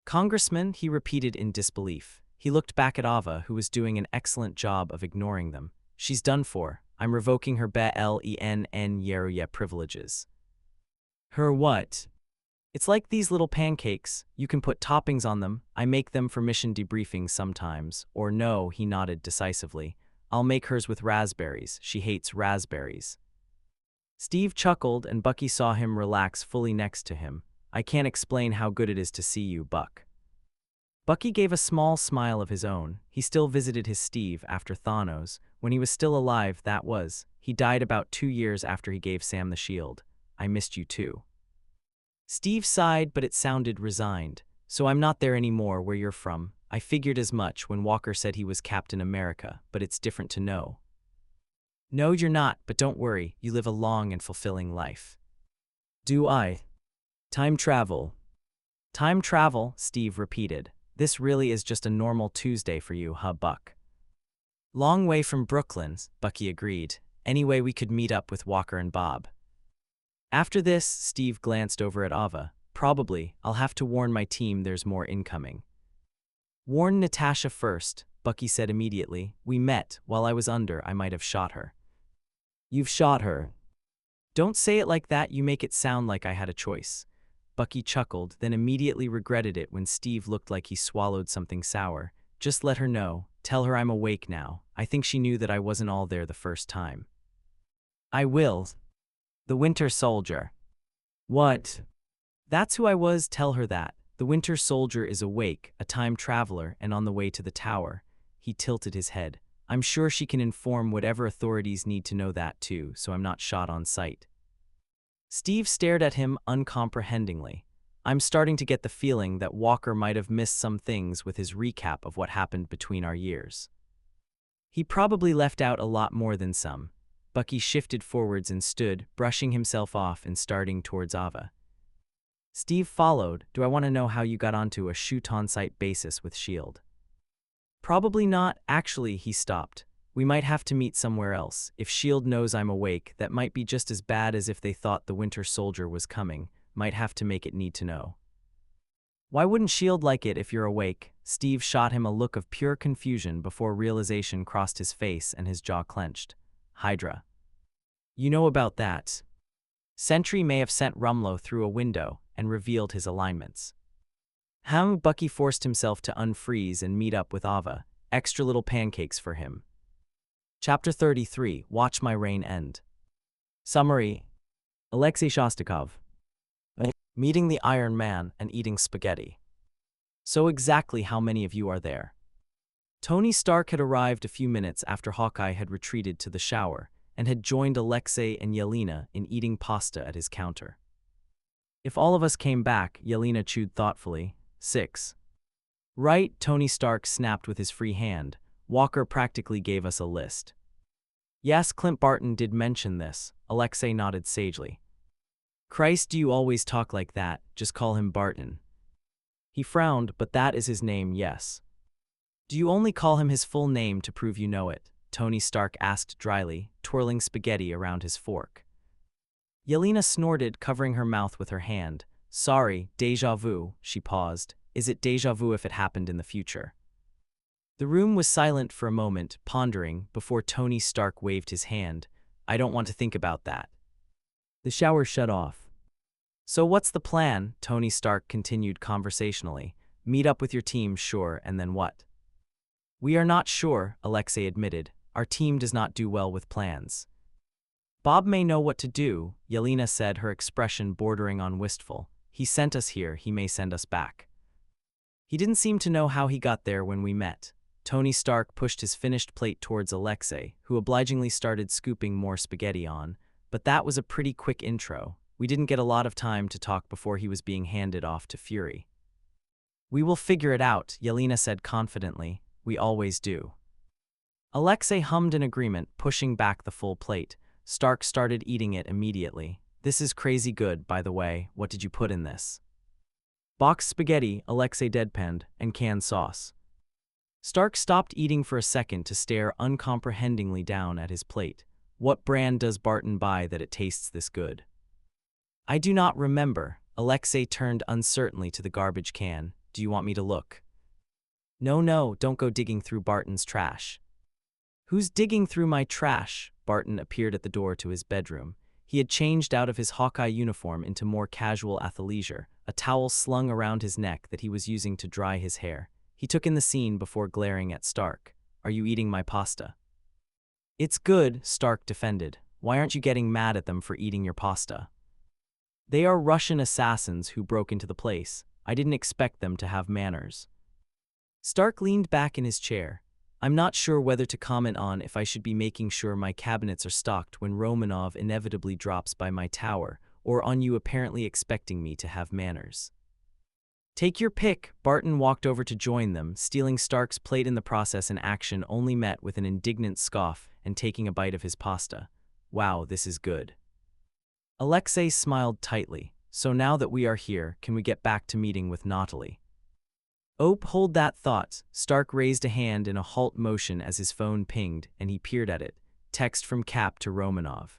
Congressman, he repeated in disbelief. He looked back at Ava, who was doing an excellent job of ignoring them. She's done for. I'm revoking her BLENN Yeruye privileges. Her what? It's like these little pancakes. You can put toppings on them. I make them for mission debriefings sometimes. Or no, he nodded decisively. I'll make hers with raspberries. She hates raspberries. Steve chuckled and Bucky saw him relax fully next to him. I can't explain how good it is to see you, Buck. Bucky gave a small smile of his own. He still visited his Steve after Thanos. When he was still alive, that was. He died about 2 years after he gave Sam the shield. I missed you too. Steve sighed, but it sounded resigned. So I'm not there anymore where you're from. I figured as much when Walker said he was Captain America, but it's different to know. No, you're not, but don't worry, you live a long and fulfilling life. Do I? Time travel. Time travel, Steve repeated. This really is just a normal Tuesday for you, huh, Buck? Long way from Brooklyn, Bucky agreed. Anyway, we could meet up with Walker and Bob. After this, Steve glanced over at Ava. Probably, I'll have to warn my team there's more incoming. Warn Natasha first, Bucky said immediately. We met. While I was under, I might have shot her. You've shot her. Don't say it like that, you make it sound like I had a choice. Bucky chuckled, then immediately regretted it when Steve looked like he swallowed something sour. Just let her know. Tell her I'm awake now. I think she knew that I wasn't all there the first time. I will. The Winter Soldier. What? That's who I was, tell her that. The Winter Soldier is awake, a time traveler, and on the way to the tower. He tilted his head. I'm sure she can inform whatever authorities need to know that too, so I'm not shot on sight. Steve stared at him uncomprehendingly. I'm starting to get the feeling that Walker might have missed some things with his recap of what happened between our years. He probably left out a lot more than some. Bucky shifted forwards and stood, brushing himself off and starting towards Ava. Steve followed. Do I want to know how you got onto a shoot-on-sight basis with S.H.I.E.L.D.? Probably not. Actually, he stopped. We might have to meet somewhere else. If S.H.I.E.L.D. knows I'm awake, that might be just as bad as if they thought the Winter Soldier was coming. Might have to make it need to know. Why wouldn't S.H.I.E.L.D. like it if you're awake? Steve shot him a look of pure confusion before realization crossed his face and his jaw clenched. Hydra. You know about that. Sentry may have sent Rumlow through a window and revealed his alignments. Bucky forced himself to unfreeze and meet up with Ava, extra little pancakes for him. Chapter 33, Watch My Reign End. Summary: Alexei Shostakov. Meeting the Iron Man and eating spaghetti. So exactly how many of you are there? Tony Stark had arrived a few minutes after Hawkeye had retreated to the shower and had joined Alexei and Yelena in eating pasta at his counter. If all of us came back, Yelena chewed thoughtfully. 6. Right, Tony Stark snapped with his free hand. Walker practically gave us a list. Yes, Clint Barton did mention this, Alexei nodded sagely. Christ, do you always talk like that? Just call him Barton. He frowned, but that is his name, yes. Do you only call him his full name to prove you know it? Tony Stark asked dryly, twirling spaghetti around his fork. Yelena snorted, covering her mouth with her hand. Sorry, déjà vu, she paused. Is it déjà vu if it happened in the future? The room was silent for a moment, pondering, before Tony Stark waved his hand. I don't want to think about that. The shower shut off. So what's the plan? Tony Stark continued conversationally. Meet up with your team, sure, and then what? We are not sure, Alexei admitted. Our team does not do well with plans. Bob may know what to do, Yelena said, her expression bordering on wistful. He sent us here, he may send us back. He didn't seem to know how he got there when we met. Tony Stark pushed his finished plate towards Alexei, who obligingly started scooping more spaghetti on, but that was a pretty quick intro. We didn't get a lot of time to talk before he was being handed off to Fury. We will figure it out, Yelena said confidently. We always do. Alexei hummed in agreement, pushing back the full plate. Stark started eating it immediately. This is crazy good, by the way. What did you put in this? Boxed spaghetti, Alexei deadpanned, and canned sauce. Stark stopped eating for a second to stare uncomprehendingly down at his plate. What brand does Barton buy that it tastes this good? I do not remember. Alexei turned uncertainly to the garbage can. Do you want me to look? No, don't go digging through Barton's trash. Who's digging through my trash? Barton appeared at the door to his bedroom. He had changed out of his Hawkeye uniform into more casual athleisure, a towel slung around his neck that he was using to dry his hair. He took in the scene before glaring at Stark. Are you eating my pasta? It's good, Stark defended. Why aren't you getting mad at them for eating your pasta? They are Russian assassins who broke into the place. I didn't expect them to have manners. Stark leaned back in his chair. I'm not sure whether to comment on if I should be making sure my cabinets are stocked when Romanov inevitably drops by my tower, or on you apparently expecting me to have manners. Take your pick. Barton walked over to join them, stealing Stark's plate in the process. An action only met with an indignant scoff and taking a bite of his pasta. Wow, this is good. Alexei smiled tightly. So now that we are here, can we get back to meeting with Natalie? Hold that thought. Stark raised a hand in a halt motion as his phone pinged, and he peered at it. Text from Cap to Romanov.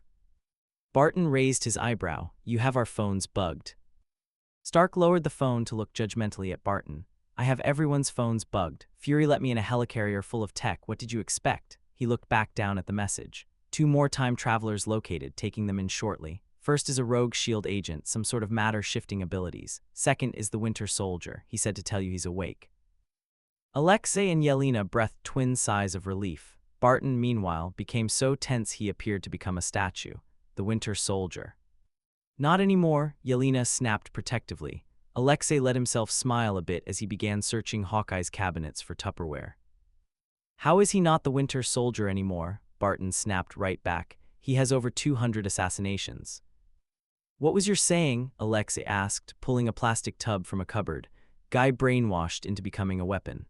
Barton raised his eyebrow. You have our phones bugged. Stark lowered the phone to look judgmentally at Barton. I have everyone's phones bugged. Fury let me in a helicarrier full of tech. What did you expect? He looked back down at the message. 2 more time travelers located, taking them in shortly. First is a rogue shield agent, some sort of matter-shifting abilities. Second is the Winter Soldier. He said to tell you he's awake. Alexei and Yelena breathed twin sighs of relief. Barton, meanwhile, became so tense he appeared to become a statue. The Winter Soldier. Not anymore, Yelena snapped protectively. Alexei let himself smile a bit as he began searching Hawkeye's cabinets for Tupperware. How is he not the Winter Soldier anymore? Barton snapped right back. He has over 200 assassinations. What was your saying? Alexei asked, pulling a plastic tub from a cupboard. Guy brainwashed into becoming a weapon.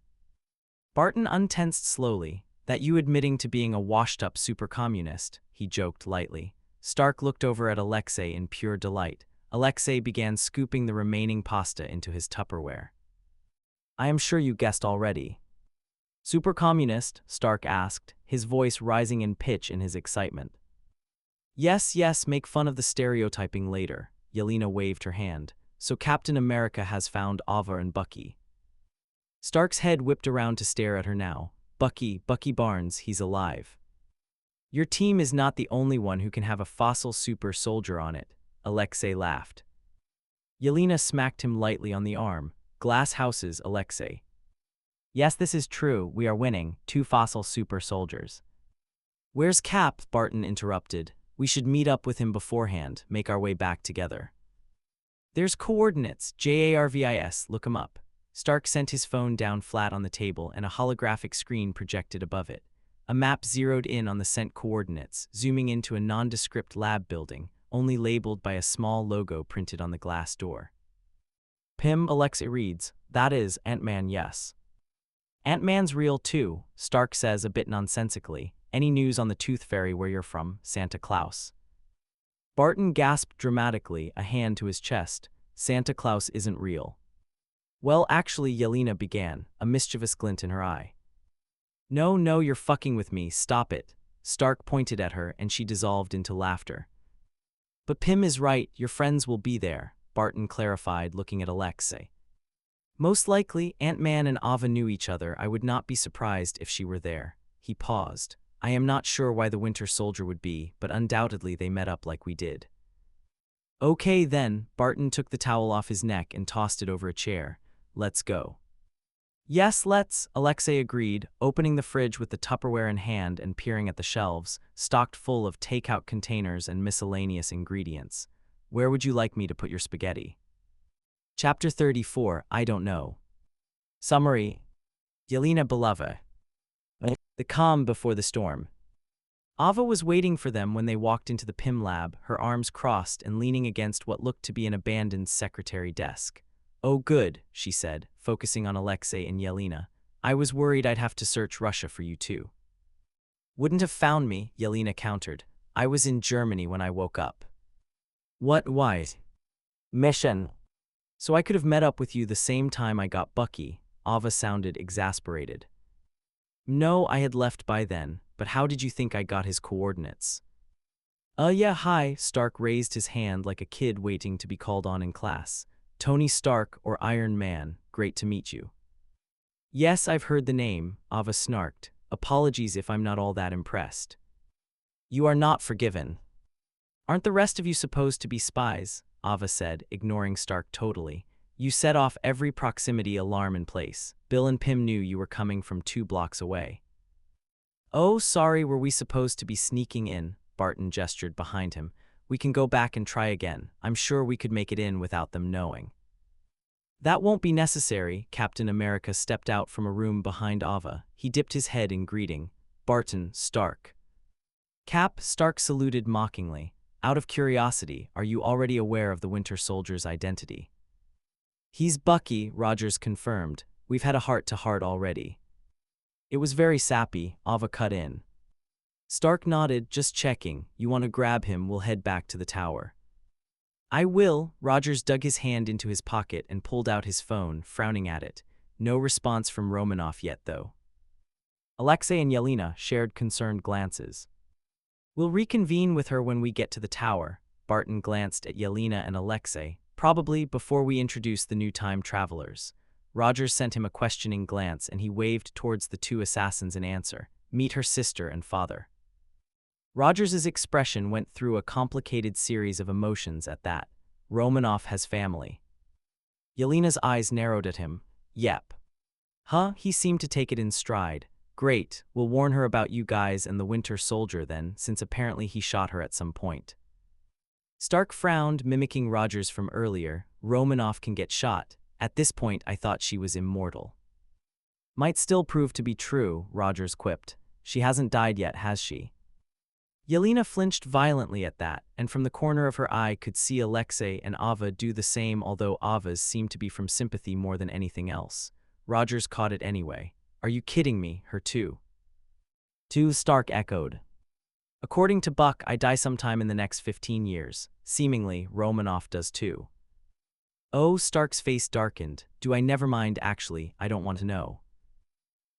Barton untensed slowly. That you admitting to being a washed-up super-communist, he joked lightly. Stark looked over at Alexei in pure delight. Alexei began scooping the remaining pasta into his Tupperware. I am sure you guessed already. Super-communist? Stark asked, his voice rising in pitch in his excitement. Yes, make fun of the stereotyping later. Yelena waved her hand. So Captain America has found Ava and Bucky. Stark's head whipped around to stare at her now. Bucky Barnes, he's alive. Your team is not the only one who can have a fossil super soldier on it. Alexei laughed. Yelena smacked him lightly on the arm. Glass houses, Alexei. Yes, this is true, we are winning, 2 fossil super soldiers. Where's Cap? Barton interrupted. We should meet up with him beforehand, make our way back together. There's coordinates, JARVIS, look 'em up. Stark sent his phone down flat on the table and a holographic screen projected above it. A map zeroed in on the sent coordinates, zooming into a nondescript lab building, only labeled by a small logo printed on the glass door. Pim, Alexei reads, that is, Ant-Man, yes. Ant-Man's real too, Stark says a bit nonsensically. Any news on the Tooth Fairy where you're from, Santa Claus? Barton gasped dramatically, a hand to his chest. Santa Claus isn't real. Well, actually, Yelena began, a mischievous glint in her eye. No, you're fucking with me, stop it. Stark pointed at her and she dissolved into laughter. But Pim is right, your friends will be there, Barton clarified, looking at Alexei. Most likely, Ant-Man and Ava knew each other. I would not be surprised if she were there. He paused. I am not sure why the Winter Soldier would be, but undoubtedly they met up like we did. Okay then, Barton took the towel off his neck and tossed it over a chair. Let's go. Yes, let's, Alexei agreed, opening the fridge with the Tupperware in hand and peering at the shelves, stocked full of takeout containers and miscellaneous ingredients. Where would you like me to put your spaghetti? Chapter 34, I don't know. Summary. Yelena Belova. The calm before the storm. Ava was waiting for them when they walked into the PIM lab, her arms crossed and leaning against what looked to be an abandoned secretary desk. Oh good, she said, focusing on Alexei and Yelena. I was worried I'd have to search Russia for you too. Wouldn't have found me, Yelena countered. I was in Germany when I woke up. What? Why? Mission. So I could have met up with you the same time I got Bucky. Ava sounded exasperated. No, I had left by then, but how did you think I got his coordinates? Yeah, hi, Stark raised his hand like a kid waiting to be called on in class. Tony Stark or Iron Man, great to meet you. Yes, I've heard the name, Ava snarked. Apologies if I'm not all that impressed. You are not forgiven. Aren't the rest of you supposed to be spies? Ava said, ignoring Stark totally. You set off every proximity alarm in place. Bill and Pim knew you were coming from 2 blocks away. Oh, sorry, were we supposed to be sneaking in? Barton gestured behind him. We can go back and try again. I'm sure we could make it in without them knowing. That won't be necessary. Captain America stepped out from a room behind Ava. He dipped his head in greeting. Barton, Stark. Cap, Stark saluted mockingly. Out of curiosity, are you already aware of the Winter Soldier's identity? He's Bucky, Rogers confirmed. We've had a heart-to-heart already. It was very sappy, Ava cut in. Stark nodded, just checking. You want to grab him, we'll head back to the tower. I will. Rogers dug his hand into his pocket and pulled out his phone, frowning at it. No response from Romanov yet, though. Alexei and Yelena shared concerned glances. We'll reconvene with her when we get to the tower. Barton glanced at Yelena and Alexei, probably before we introduce the new time travelers. Rogers sent him a questioning glance and he waved towards the 2 assassins in answer. Meet her sister and father. Rogers's expression went through a complicated series of emotions at that. Romanov has family. Yelena's eyes narrowed at him. Yep. Huh? He seemed to take it in stride. Great, we'll warn her about you guys and the Winter Soldier then, since apparently he shot her at some point. Stark frowned, mimicking Rogers from earlier. Romanov can get shot. At this point, I thought she was immortal. Might still prove to be true, Rogers quipped. She hasn't died yet, has she? Yelena flinched violently at that, and from the corner of her eye could see Alexei and Ava do the same, although Ava's seemed to be from sympathy more than anything else. Rogers caught it anyway. Are you kidding me, her too? Stark echoed. According to Buck, I die sometime in the next 15 years. Seemingly, Romanov does too. Oh, Stark's face darkened. Do I never mind, actually, I don't want to know.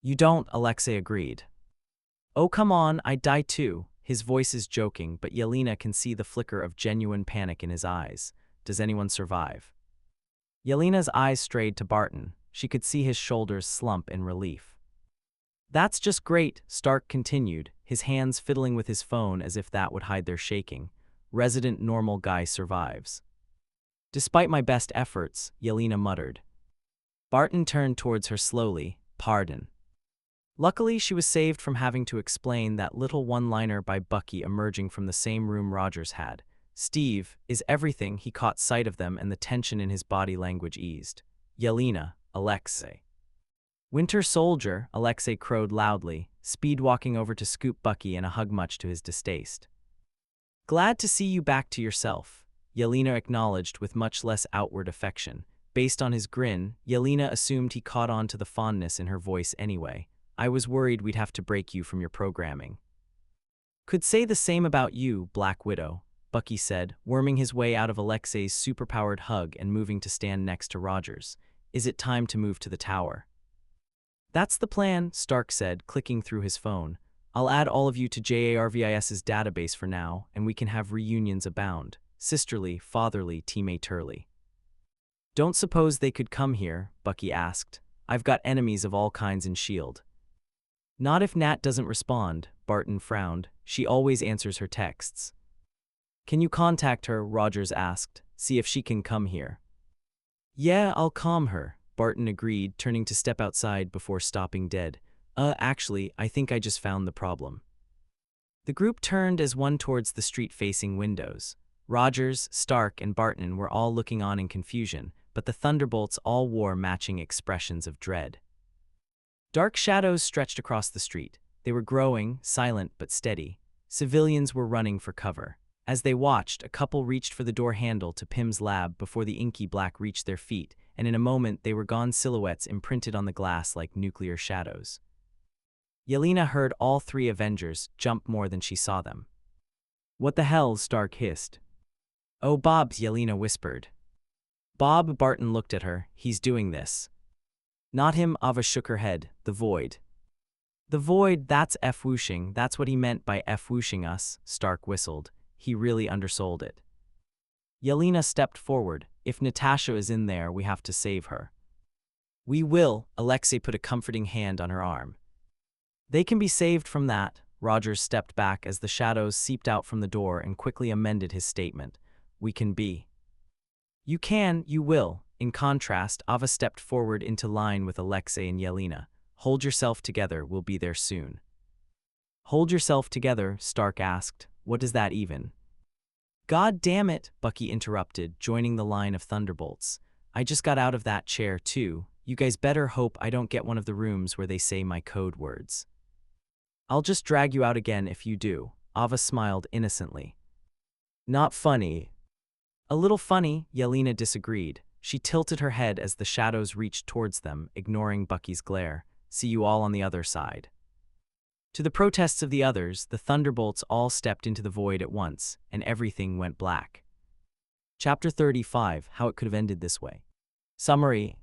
You don't, Alexei agreed. Oh, come on, I'd die too. His voice is joking, but Yelena can see the flicker of genuine panic in his eyes. Does anyone survive? Yelena's eyes strayed to Barton. She could see his shoulders slump in relief. That's just great, Stark continued, his hands fiddling with his phone as if that would hide their shaking. resident normal guy survives. Despite my best efforts, Yelena muttered. Barton turned towards her slowly. Pardon. Luckily, she was saved from having to explain that little one-liner by Bucky emerging from the same room Rogers had. Steve is everything. He caught sight of them and the tension in his body language eased. Yelena, Alexei. Winter Soldier, Alexei crowed loudly, speed-walking over to scoop Bucky and a hug much to his distaste. Glad to see you back to yourself, Yelena acknowledged with much less outward affection. Based on his grin, Yelena assumed he caught on to the fondness in her voice anyway. I was worried we'd have to break you from your programming. Could say the same about you, Black Widow, Bucky said, worming his way out of Alexei's superpowered hug and moving to stand next to Rogers. Is it time to move to the tower? That's the plan, Stark said, clicking through his phone. I'll add all of you to JARVIS's database for now, and we can have reunions abound. Sisterly, fatherly, teammaterly. Don't suppose they could come here, Bucky asked. I've got enemies of all kinds in S.H.I.E.L.D. Not if Nat doesn't respond, Barton frowned. She always answers her texts. Can you contact her, Rogers asked, see if she can come here. Yeah, I'll calm her, Barton agreed, turning to step outside before stopping dead. Actually, I think I just found the problem. The group turned as one towards the street-facing windows. Rogers, Stark, and Barton were all looking on in confusion, but the Thunderbolts all wore matching expressions of dread. Dark shadows stretched across the street. They were growing, silent but steady. Civilians were running for cover. As they watched, a couple reached for the door handle to Pym's lab before the inky black reached their feet, and in a moment they were gone, silhouettes imprinted on the glass like nuclear shadows. Yelena heard all three Avengers jump more than she saw them. What the hell? Stark hissed. Oh, Bob, Yelena whispered. Bob, Barton looked at her. He's doing this. Not him, Ava shook her head. The Void. The Void, that's F-whooshing. That's what he meant by F-whooshing us, Stark whistled. He really undersold it. Yelena stepped forward. If Natasha is in there, we have to save her. We will, Alexei put a comforting hand on her arm. They can be saved from that. Rogers stepped back as the shadows seeped out from the door and quickly amended his statement. We can be. You can, you will. In contrast, Ava stepped forward into line with Alexei and Yelena. Hold yourself together, we'll be there soon. Hold yourself together, Stark asked. What does that even? God damn it, Bucky interrupted, joining the line of Thunderbolts. I just got out of that chair too. You guys better hope I don't get one of the rooms where they say my code words. I'll just drag you out again if you do. Ava smiled innocently. Not funny. A little funny, Yelena disagreed. She tilted her head as the shadows reached towards them, ignoring Bucky's glare. See you all on the other side. To the protests of the others, the Thunderbolts all stepped into the void at once, and everything went black. Chapter 35, How It Could Have Ended This Way. Summary.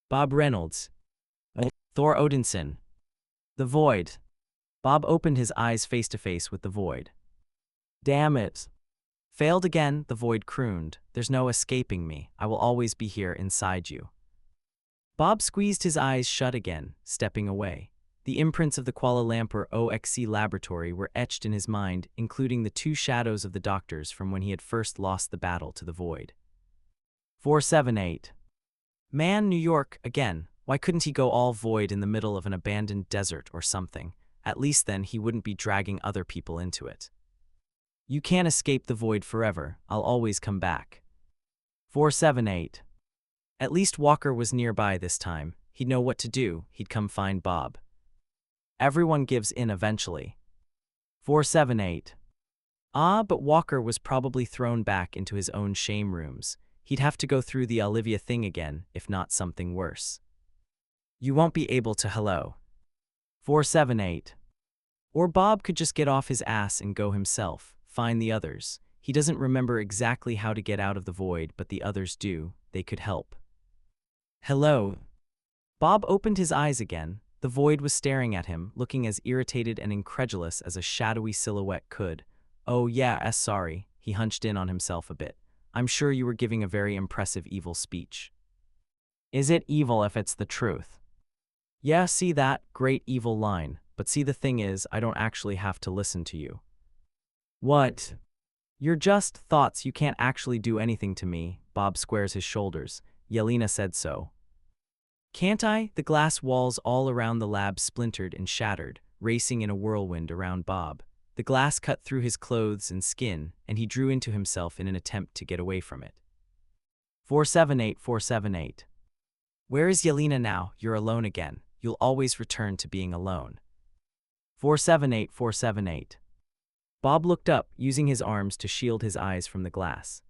Bob Reynolds. Thor Odinson. The Void. Bob opened his eyes face to face with the Void. Damn it. Failed again, the Void crooned. There's no escaping me. I will always be here inside you. Bob squeezed his eyes shut again, stepping away. The imprints of the Kuala Lumpur OXC laboratory were etched in his mind, including the two shadows of the doctors from when he had first lost the battle to the Void. 478. Man, New York, again. Why couldn't he go all Void in the middle of an abandoned desert or something? At least then he wouldn't be dragging other people into it. You can't escape the Void forever. I'll always come back. 478. At least Walker was nearby this time. He'd know what to do. He'd come find Bob. Everyone gives in eventually. 478. But Walker was probably thrown back into his own shame rooms. He'd have to go through the Olivia thing again, if not something worse. You won't be able to. Hello. 478. Or Bob could just get off his ass and go himself, find the others. He doesn't remember exactly how to get out of the Void, but the others do. They could help. Hello. Bob opened his eyes again. The Void was staring at him, looking as irritated and incredulous as a shadowy silhouette could. Oh yeah, sorry. He hunched in on himself a bit. I'm sure you were giving a very impressive evil speech. Is it evil if it's the truth? Yeah, see that? Great evil line. But see, the thing is, I don't actually have to listen to you. What? You're just thoughts, you can't actually do anything to me. Bob squares his shoulders. Yelena said so. Can't I? The glass walls all around the lab splintered and shattered, racing in a whirlwind around Bob. The glass cut through his clothes and skin, and he drew into himself in an attempt to get away from it. 478. Where is Yelena now? You're alone again. You'll always return to being alone. 478. Bob looked up, using his arms to shield his eyes from the glass.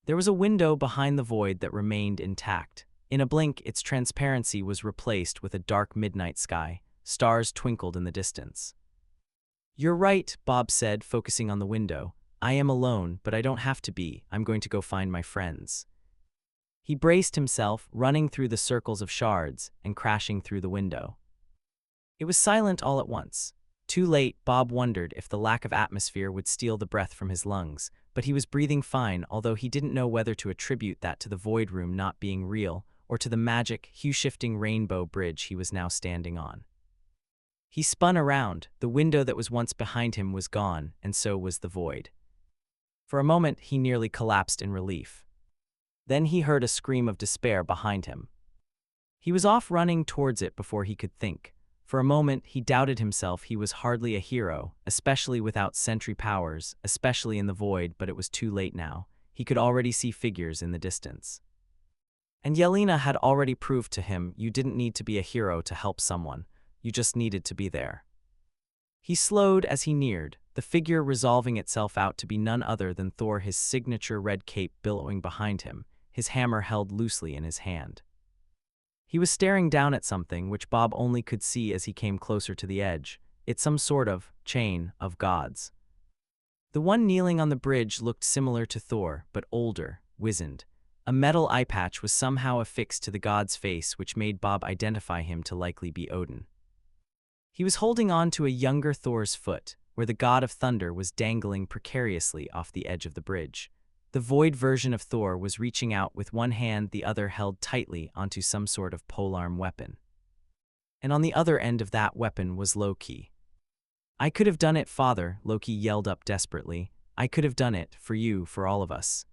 There was a window behind the void that remained intact. In a blink, its transparency was replaced with a dark midnight sky. Stars twinkled in the distance. You're right, Bob said, focusing on the window. I am alone, but I don't have to be. I'm going to go find my friends. He braced himself, running through the circles of shards and crashing through the window. It was silent all at once. Too late, Bob wondered if the lack of atmosphere would steal the breath from his lungs, but he was breathing fine, although he didn't know whether to attribute that to the void room not being real or to the magic, hue-shifting rainbow bridge he was now standing on. He spun around. The window that was once behind him was gone, and so was the void. For a moment, he nearly collapsed in relief. Then he heard a scream of despair behind him. He was off running towards it before he could think. For a moment, he doubted himself. He was hardly a hero, especially without sentry powers, especially in the void, but it was too late now. He could already see figures in the distance. And Yelena had already proved to him you didn't need to be a hero to help someone. You just needed to be there. He slowed as he neared, the figure resolving itself out to be none other than Thor, his signature red cape billowing behind him, his hammer held loosely in his hand. He was staring down at something which Bob only could see as he came closer to the edge. It's some sort of chain of gods. The one kneeling on the bridge looked similar to Thor, but older, wizened. A metal eye patch was somehow affixed to the god's face, which made Bob identify him to likely be Odin. He was holding on to a younger Thor's foot, where the god of thunder was dangling precariously off the edge of the bridge. The void version of Thor was reaching out with one hand, the other held tightly onto some sort of polearm weapon. And on the other end of that weapon was Loki. I could have done it, Father, Loki yelled up desperately. I could have done it, for you, for all of us.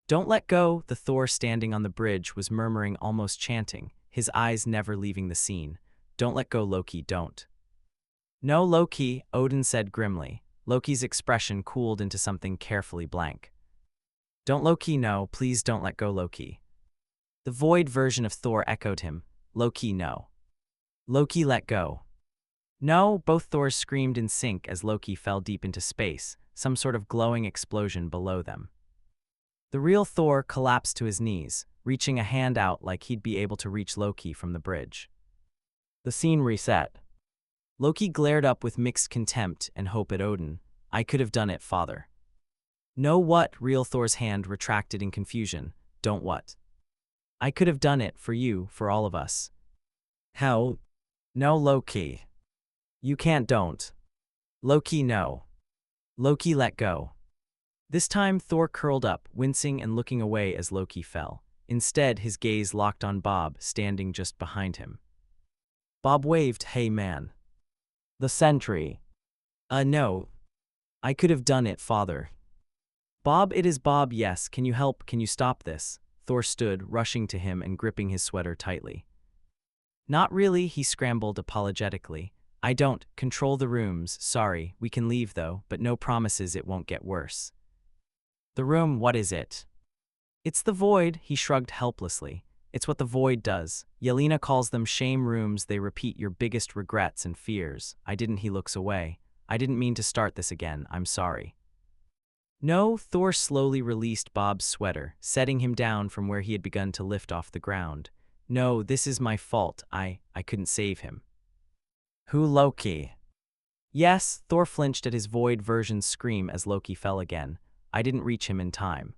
Don't let go, the Thor standing on the bridge was murmuring, almost chanting, his eyes never leaving the scene. Don't let go, Loki, don't. No, Loki, Odin said grimly. Loki's expression cooled into something carefully blank. Don't, Loki, no, please don't let go, Loki. The void version of Thor echoed him. Loki, no. Loki, let go. No, both Thors screamed in sync as Loki fell deep into space, some sort of glowing explosion below them. The real Thor collapsed to his knees, reaching a hand out like he'd be able to reach Loki from the bridge. The scene reset. Loki glared up with mixed contempt and hope at Odin. I could have done it, Father. No, what? Real Thor's hand retracted in confusion. Don't what? I could have done it, for you, for all of us. How? No, Loki. You can't, don't. Loki, no. Loki, let go. This time Thor curled up, wincing and looking away as Loki fell. Instead, his gaze locked on Bob, standing just behind him. Bob waved, hey man. The sentry. No. I could have done it, Father. Bob, it is Bob, yes, can you help, can you stop this? Thor stood, rushing to him and gripping his sweater tightly. Not really, he scrambled apologetically. I don't control the rooms, sorry, we can leave though, but no promises it won't get worse. The room, what is it? It's the void, he shrugged helplessly. It's what the void does. Yelena calls them shame rooms, they repeat your biggest regrets and fears. He looks away. I didn't mean to start this again, I'm sorry. No, Thor slowly released Bob's sweater, setting him down from where he had begun to lift off the ground. No, this is my fault, I couldn't save him. Who, Loki? Yes, Thor flinched at his void version's scream as Loki fell again. I didn't reach him in time.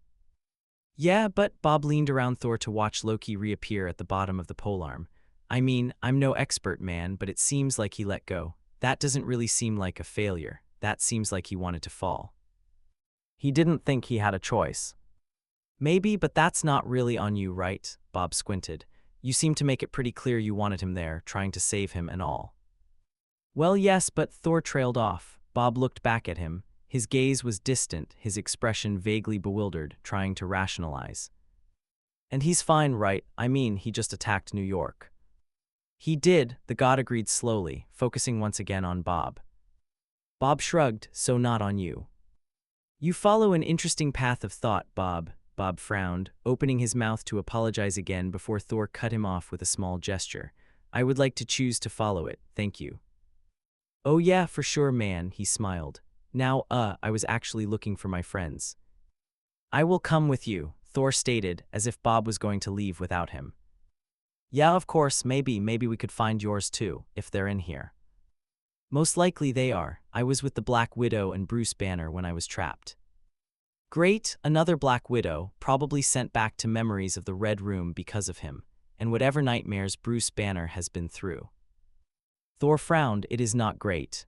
Yeah, but Bob leaned around Thor to watch Loki reappear at the bottom of the polearm. I mean, I'm no expert man, but it seems like he let go. That doesn't really seem like a failure. That seems like he wanted to fall. He didn't think he had a choice. Maybe, but that's not really on you, right? Bob squinted. You seem to make it pretty clear you wanted him there, trying to save him and all. Well, yes, but Thor trailed off. Bob looked back at him. His gaze was distant, his expression vaguely bewildered, trying to rationalize. And he's fine, right? I mean, he just attacked New York. He did, the god agreed slowly, focusing once again on Bob. Bob shrugged, so not on you. You follow an interesting path of thought, Bob. Bob frowned, opening his mouth to apologize again before Thor cut him off with a small gesture. I would like to choose to follow it, thank you. Oh yeah, for sure, man, he smiled. Now, I was actually looking for my friends. I will come with you, Thor stated, as if Bob was going to leave without him. Yeah, of course, maybe we could find yours too, if they're in here. Most likely they are. I was with the Black Widow and Bruce Banner when I was trapped. Great, another Black Widow, probably sent back to memories of the Red Room because of him, and whatever nightmares Bruce Banner has been through. Thor frowned, it is not great.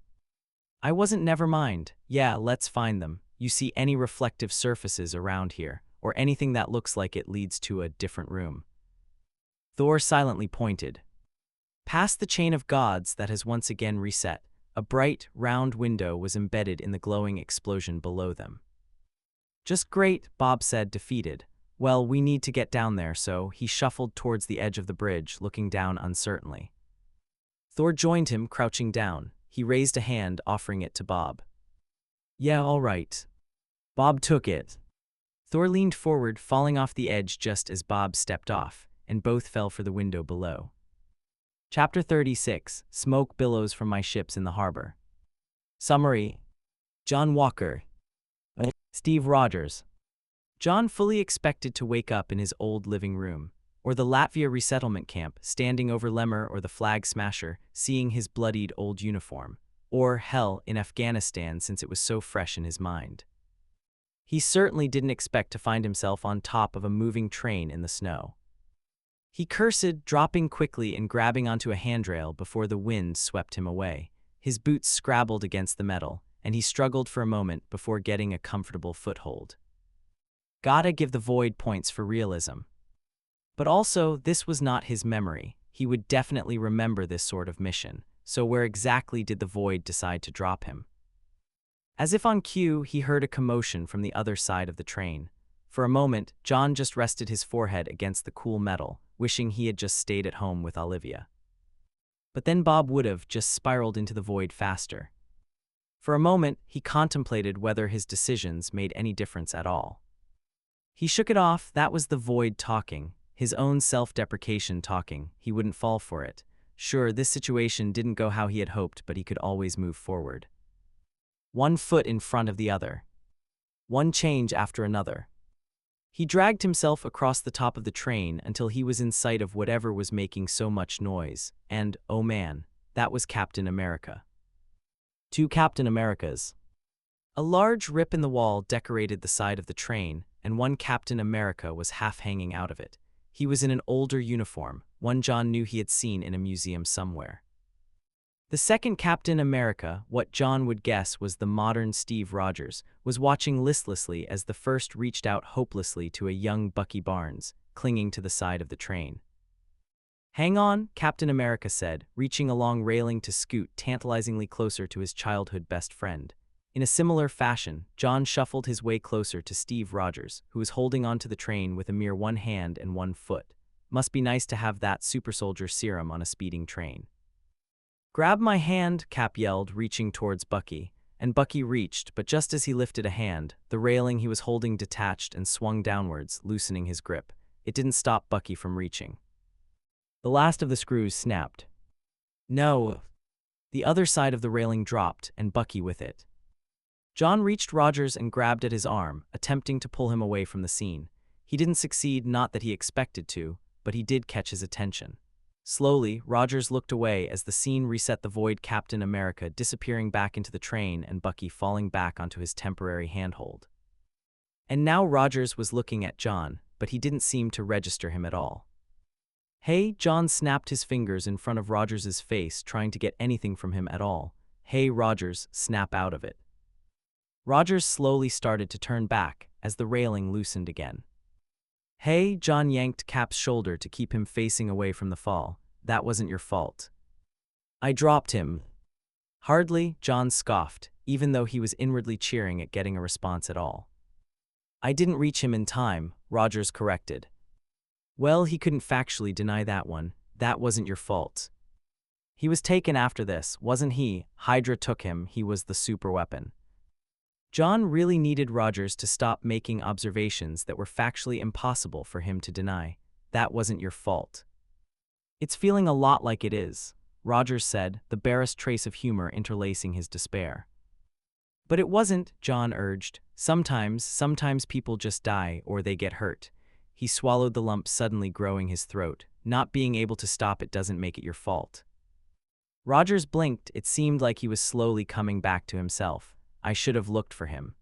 I wasn't, never mind. Yeah, let's find them. You see any reflective surfaces around here, or anything that looks like it leads to a different room? Thor silently pointed. Past the chain of gods that has once again reset, a bright, round window was embedded in the glowing explosion below them. Just great, Bob said, defeated. Well, we need to get down there, so he shuffled towards the edge of the bridge, looking down uncertainly. Thor joined him, crouching down. He raised a hand, offering it to Bob. Yeah, all right. Bob took it. Thor leaned forward, falling off the edge just as Bob stepped off, and both fell for the window below. Chapter 36, Smoke Billows from My Ships in the Harbor. Summary. John Walker. Steve Rogers. John fully expected to wake up in his old living room, or the Latvia resettlement camp, standing over Lemar or the Flag Smasher, seeing his bloodied old uniform, or, hell, in Afghanistan since it was so fresh in his mind. He certainly didn't expect to find himself on top of a moving train in the snow. He cursed, dropping quickly and grabbing onto a handrail before the wind swept him away. His boots scrabbled against the metal, and he struggled for a moment before getting a comfortable foothold. Gotta give the Void points for realism. But also, this was not his memory. He would definitely remember this sort of mission, so where exactly did the Void decide to drop him? As if on cue, he heard a commotion from the other side of the train. For a moment, John just rested his forehead against the cool metal, wishing he had just stayed at home with Olivia. But then Bob would have just spiraled into the Void faster. For a moment, he contemplated whether his decisions made any difference at all. He shook it off, that was the Void talking, his own self-deprecation talking. He wouldn't fall for it. Sure, this situation didn't go how he had hoped, but he could always move forward. One foot in front of the other. One change after another. He dragged himself across the top of the train until he was in sight of whatever was making so much noise, and, oh man, that was Captain America. Two Captain Americas. A large rip in the wall decorated the side of the train, and one Captain America was half hanging out of it. He was in an older uniform, one John knew he had seen in a museum somewhere. The second Captain America, what John would guess was the modern Steve Rogers, was watching listlessly as the first reached out hopelessly to a young Bucky Barnes, clinging to the side of the train. Hang on, Captain America said, reaching along railing to scoot tantalizingly closer to his childhood best friend. In a similar fashion, John shuffled his way closer to Steve Rogers, who was holding onto the train with a mere one hand and one foot. Must be nice to have that super soldier serum on a speeding train. Grab my hand, Cap yelled, reaching towards Bucky, and Bucky reached, but just as he lifted a hand, the railing he was holding detached and swung downwards, loosening his grip. It didn't stop Bucky from reaching. The last of the screws snapped. No! The other side of the railing dropped, and Bucky with it. John reached Rogers and grabbed at his arm, attempting to pull him away from the scene. He didn't succeed, not that he expected to, but he did catch his attention. Slowly, Rogers looked away as the scene reset the Void Captain America disappearing back into the train and Bucky falling back onto his temporary handhold. And now Rogers was looking at John, but he didn't seem to register him at all. Hey, John snapped his fingers in front of Rogers's face, trying to get anything from him at all. Hey, Rogers, snap out of it. Rogers slowly started to turn back as the railing loosened again. Hey, John yanked Cap's shoulder to keep him facing away from the fall. That wasn't your fault. I dropped him. Hardly, John scoffed, even though he was inwardly cheering at getting a response at all. I didn't reach him in time, Rogers corrected. Well, he couldn't factually deny that one. That wasn't your fault. He was taken after this, wasn't he? Hydra took him, he was the superweapon. John really needed Rogers to stop making observations that were factually impossible for him to deny. That wasn't your fault. It's feeling a lot like it is, Rogers said, the barest trace of humor interlacing his despair. But it wasn't, John urged. Sometimes people just die or they get hurt. He swallowed the lump suddenly growing his throat. Not being able to stop it doesn't make it your fault. Rogers blinked. It seemed like he was slowly coming back to himself. I should have looked for him.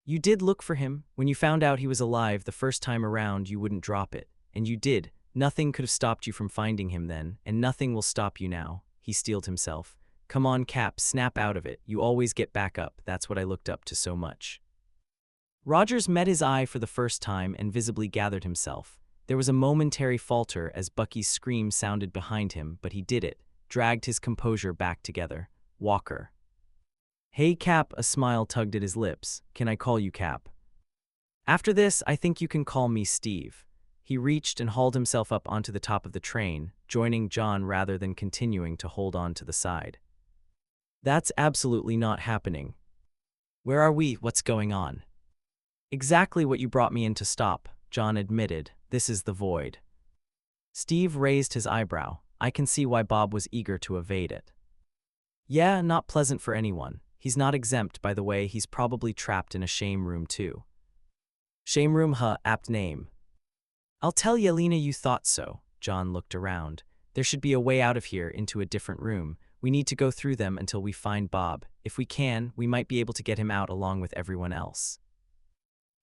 You did look for him. When you found out he was alive the first time around, you wouldn't drop it. And you did. Nothing could have stopped you from finding him then, and nothing will stop you now. He steeled himself. Come on, Cap, snap out of it. You always get back up. That's what I looked up to so much. Rogers met his eye for the first time and visibly gathered himself. There was a momentary falter as Bucky's scream sounded behind him, but he did it, dragged his composure back together. Walker. Hey, Cap, a smile tugged at his lips. Can I call you Cap? After this, I think you can call me Steve. He reached and hauled himself up onto the top of the train, joining John rather than continuing to hold on to the side. That's absolutely not happening. Where are we? What's going on? Exactly what you brought me in to stop, John admitted. This is the void. Steve raised his eyebrow. I can see why Bob was eager to evade it. Yeah, not pleasant for anyone. He's not exempt, by the way. He's probably trapped in a shame room too. Shame room, huh? Apt name. I'll tell Yelena you thought so. John looked around. There should be a way out of here into a different room. We need to go through them until we find Bob. If we can, we might be able to get him out along with everyone else.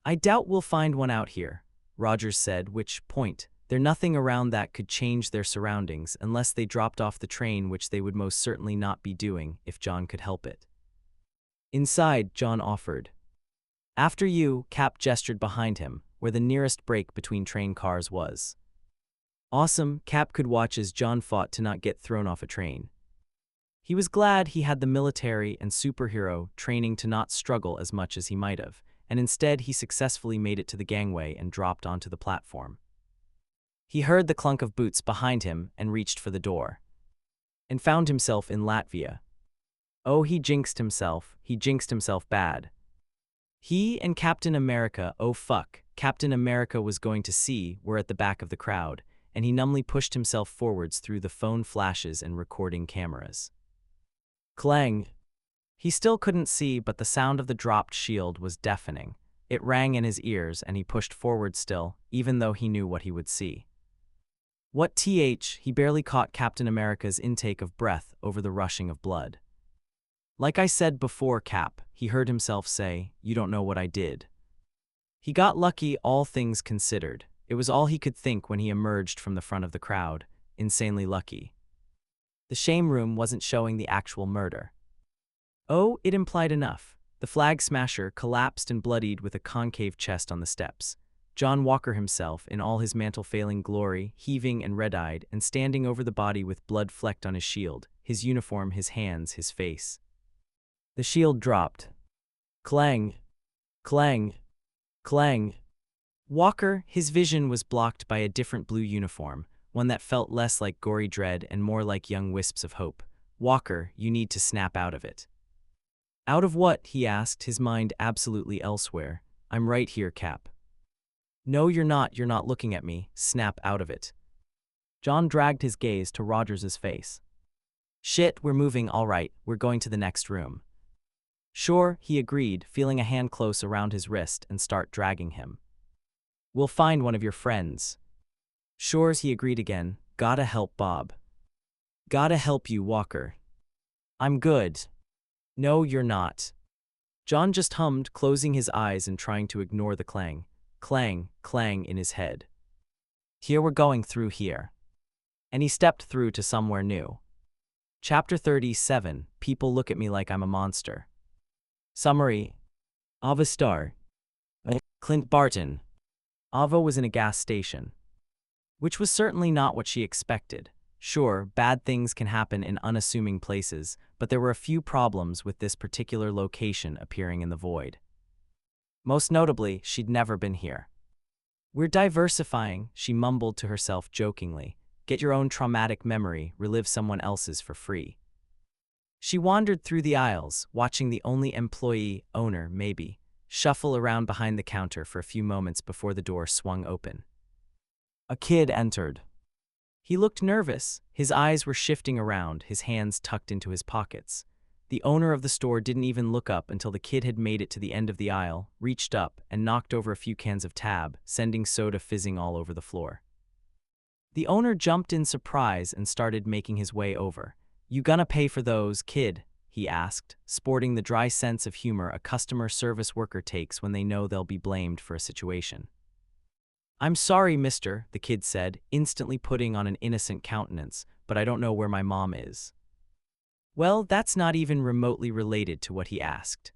I doubt we'll find one out here, Rogers said, which point, there's nothing around that could change their surroundings unless they dropped off the train, which they would most certainly not be doing if John could help it. Inside, John offered. After you, Cap gestured behind him, where the nearest break between train cars was. Awesome, Cap could watch as John fought to not get thrown off a train. He was glad he had the military and superhero training to not struggle as much as he might have, and instead he successfully made it to the gangway and dropped onto the platform. He heard the clunk of boots behind him and reached for the door. And found himself in Latvia. Oh, he jinxed himself bad. He and Captain America, oh fuck, Captain America was going to see, were at the back of the crowd, and he numbly pushed himself forwards through the phone flashes and recording cameras. Clang! He still couldn't see, but the sound of the dropped shield was deafening. It rang in his ears, and he pushed forward still, even though he knew what he would see. What he barely caught Captain America's intake of breath over the rushing of blood. Like I said before, Cap, he heard himself say, you don't know what I did. He got lucky, all things considered. It was all he could think when he emerged from the front of the crowd. Insanely lucky. The shame room wasn't showing the actual murder. Oh, it implied enough. The flag smasher collapsed and bloodied with a concave chest on the steps. John Walker himself, in all his mantle-failing glory, heaving and red-eyed, and standing over the body with blood flecked on his shield, his uniform, his hands, his face. The shield dropped. Clang! Clang! Clang! Walker, his vision was blocked by a different blue uniform, one that felt less like gory dread and more like young wisps of hope. Walker, you need to snap out of it. Out of what? He asked, his mind absolutely elsewhere. I'm right here, Cap. No, you're not looking at me. Snap out of it. John dragged his gaze to Rogers's face. Shit, we're moving, all right, we're going to the next room. Sure, he agreed, feeling a hand close around his wrist and start dragging him. We'll find one of your friends. Sure, he agreed again. Gotta help Bob. Gotta help you, Walker. I'm good. No, you're not. John just hummed, closing his eyes and trying to ignore the clang, clang, clang in his head. Here we're going through here. And he stepped through to somewhere new. Chapter 37, People Look at Me Like I'm a Monster. Summary. Ava Starr. Clint Barton. Ava was in a gas station. Which was certainly not what she expected. Sure, bad things can happen in unassuming places, but there were a few problems with this particular location appearing in the void. Most notably, she'd never been here. "We're diversifying," she mumbled to herself jokingly. "Get your own traumatic memory, relive someone else's for free." She wandered through the aisles, watching the only employee, owner maybe, shuffle around behind the counter for a few moments before the door swung open. A kid entered. He looked nervous. His eyes were shifting around, his hands tucked into his pockets. The owner of the store didn't even look up until the kid had made it to the end of the aisle, reached up, and knocked over a few cans of Tab, sending soda fizzing all over the floor. The owner jumped in surprise and started making his way over. "You gonna pay for those, kid?" he asked, sporting the dry sense of humor a customer service worker takes when they know they'll be blamed for a situation. "I'm sorry, mister," the kid said, instantly putting on an innocent countenance, "but I don't know where my mom is." Well, that's not even remotely related to what he asked.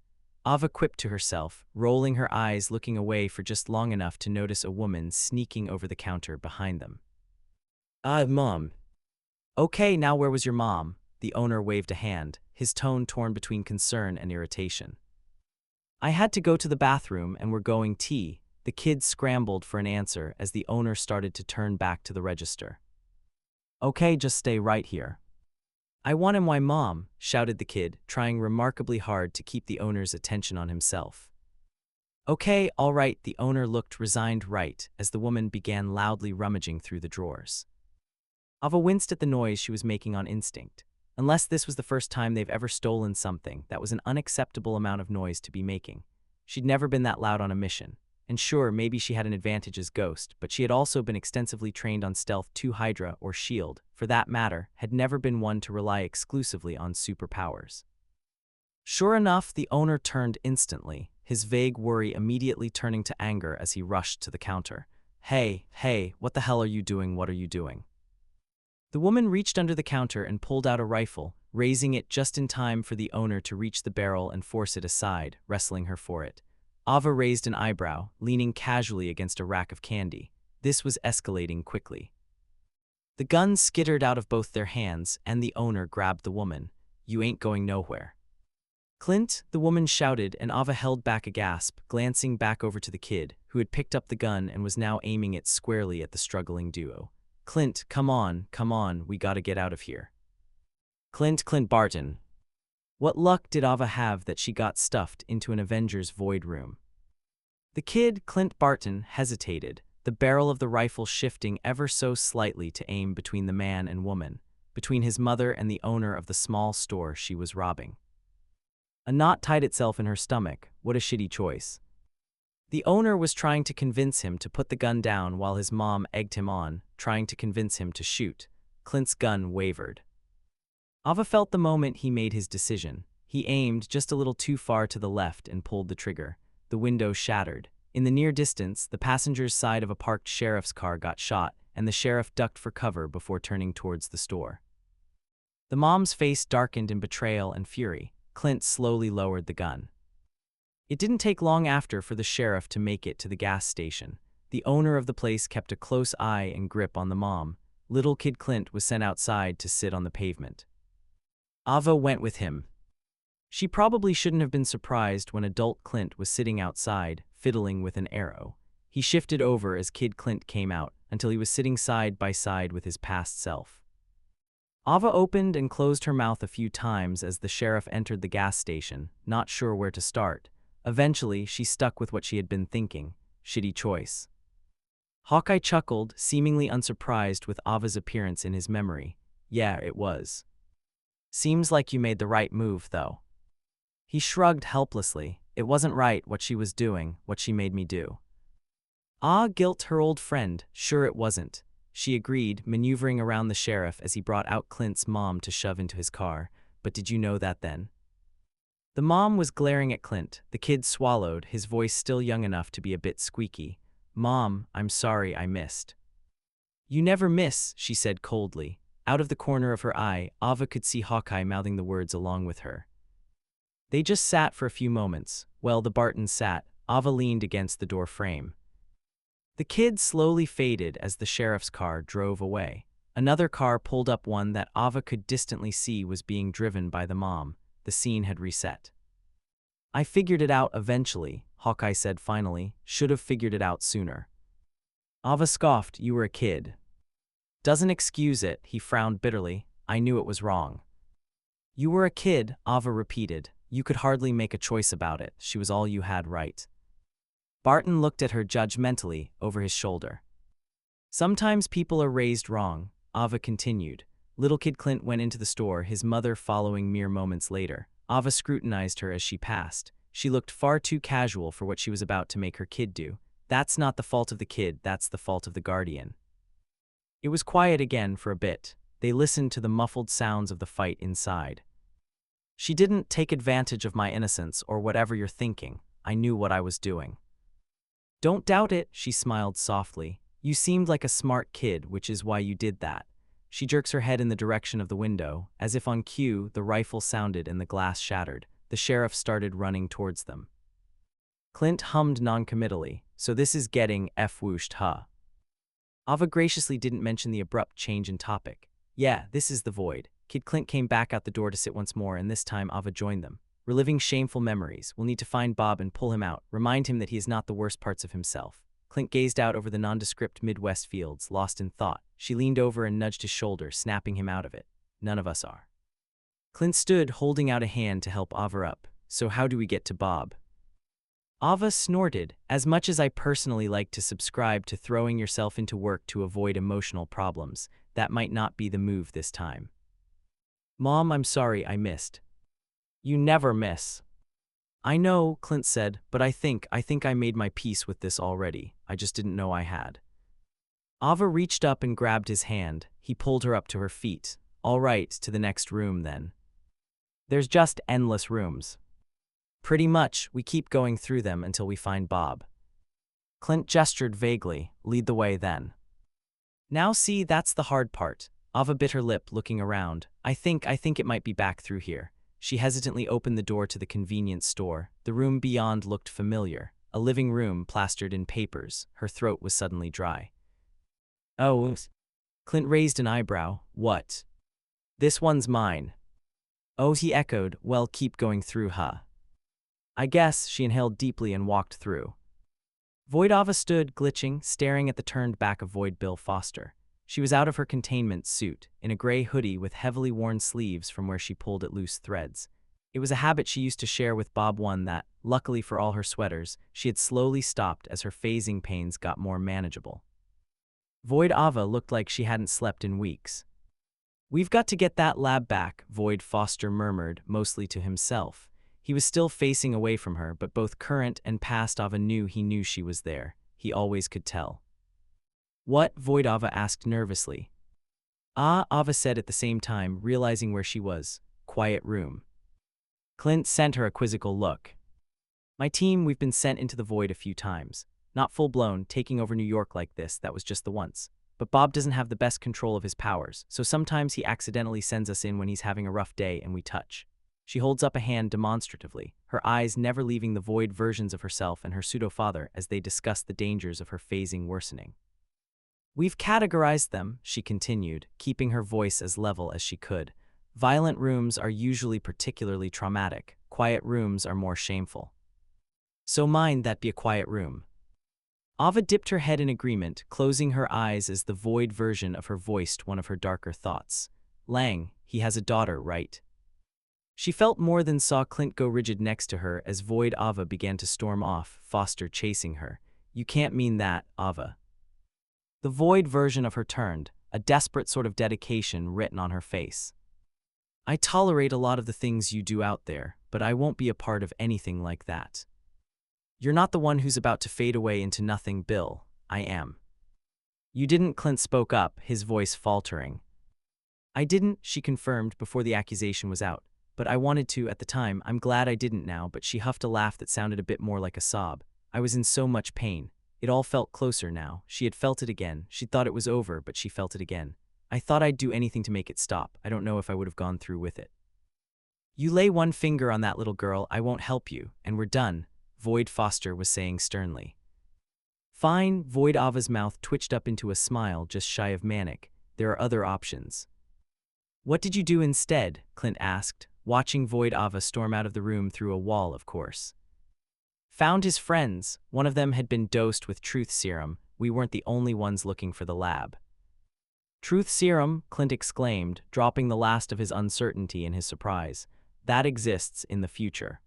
Ava quipped to herself, rolling her eyes looking away for just long enough to notice a woman sneaking over the counter behind them. Mom." "Okay, now where was your mom?" The owner waved a hand, his tone torn between concern and irritation. "I had to go to the bathroom and we're going tea." The kid scrambled for an answer as the owner started to turn back to the register. "Okay, just stay right here." "I want my mom," shouted the kid, trying remarkably hard to keep the owner's attention on himself. "Okay, all right." The owner looked resigned right as the woman began loudly rummaging through the drawers. Ava winced at the noise she was making on instinct. Unless this was the first time they've ever stolen something, that was an unacceptable amount of noise to be making. She'd never been that loud on a mission. And sure, maybe she had an advantage as Ghost, but she had also been extensively trained on Stealth 2 Hydra or S.H.I.E.L.D., for that matter, had never been one to rely exclusively on superpowers. Sure enough, the owner turned instantly, his vague worry immediately turning to anger as he rushed to the counter. Hey, what the hell are you doing? What are you doing?" The woman reached under the counter and pulled out a rifle, raising it just in time for the owner to reach the barrel and force it aside, wrestling her for it. Ava raised an eyebrow, leaning casually against a rack of candy. This was escalating quickly. The gun skittered out of both their hands, and the owner grabbed the woman. "You ain't going nowhere." "Clint," the woman shouted, and Ava held back a gasp, glancing back over to the kid, who had picked up the gun and was now aiming it squarely at the struggling duo. "Clint, come on, we gotta get out of here." Clint Barton." What luck did Ava have that she got stuffed into an Avengers void room? The kid, Clint Barton, hesitated, the barrel of the rifle shifting ever so slightly to aim between the man and woman, between his mother and the owner of the small store she was robbing. A knot tied itself in her stomach. What a shitty choice. The owner was trying to convince him to put the gun down while his mom egged him on, trying to convince him to shoot. Clint's gun wavered. Ava felt the moment he made his decision. He aimed just a little too far to the left and pulled the trigger. The window shattered. In the near distance, the passenger's side of a parked sheriff's car got shot, and the sheriff ducked for cover before turning towards the store. The mom's face darkened in betrayal and fury. Clint slowly lowered the gun. It didn't take long after for the sheriff to make it to the gas station. The owner of the place kept a close eye and grip on the mom. Little kid Clint was sent outside to sit on the pavement. Ava went with him. She probably shouldn't have been surprised when adult Clint was sitting outside, fiddling with an arrow. He shifted over as kid Clint came out, until he was sitting side by side with his past self. Ava opened and closed her mouth a few times as the sheriff entered the gas station, not sure where to start. Eventually, she stuck with what she had been thinking. Shitty choice. Hawkeye chuckled, seemingly unsurprised with Ava's appearance in his memory. "Yeah, it was. Seems like you made the right move, though." He shrugged helplessly. It wasn't right what she was doing, what she made me do. Guilt her old friend. Sure it wasn't. She agreed, maneuvering around the sheriff as he brought out Clint's mom to shove into his car. "But did you know that then?" The mom was glaring at Clint. The kid swallowed, his voice still young enough to be a bit squeaky. "Mom, I'm sorry I missed." "You never miss," she said coldly. Out of the corner of her eye, Ava could see Hawkeye mouthing the words along with her. They just sat for a few moments. Well, the Bartons sat. Ava leaned against the door frame. The kid slowly faded as the sheriff's car drove away. Another car pulled up, one that Ava could distantly see was being driven by the mom. The scene had reset. I figured it out eventually, Hawkeye said finally. Should have figured it out sooner. Ava scoffed. You were a kid. Doesn't excuse it, he frowned bitterly. I knew it was wrong. You were a kid, Ava repeated. You could hardly make a choice about it. She was all you had, right? Barton looked at her judgmentally over his shoulder. Sometimes people are raised wrong, Ava continued. Little kid Clint went into the store, his mother following mere moments later. Ava scrutinized her as she passed. She looked far too casual for what she was about to make her kid do. That's not the fault of the kid, that's the fault of the guardian. It was quiet again for a bit. They listened to the muffled sounds of the fight inside. She didn't take advantage of my innocence or whatever you're thinking. I knew what I was doing. Don't doubt it, she smiled softly. You seemed like a smart kid, which is why you did that. She jerks her head in the direction of the window. As if on cue, the rifle sounded and the glass shattered. The sheriff started running towards them. Clint hummed noncommittally. So this is getting F-whooshed, huh? Ava graciously didn't mention the abrupt change in topic. Yeah, this is the void. Kid Clint came back out the door to sit once more, and this time Ava joined them. Reliving shameful memories, we'll need to find Bob and pull him out, remind him that he is not the worst parts of himself. Clint gazed out over the nondescript Midwest fields, lost in thought. She leaned over and nudged his shoulder, snapping him out of it. None of us are. Clint stood, holding out a hand to help Ava up. So how do we get to Bob? Ava snorted. As much as I personally like to subscribe to throwing yourself into work to avoid emotional problems, that might not be the move this time. Mom, I'm sorry I missed. You never miss. I know, Clint said, but I think I made my peace with this already. I just didn't know I had. Ava reached up and grabbed his hand. He pulled her up to her feet. All right, to the next room then. There's just endless rooms. Pretty much, we keep going through them until we find Bob. Clint gestured vaguely. Lead the way then. Now see, that's the hard part. Ava bit her lip, looking around. I think it might be back through here. She hesitantly opened the door to the convenience store. The room beyond looked familiar. A living room plastered in papers. Her throat was suddenly dry. Oh. Clint raised an eyebrow. What? This one's mine. Oh, he echoed. Well, keep going through, huh? I guess. She inhaled deeply and walked through. Void Ava stood, glitching, staring at the turned back of Void Bill Foster. She was out of her containment suit, in a gray hoodie with heavily worn sleeves from where she pulled at loose threads. It was a habit she used to share with Bob, one that, luckily for all her sweaters, she had slowly stopped as her phasing pains got more manageable. Void Ava looked like she hadn't slept in weeks. We've got to get that lab back, Void Foster murmured, mostly to himself. He was still facing away from her, but both current and past Ava knew he knew she was there. He always could tell. What? Void Ava asked nervously. Ah, Ava said at the same time, realizing where she was. Quiet room. Clint sent her a quizzical look. My team, we've been sent into the void a few times. Not full-blown, taking over New York like this, that was just the once. But Bob doesn't have the best control of his powers, so sometimes he accidentally sends us in when he's having a rough day and we touch. She holds up a hand demonstratively, her eyes never leaving the void versions of herself and her pseudo-father as they discuss the dangers of her phasing worsening. We've categorized them, she continued, keeping her voice as level as she could. Violent rooms are usually particularly traumatic. Quiet rooms are more shameful. So mine, that be a quiet room. Ava dipped her head in agreement, closing her eyes as the void version of her voiced one of her darker thoughts. Lang, he has a daughter, right? She felt more than saw Clint go rigid next to her as Void Ava began to storm off, Foster chasing her. You can't mean that, Ava. The void version of her turned, a desperate sort of dedication written on her face. I tolerate a lot of the things you do out there, but I won't be a part of anything like that. You're not the one who's about to fade away into nothing, Bill. I am. You didn't, Clint spoke up, his voice faltering. I didn't, she confirmed before the accusation was out. But I wanted to at the time. I'm glad I didn't now, but she huffed a laugh that sounded a bit more like a sob. I was in so much pain. It all felt closer now. She had felt it again. She'd thought it was over, but she felt it again. I thought I'd do anything to make it stop. I don't know if I would have gone through with it. You lay one finger on that little girl, I won't help you, and we're done, Void Foster was saying sternly. Fine, Void Ava's mouth twitched up into a smile just shy of manic. there are other options. What did you do instead? Clint asked, watching Vostokoff storm out of the room through a wall, of course. Found his friends. One of them had been dosed with truth serum. We weren't the only ones looking for the lab. Truth serum, Clint exclaimed, dropping the last of his uncertainty in his surprise. That exists in the future.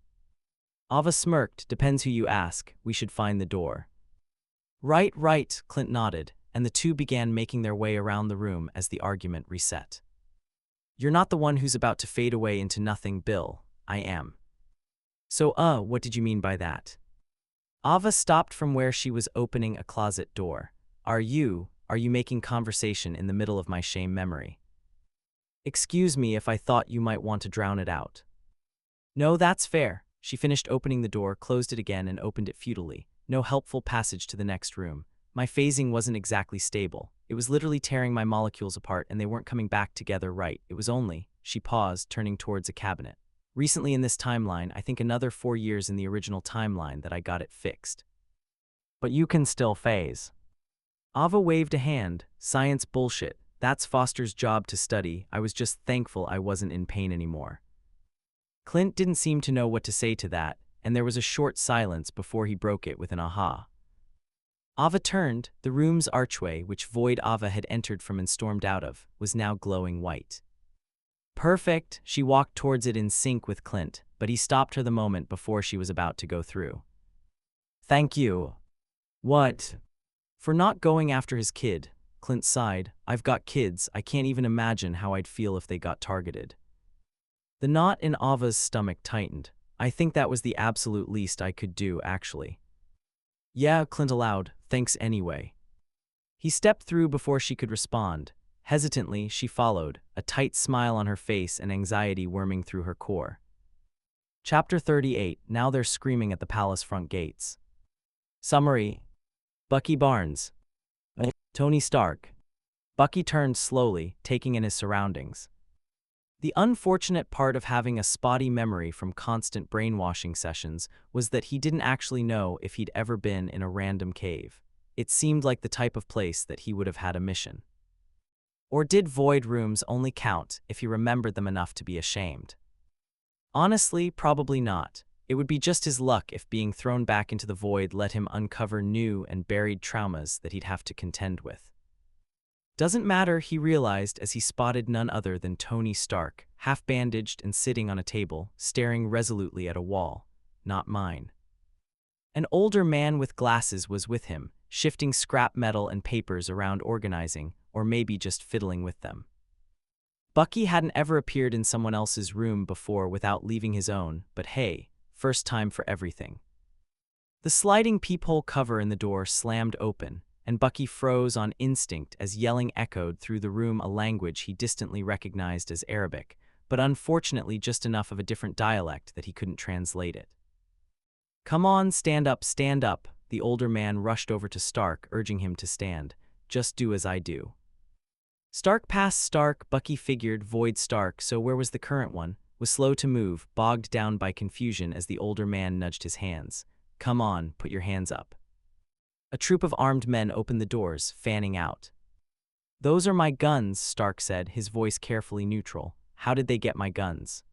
Ava smirked. Depends who you ask. We should find the door. Right, Clint nodded, and the two began making their way around the room as the argument reset. You're not the one who's about to fade away into nothing, Bill. I am. So, what did you mean by that? Ava stopped from where she was opening a closet door. Are you making conversation in the middle of my shame memory? Excuse me if I thought you might want to drown it out. No, that's fair. She finished opening the door, closed it again, and opened it futilely. No helpful passage to the next room. My phasing wasn't exactly stable. It was literally tearing my molecules apart, and they weren't coming back together right. It was only, she paused, turning towards a cabinet. Recently in this timeline, I think another 4 years in the original timeline that I got it fixed. But you can still phase. Ava waved a hand. Science bullshit. That's Foster's job to study. I was just thankful I wasn't in pain anymore. Clint didn't seem to know what to say to that, and there was a short silence before he broke it with an aha. Ava turned. The room's archway, which Ava had entered from and stormed out of, was now glowing white. Perfect. She walked towards it in sync with Clint, but he stopped her the moment before she was about to go through. Thank you. What? For not going after his kid, Clint sighed. I've got kids. I can't even imagine how I'd feel if they got targeted. The knot in Ava's stomach tightened. I think that was the absolute least I could do, actually. Yeah, Clint allowed. Thanks anyway. He stepped through before she could respond. Hesitantly, she followed, a tight smile on her face and anxiety worming through her core. Chapter 38. Now they're screaming at the palace front gates. Summary. Bucky Barnes. Tony Stark. Bucky turned slowly, taking in his surroundings. The unfortunate part of having a spotty memory from constant brainwashing sessions was that he didn't actually know if he'd ever been in a random cave. It seemed like the type of place that he would have had a mission. Or did void rooms only count if he remembered them enough to be ashamed? Honestly, probably not. It would be just his luck if being thrown back into the void let him uncover new and buried traumas that he'd have to contend with. Doesn't matter, he realized as he spotted none other than Tony Stark, half-bandaged and sitting on a table, staring resolutely at a wall. Not mine. An older man with glasses was with him, shifting scrap metal and papers around, organizing, or maybe just fiddling with them. Bucky hadn't ever appeared in someone else's room before without leaving his own, but hey, first time for everything. The sliding peephole cover in the door slammed open, and Bucky froze on instinct as yelling echoed through the room, a language he distantly recognized as Arabic, but unfortunately just enough of a different dialect that he couldn't translate it. Come on, stand up, stand up. The older man rushed over to Stark, urging him to stand. Just do as I do. Stark passed Stark, Bucky figured, void Stark, so where was the current one, was slow to move, bogged down by confusion as the older man nudged his hands. Come on, put your hands up. A troop of armed men opened the doors, fanning out. Those are my guns, Stark said, his voice carefully neutral. How did they get my guns?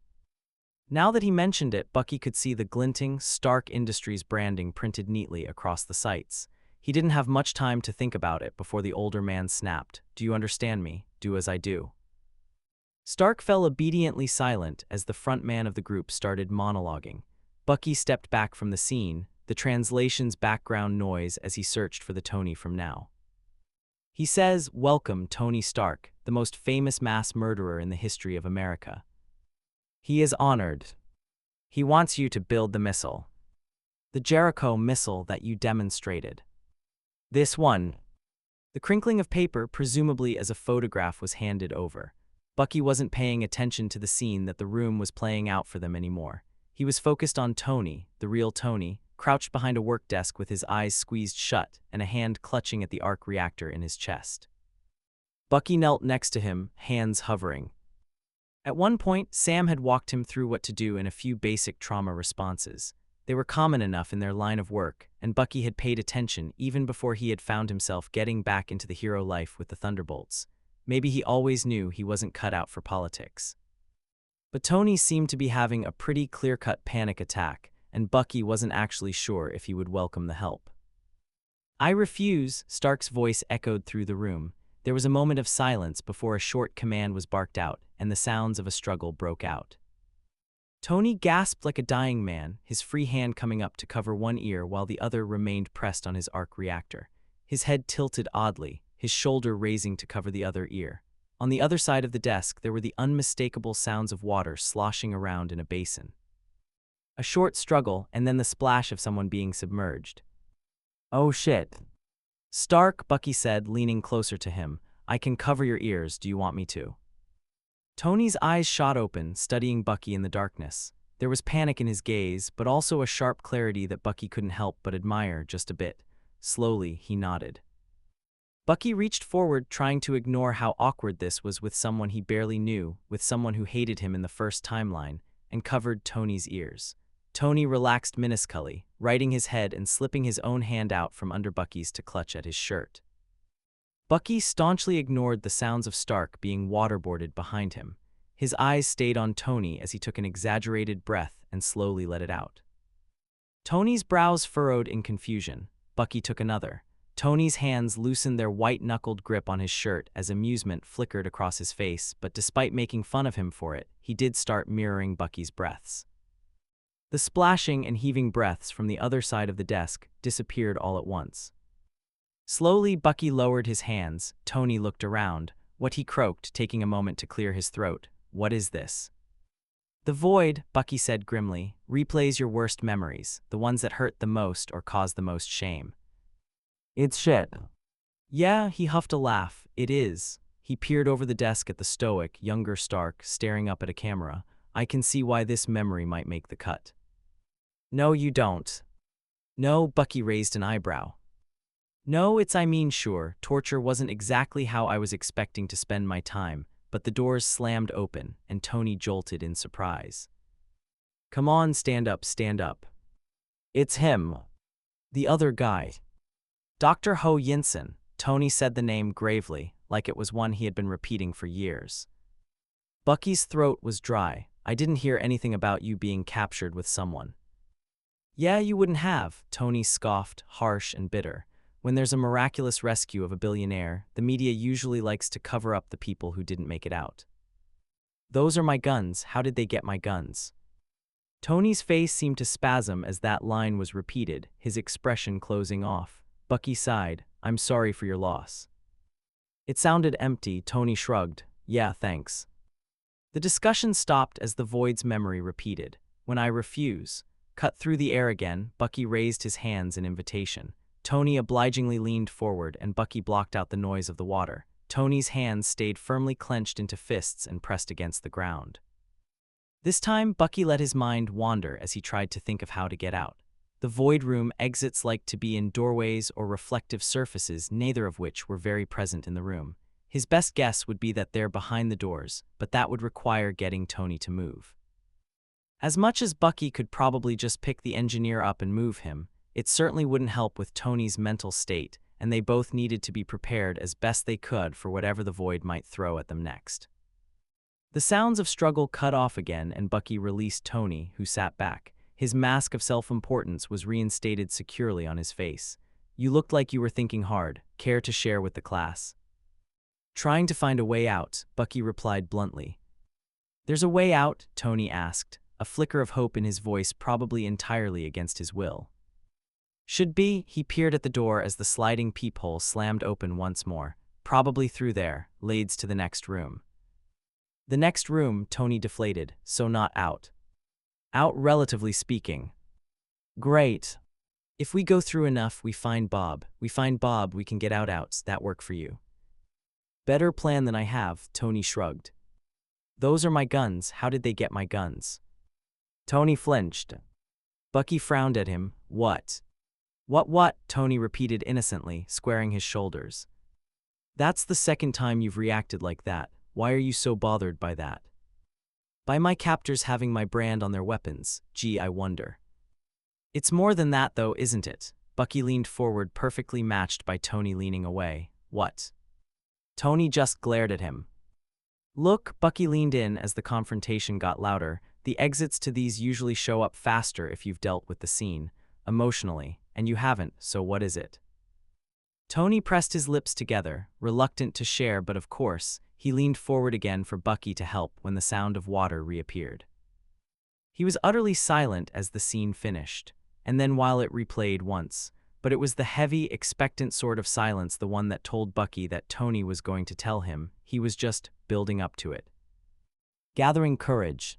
Now that he mentioned it, Bucky could see the glinting Stark Industries branding printed neatly across the sights. He didn't have much time to think about it before the older man snapped. Do you understand me? Do as I do. Stark fell obediently silent as the front man of the group started monologuing. Bucky stepped back from the scene, the translation's background noise as he searched for the Tony from now. He says, "Welcome, Tony Stark, the most famous mass murderer in the history of America. He is honored. He wants you to build the missile. The Jericho missile that you demonstrated. This one." The crinkling of paper, presumably as a photograph, was handed over. Bucky wasn't paying attention to the scene that the room was playing out for them anymore. He was focused on Tony, the real Tony, crouched behind a work desk with his eyes squeezed shut and a hand clutching at the arc reactor in his chest. Bucky knelt next to him, hands hovering. At one point, Sam had walked him through what to do in a few basic trauma responses. They were common enough in their line of work, and Bucky had paid attention even before he had found himself getting back into the hero life with the Thunderbolts. Maybe he always knew he wasn't cut out for politics. But Tony seemed to be having a pretty clear-cut panic attack, and Bucky wasn't actually sure if he would welcome the help. "I refuse," Stark's voice echoed through the room. There was a moment of silence before a short command was barked out, and the sounds of a struggle broke out. Tony gasped like a dying man, his free hand coming up to cover one ear while the other remained pressed on his arc reactor. His head tilted oddly, his shoulder raising to cover the other ear. On the other side of the desk, there were the unmistakable sounds of water sloshing around in a basin. A short struggle, and then the splash of someone being submerged. "Oh shit." "Stark," Bucky said, leaning closer to him. "I can cover your ears, do you want me to?" Tony's eyes shot open, studying Bucky in the darkness. There was panic in his gaze, but also a sharp clarity that Bucky couldn't help but admire just a bit. Slowly, he nodded. Bucky reached forward, trying to ignore how awkward this was with someone he barely knew, with someone who hated him in the first timeline, and covered Tony's ears. Tony relaxed minuscully, righting his head and slipping his own hand out from under Bucky's to clutch at his shirt. Bucky staunchly ignored the sounds of Stark being waterboarded behind him. His eyes stayed on Tony as he took an exaggerated breath and slowly let it out. Tony's brows furrowed in confusion. Bucky took another. Tony's hands loosened their white-knuckled grip on his shirt as amusement flickered across his face, but despite making fun of him for it, he did start mirroring Bucky's breaths. The splashing and heaving breaths from the other side of the desk disappeared all at once. Slowly, Bucky lowered his hands. Tony looked around. What he croaked, taking a moment to clear his throat. "What is this?" "The void," Bucky said grimly, "replays your worst memories, the ones that hurt the most or cause the most shame." "It's shit." "Yeah," he huffed a laugh. "It is." He peered over the desk at the stoic, younger Stark, staring up at a camera. "I can see why this memory might make the cut." "No, you don't." "No," Bucky raised an eyebrow. "No, I mean sure, torture wasn't exactly how I was expecting to spend my time," but the doors slammed open, and Tony jolted in surprise. "Come on, stand up, stand up." "It's him." "The other guy." "Dr. Ho Yinsen," Tony said the name gravely, like it was one he had been repeating for years. Bucky's throat was dry. "I didn't hear anything about you being captured with someone." "Yeah, you wouldn't have," Tony scoffed, harsh and bitter. "When there's a miraculous rescue of a billionaire, the media usually likes to cover up the people who didn't make it out." "Those are my guns. How did they get my guns?" Tony's face seemed to spasm as that line was repeated, his expression closing off. Bucky sighed. "I'm sorry for your loss." It sounded empty. Tony shrugged. "Yeah, thanks." The discussion stopped as the void's memory repeated. "When I refuse." Cut through the air again, Bucky raised his hands in invitation. Tony obligingly leaned forward, and Bucky blocked out the noise of the water. Tony's hands stayed firmly clenched into fists and pressed against the ground. This time, Bucky let his mind wander as he tried to think of how to get out. The void room exits liked to be in doorways or reflective surfaces, neither of which were very present in the room. His best guess would be that they're behind the doors, but that would require getting Tony to move. As much as Bucky could probably just pick the engineer up and move him, it certainly wouldn't help with Tony's mental state, and they both needed to be prepared as best they could for whatever the void might throw at them next. The sounds of struggle cut off again, and Bucky released Tony, who sat back. His mask of self-importance was reinstated securely on his face. "You looked like you were thinking hard. Care to share with the class?" "Trying to find a way out," Bucky replied bluntly. "There's a way out?" Tony asked, a flicker of hope in his voice, probably entirely against his will. "Should be." He peered at the door as the sliding peephole slammed open once more. "Probably through there, leads to the next room." "The next room," Tony deflated, "so not out." "Out, relatively speaking." "Great. If we go through enough, we find Bob. We find Bob, we can get out. That work for you?" "Better plan than I have," Tony shrugged. "Those are my guns. How did they get my guns?" Tony flinched. Bucky frowned at him. "What?" What? Tony repeated innocently, squaring his shoulders. "That's the second time you've reacted like that. Why are you so bothered by that?" "By my captors having my brand on their weapons. Gee, I wonder." "It's more than that though, isn't it?" Bucky leaned forward, perfectly matched by Tony leaning away. "What?" Tony just glared at him. Look, Bucky leaned in as the confrontation got louder. The exits to these usually show up faster if you've dealt with the scene, emotionally, and you haven't, so what is it? Tony pressed his lips together, reluctant to share, but of course, he leaned forward again for Bucky to help when the sound of water reappeared. He was utterly silent as the scene finished, and then while it replayed once, but it was the heavy, expectant sort of silence, the one that told Bucky that Tony was going to tell him. He was just building up to it. Gathering courage.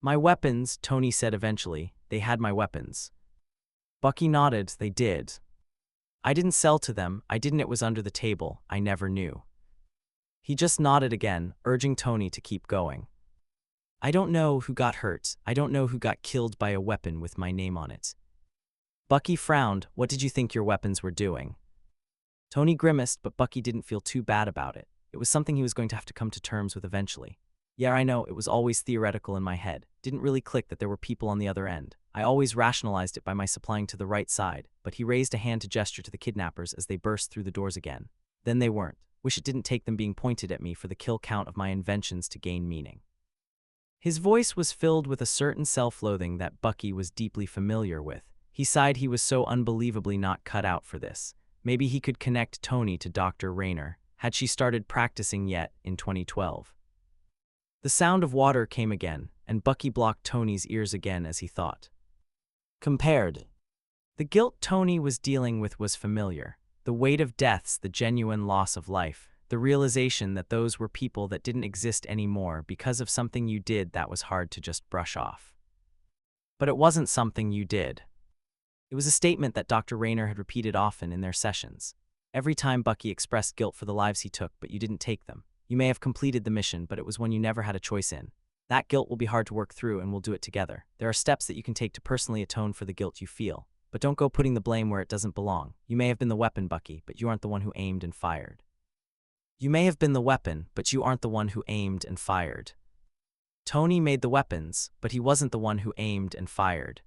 My weapons, Tony said eventually. They had my weapons. Bucky nodded. They did. I didn't sell to them. I didn't. It was under the table. I never knew. He just nodded again, urging Tony to keep going. I don't know who got hurt. I don't know who got killed by a weapon with my name on it. Bucky frowned. What did you think your weapons were doing? Tony grimaced, but Bucky didn't feel too bad about it. It was something he was going to have to come to terms with eventually. Yeah, I know, it was always theoretical in my head. Didn't really click that there were people on the other end. I always rationalized it by my supplying to the right side, but he raised a hand to gesture to the kidnappers as they burst through the doors again. Then they weren't. Wish it didn't take them being pointed at me for the kill count of my inventions to gain meaning. His voice was filled with a certain self-loathing that Bucky was deeply familiar with. He sighed. He was so unbelievably not cut out for this. Maybe he could connect Tony to Dr. Rayner. Had she started practicing yet in 2012? The sound of water came again, and Bucky blocked Tony's ears again as he thought. Compared. The guilt Tony was dealing with was familiar. The weight of deaths, the genuine loss of life, the realization that those were people that didn't exist anymore because of something you did that was hard to just brush off. But it wasn't something you did. It was a statement that Dr. Rayner had repeated often in their sessions. Every time Bucky expressed guilt for the lives he took, but you didn't take them. You may have completed the mission, but it was one you never had a choice in. That guilt will be hard to work through, and we'll do it together. There are steps that you can take to personally atone for the guilt you feel. But don't go putting the blame where it doesn't belong. You may have been the weapon, Bucky, but you aren't the one who aimed and fired. You may have been the weapon, but you aren't the one who aimed and fired. Tony made the weapons, but he wasn't the one who aimed and fired.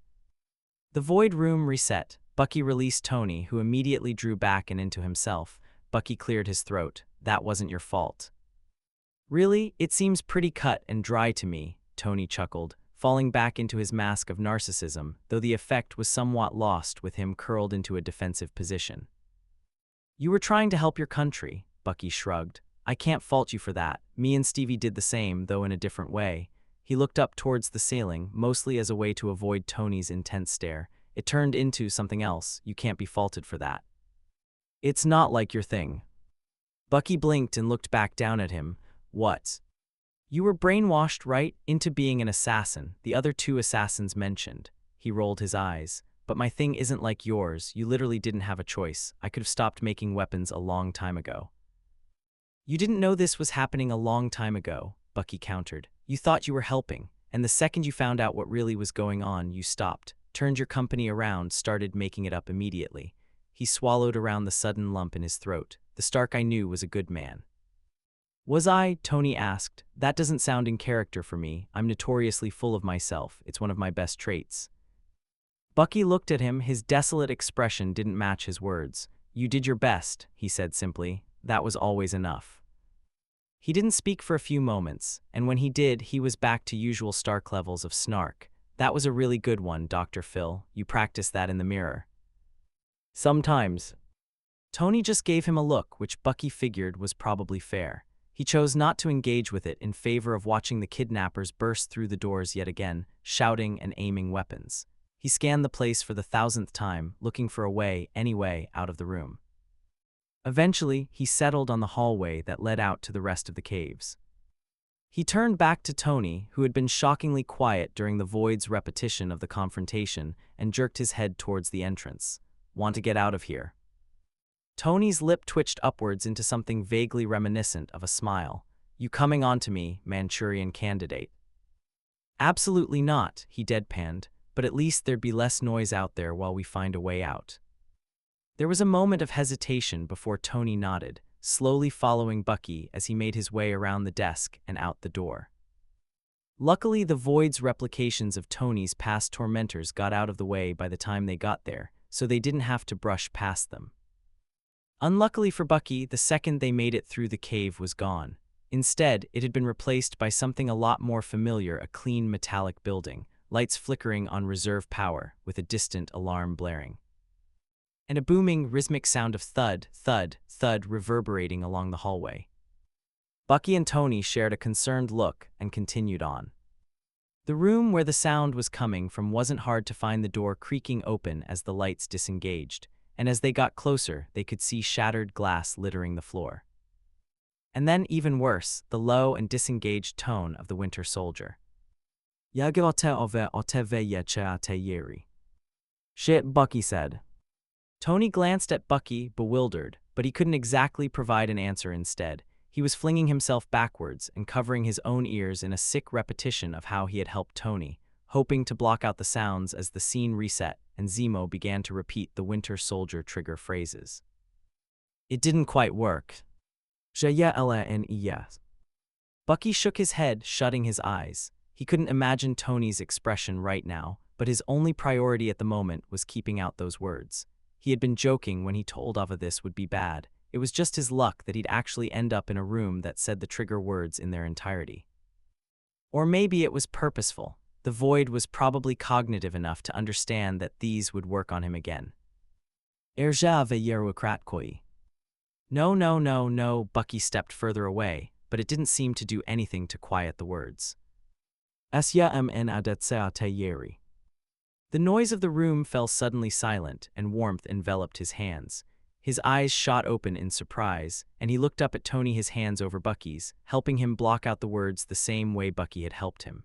The void room reset. Bucky released Tony, who immediately drew back and into himself. Bucky cleared his throat. That wasn't your fault. Really? It seems pretty cut and dry to me, Tony chuckled, falling back into his mask of narcissism, though the effect was somewhat lost with him curled into a defensive position. You were trying to help your country, Bucky shrugged. I can't fault you for that. Me and Stevie did the same, though in a different way. He looked up towards the ceiling, mostly as a way to avoid Tony's intense stare. It turned into something else. You can't be faulted for that. It's not like your thing. Bucky blinked and looked back down at him. What? You were brainwashed, right? Into being an assassin, the other two assassins mentioned. He rolled his eyes. But my thing isn't like yours. You literally didn't have a choice. I could have stopped making weapons a long time ago. You didn't know this was happening a long time ago, Bucky countered. You thought you were helping, and the second you found out what really was going on, you stopped, turned your company around, started making it up immediately. He swallowed around the sudden lump in his throat. The Stark I knew was a good man. Was I? Tony asked. That doesn't sound in character for me. I'm notoriously full of myself. It's one of my best traits. Bucky looked at him. His desolate expression didn't match his words. You did your best, he said simply. That was always enough. He didn't speak for a few moments, and when he did, he was back to usual Stark levels of snark. That was a really good one, Dr. Phil. You practiced that in the mirror. Sometimes. Tony just gave him a look, which Bucky figured was probably fair. He chose not to engage with it in favor of watching the kidnappers burst through the doors yet again, shouting and aiming weapons. He scanned the place for the 1000th time, looking for a way, any way, out of the room. Eventually, he settled on the hallway that led out to the rest of the caves. He turned back to Tony, who had been shockingly quiet during the void's repetition of the confrontation, and jerked his head towards the entrance. Want to get out of here? Tony's lip twitched upwards into something vaguely reminiscent of a smile. You coming on to me, Manchurian candidate? Absolutely not, he deadpanned, but at least there'd be less noise out there while we find a way out. There was a moment of hesitation before Tony nodded, slowly following Bucky as he made his way around the desk and out the door. Luckily, the Void's replications of Tony's past tormentors got out of the way by the time they got there, so they didn't have to brush past them. Unluckily for Bucky, the second they made it through the cave was gone. Instead, it had been replaced by something a lot more familiar, a clean metallic building, lights flickering on reserve power, with a distant alarm blaring. And a booming, rhythmic sound of thud, thud, thud reverberating along the hallway. Bucky and Tony shared a concerned look and continued on. The room where the sound was coming from wasn't hard to find, the door creaking open as the lights disengaged, and as they got closer, they could see shattered glass littering the floor. And then, even worse, the low and disengaged tone of the Winter Soldier. Shit, Bucky said. Tony glanced at Bucky, bewildered, but he couldn't exactly provide an answer. Instead, he was flinging himself backwards and covering his own ears in a sick repetition of how he had helped Tony, hoping to block out the sounds as the scene reset and Zemo began to repeat the Winter Soldier trigger phrases. It didn't quite work. Bucky shook his head, shutting his eyes. He couldn't imagine Tony's expression right now, but his only priority at the moment was keeping out those words. He had been joking when he told Ava this would be bad. It was just his luck that he'd actually end up in a room that said the trigger words in their entirety. Or maybe it was purposeful. The Void was probably cognitive enough to understand that these would work on him again. No, Bucky stepped further away, but it didn't seem to do anything to quiet the words. The noise of the room fell suddenly silent, and warmth enveloped his hands. His eyes shot open in surprise, and he looked up at Tony, his hands over Bucky's, helping him block out the words the same way Bucky had helped him.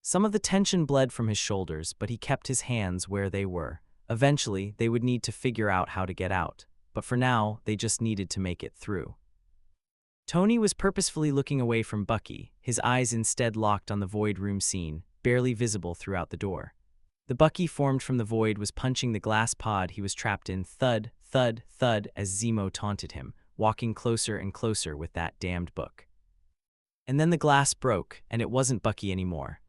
Some of the tension bled from his shoulders, but he kept his hands where they were. Eventually, they would need to figure out how to get out, but for now, they just needed to make it through. Tony was purposefully looking away from Bucky, his eyes instead locked on the Void room scene, barely visible throughout the door. The Bucky formed from the Void was punching the glass pod he was trapped in, thud, thud, thud, as Zemo taunted him, walking closer and closer with that damned book. And then the glass broke, and it wasn't Bucky anymore.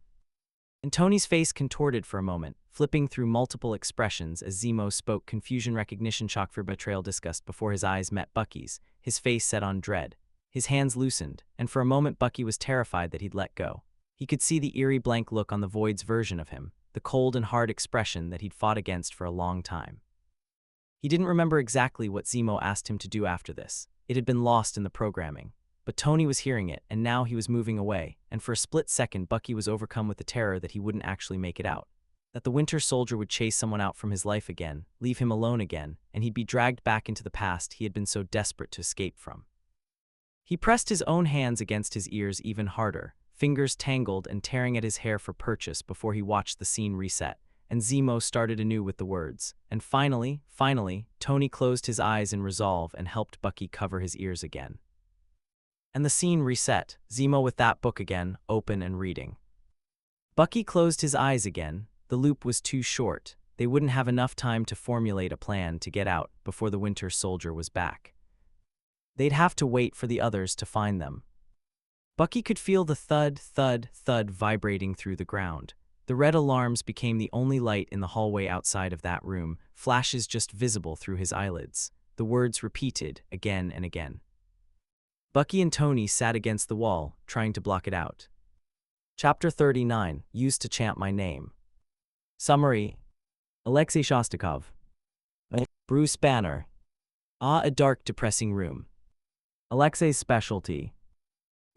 And Tony's face contorted for a moment, flipping through multiple expressions as Zemo spoke, confusion, recognition, shock, fear, betrayal, disgust. Before his eyes met Bucky's, his face set on dread. His hands loosened, and for a moment Bucky was terrified that he'd let go. He could see the eerie blank look on the Void's version of him, the cold and hard expression that he'd fought against for a long time. He didn't remember exactly what Zemo asked him to do after this. It had been lost in the programming. But Tony was hearing it, and now he was moving away, and for a split second Bucky was overcome with the terror that he wouldn't actually make it out. That the Winter Soldier would chase someone out from his life again, leave him alone again, and he'd be dragged back into the past he had been so desperate to escape from. He pressed his own hands against his ears even harder, fingers tangled and tearing at his hair for purchase before he watched the scene reset, and Zemo started anew with the words. And finally, Tony closed his eyes in resolve and helped Bucky cover his ears again. And the scene reset, Zemo with that book again, open and reading. Bucky closed his eyes again. The loop was too short. They wouldn't have enough time to formulate a plan to get out before the Winter Soldier was back. They'd have to wait for the others to find them. Bucky could feel the thud, thud, thud vibrating through the ground. The red alarms became the only light in the hallway outside of that room, flashes just visible through his eyelids. The words repeated again and again. Bucky and Tony sat against the wall, trying to block it out. Chapter 39, Used to Chant My Name. Summary. Alexei Shostakov. Bruce Banner. A dark, depressing room. Alexei's specialty.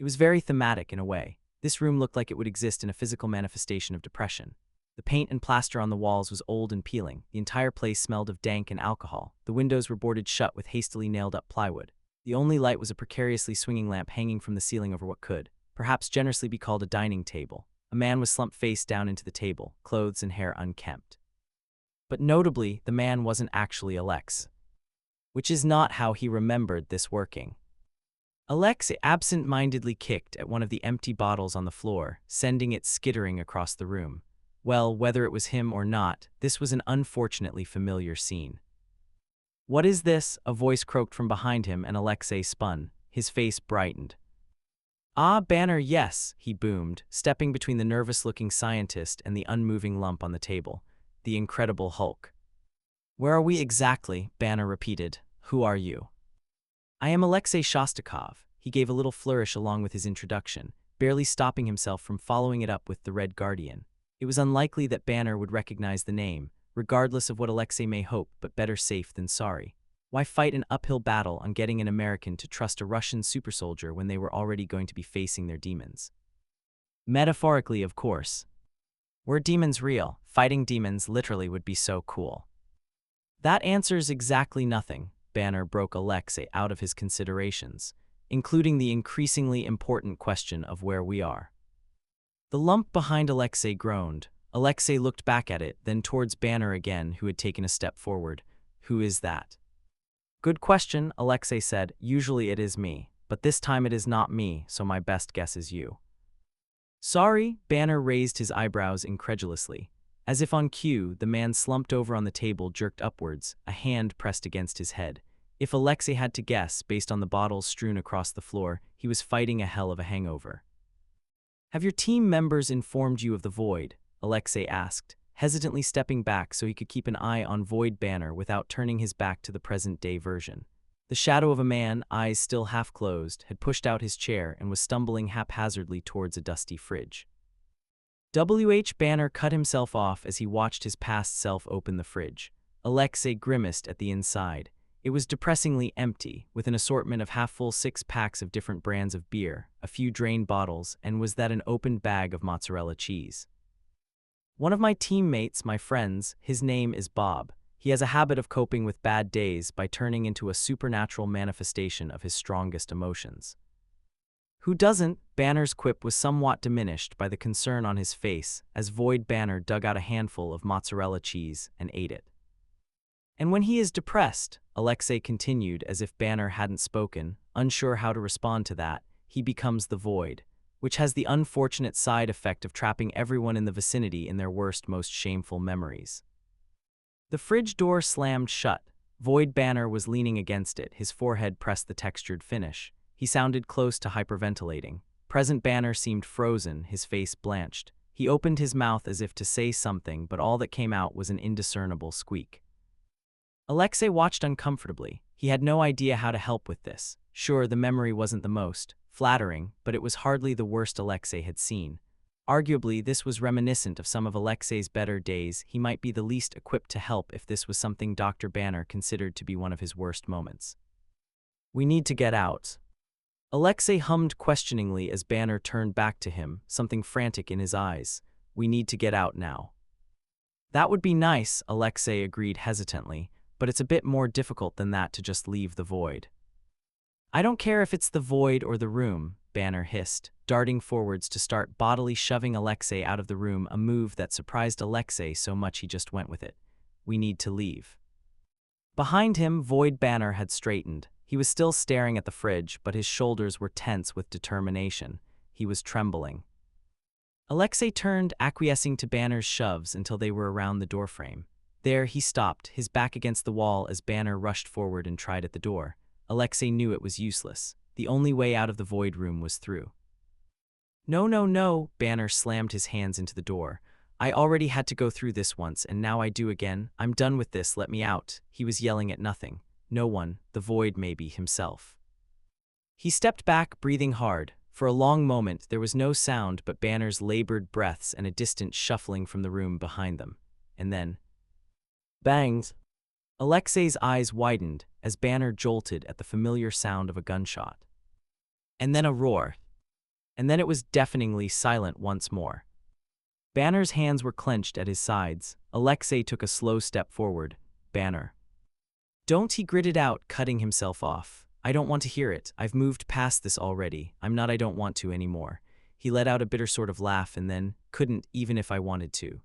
It was very thematic in a way. This room looked like it would exist in a physical manifestation of depression. The paint and plaster on the walls was old and peeling. The entire place smelled of dank and alcohol. The windows were boarded shut with hastily nailed-up plywood. The only light was a precariously swinging lamp hanging from the ceiling over what could, perhaps generously be called a dining table. A man was slumped face down into the table, clothes and hair unkempt. But notably, the man wasn't actually Alex. Which is not how he remembered this working. Alexei absent-mindedly kicked at one of the empty bottles on the floor, sending it skittering across the room. Well, whether it was him or not, this was an unfortunately familiar scene. "What is this?" a voice croaked from behind him, and Alexei spun. His face brightened. Banner, yes," he boomed, stepping between the nervous-looking scientist and the unmoving lump on the table. The Incredible Hulk. "Where are we exactly?" Banner repeated. Who are you? I am Alexei Shostakov. He gave a little flourish along with his introduction, barely stopping himself from following it up with the Red Guardian. It was unlikely that Banner would recognize the name, regardless of what Alexei may hope, but better safe than sorry. Why fight an uphill battle on getting an American to trust a Russian supersoldier when they were already going to be facing their demons? Metaphorically, of course. Were demons real, fighting demons literally would be so cool. That answers exactly nothing. Banner broke Alexei out of his considerations, including the increasingly important question of where we are. The lump behind Alexei groaned. Alexei looked back at it, then towards Banner again, who had taken a step forward. Who is that? Good question, Alexei said. Usually it is me, but this time it is not me, so my best guess is you. Sorry, Banner raised his eyebrows incredulously. As if on cue, the man slumped over on the table, jerked upwards, a hand pressed against his head. If Alexei had to guess, based on the bottles strewn across the floor, he was fighting a hell of a hangover. Have your team members informed you of the Void? Alexei asked, hesitantly stepping back so he could keep an eye on Void Banner without turning his back to the present-day version. The shadow of a man, eyes still half closed, had pushed out his chair and was stumbling haphazardly towards a dusty fridge. Banner cut himself off as he watched his past self open the fridge. Alexei grimaced at the inside. It was depressingly empty, with an assortment of half-full 6 packs of different brands of beer, a few drained bottles, and was that an opened bag of mozzarella cheese. One of my teammates, my friends, his name is Bob. He has a habit of coping with bad days by turning into a supernatural manifestation of his strongest emotions. Who doesn't? Banner's quip was somewhat diminished by the concern on his face as Void Banner dug out a handful of mozzarella cheese and ate it. And when he is depressed, Alexei continued as if Banner hadn't spoken, unsure how to respond to that, he becomes the Void, which has the unfortunate side effect of trapping everyone in the vicinity in their worst, most shameful memories. The fridge door slammed shut. Void Banner was leaning against it, his forehead pressed the textured finish. He sounded close to hyperventilating. Present Banner seemed frozen, his face blanched. He opened his mouth as if to say something, but all that came out was an indiscernible squeak. Alexei watched uncomfortably. He had no idea how to help with this. Sure, the memory wasn't the most flattering, but it was hardly the worst Alexei had seen. Arguably, this was reminiscent of some of Alexei's better days. He might be the least equipped to help if this was something Dr. Banner considered to be one of his worst moments. We need to get out. Alexei hummed questioningly as Banner turned back to him, something frantic in his eyes. We need to get out now. That would be nice, Alexei agreed hesitantly, but it's a bit more difficult than that to just leave the Void. I don't care if it's the Void or the room, Banner hissed, darting forwards to start bodily shoving Alexei out of the room, a move that surprised Alexei so much he just went with it. We need to leave. Behind him, Void Banner had straightened. He was still staring at the fridge, but his shoulders were tense with determination. He was trembling. Alexei turned, acquiescing to Banner's shoves until they were around the doorframe. There, he stopped, his back against the wall as Banner rushed forward and tried at the door. Alexei knew it was useless. The only way out of the Void room was through. No, no, no, Banner slammed his hands into the door. I already had to go through this once, and now I do again. I'm done with this, let me out. He was yelling at nothing. No one, the Void maybe, himself. He stepped back, breathing hard. For a long moment, there was no sound but Banner's labored breaths and a distant shuffling from the room behind them. And then, bangs! Alexei's eyes widened as Banner jolted at the familiar sound of a gunshot. And then a roar. And then it was deafeningly silent once more. Banner's hands were clenched at his sides. Alexei took a slow step forward. Banner. Don't, he gritted out, cutting himself off. I don't want to hear it. I've moved past this already. I don't want to anymore. He let out a bitter sort of laugh and then, couldn't, even if I wanted to.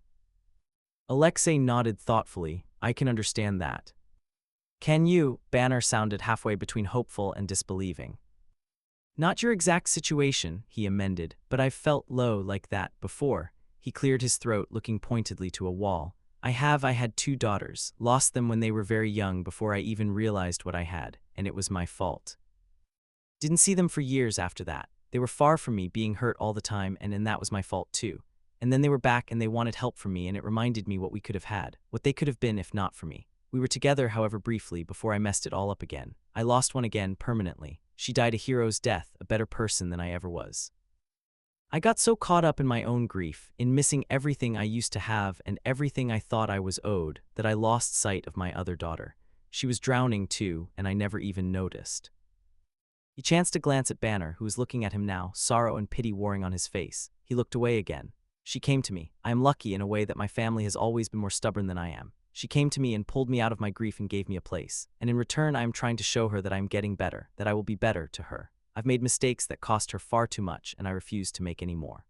Alexei nodded thoughtfully. I can understand that. Can you? Banner sounded halfway between hopeful and disbelieving. Not your exact situation, he amended, but I've felt low like that before. He cleared his throat, looking pointedly to a wall. I had 2 daughters, lost them when they were very young before I even realized what I had, and it was my fault. Didn't see them for years after that. They were far from me, being hurt all the time, and that was my fault too. And then they were back and they wanted help from me, and it reminded me what we could have had, what they could have been if not for me. We were together, however, briefly before I messed it all up again. I lost one again, permanently. She died a hero's death, a better person than I ever was. I got so caught up in my own grief, in missing everything I used to have and everything I thought I was owed, that I lost sight of my other daughter. She was drowning too, and I never even noticed. He chanced to glance at Banner, who was looking at him now, sorrow and pity warring on his face. He looked away again. She came to me. I am lucky in a way that my family has always been more stubborn than I am. She came to me and pulled me out of my grief and gave me a place. And in return, I am trying to show her that I am getting better, that I will be better to her. I've made mistakes that cost her far too much, and I refuse to make any more.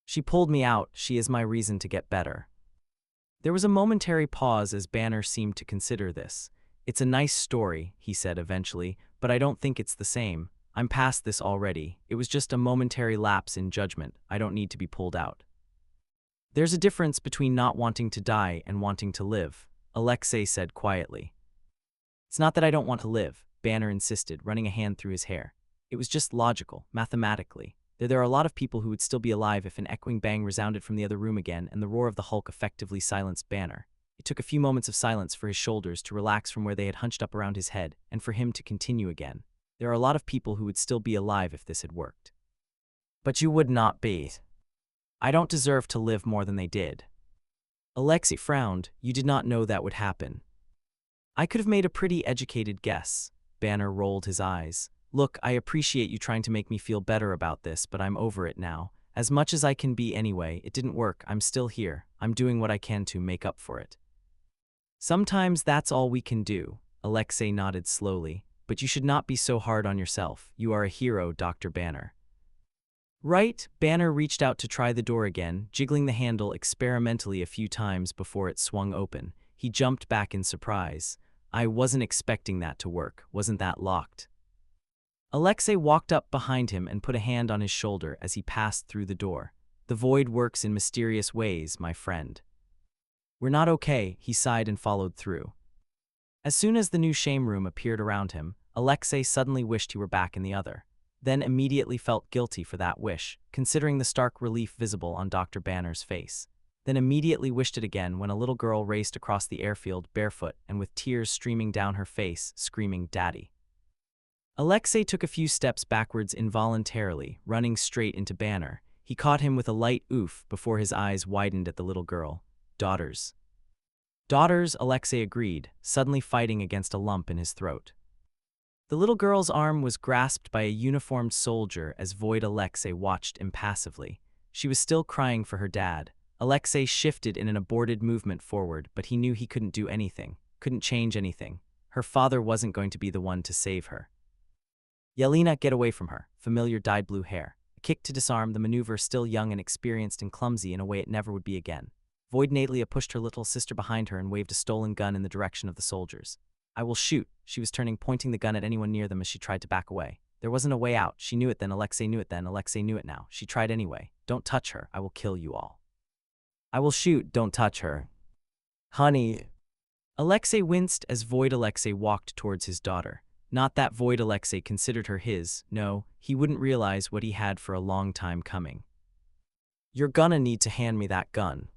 She pulled me out. She is my reason to get better. There was a momentary pause as Banner seemed to consider this. It's a nice story, he said eventually, but I don't think it's the same. I'm past this already. It was just a momentary lapse in judgment. I don't need to be pulled out. There's a difference between not wanting to die and wanting to live, Alexei said quietly. It's not that I don't want to live, Banner insisted, running a hand through his hair. It was just logical, mathematically. There are a lot of people who would still be alive if an echoing bang resounded from the other room again and the roar of the Hulk effectively silenced Banner. It took a few moments of silence for his shoulders to relax from where they had hunched up around his head, and for him to continue again. There are a lot of people who would still be alive if this had worked. But you would not be. I don't deserve to live more than they did. Alexei frowned. You did not know that would happen. I could have made a pretty educated guess. Banner rolled his eyes. Look, I appreciate you trying to make me feel better about this, but I'm over it now. As much as I can be anyway, it didn't work. I'm still here. I'm doing what I can to make up for it. Sometimes that's all we can do, Alexei nodded slowly. But you should not be so hard on yourself. You are a hero, Dr. Banner. Right, Banner reached out to try the door again, jiggling the handle experimentally a few times before it swung open. He jumped back in surprise. I wasn't expecting that to work. Wasn't that locked? Alexei walked up behind him and put a hand on his shoulder as he passed through the door. The void works in mysterious ways, my friend. We're not okay, he sighed and followed through. As soon as the new shame room appeared around him, Alexei suddenly wished he were back in the other, then immediately felt guilty for that wish, considering the stark relief visible on Dr. Banner's face. Then immediately wished it again when a little girl raced across the airfield barefoot and with tears streaming down her face, screaming, "Daddy." Alexei took a few steps backwards involuntarily, running straight into Banner. He caught him with a light oof before his eyes widened at the little girl. Daughters. Daughters, Alexei agreed, suddenly fighting against a lump in his throat. The little girl's arm was grasped by a uniformed soldier as Void Alexei watched impassively. She was still crying for her dad. Alexei shifted in an aborted movement forward, but he knew he couldn't do anything, couldn't change anything. Her father wasn't going to be the one to save her. Yelena, get away from her. Familiar dyed blue hair. A kick to disarm, the maneuver still young and experienced and clumsy in a way it never would be again. Void Natalia pushed her little sister behind her and waved a stolen gun in the direction of the soldiers. I will shoot. She was turning, pointing the gun at anyone near them as she tried to back away. There wasn't a way out. She knew it then. Alexei knew it then. Alexei knew it now. She tried anyway. Don't touch her. I will kill you all. I will shoot. Don't touch her. Honey. Alexei winced as Void Alexei walked towards his daughter. Not that Void Alexei considered her his. No, he wouldn't realize what he had for a long time coming. You're gonna need to hand me that gun.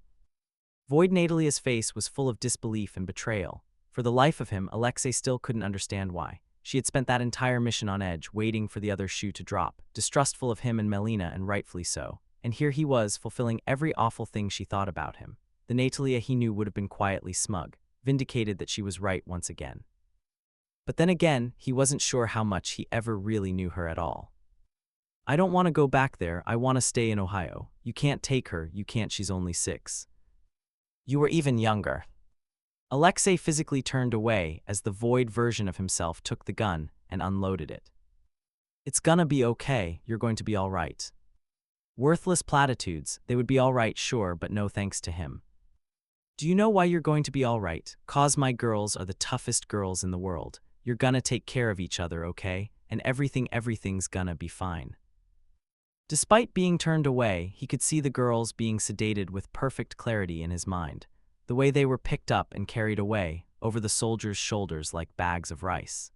Void Natalia's face was full of disbelief and betrayal. For the life of him, Alexei still couldn't understand why. She had spent that entire mission on edge, waiting for the other shoe to drop, distrustful of him and Melina, and rightfully so. And here he was, fulfilling every awful thing she thought about him. The Natalia he knew would have been quietly smug, vindicated that she was right once again. But then again, he wasn't sure how much he ever really knew her at all. I don't want to go back there. I want to stay in Ohio. You can't take her. You can't. She's only 6. You were even younger. Alexei physically turned away as the Void version of himself took the gun and unloaded it. It's gonna be okay. You're going to be all right. Worthless platitudes. They would be all right, sure, but no thanks to him. Do you know why you're going to be all right? 'Cause my girls are the toughest girls in the world. You're gonna take care of each other, okay? And everything's gonna be fine. Despite being turned away, he could see the girls being sedated with perfect clarity in his mind, the way they were picked up and carried away over the soldiers' shoulders like bags of rice.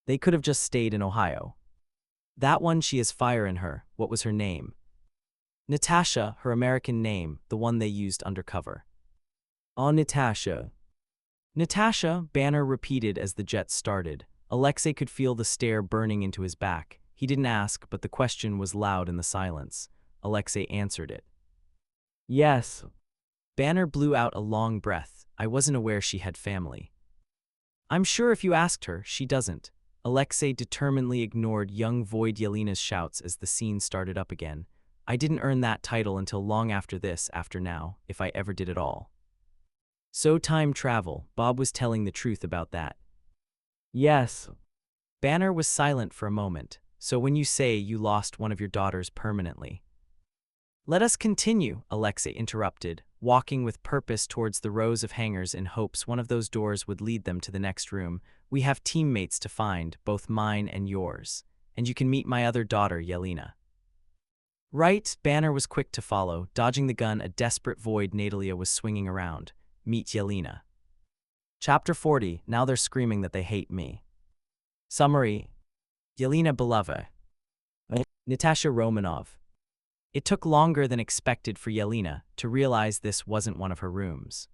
They could have just stayed in Ohio. That one, she has fire in her. What was her name? Natasha, her American name, the one they used undercover. Oh, Natasha. Natasha, Banner repeated as the jet started. Alexei could feel the stare burning into his back. He didn't ask, but the question was loud in the silence. Alexei answered it. Yes. Banner blew out a long breath. I wasn't aware she had family. I'm sure if you asked her, she doesn't. Alexei determinedly ignored young Void Yelena's shouts as the scene started up again. I didn't earn that title until long after this, after now, if I ever did at all. So time travel, Bob was telling the truth about that. Yes. Banner was silent for a moment. So when you say you lost one of your daughters permanently. Let us continue, Alexei interrupted, walking with purpose towards the rows of hangars in hopes one of those doors would lead them to the next room. We have teammates to find, both mine and yours. And you can meet my other daughter, Yelena. Right, Banner was quick to follow, dodging the gun a desperate Void Natalia was swinging around. Meet Yelena. Chapter 40, now they're screaming that they hate me. Summary. Yelena Belova. Natasha Romanov. It took longer than expected for Yelena to realize this wasn't one of her rooms.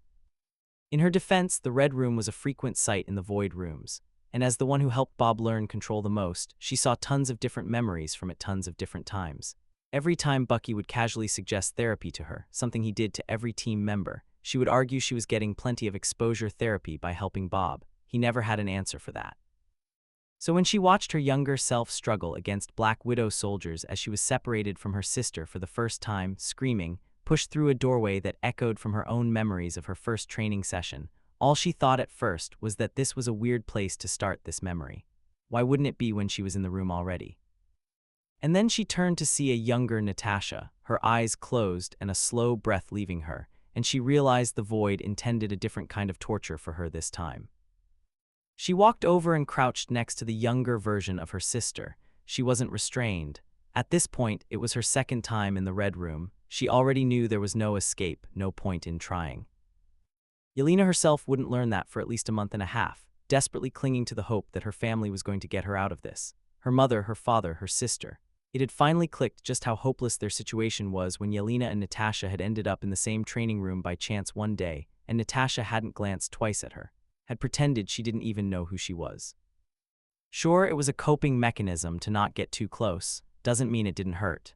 In her defense, the Red Room was a frequent sight in the Void Rooms, and as the one who helped Bob learn control the most, she saw tons of different memories from it tons of different times. Every time Bucky would casually suggest therapy to her, something he did to every team member, she would argue she was getting plenty of exposure therapy by helping Bob. He never had an answer for that. So when she watched her younger self struggle against Black Widow soldiers as she was separated from her sister for the first time, screaming, pushed through a doorway that echoed from her own memories of her first training session, all she thought at first was that this was a weird place to start this memory. Why wouldn't it be when she was in the room already? And then she turned to see a younger Natasha, her eyes closed and a slow breath leaving her, and she realized the Void intended a different kind of torture for her this time. She walked over and crouched next to the younger version of her sister. She wasn't restrained. At this point, it was her second time in the Red Room. She already knew there was no escape, no point in trying. Yelena herself wouldn't learn that for at least a month and a half, desperately clinging to the hope that her family was going to get her out of this. Her mother, her father, her sister. It had finally clicked just how hopeless their situation was when Yelena and Natasha had ended up in the same training room by chance one day, and Natasha hadn't glanced twice at her, had pretended she didn't even know who she was. Sure, it was a coping mechanism to not get too close, doesn't mean it didn't hurt.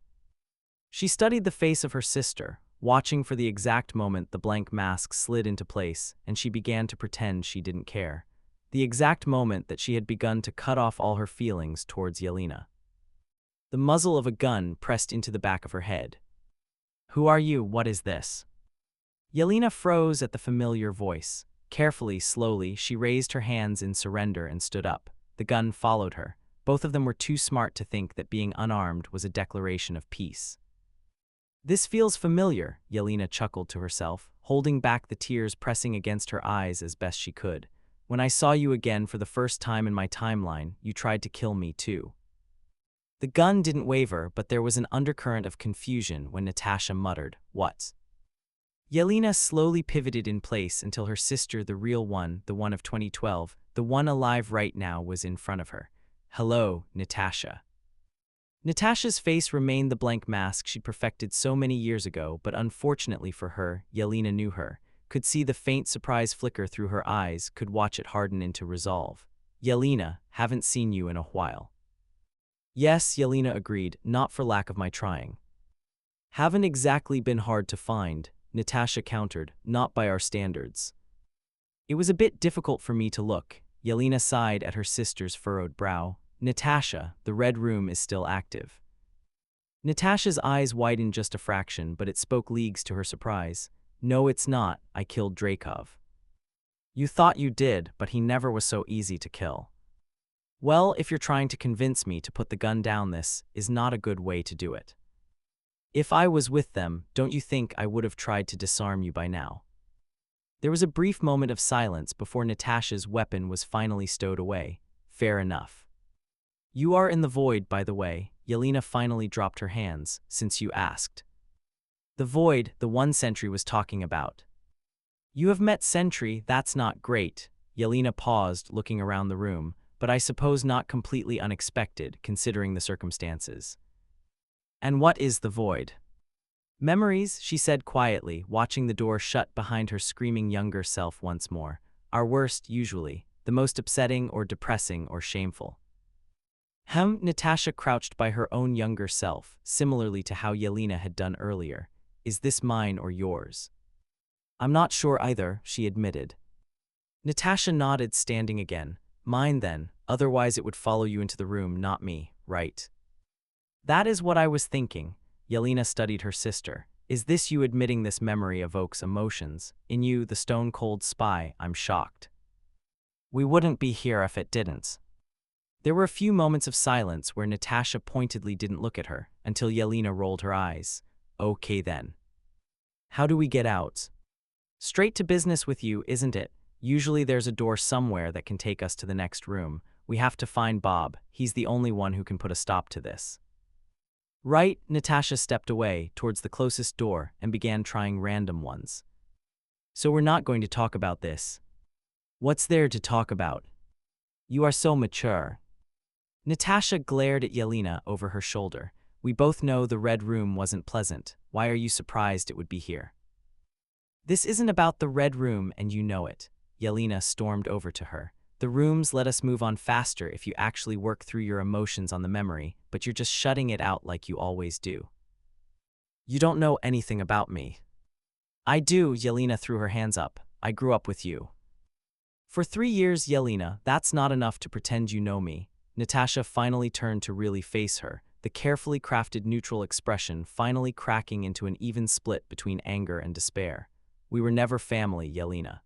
She studied the face of her sister, watching for the exact moment the blank mask slid into place and she began to pretend she didn't care. The exact moment that she had begun to cut off all her feelings towards Yelena. The muzzle of a gun pressed into the back of her head. Who are you? What is this? Yelena froze at the familiar voice. Carefully, slowly, she raised her hands in surrender and stood up. The gun followed her. Both of them were too smart to think that being unarmed was a declaration of peace. This feels familiar, Yelena chuckled to herself, holding back the tears pressing against her eyes as best she could. When I saw you again for the first time in my timeline, you tried to kill me too. The gun didn't waver, but there was an undercurrent of confusion when Natasha muttered, "What?" Yelena slowly pivoted in place until her sister, the real one, the one of 2012, the one alive right now, was in front of her. "Hello, Natasha." Natasha's face remained the blank mask she'd perfected so many years ago, but unfortunately for her, Yelena knew her, could see the faint surprise flicker through her eyes, could watch it harden into resolve. "Yelena, haven't seen you in a while." "Yes," Yelena agreed, "not for lack of my trying." "Haven't exactly been hard to find," Natasha countered, "not by our standards." "It was a bit difficult for me to look." Yelena sighed at her sister's furrowed brow. "Natasha, the Red Room is still active." Natasha's eyes widened just a fraction, but it spoke leagues to her surprise. "No, it's not. I killed Drakov." "You thought you did, but he never was so easy to kill." "Well, if you're trying to convince me to put the gun down, this is not a good way to do it. If I was with them, don't you think I would have tried to disarm you by now?" There was a brief moment of silence before Natasha's weapon was finally stowed away. "Fair enough. You are in the Void, by the way." Yelena finally dropped her hands, "since you asked." "The Void, the one Sentry was talking about." "You have met Sentry, that's not great." Yelena paused, looking around the room, but I suppose not completely unexpected, considering the circumstances. "And what is the Void?" "Memories," she said quietly, watching the door shut behind her screaming younger self once more. Our worst, usually. The most upsetting or depressing or shameful. Natasha crouched by her own younger self, similarly to how Yelena had done earlier. Is this mine or yours? I'm not sure either, she admitted. Natasha nodded, standing again. Mine then, otherwise it would follow you into the room, not me, right? That is what I was thinking. Yelena studied her sister. Is this you admitting this memory evokes emotions? In you, the stone-cold spy, I'm shocked. We wouldn't be here if it didn't. There were a few moments of silence where Natasha pointedly didn't look at her, until Yelena rolled her eyes. Okay then. How do we get out? Straight to business with you, isn't it? Usually there's a door somewhere that can take us to the next room. We have to find Bob. He's the only one who can put a stop to this. Right, Natasha stepped away towards the closest door and began trying random ones. So we're not going to talk about this. What's there to talk about? You are so mature. Natasha glared at Yelena over her shoulder. We both know the red room wasn't pleasant. Why are you surprised it would be here? This isn't about the red room and you know it. Yelena stormed over to her. The rooms let us move on faster if you actually work through your emotions on the memory, but you're just shutting it out like you always do. You don't know anything about me. I do, Yelena threw her hands up. I grew up with you. For 3 years, Yelena, that's not enough to pretend you know me. Natasha finally turned to really face her, the carefully crafted neutral expression finally cracking into an even split between anger and despair. We were never family, Yelena.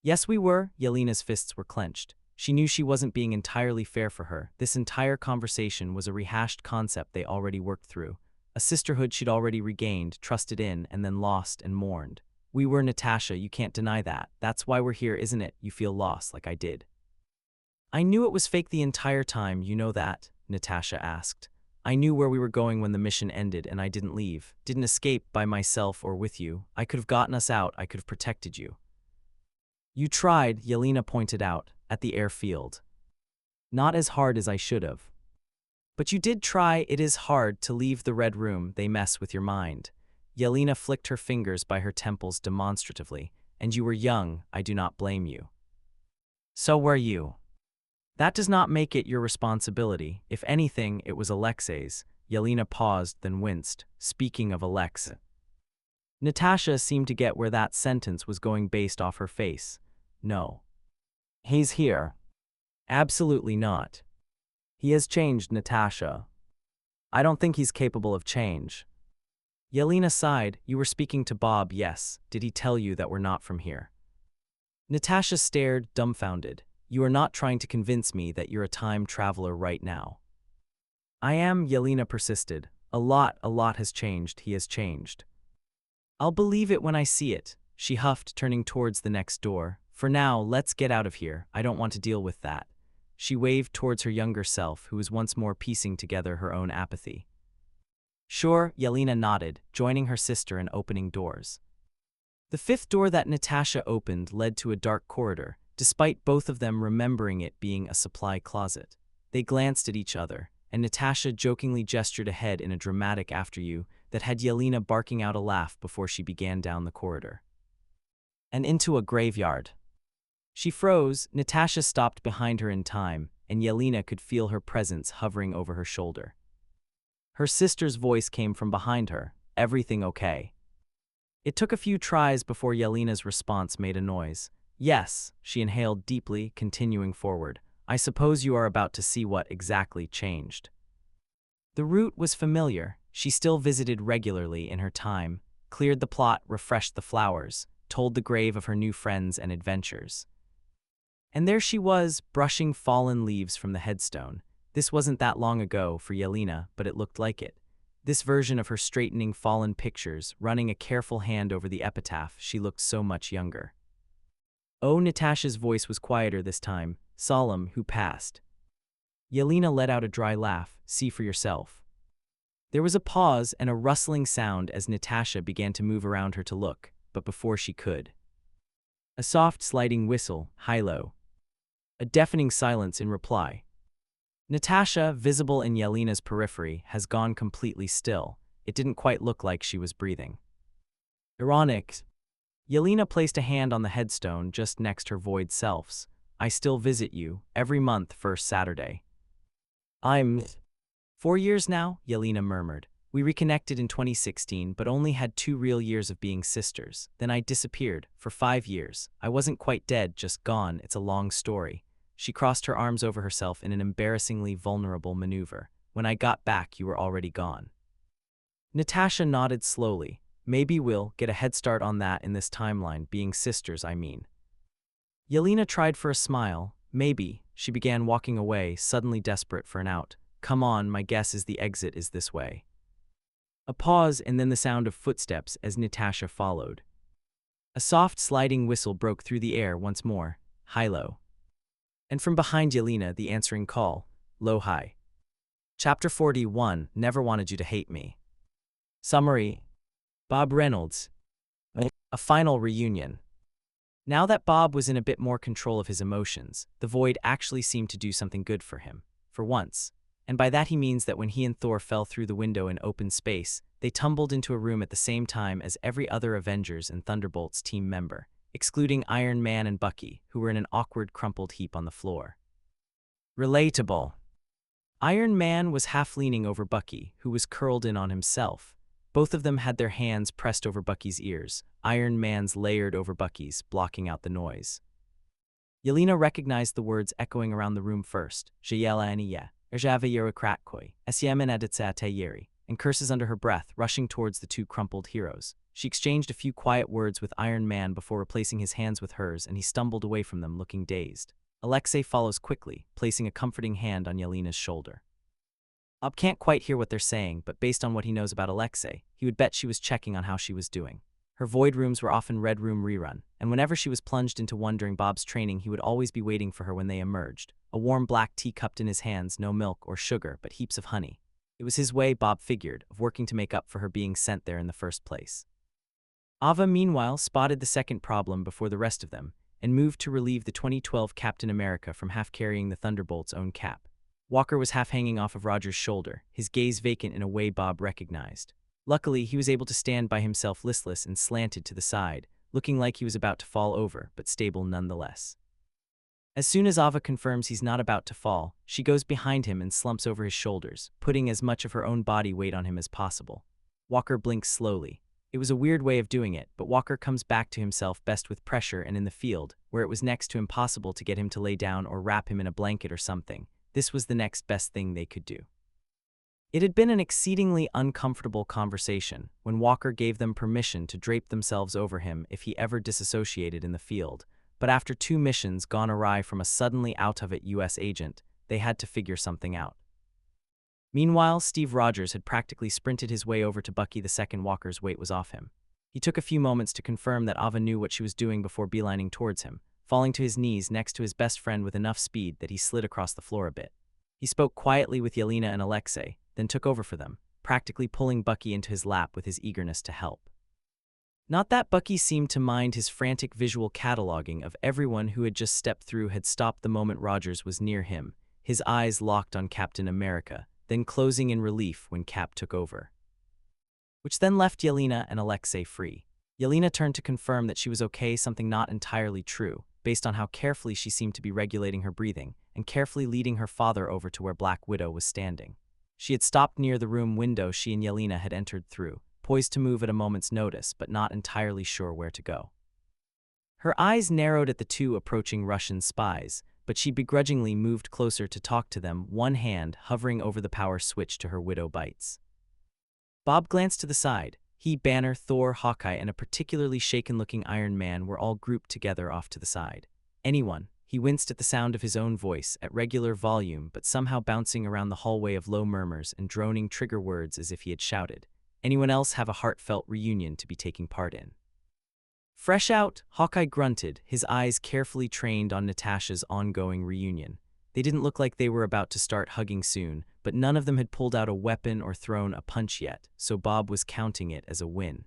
Yes, we were. Yelena's fists were clenched. She knew she wasn't being entirely fair for her. This entire conversation was a rehashed concept they already worked through. A sisterhood she'd already regained, trusted in, and then lost and mourned. We were, Natasha, you can't deny that. That's why we're here, isn't it? You feel lost like I did. I knew it was fake the entire time, you know that? Natasha asked. I knew where we were going when the mission ended and I didn't leave. Didn't escape by myself or with you. I could have gotten us out. I could have protected you. You tried, Yelena pointed out, at the airfield. Not as hard as I should have. But you did try. It is hard to leave the red room. They mess with your mind. Yelena flicked her fingers by her temples demonstratively. And you were young. I do not blame you. So were you. That does not make it your responsibility. If anything, it was Alexei's. Yelena paused, then winced. Speaking of Alexei. Natasha seemed to get where that sentence was going based off her face. No. He's here. Absolutely not. He has changed, Natasha. I don't think he's capable of change. Yelena sighed. You were speaking to Bob, yes. Did he tell you that we're not from here? Natasha stared, dumbfounded. You are not trying to convince me that you're a time traveler right now. I am, Yelena persisted. A lot has changed. He has changed. I'll believe it when I see it, she huffed, turning towards the next door. For now, let's get out of here. I don't want to deal with that. She waved towards her younger self, who was once more piecing together her own apathy. Sure, Yelena nodded, joining her sister and opening doors. The fifth door that Natasha opened led to a dark corridor, despite both of them remembering it being a supply closet. They glanced at each other, and Natasha jokingly gestured ahead in a dramatic after you that had Yelena barking out a laugh before she began down the corridor. And into a graveyard. She froze. Natasha stopped behind her in time, and Yelena could feel her presence hovering over her shoulder. Her sister's voice came from behind her. Everything okay? It took a few tries before Yelena's response made a noise. Yes, she inhaled deeply, continuing forward. I suppose you are about to see what exactly changed. The route was familiar. She still visited regularly in her time, cleared the plot, refreshed the flowers, told the grave of her new friends and adventures. And there she was, brushing fallen leaves from the headstone. This wasn't that long ago for Yelena, but it looked like it. This version of her straightening fallen pictures, running a careful hand over the epitaph, she looked so much younger. Oh, Natasha's voice was quieter this time, solemn. Who passed? Yelena let out a dry laugh. See for yourself. There was a pause and a rustling sound as Natasha began to move around her to look, but before she could. A soft sliding whistle, high-low. A deafening silence in reply. Natasha, visible in Yelena's periphery, has gone completely still. It didn't quite look like she was breathing. Ironic. Yelena placed a hand on the headstone just next her void selves. I still visit you, every month first Saturday. I'm 4 years now, Yelena murmured. We reconnected in 2016, but only had 2 real years of being sisters. Then I disappeared, for 5 years. I wasn't quite dead, just gone, it's a long story. She crossed her arms over herself in an embarrassingly vulnerable maneuver. When I got back, you were already gone. Natasha nodded slowly. Maybe we'll get a head start on that in this timeline, being sisters, I mean. Yelena tried for a smile. Maybe. She began walking away, suddenly desperate for an out. Come on, my guess is the exit is this way. A pause and then the sound of footsteps as Natasha followed. A soft sliding whistle broke through the air once more. Hi-lo. And from behind Yelena, the answering call. Lo-hi. Chapter 41, Never Wanted You to Hate Me. Summary. Bob Reynolds. A final reunion. Now that Bob was in a bit more control of his emotions, the void actually seemed to do something good for him, for once. And by that he means that when he and Thor fell through the window in open space, they tumbled into a room at the same time as every other Avengers and Thunderbolts team member, excluding Iron Man and Bucky, who were in an awkward crumpled heap on the floor. Relatable. Iron Man was half leaning over Bucky, who was curled in on himself. Both of them had their hands pressed over Bucky's ears, Iron Man's layered over Bucky's, blocking out the noise. Yelena recognized the words echoing around the room first, Yelena, and curses under her breath, rushing towards the 2 crumpled heroes. She exchanged a few quiet words with Iron Man before replacing his hands with hers, and he stumbled away from them, looking dazed. Alexei follows quickly, placing a comforting hand on Yelena's shoulder. Bob can't quite hear what they're saying, but based on what he knows about Alexei, he would bet she was checking on how she was doing. Her void rooms were often Red Room rerun, and whenever she was plunged into one during Bob's training, he would always be waiting for her when they emerged. A warm black tea cupped in his hands, no milk or sugar, but heaps of honey. It was his way, Bob figured, of working to make up for her being sent there in the first place. Ava, meanwhile, spotted the second problem before the rest of them, and moved to relieve the 2012 Captain America from half carrying the Thunderbolts' own cap. Walker was half hanging off of Roger's shoulder, his gaze vacant in a way Bob recognized. Luckily, he was able to stand by himself listless and slanted to the side, looking like he was about to fall over, but stable nonetheless. As soon as Ava confirms he's not about to fall, she goes behind him and slumps over his shoulders, putting as much of her own body weight on him as possible. Walker blinks slowly. It was a weird way of doing it, but Walker comes back to himself best with pressure and in the field, where it was next to impossible to get him to lay down or wrap him in a blanket or something. This was the next best thing they could do. It had been an exceedingly uncomfortable conversation when Walker gave them permission to drape themselves over him if he ever disassociated in the field, but after 2 missions gone awry from a suddenly out-of-it U.S. agent, they had to figure something out. Meanwhile, Steve Rogers had practically sprinted his way over to Bucky the second Walker's weight was off him. He took a few moments to confirm that Ava knew what she was doing before beelining towards him, falling to his knees next to his best friend with enough speed that he slid across the floor a bit. He spoke quietly with Yelena and Alexei, then took over for them, practically pulling Bucky into his lap with his eagerness to help. Not that Bucky seemed to mind his frantic visual cataloging of everyone who had just stepped through had stopped the moment Rogers was near him, his eyes locked on Captain America, then closing in relief when Cap took over. Which then left Yelena and Alexei free. Yelena turned to confirm that she was okay, something not entirely true, based on how carefully she seemed to be regulating her breathing and carefully leading her father over to where Black Widow was standing. She had stopped near the room window she and Yelena had entered through, poised to move at a moment's notice, but not entirely sure where to go. Her eyes narrowed at the 2 approaching Russian spies, but she begrudgingly moved closer to talk to them, one hand hovering over the power switch to her widow bites. Bob glanced to the side. He, Banner, Thor, Hawkeye, and a particularly shaken-looking Iron Man were all grouped together off to the side. Anyone. He winced at the sound of his own voice, at regular volume but somehow bouncing around the hallway of low murmurs and droning trigger words as if he had shouted. Anyone else have a heartfelt reunion to be taking part in? Fresh out, Hawkeye grunted, his eyes carefully trained on Natasha's ongoing reunion. They didn't look like they were about to start hugging soon, but none of them had pulled out a weapon or thrown a punch yet, so Bob was counting it as a win.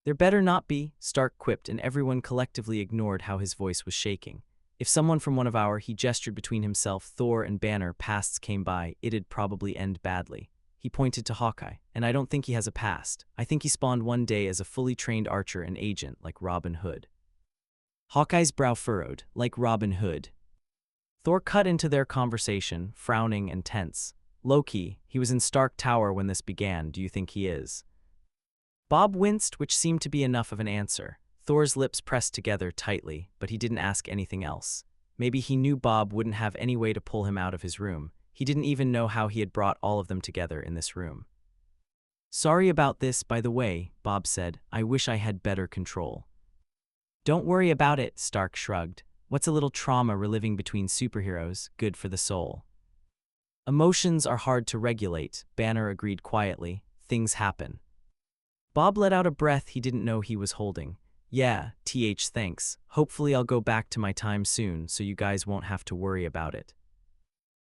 There better not be, Stark quipped, and everyone collectively ignored how his voice was shaking. If someone from one of our, he gestured between himself, Thor and Banner, pasts came by, it'd probably end badly. He pointed to Hawkeye. "And I don't think he has a past. I think he spawned one day as a fully trained archer and agent like Robin Hood." Hawkeye's brow furrowed, like Robin Hood. Thor cut into their conversation, frowning and tense. "Loki, he was in Stark Tower when this began. Do you think he is?" Bob winced, which seemed to be enough of an answer. Thor's lips pressed together tightly, but he didn't ask anything else. Maybe he knew Bob wouldn't have any way to pull him out of his room. He didn't even know how he had brought all of them together in this room. "Sorry about this, by the way," Bob said. "I wish I had better control." "Don't worry about it," Stark shrugged. "What's a little trauma reliving between superheroes? Good for the soul." "Emotions are hard to regulate," Banner agreed quietly. "Things happen." Bob let out a breath he didn't know he was holding. "Yeah, thanks. Hopefully I'll go back to my time soon, so you guys won't have to worry about it."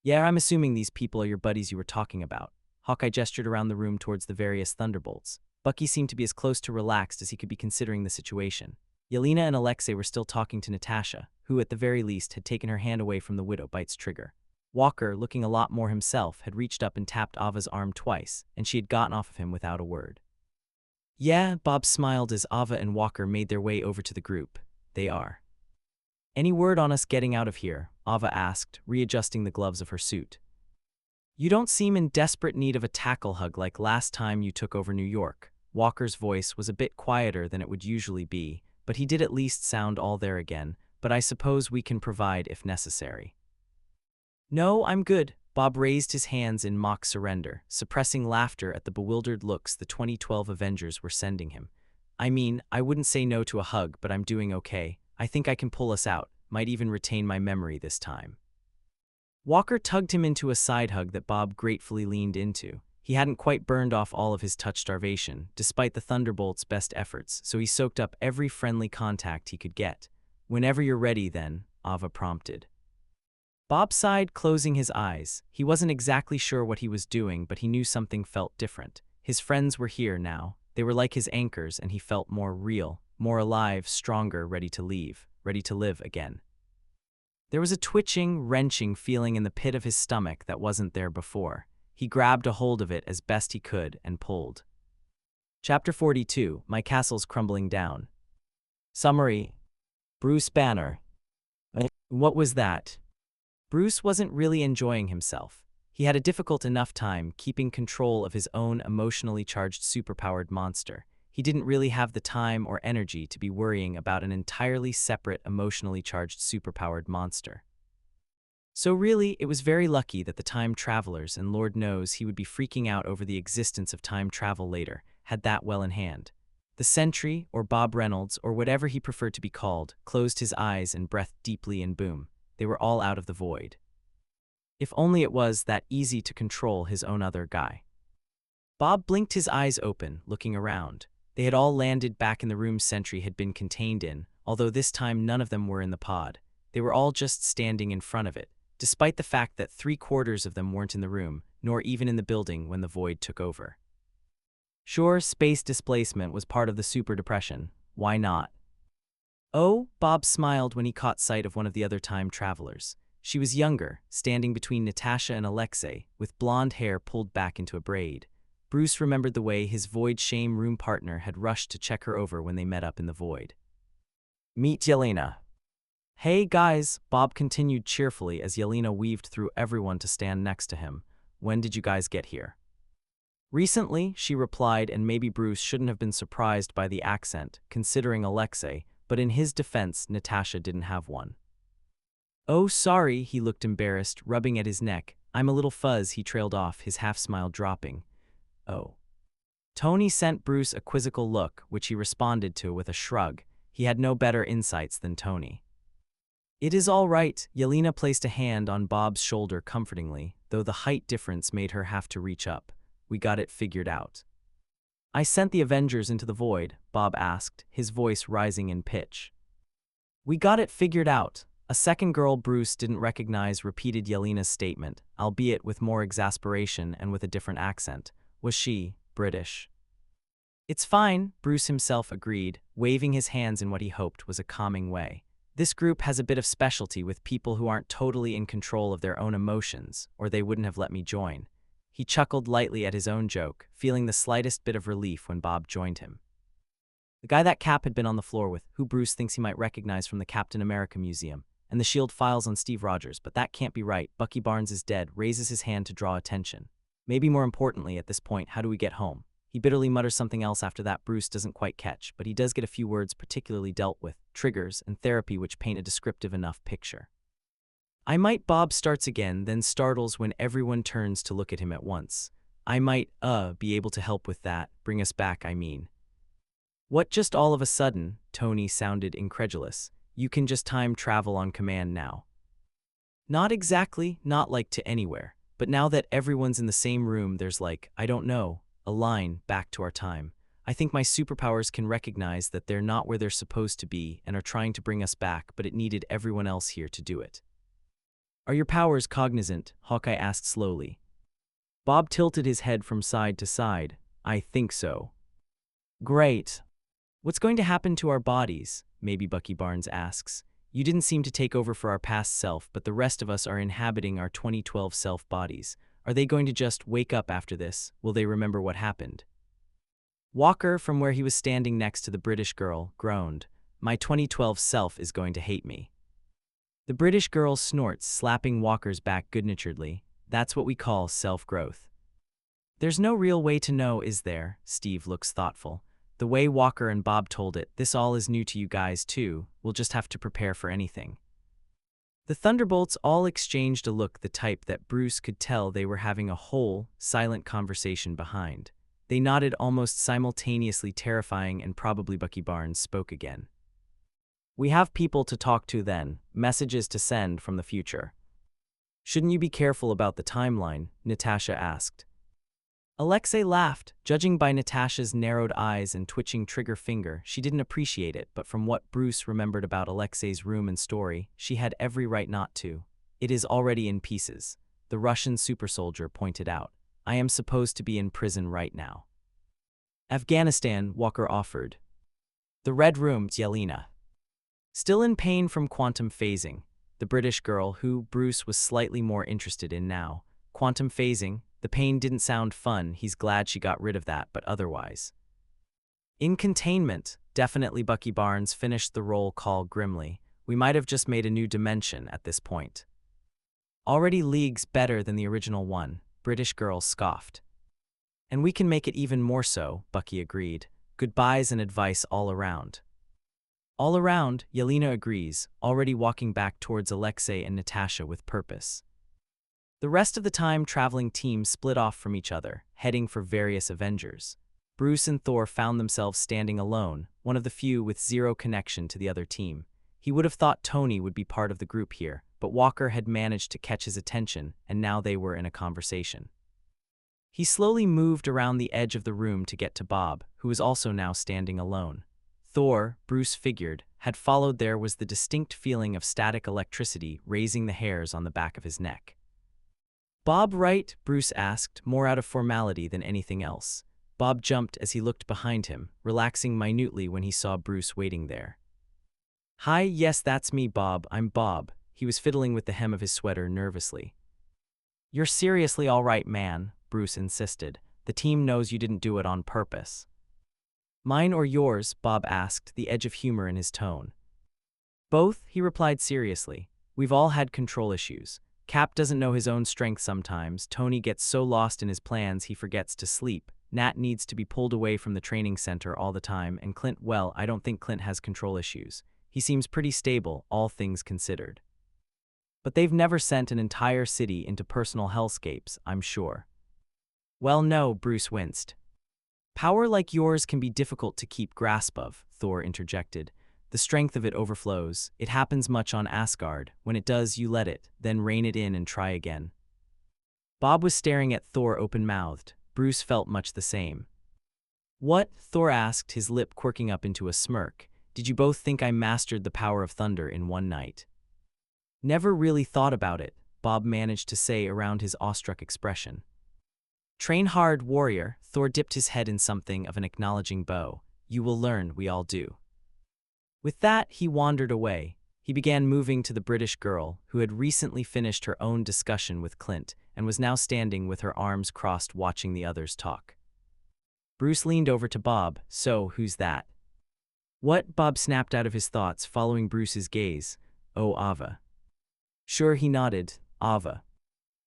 "Yeah, I'm assuming these people are your buddies you were talking about." Hawkeye gestured around the room towards the various Thunderbolts. Bucky seemed to be as close to relaxed as he could be considering the situation. Yelena and Alexei were still talking to Natasha, who at the very least had taken her hand away from the Widow Bite's trigger. Walker, looking a lot more himself, had reached up and tapped Ava's arm twice, and she had gotten off of him without a word. "Yeah," Bob smiled as Ava and Walker made their way over to the group. "They are." "Any word on us getting out of here?" Ava asked, readjusting the gloves of her suit. "You don't seem in desperate need of a tackle hug like last time you took over New York." Walker's voice was a bit quieter than it would usually be, but he did at least sound all there again. "But I suppose we can provide if necessary." "No, I'm good." Bob raised his hands in mock surrender, suppressing laughter at the bewildered looks the 2012 Avengers were sending him. "I mean, I wouldn't say no to a hug, but I'm doing okay. I think I can pull us out, might even retain my memory this time." Walker tugged him into a side hug that Bob gratefully leaned into. He hadn't quite burned off all of his touch starvation, despite the Thunderbolts' best efforts, so he soaked up every friendly contact he could get. "Whenever you're ready, then," Ava prompted. Bob sighed, closing his eyes. He wasn't exactly sure what he was doing, but he knew something felt different. His friends were here now. They were like his anchors, and he felt more real, more alive, stronger, ready to live again. There was a twitching, wrenching feeling in the pit of his stomach that wasn't there before. He grabbed a hold of it as best he could and pulled. Chapter 42, My Castle's Crumbling Down. Summary. Bruce Banner. What was that? Bruce wasn't really enjoying himself. He had a difficult enough time keeping control of his own emotionally charged superpowered monster. He didn't really have the time or energy to be worrying about an entirely separate emotionally charged superpowered monster. So really, it was very lucky that the time travelers, and Lord knows he would be freaking out over the existence of time travel later, had that well in hand. The sentry, or Bob Reynolds, or whatever he preferred to be called, closed his eyes and breathed deeply, and boom, they were all out of the void. If only it was that easy to control his own other guy. Bob blinked his eyes open, looking around. They had all landed back in the room Sentry had been contained in, although this time none of them were in the pod. They were all just standing in front of it, despite the fact that 3/4 of them weren't in the room, nor even in the building when the void took over. Sure, space displacement was part of the super depression. Why not? "Oh," Bob smiled when he caught sight of one of the other time travelers. She was younger, standing between Natasha and Alexei, with blonde hair pulled back into a braid. Bruce remembered the way his Void Shame room partner had rushed to check her over when they met up in the Void. "Meet Yelena." "Hey guys," Bob continued cheerfully as Yelena weaved through everyone to stand next to him. "When did you guys get here?" "Recently," she replied, and maybe Bruce shouldn't have been surprised by the accent, considering Alexei, but in his defense, Natasha didn't have one. "Oh, sorry," he looked embarrassed, rubbing at his neck. "I'm a little fuzz," he trailed off, his half-smile dropping. "Oh." Tony sent Bruce a quizzical look, which he responded to with a shrug. He had no better insights than Tony. "It is all right." Yelena placed a hand on Bob's shoulder comfortingly, though the height difference made her have to reach up. "We got it figured out." "I sent the Avengers into the void?" Bob asked, his voice rising in pitch. "We got it figured out." A second girl Bruce didn't recognize repeated Yelena's statement, albeit with more exasperation and with a different accent. Was she British? "It's fine," Bruce himself agreed, waving his hands in what he hoped was a calming way. "This group has a bit of specialty with people who aren't totally in control of their own emotions, or they wouldn't have let me join." He chuckled lightly at his own joke, feeling the slightest bit of relief when Bob joined him. The guy that Cap had been on the floor with, who Bruce thinks he might recognize from the Captain America Museum, and the S.H.I.E.L.D. files on Steve Rogers, but that can't be right. Bucky Barnes is dead, raises his hand to draw attention. Maybe more importantly at this point, how do we get home? He bitterly mutters something else after that Bruce doesn't quite catch, but he does get a few words particularly dealt with, triggers, and therapy which paint a descriptive enough picture. I might. Bob starts again, then startles when everyone turns to look at him at once. I might, be able to help with that, bring us back, I mean. What, just all of a sudden? Tony sounded incredulous. You can just time travel on command now. Not exactly, not like to anywhere, but now that everyone's in the same room there's like, I don't know, a line back to our time. I think my superpowers can recognize that they're not where they're supposed to be and are trying to bring us back, but it needed everyone else here to do it. Are your powers cognizant? Hawkeye asked slowly. Bob tilted his head from side to side. I think so. Great. What's going to happen to our bodies? Maybe Bucky Barnes asks. You didn't seem to take over for our past self, but the rest of us are inhabiting our 2012 self bodies. Are they going to just wake up after this? Will they remember what happened? Walker, from where he was standing next to the British girl, groaned. My 2012 self is going to hate me. The British girl snorts, slapping Walker's back good-naturedly. That's what we call self-growth. There's no real way to know, is there? Steve looks thoughtful. The way Walker and Bob told it, this all is new to you guys too. We'll just have to prepare for anything. The Thunderbolts all exchanged a look, the type that Bruce could tell they were having a whole, silent conversation behind. They nodded almost simultaneously, terrifying, and probably Bucky Barnes spoke again. We have people to talk to then, messages to send from the future. Shouldn't you be careful about the timeline? Natasha asked. Alexei laughed. Judging by Natasha's narrowed eyes and twitching trigger finger, she didn't appreciate it, but from what Bruce remembered about Alexei's room and story, she had every right not to. It is already in pieces, the Russian super soldier pointed out. I am supposed to be in prison right now. Afghanistan, Walker offered. The Red Room, Yelena. Still in pain from quantum phasing, the British girl who Bruce was slightly more interested in now. Quantum phasing, the pain didn't sound fun, he's glad she got rid of that, but otherwise. In containment, definitely. Bucky Barnes finished the roll call grimly. We might have just made a new dimension at this point. Already leagues better than the original one, British girl scoffed. And we can make it even more so, Bucky agreed. Goodbyes and advice all around. All around, Yelena agrees, already walking back towards Alexei and Natasha with purpose. The rest of the time-traveling team split off from each other, heading for various Avengers. Bruce and Thor found themselves standing alone, one of the few with zero connection to the other team. He would have thought Tony would be part of the group here, but Walker had managed to catch his attention, and now they were in a conversation. He slowly moved around the edge of the room to get to Bob, who was also now standing alone. Thor, Bruce figured, had followed. There was the distinct feeling of static electricity raising the hairs on the back of his neck. Bob right? Bruce asked, more out of formality than anything else. Bob jumped as he looked behind him, relaxing minutely when he saw Bruce waiting there. Hi, yes, that's me, Bob. I'm Bob. He was fiddling with the hem of his sweater nervously. You're seriously all right, man, Bruce insisted. The team knows you didn't do it on purpose. Mine or yours? Bob asked, the edge of humor in his tone. Both, he replied seriously. We've all had control issues. Cap doesn't know his own strength sometimes. Tony gets so lost in his plans he forgets to sleep. Nat needs to be pulled away from the training center all the time, and Clint, well, I don't think Clint has control issues. He seems pretty stable, all things considered. But they've never sent an entire city into personal hellscapes, I'm sure. Well, no, Bruce winced. Power like yours can be difficult to keep grasp of, Thor interjected. The strength of it overflows. It happens much on Asgard. When it does, you let it, then rein it in and try again. Bob was staring at Thor open-mouthed. Bruce felt much the same. What? Thor asked, his lip quirking up into a smirk. Did you both think I mastered the power of thunder in one night? Never really thought about it, Bob managed to say around his awestruck expression. Train hard, warrior. Thor dipped his head in something of an acknowledging bow. You will learn, we all do. With that, he wandered away. He began moving to the British girl, who had recently finished her own discussion with Clint, and was now standing with her arms crossed watching the others talk. Bruce leaned over to Bob. "So, who's that?" "What?" Bob snapped out of his thoughts, following Bruce's gaze. "Oh, Ava." "Sure," he nodded. "Ava.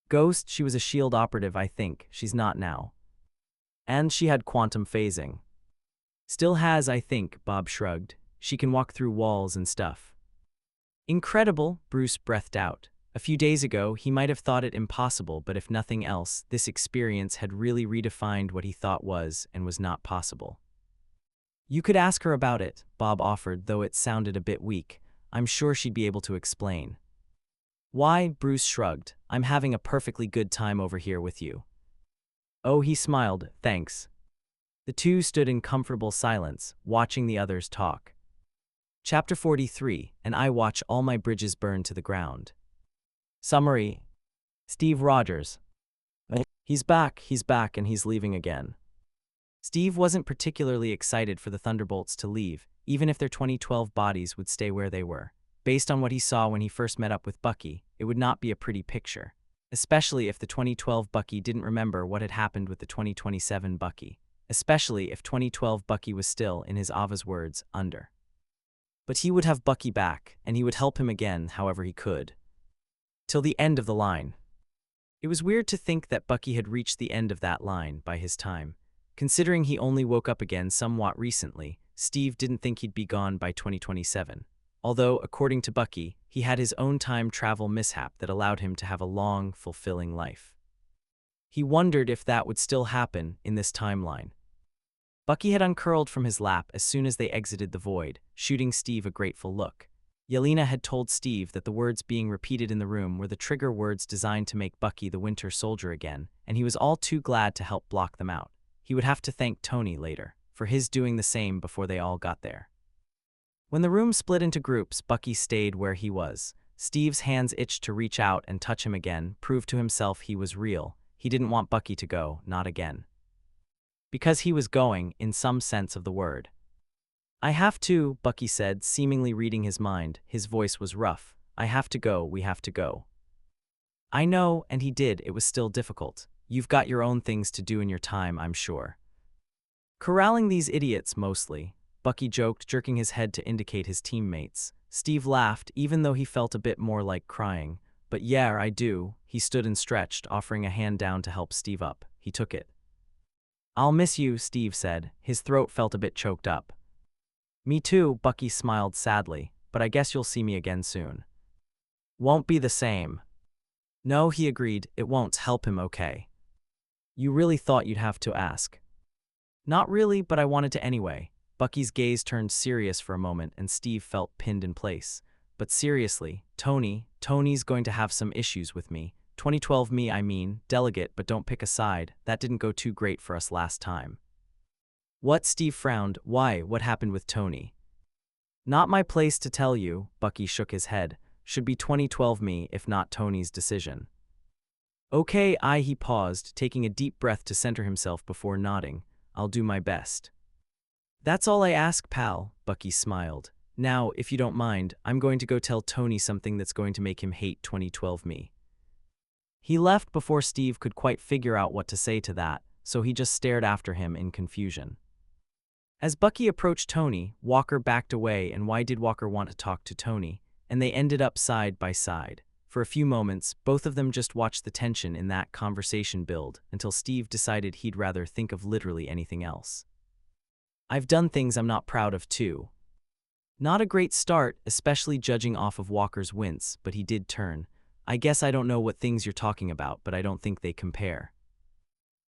Ghost, she was a S.H.I.E.L.D. operative, I think. She's not now. And she had quantum phasing." "Still has, I think," Bob shrugged. "She can walk through walls and stuff." "Incredible," Bruce breathed out. A few days ago, he might have thought it impossible, but if nothing else, this experience had really redefined what he thought was and was not possible. "You could ask her about it," Bob offered, though it sounded a bit weak. "I'm sure she'd be able to explain." "Why?" Bruce shrugged. "I'm having a perfectly good time over here with you." "Oh," he smiled, "thanks." The two stood in comfortable silence, watching the others talk. Chapter 43, and I watch all my bridges burn to the ground. Summary: Steve Rogers. He's back, and he's leaving again. Steve wasn't particularly excited for the Thunderbolts to leave, even if their 2012 bodies would stay where they were. Based on what he saw when he first met up with Bucky, it would not be a pretty picture. Especially if the 2012 Bucky didn't remember what had happened with the 2027 Bucky. Especially if 2012 Bucky was still, in his Ava's words, under. But he would have Bucky back, and he would help him again however he could. Till the end of the line. It was weird to think that Bucky had reached the end of that line by his time. Considering he only woke up again somewhat recently, Steve didn't think he'd be gone by 2027. Although, according to Bucky, he had his own time travel mishap that allowed him to have a long, fulfilling life. He wondered if that would still happen in this timeline. Bucky had uncurled from his lap as soon as they exited the void, shooting Steve a grateful look. Yelena had told Steve that the words being repeated in the room were the trigger words designed to make Bucky the Winter Soldier again, and he was all too glad to help block them out. He would have to thank Tony later for his doing the same before they all got there. When the room split into groups, Bucky stayed where he was. Steve's hands itched to reach out and touch him again, prove to himself he was real. He didn't want Bucky to go, not again. Because he was going, in some sense of the word. "I have to," Bucky said, seemingly reading his mind. His voice was rough. "I have to go, we have to go." "I know," and he did. It was still difficult. "You've got your own things to do in your time, I'm sure." "Corralling these idiots, mostly," Bucky joked, jerking his head to indicate his teammates. Steve laughed, even though he felt a bit more like crying. "But yeah, I do." He stood and stretched, offering a hand down to help Steve up. He took it. "I'll miss you," Steve said. His throat felt a bit choked up. "Me too," Bucky smiled sadly, "but I guess you'll see me again soon." "Won't be the same." "No," he agreed, "it won't help him, okay?" "You really thought you'd have to ask?" "Not really, but I wanted to anyway." Bucky's gaze turned serious for a moment, and Steve felt pinned in place. "But seriously, Tony's going to have some issues with me. 2012 me, I mean, delegate, but don't pick a side. That didn't go too great for us last time." "What?" Steve frowned. "Why? What happened with Tony?" "Not my place to tell you," Bucky shook his head. "Should be 2012 me, if not Tony's decision." "Okay, he paused, taking a deep breath to center himself before nodding. "I'll do my best." "That's all I ask, pal," Bucky smiled. "Now, if you don't mind, I'm going to go tell Tony something that's going to make him hate 2012 me." He left before Steve could quite figure out what to say to that, so he just stared after him in confusion. As Bucky approached Tony, Walker backed away, and why did Walker want to talk to Tony? And they ended up side by side. For a few moments, both of them just watched the tension in that conversation build, until Steve decided he'd rather think of literally anything else. "I've done things I'm not proud of too." Not a great start, especially judging off of Walker's wince, but he did turn. "I guess I don't know what things you're talking about, but I don't think they compare."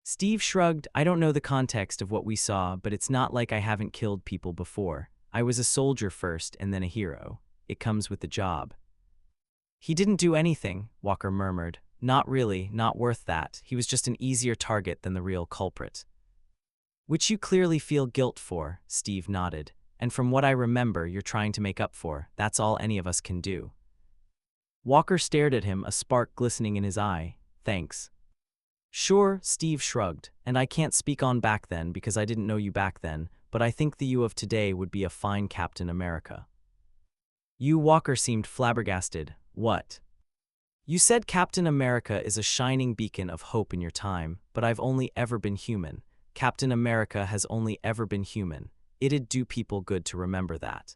Steve shrugged. "I don't know the context of what we saw, but it's not like I haven't killed people before. I was a soldier first and then a hero. It comes with the job." "He didn't do anything," Walker murmured. "Not really, not worth that. He was just an easier target than the real culprit." "Which you clearly feel guilt for," Steve nodded. "And from what I remember, you're trying to make up for. That's all any of us can do." Walker stared at him, a spark glistening in his eye. "Thanks." "Sure," Steve shrugged. "And I can't speak on back then because I didn't know you back then, but I think the you of today would be a fine Captain America." Walker seemed flabbergasted. "What?" You said Captain America is a shining beacon of hope in your time, but I've only ever been human. Captain America has only ever been human. It'd do people good to remember that.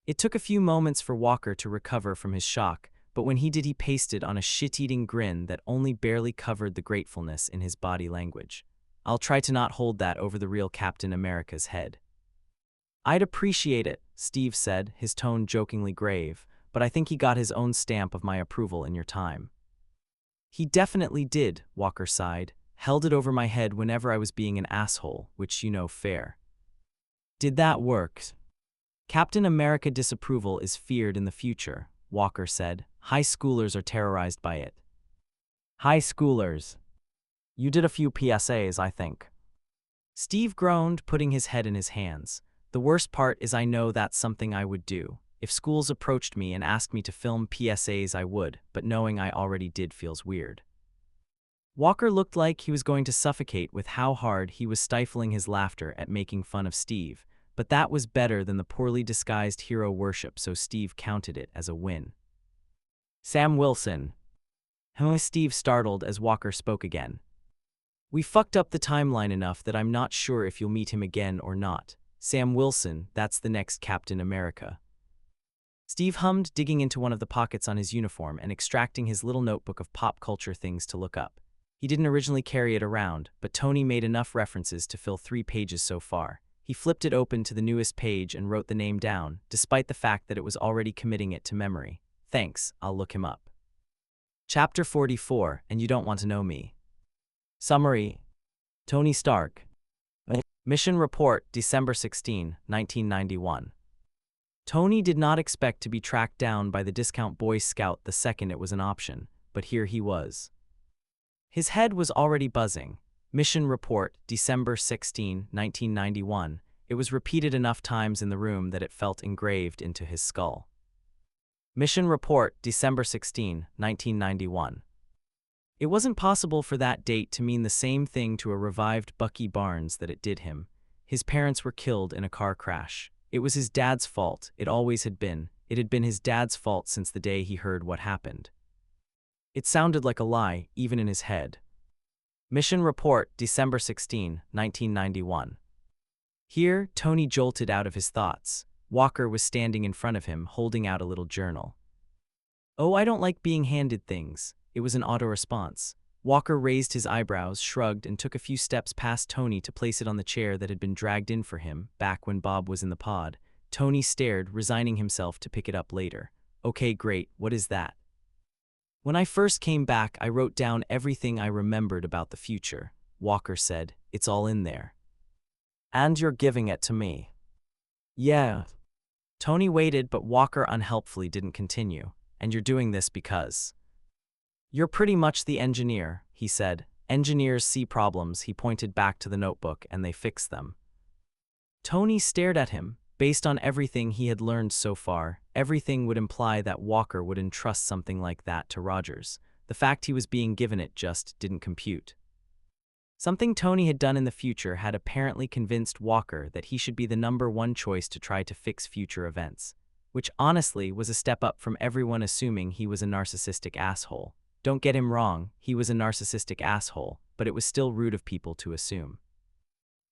It took a few moments for Walker to recover from his shock, but when he did, he pasted on a shit-eating grin that only barely covered the gratefulness in his body language. I'll try to not hold that over the real Captain America's head. I'd appreciate it, Steve said, his tone jokingly grave, but I think he got his own stamp of my approval in your time. He definitely did, Walker sighed, held it over my head whenever I was being an asshole, which you know fair. Did that work? Captain America disapproval is feared in the future, Walker said. High schoolers are terrorized by it. High schoolers. You did a few PSAs, I think. Steve groaned, putting his head in his hands. The worst part is I know that's something I would do. If schools approached me and asked me to film PSAs, I would, but knowing I already did feels weird. Walker looked like he was going to suffocate with how hard he was stifling his laughter at making fun of Steve, but that was better than the poorly disguised hero worship, so Steve counted it as a win. Sam Wilson. Steve startled as Walker spoke again. We fucked up the timeline enough that I'm not sure if you'll meet him again or not. Sam Wilson, that's the next Captain America. Steve hummed, digging into one of the pockets on his uniform and extracting his little notebook of pop culture things to look up. He didn't originally carry it around, but Tony made enough references to fill 3 pages so far. He flipped it open to the newest page and wrote the name down, despite the fact that it was already committing it to memory. Thanks, I'll look him up. Chapter 44, and you don't want to know me. Summary. Tony Stark. Mission Report, December 16, 1991. Tony did not expect to be tracked down by the discount Boy Scout the second it was an option, but here he was. His head was already buzzing. Mission Report, December 16, 1991. It was repeated enough times in the room that it felt engraved into his skull. Mission Report, December 16, 1991. It wasn't possible for that date to mean the same thing to a revived Bucky Barnes that it did him. His parents were killed in a car crash. It was his dad's fault, it always had been. It had been his dad's fault since the day he heard what happened. It sounded like a lie, even in his head. Mission Report, December 16, 1991. Here, Tony jolted out of his thoughts. Walker was standing in front of him, holding out a little journal. Oh, I don't like being handed things. It was an auto-response. Walker raised his eyebrows, shrugged, and took a few steps past Tony to place it on the chair that had been dragged in for him, back when Bob was in the pod. Tony stared, resigning himself to pick it up later. Okay, great, what is that? When I first came back, I wrote down everything I remembered about the future, Walker said. It's all in there. And you're giving it to me. Yeah. Tony waited, but Walker unhelpfully didn't continue. And you're doing this because... You're pretty much the engineer, he said. Engineers see problems, he pointed back to the notebook, and they fix them. Tony stared at him. Based on everything he had learned so far, everything would imply that Walker would entrust something like that to Rogers. The fact he was being given it just didn't compute. Something Tony had done in the future had apparently convinced Walker that he should be the #1 choice to try to fix future events, which honestly was a step up from everyone assuming he was a narcissistic asshole. Don't get him wrong, he was a narcissistic asshole, but it was still rude of people to assume.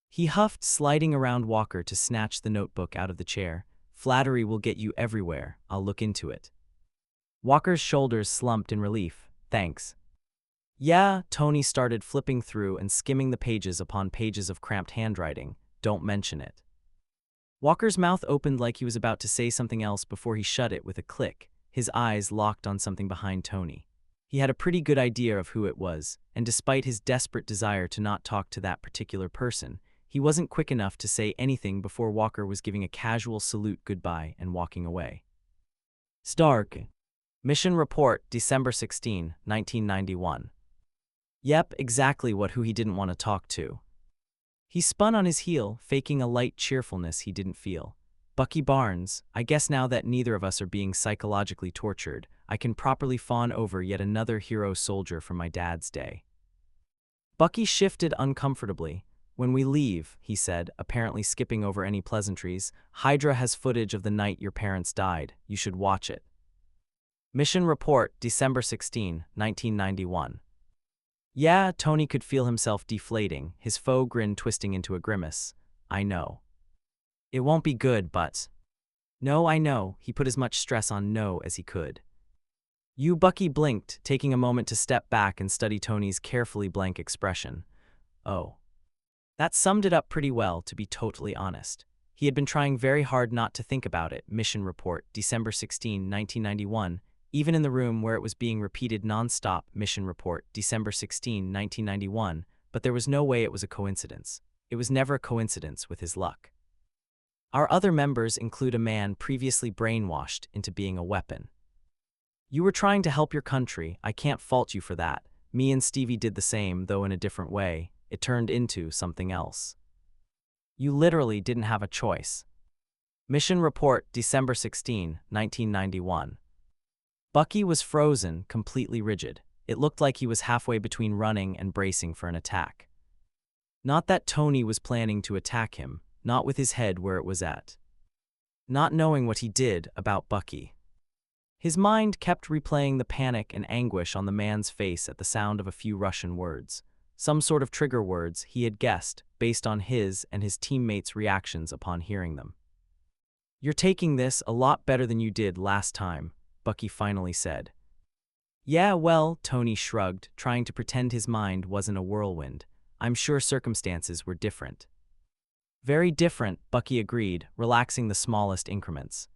He huffed, sliding around Walker to snatch the notebook out of the chair. Flattery will get you everywhere, I'll look into it. Walker's shoulders slumped in relief. Thanks. Yeah, Tony started flipping through and skimming the pages upon pages of cramped handwriting. Don't mention it. Walker's mouth opened like he was about to say something else before he shut it with a click, his eyes locked on something behind Tony. He had a pretty good idea of who it was, and despite his desperate desire to not talk to that particular person, he wasn't quick enough to say anything before Walker was giving a casual salute goodbye and walking away. Stark. Mission Report, December 16, 1991. Yep, exactly who he didn't want to talk to. He spun on his heel, faking a light cheerfulness he didn't feel. Bucky Barnes, I guess now that neither of us are being psychologically tortured, I can properly fawn over yet another hero soldier from my dad's day. Bucky shifted uncomfortably. When we leave, he said, apparently skipping over any pleasantries, Hydra has footage of the night your parents died. You should watch it. Mission Report, December 16, 1991. Yeah, Tony could feel himself deflating, his faux grin twisting into a grimace. I know. It won't be good, but… No, I know. He put as much stress on no as he could. Bucky blinked, taking a moment to step back and study Tony's carefully blank expression. Oh. That summed it up pretty well, to be totally honest. He had been trying very hard not to think about it. Mission Report, December 16, 1991, even in the room where it was being repeated non-stop. Mission Report, December 16, 1991, but there was no way it was a coincidence. It was never a coincidence with his luck. Our other members include a man previously brainwashed into being a weapon. You were trying to help your country, I can't fault you for that. Me and Stevie did the same, though in a different way. It turned into something else. You literally didn't have a choice. Mission Report, December 16, 1991. Bucky was frozen, completely rigid. It looked like he was halfway between running and bracing for an attack. Not that Tony was planning to attack him, not with his head where it was at. Not knowing what he did about Bucky. His mind kept replaying the panic and anguish on the man's face at the sound of a few Russian words. Some sort of trigger words he had guessed, based on his and his teammates' reactions upon hearing them. You're taking this a lot better than you did last time, Bucky finally said. Yeah, well, Tony shrugged, trying to pretend his mind wasn't a whirlwind. I'm sure circumstances were different. Very different, Bucky agreed, relaxing the smallest increments.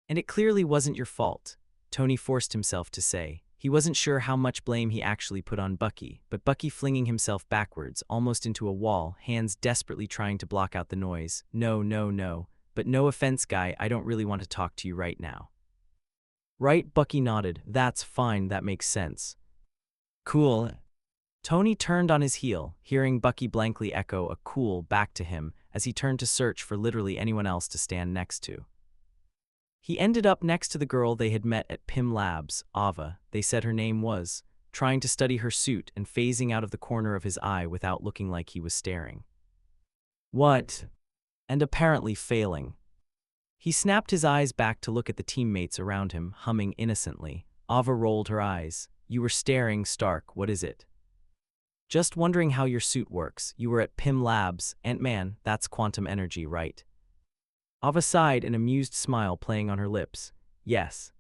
And it clearly wasn't your fault, Tony forced himself to say. He wasn't sure how much blame he actually put on Bucky, but Bucky flinging himself backwards, almost into a wall, hands desperately trying to block out the noise. No, but no offense, guy, I don't really want to talk to you right now. Right, Bucky nodded. That's fine, that makes sense. Cool. Tony turned on his heel, hearing Bucky blankly echo a cool back to him as he turned to search for literally anyone else to stand next to. He ended up next to the girl they had met at PIM Labs, Ava, they said her name was, trying to study her suit and phasing out of the corner of his eye without looking like he was staring. What? And apparently failing. He snapped his eyes back to look at the teammates around him, humming innocently. Ava rolled her eyes. You were staring, Stark, what is it? Just wondering how your suit works. You were at PIM Labs, Ant-Man, that's quantum energy, right? Ava sighed, an amused smile playing on her lips. Yes.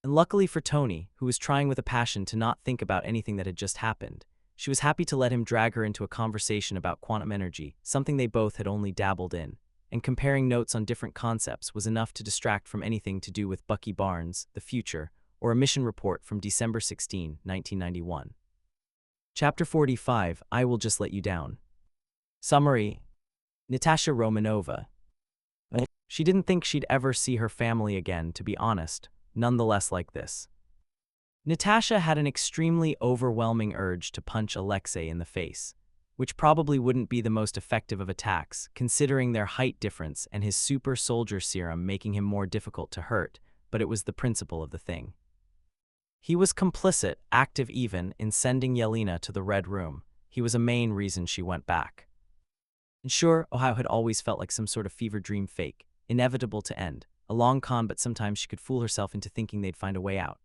And luckily for Tony, who was trying with a passion to not think about anything that had just happened, she was happy to let him drag her into a conversation about quantum energy, something they both had only dabbled in, and comparing notes on different concepts was enough to distract from anything to do with Bucky Barnes, the future, or a mission report from December 16, 1991. Chapter 45, I Will Just Let You Down. Summary. Natasha Romanova. She didn't think she'd ever see her family again, to be honest, nonetheless like this. Natasha had an extremely overwhelming urge to punch Alexei in the face, which probably wouldn't be the most effective of attacks, considering their height difference and his super soldier serum making him more difficult to hurt, but it was the principle of the thing. He was complicit, active even, in sending Yelena to the Red Room. He was a main reason she went back. And sure, Ohio had always felt like some sort of fever dream fake, inevitable to end, a long con, but sometimes she could fool herself into thinking they'd find a way out.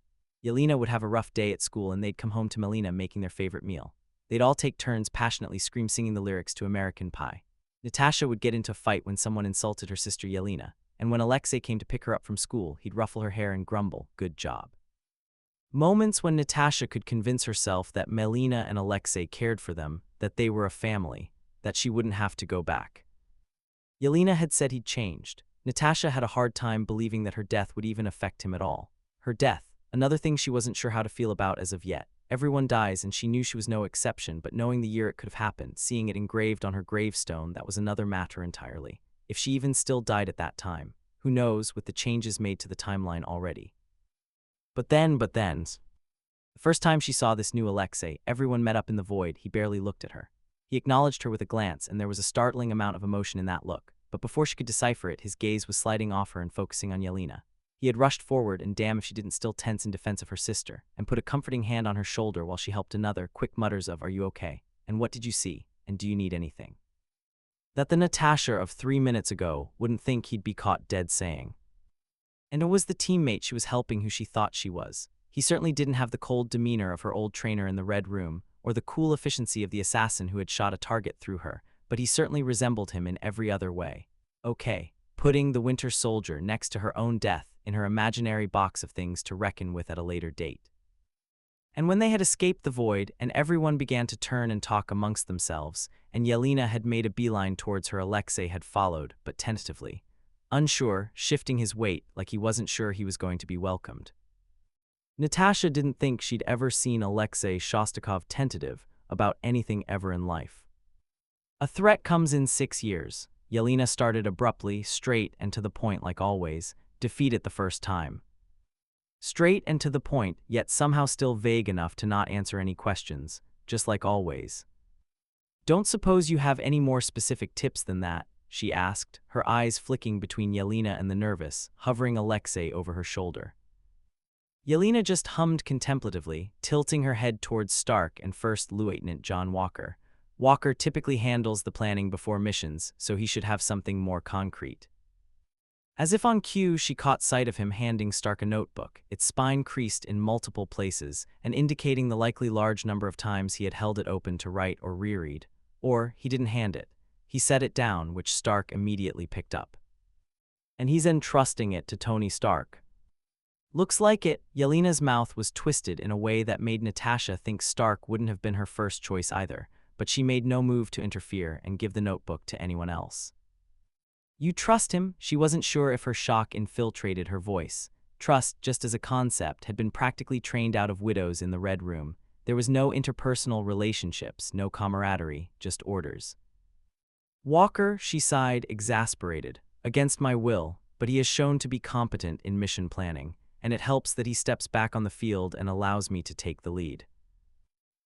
Yelena would have a rough day at school and they'd come home to Melina making their favorite meal. They'd all take turns passionately singing the lyrics to American Pie. Natasha would get into a fight when someone insulted her sister Yelena, and when Alexei came to pick her up from school, he'd ruffle her hair and grumble, good job. Moments when Natasha could convince herself that Melina and Alexei cared for them, that they were a family, that she wouldn't have to go back. Yelena had said he'd changed. Natasha had a hard time believing that her death would even affect him at all. Her death, another thing she wasn't sure how to feel about as of yet. Everyone dies and she knew she was no exception, but knowing the year it could have happened, seeing it engraved on her gravestone, that was another matter entirely. If she even still died at that time, who knows, with the changes made to the timeline already. But then, the first time she saw this new Alexei, everyone met up in the void, he barely looked at her. He acknowledged her with a glance, and there was a startling amount of emotion in that look. But before she could decipher it, his gaze was sliding off her and focusing on Yelena. He had rushed forward, and damn if she didn't still tense in defense of her sister, and put a comforting hand on her shoulder while she helped another, quick mutters of, are you okay? And what did you see? And do you need anything? That the Natasha of 3 minutes ago wouldn't think he'd be caught dead saying. And it was the teammate she was helping who she thought she was. He certainly didn't have the cold demeanor of her old trainer in the Red Room, or the cool efficiency of the assassin who had shot a target through her, but he certainly resembled him in every other way. Okay, putting the Winter Soldier next to her own death in her imaginary box of things to reckon with at a later date. And when they had escaped the void, and everyone began to turn and talk amongst themselves, and Yelena had made a beeline towards her, Alexei had followed, but tentatively. Unsure, shifting his weight like he wasn't sure he was going to be welcomed. Natasha didn't think she'd ever seen Alexei Shostakov tentative about anything ever in life. A threat comes in 6 years. Yelena started abruptly, straight and to the point like always, defeat it the first time. Straight and to the point, yet somehow still vague enough to not answer any questions, just like always. Don't suppose you have any more specific tips than that, she asked, her eyes flicking between Yelena and the nervous, hovering Alexei over her shoulder. Yelena just hummed contemplatively, tilting her head towards Stark and First Lieutenant John Walker. Walker typically handles the planning before missions, so he should have something more concrete. As if on cue, she caught sight of him handing Stark a notebook, its spine creased in multiple places and indicating the likely large number of times he had held it open to write or reread. Or he didn't hand it. He set it down, which Stark immediately picked up. And he's entrusting it to Tony Stark. Looks like it. Yelena's mouth was twisted in a way that made Natasha think Stark wouldn't have been her first choice either, but she made no move to interfere and give the notebook to anyone else. You trust him? She wasn't sure if her shock infiltrated her voice. Trust, just as a concept, had been practically trained out of widows in the Red Room. There was no interpersonal relationships, no camaraderie, just orders. Walker, she sighed, exasperated. Against my will, but he is shown to be competent in mission planning, and it helps that he steps back on the field and allows me to take the lead.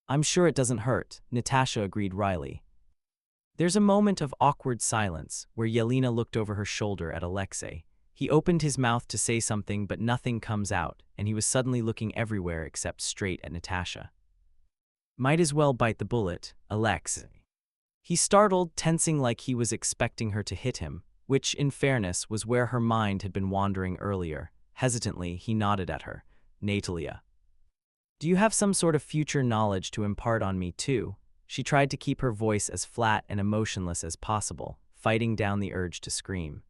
I'm sure it doesn't hurt, Natasha agreed wryly. There's a moment of awkward silence where Yelena looked over her shoulder at Alexei. He opened his mouth to say something, but nothing comes out, and he was suddenly looking everywhere except straight at Natasha. Might as well bite the bullet, Alexei. He startled, tensing like he was expecting her to hit him, which, in fairness, was where her mind had been wandering earlier. Hesitantly, he nodded at her. Natalia. Do you have some sort of future knowledge to impart on me, too? She tried to keep her voice as flat and emotionless as possible, fighting down the urge to scream.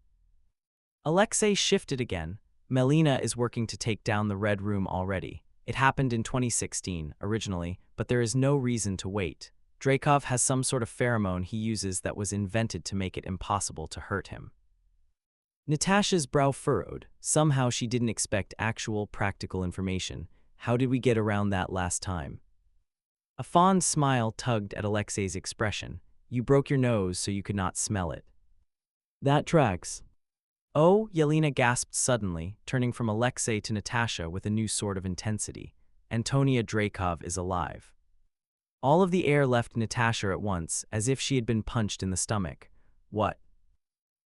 Alexei shifted again. Melina is working to take down the Red Room already. It happened in 2016, originally, but there is no reason to wait. Dreykov has some sort of pheromone he uses that was invented to make it impossible to hurt him. Natasha's brow furrowed. Somehow she didn't expect actual, practical information. How did we get around that last time? A fond smile tugged at Alexei's expression. You broke your nose so you could not smell it. That tracks. Oh, Yelena gasped suddenly, turning from Alexei to Natasha with a new sort of intensity. Antonia Dreykov is alive. All of the air left Natasha at once, as if she had been punched in the stomach. What?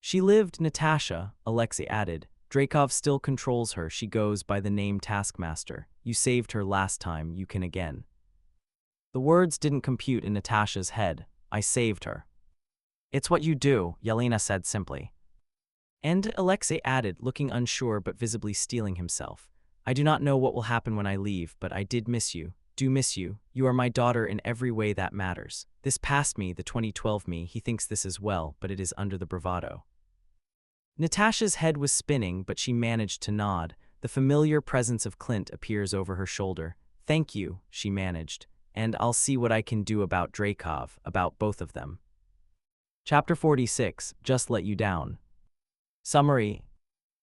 She lived, Natasha, Alexei added. Dreykov still controls her. She goes by the name Taskmaster. You saved her last time, you can again. The words didn't compute in Natasha's head. I saved her. It's what you do, Yelena said simply. And Alexei added, looking unsure but visibly steeling himself. I do not know what will happen when I leave, but I did miss you. Do miss you. You are my daughter in every way that matters. This past me, the 2012 me, he thinks this as well, but it is under the bravado. Natasha's head was spinning, but she managed to nod. The familiar presence of Clint appears over her shoulder. Thank you, she managed. And I'll see what I can do about Dreykov, about both of them. Chapter 46, Just Let You Down. Summary.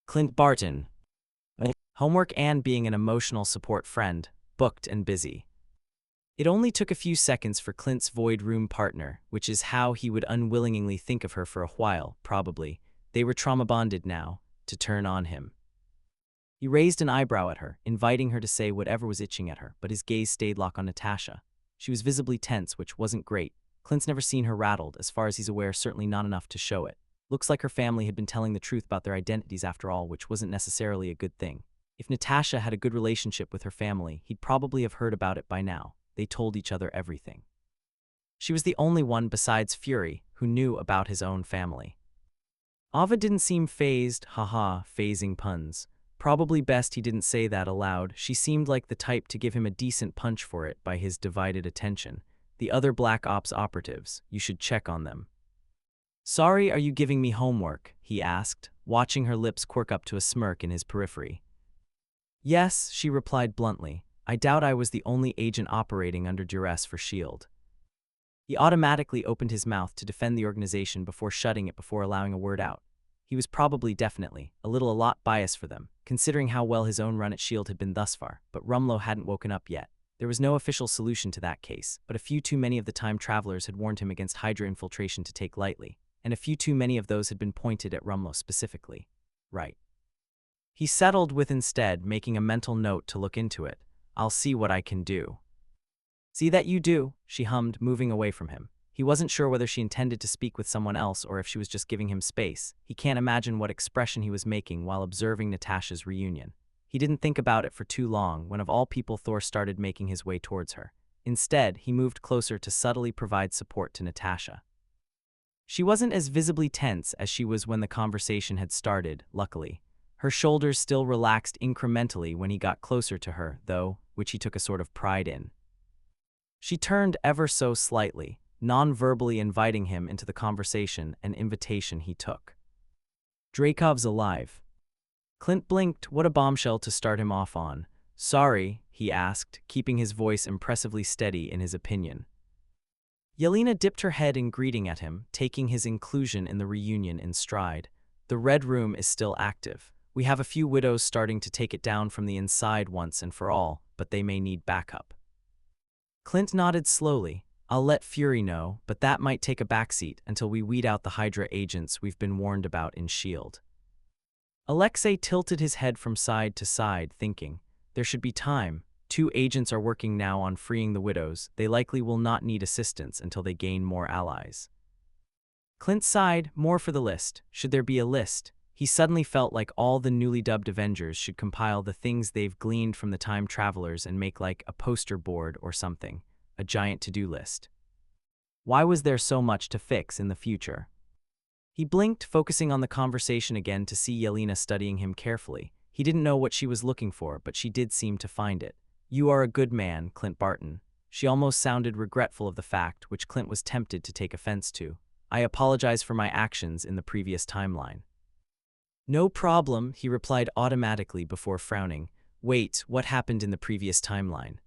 Clint Barton. Homework and being an emotional support friend, booked and busy. It only took a few seconds for Clint's Void Room partner, which is how he would unwillingly think of her for a while, probably. They were trauma-bonded now, to turn on him. He raised an eyebrow at her, inviting her to say whatever was itching at her, but his gaze stayed locked on Natasha. She was visibly tense, which wasn't great. Clint's never seen her rattled, as far as he's aware, certainly not enough to show it. Looks like her family had been telling the truth about their identities after all, which wasn't necessarily a good thing. If Natasha had a good relationship with her family, he'd probably have heard about it by now. They told each other everything. She was the only one besides Fury who knew about his own family. Ava didn't seem phased, haha, phasing puns. Probably best he didn't say that aloud. She seemed like the type to give him a decent punch for it by his divided attention. The other Black Ops operatives, you should check on them. Sorry, are you giving me homework? He asked, watching her lips quirk up to a smirk in his periphery. Yes, she replied bluntly. I doubt I was the only agent operating under duress for S.H.I.E.L.D. He automatically opened his mouth to defend the organization before shutting it before allowing a word out. He was probably definitely a lot biased for them, considering how well his own run at S.H.I.E.L.D. had been thus far, but Rumlow hadn't woken up yet. There was no official solution to that case, but a few too many of the time travelers had warned him against Hydra infiltration to take lightly, and a few too many of those had been pointed at Rumlow specifically. Right. He settled with instead making a mental note to look into it. I'll see what I can do. See that you do, she hummed, moving away from him. He wasn't sure whether she intended to speak with someone else or if she was just giving him space. He can't imagine what expression he was making while observing Natasha's reunion. He didn't think about it for too long when of all people Thor started making his way towards her. Instead, he moved closer to subtly provide support to Natasha. She wasn't as visibly tense as she was when the conversation had started, luckily. Her shoulders still relaxed incrementally when he got closer to her, though, which he took a sort of pride in. She turned ever so slightly, non-verbally inviting him into the conversation, an invitation he took. Dracov's alive. Clint blinked. What a bombshell to start him off on. Sorry, he asked, keeping his voice impressively steady in his opinion. Yelena dipped her head in greeting at him, taking his inclusion in the reunion in stride. The Red Room is still active. We have a few widows starting to take it down from the inside once and for all, but they may need backup. Clint nodded slowly. I'll let Fury know, but that might take a backseat until we weed out the Hydra agents we've been warned about in S.H.I.E.L.D. Alexei tilted his head from side to side, thinking, there should be time. 2 agents are working now on freeing the widows. They likely will not need assistance until they gain more allies. Clint sighed, more for the list. Should there be a list? He suddenly felt like all the newly dubbed Avengers should compile the things they've gleaned from the time travelers and make like a poster board or something, a giant to-do list. Why was there so much to fix in the future? He blinked, focusing on the conversation again to see Yelena studying him carefully. He didn't know what she was looking for, but she did seem to find it. You are a good man, Clint Barton. She almost sounded regretful of the fact, which Clint was tempted to take offense to. I apologize for my actions in the previous timeline. No problem, he replied automatically before frowning. Wait, what happened in the previous timeline?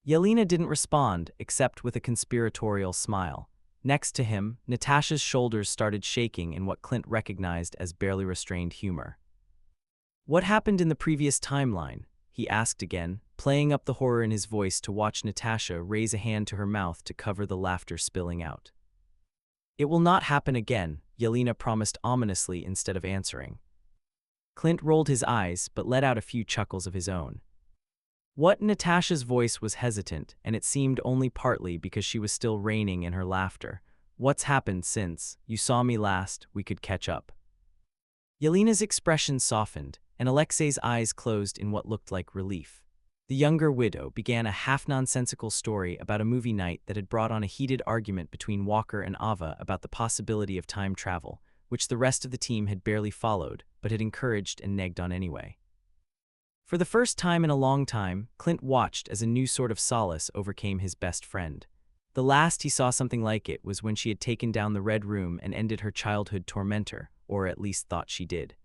Yelena didn't respond, except with a conspiratorial smile. Next to him, Natasha's shoulders started shaking in what Clint recognized as barely restrained humor. What happened in the previous timeline? He asked again, playing up the horror in his voice to watch Natasha raise a hand to her mouth to cover the laughter spilling out. It will not happen again, Yelena promised ominously instead of answering. Clint rolled his eyes but let out a few chuckles of his own. What? Natasha's voice was hesitant, and it seemed only partly because she was still reining in her laughter. What's happened since you saw me last? We could catch up. Yelena's expression softened, and Alexei's eyes closed in what looked like relief. The younger widow began a half-nonsensical story about a movie night that had brought on a heated argument between Walker and Ava about the possibility of time travel, which the rest of the team had barely followed, but had encouraged and negged on anyway. For the first time in a long time, Clint watched as a new sort of solace overcame his best friend. The last he saw something like it was when she had taken down the Red Room and ended her childhood tormentor, or at least thought she did.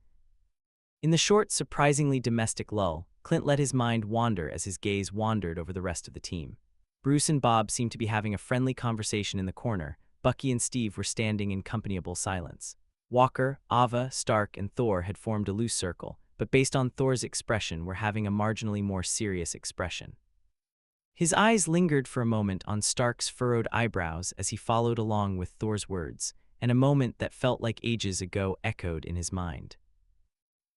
In the short, surprisingly domestic lull, Clint let his mind wander as his gaze wandered over the rest of the team. Bruce and Bob seemed to be having a friendly conversation in the corner. Bucky and Steve were standing in companyable silence. Walker, Ava, Stark, and Thor had formed a loose circle, but based on Thor's expression were having a marginally more serious expression. His eyes lingered for a moment on Stark's furrowed eyebrows as he followed along with Thor's words, and a moment that felt like ages ago echoed in his mind.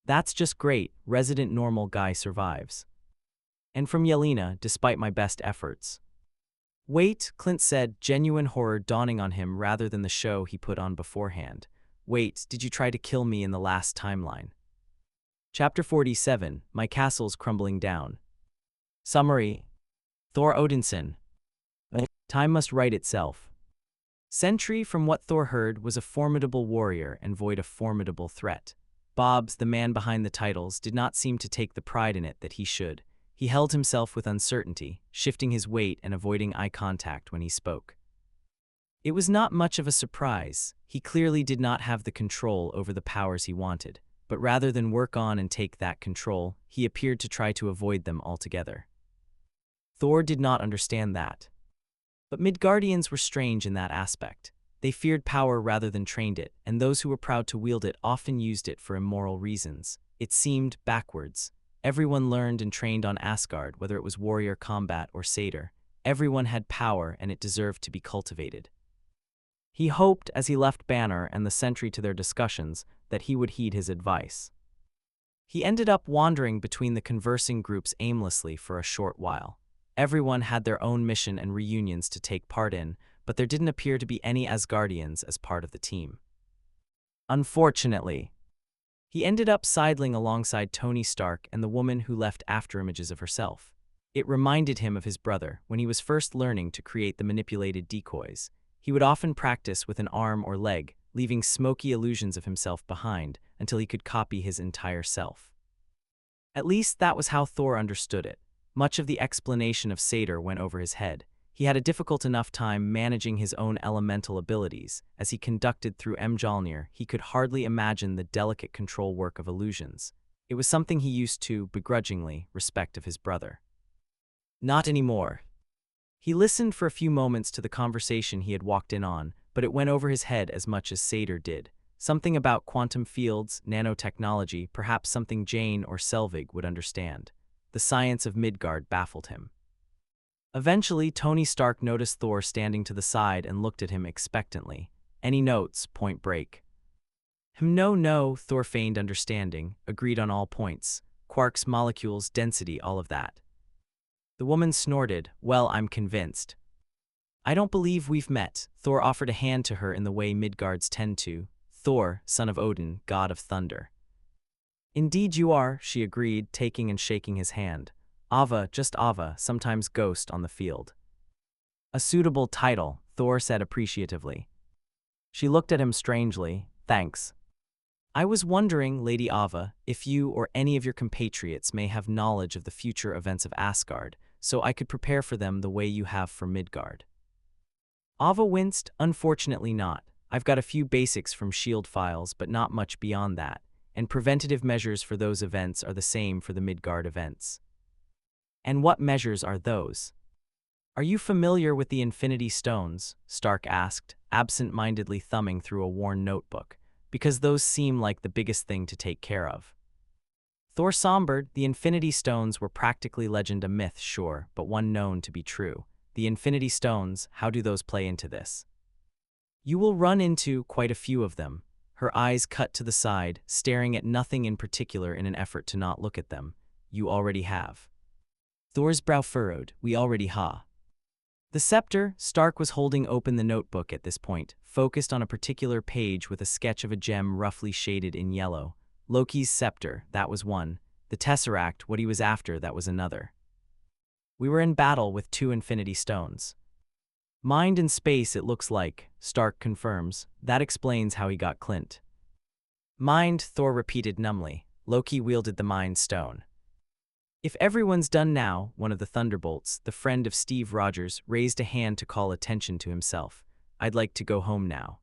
That's just great, resident normal guy survives. And from Yelena, despite my best efforts. Wait, Clint said, genuine horror dawning on him rather than the show he put on beforehand. Wait, did you try to kill me in the last timeline? Chapter 47, My Castle's Crumbling Down. Summary. Thor Odinson. Time must right itself. Sentry, from what Thor heard, was a formidable warrior and void a formidable threat. Bob's, the man behind the titles, did not seem to take the pride in it that he should. He held himself with uncertainty, shifting his weight and avoiding eye contact when he spoke. It was not much of a surprise. He clearly did not have the control over the powers he wanted, but rather than work on and take that control, he appeared to try to avoid them altogether. Thor did not understand that. But Midgardians were strange in that aspect. They feared power rather than trained it, and those who were proud to wield it often used it for immoral reasons. It seemed backwards. Everyone learned and trained on Asgard, whether it was warrior combat or satyr. Everyone had power, and it deserved to be cultivated. He hoped, as he left Banner and the Sentry to their discussions, that he would heed his advice. He ended up wandering between the conversing groups aimlessly for a short while. Everyone had their own mission and reunions to take part in, but there didn't appear to be any Asgardians as part of the team. Unfortunately, he ended up sidling alongside Tony Stark and the woman who left afterimages of herself. It reminded him of his brother when he was first learning to create the manipulated decoys. He would often practice with an arm or leg, leaving smoky illusions of himself behind until he could copy his entire self. At least that was how Thor understood it. Much of the explanation of Satyr went over his head. He had a difficult enough time managing his own elemental abilities. As he conducted through Mjolnir, he could hardly imagine the delicate control work of illusions. It was something he used to, begrudgingly, respect of his brother. Not anymore. He listened for a few moments to the conversation he had walked in on, but it went over his head as much as Satyr did. Something about quantum fields, nanotechnology, perhaps something Jane or Selvig would understand. The science of Midgard baffled him. Eventually, Tony Stark noticed Thor standing to the side and looked at him expectantly. Any notes? Point break. No, Thor feigned understanding, agreed on all points. Quarks, molecules, density, all of that. The woman snorted. Well, I'm convinced. I don't believe we've met. Thor offered a hand to her in the way Midgards tend to. Thor, son of Odin, god of thunder. Indeed you are, she agreed, taking and shaking his hand. Ava, just Ava, sometimes ghost on the field. A suitable title, Thor said appreciatively. She looked at him strangely. Thanks. I was wondering, Lady Ava, if you or any of your compatriots may have knowledge of the future events of Asgard, so I could prepare for them the way you have for Midgard. Ava winced. Unfortunately not. I've got a few basics from S.H.I.E.L.D. files, but not much beyond that, and preventative measures for those events are the same for the Midgard events. And what measures are those? Are you familiar with the Infinity Stones? Stark asked, absent-mindedly thumbing through a worn notebook, because those seem like the biggest thing to take care of. Thor sombered. The Infinity Stones were practically legend, a myth, sure, but one known to be true. The Infinity Stones, how do those play into this? You will run into quite a few of them. Her eyes cut to the side, staring at nothing in particular in an effort to not look at them. You already have. Thor's brow furrowed. We already ha. The scepter. Stark was holding open the notebook at this point, focused on a particular page with a sketch of a gem roughly shaded in yellow. Loki's scepter, that was one. The Tesseract, what he was after, that was another. We were in battle with 2 Infinity Stones. Mind and space, it looks like, Stark confirms. That explains how he got Clint. Mind, Thor repeated numbly. Loki wielded the Mind Stone. If everyone's done now, one of the Thunderbolts, the friend of Steve Rogers, raised a hand to call attention to himself. I'd like to go home now.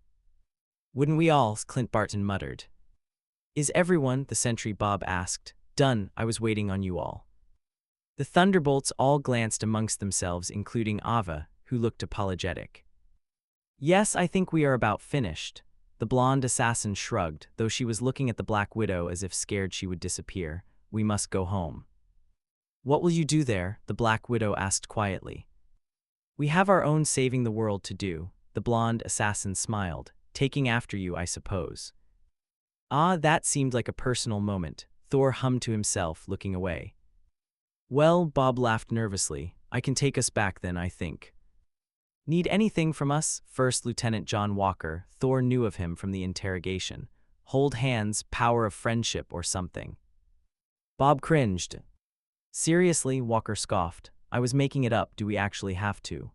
Wouldn't we all? Clint Barton muttered. Is everyone, the Sentry Bob asked. Done, I was waiting on you all. The Thunderbolts all glanced amongst themselves, including Ava, who looked apologetic. Yes, I think we are about finished. The blonde assassin shrugged, though she was looking at the Black Widow as if scared she would disappear. We must go home. What will you do there? The Black Widow asked quietly. We have our own saving the world to do. The blonde assassin smiled. Taking after you, I suppose. Ah, that seemed like a personal moment. Thor hummed to himself, looking away. Well, Bob laughed nervously. I can take us back then, I think. Need anything from us? First Lieutenant John Walker. Thor knew of him from the interrogation. Hold hands, power of friendship or something. Bob cringed. Seriously, Walker scoffed. I was making it up. Do we actually have to?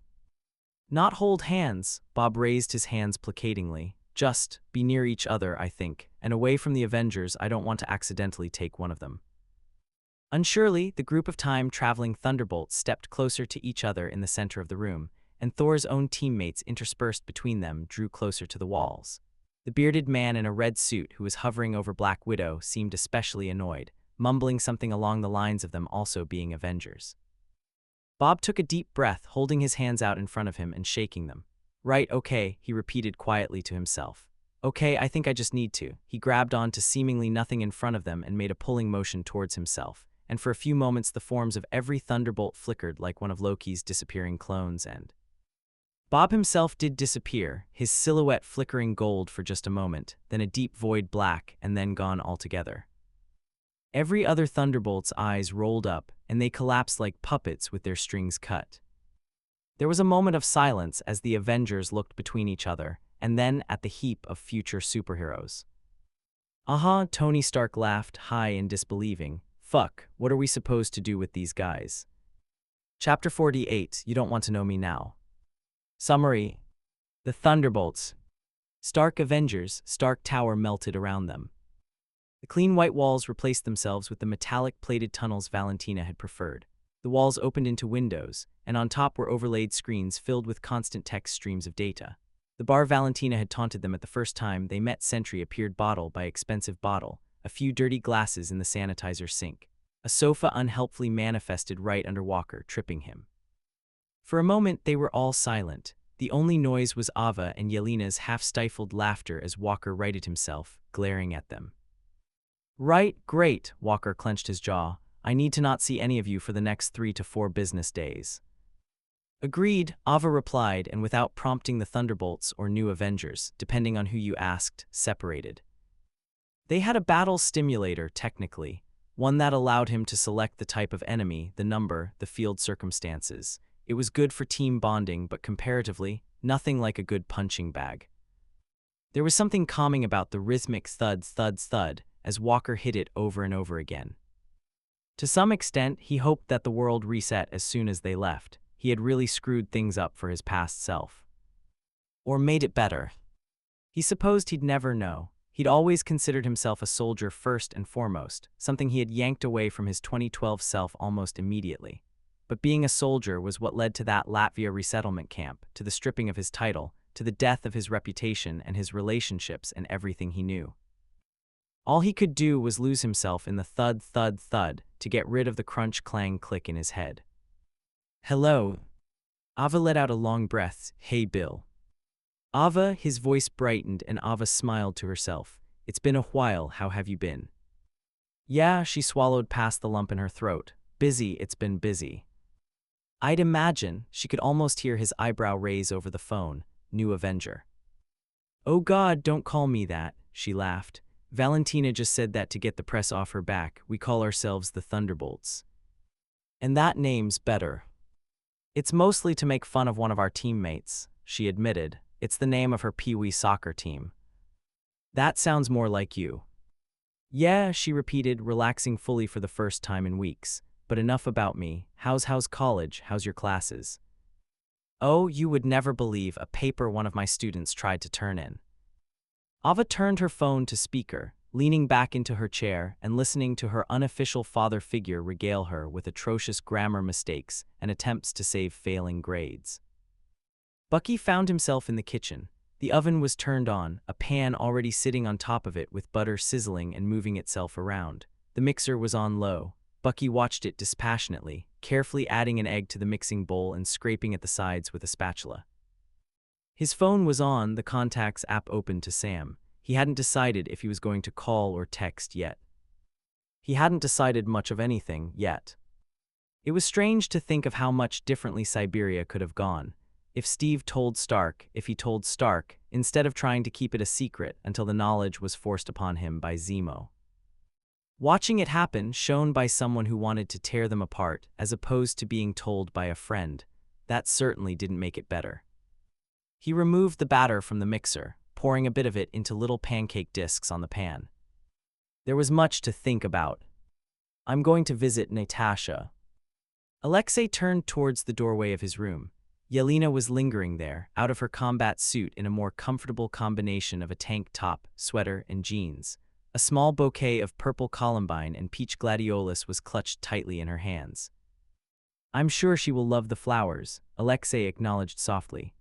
Not hold hands. Bob raised his hands placatingly. Just be near each other, I think, and away from the Avengers. I don't want to accidentally take one of them. Unsurely, the group of time-traveling Thunderbolts stepped closer to each other in the center of the room, and Thor's own teammates interspersed between them drew closer to the walls. The bearded man in a red suit who was hovering over Black Widow seemed especially annoyed, mumbling something along the lines of them also being Avengers. Bob took a deep breath, holding his hands out in front of him and shaking them. Right, okay, he repeated quietly to himself. Okay, I think I just need to. He grabbed on to seemingly nothing in front of them and made a pulling motion towards himself, and for a few moments the forms of every Thunderbolt flickered like one of Loki's disappearing clones, and Bob himself did disappear, his silhouette flickering gold for just a moment, then a deep void black, and then gone altogether. Every other Thunderbolt's eyes rolled up, and they collapsed like puppets with their strings cut. There was a moment of silence as the Avengers looked between each other, and then at the heap of future superheroes. Tony Stark laughed, high and disbelieving. Fuck, what are we supposed to do with these guys? Chapter 48, You Don't Want to Know Me Now. Summary. The Thunderbolts. Stark Avengers, Stark Tower melted around them. The clean white walls replaced themselves with the metallic plated tunnels Valentina had preferred. The walls opened into windows, and on top were overlaid screens filled with constant text streams of data. The bar Valentina had taunted them at the first time they met Sentry appeared bottle by expensive bottle, a few dirty glasses in the sanitizer sink. A sofa unhelpfully manifested right under Walker, tripping him. For a moment they were all silent. The only noise was Ava and Yelena's half-stifled laughter as Walker righted himself, glaring at them. Right, great, Walker clenched his jaw. I need to not see any of you for the next 3 to 4 business days. Agreed, Ava replied, and without prompting the Thunderbolts or new Avengers, depending on who you asked, separated. They had a battle stimulator, technically, one that allowed him to select the type of enemy, the number, the field circumstances. It was good for team bonding, but comparatively, nothing like a good punching bag. There was something calming about the rhythmic thud, thud, thud, as Walker hit it over and over again. To some extent, he hoped that the world reset as soon as they left. He had really screwed things up for his past self. Or made it better. He supposed he'd never know. He'd always considered himself a soldier first and foremost, something he had yanked away from his 2012 self almost immediately. But being a soldier was what led to that Latvia resettlement camp, to the stripping of his title, to the death of his reputation and his relationships and everything he knew. All he could do was lose himself in the thud, thud, thud to get rid of the crunch, clang, click in his head. Hello. Ava let out a long breath. Hey, Bill. Ava, his voice brightened and Ava smiled to herself. It's been a while, how have you been? Yeah, she swallowed past the lump in her throat. Busy, it's been busy. I'd imagine. She could almost hear his eyebrow raise over the phone. New Avenger. Oh God, don't call me that, she laughed. Valentina just said that to get the press off her back. We call ourselves the Thunderbolts. And that name's better. It's mostly to make fun of one of our teammates, she admitted. It's the name of her Pee-wee soccer team. That sounds more like you. Yeah, she repeated, relaxing fully for the first time in weeks. But enough about me. How's college? How's your classes? Oh, you would never believe a paper one of my students tried to turn in. Ava turned her phone to speaker, leaning back into her chair and listening to her unofficial father figure regale her with atrocious grammar mistakes and attempts to save failing grades. Bucky found himself in the kitchen. The oven was turned on, a pan already sitting on top of it with butter sizzling and moving itself around. The mixer was on low. Bucky watched it dispassionately, carefully adding an egg to the mixing bowl and scraping at the sides with a spatula. His phone was on, the contacts app open to Sam. He hadn't decided if he was going to call or text yet. He hadn't decided much of anything yet. It was strange to think of how much differently Siberia could have gone. If he told Stark, instead of trying to keep it a secret until the knowledge was forced upon him by Zemo. Watching it happen, shown by someone who wanted to tear them apart, as opposed to being told by a friend, that certainly didn't make it better. He removed the batter from the mixer, pouring a bit of it into little pancake discs on the pan. There was much to think about. I'm going to visit Natasha. Alexei turned towards the doorway of his room. Yelena was lingering there, out of her combat suit in a more comfortable combination of a tank top, sweater, and jeans. A small bouquet of purple columbine and peach gladiolus was clutched tightly in her hands. "I'm sure she will love the flowers," Alexei acknowledged softly.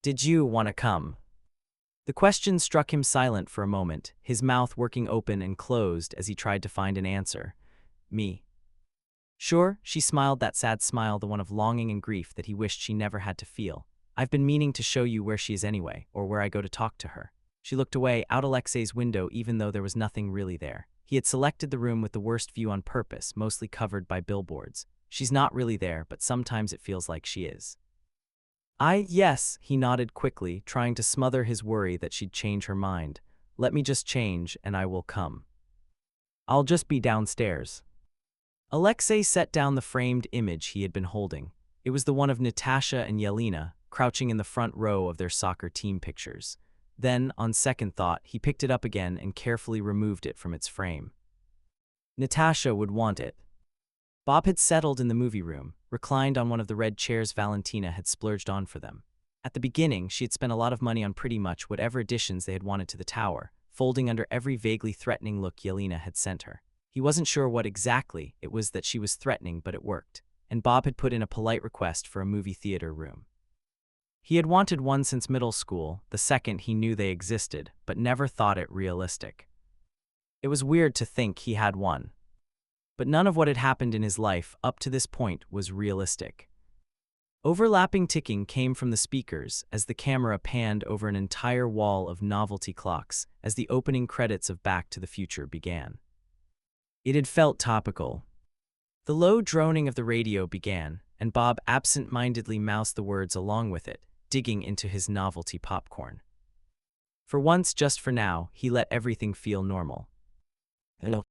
"Did you want to come?" The question struck him silent for a moment, his mouth working open and closed as he tried to find an answer. "Me." "Sure," she smiled, that sad smile, the one of longing and grief that he wished she never had to feel. "I've been meaning to show you where she is anyway, or where I go to talk to her." She looked away, out Alexei's window, even though there was nothing really there. He had selected the room with the worst view on purpose, mostly covered by billboards. She's not really there, but sometimes it feels like she is. Yes, he nodded quickly, trying to smother his worry that she'd change her mind. "Let me just change, and I will come. I'll just be downstairs." Alexei set down the framed image he had been holding. It was the one of Natasha and Yelena, crouching in the front row of their soccer team pictures. Then, on second thought, he picked it up again and carefully removed it from its frame. Natasha would want it. Bob had settled in the movie room, reclined on one of the red chairs Valentina had splurged on for them. At the beginning, she had spent a lot of money on pretty much whatever additions they had wanted to the tower, folding under every vaguely threatening look Yelena had sent her. He wasn't sure what exactly it was that she was threatening, but it worked, and Bob had put in a polite request for a movie theater room. He had wanted one since middle school, the second he knew they existed, but never thought it realistic. It was weird to think he had one. But none of what had happened in his life up to this point was realistic. Overlapping ticking came from the speakers as the camera panned over an entire wall of novelty clocks as the opening credits of Back to the Future began. It had felt topical. The low droning of the radio began, and Bob absent-mindedly mouthed the words along with it, digging into his novelty popcorn. For once, just for now, he let everything feel normal. "Hello,"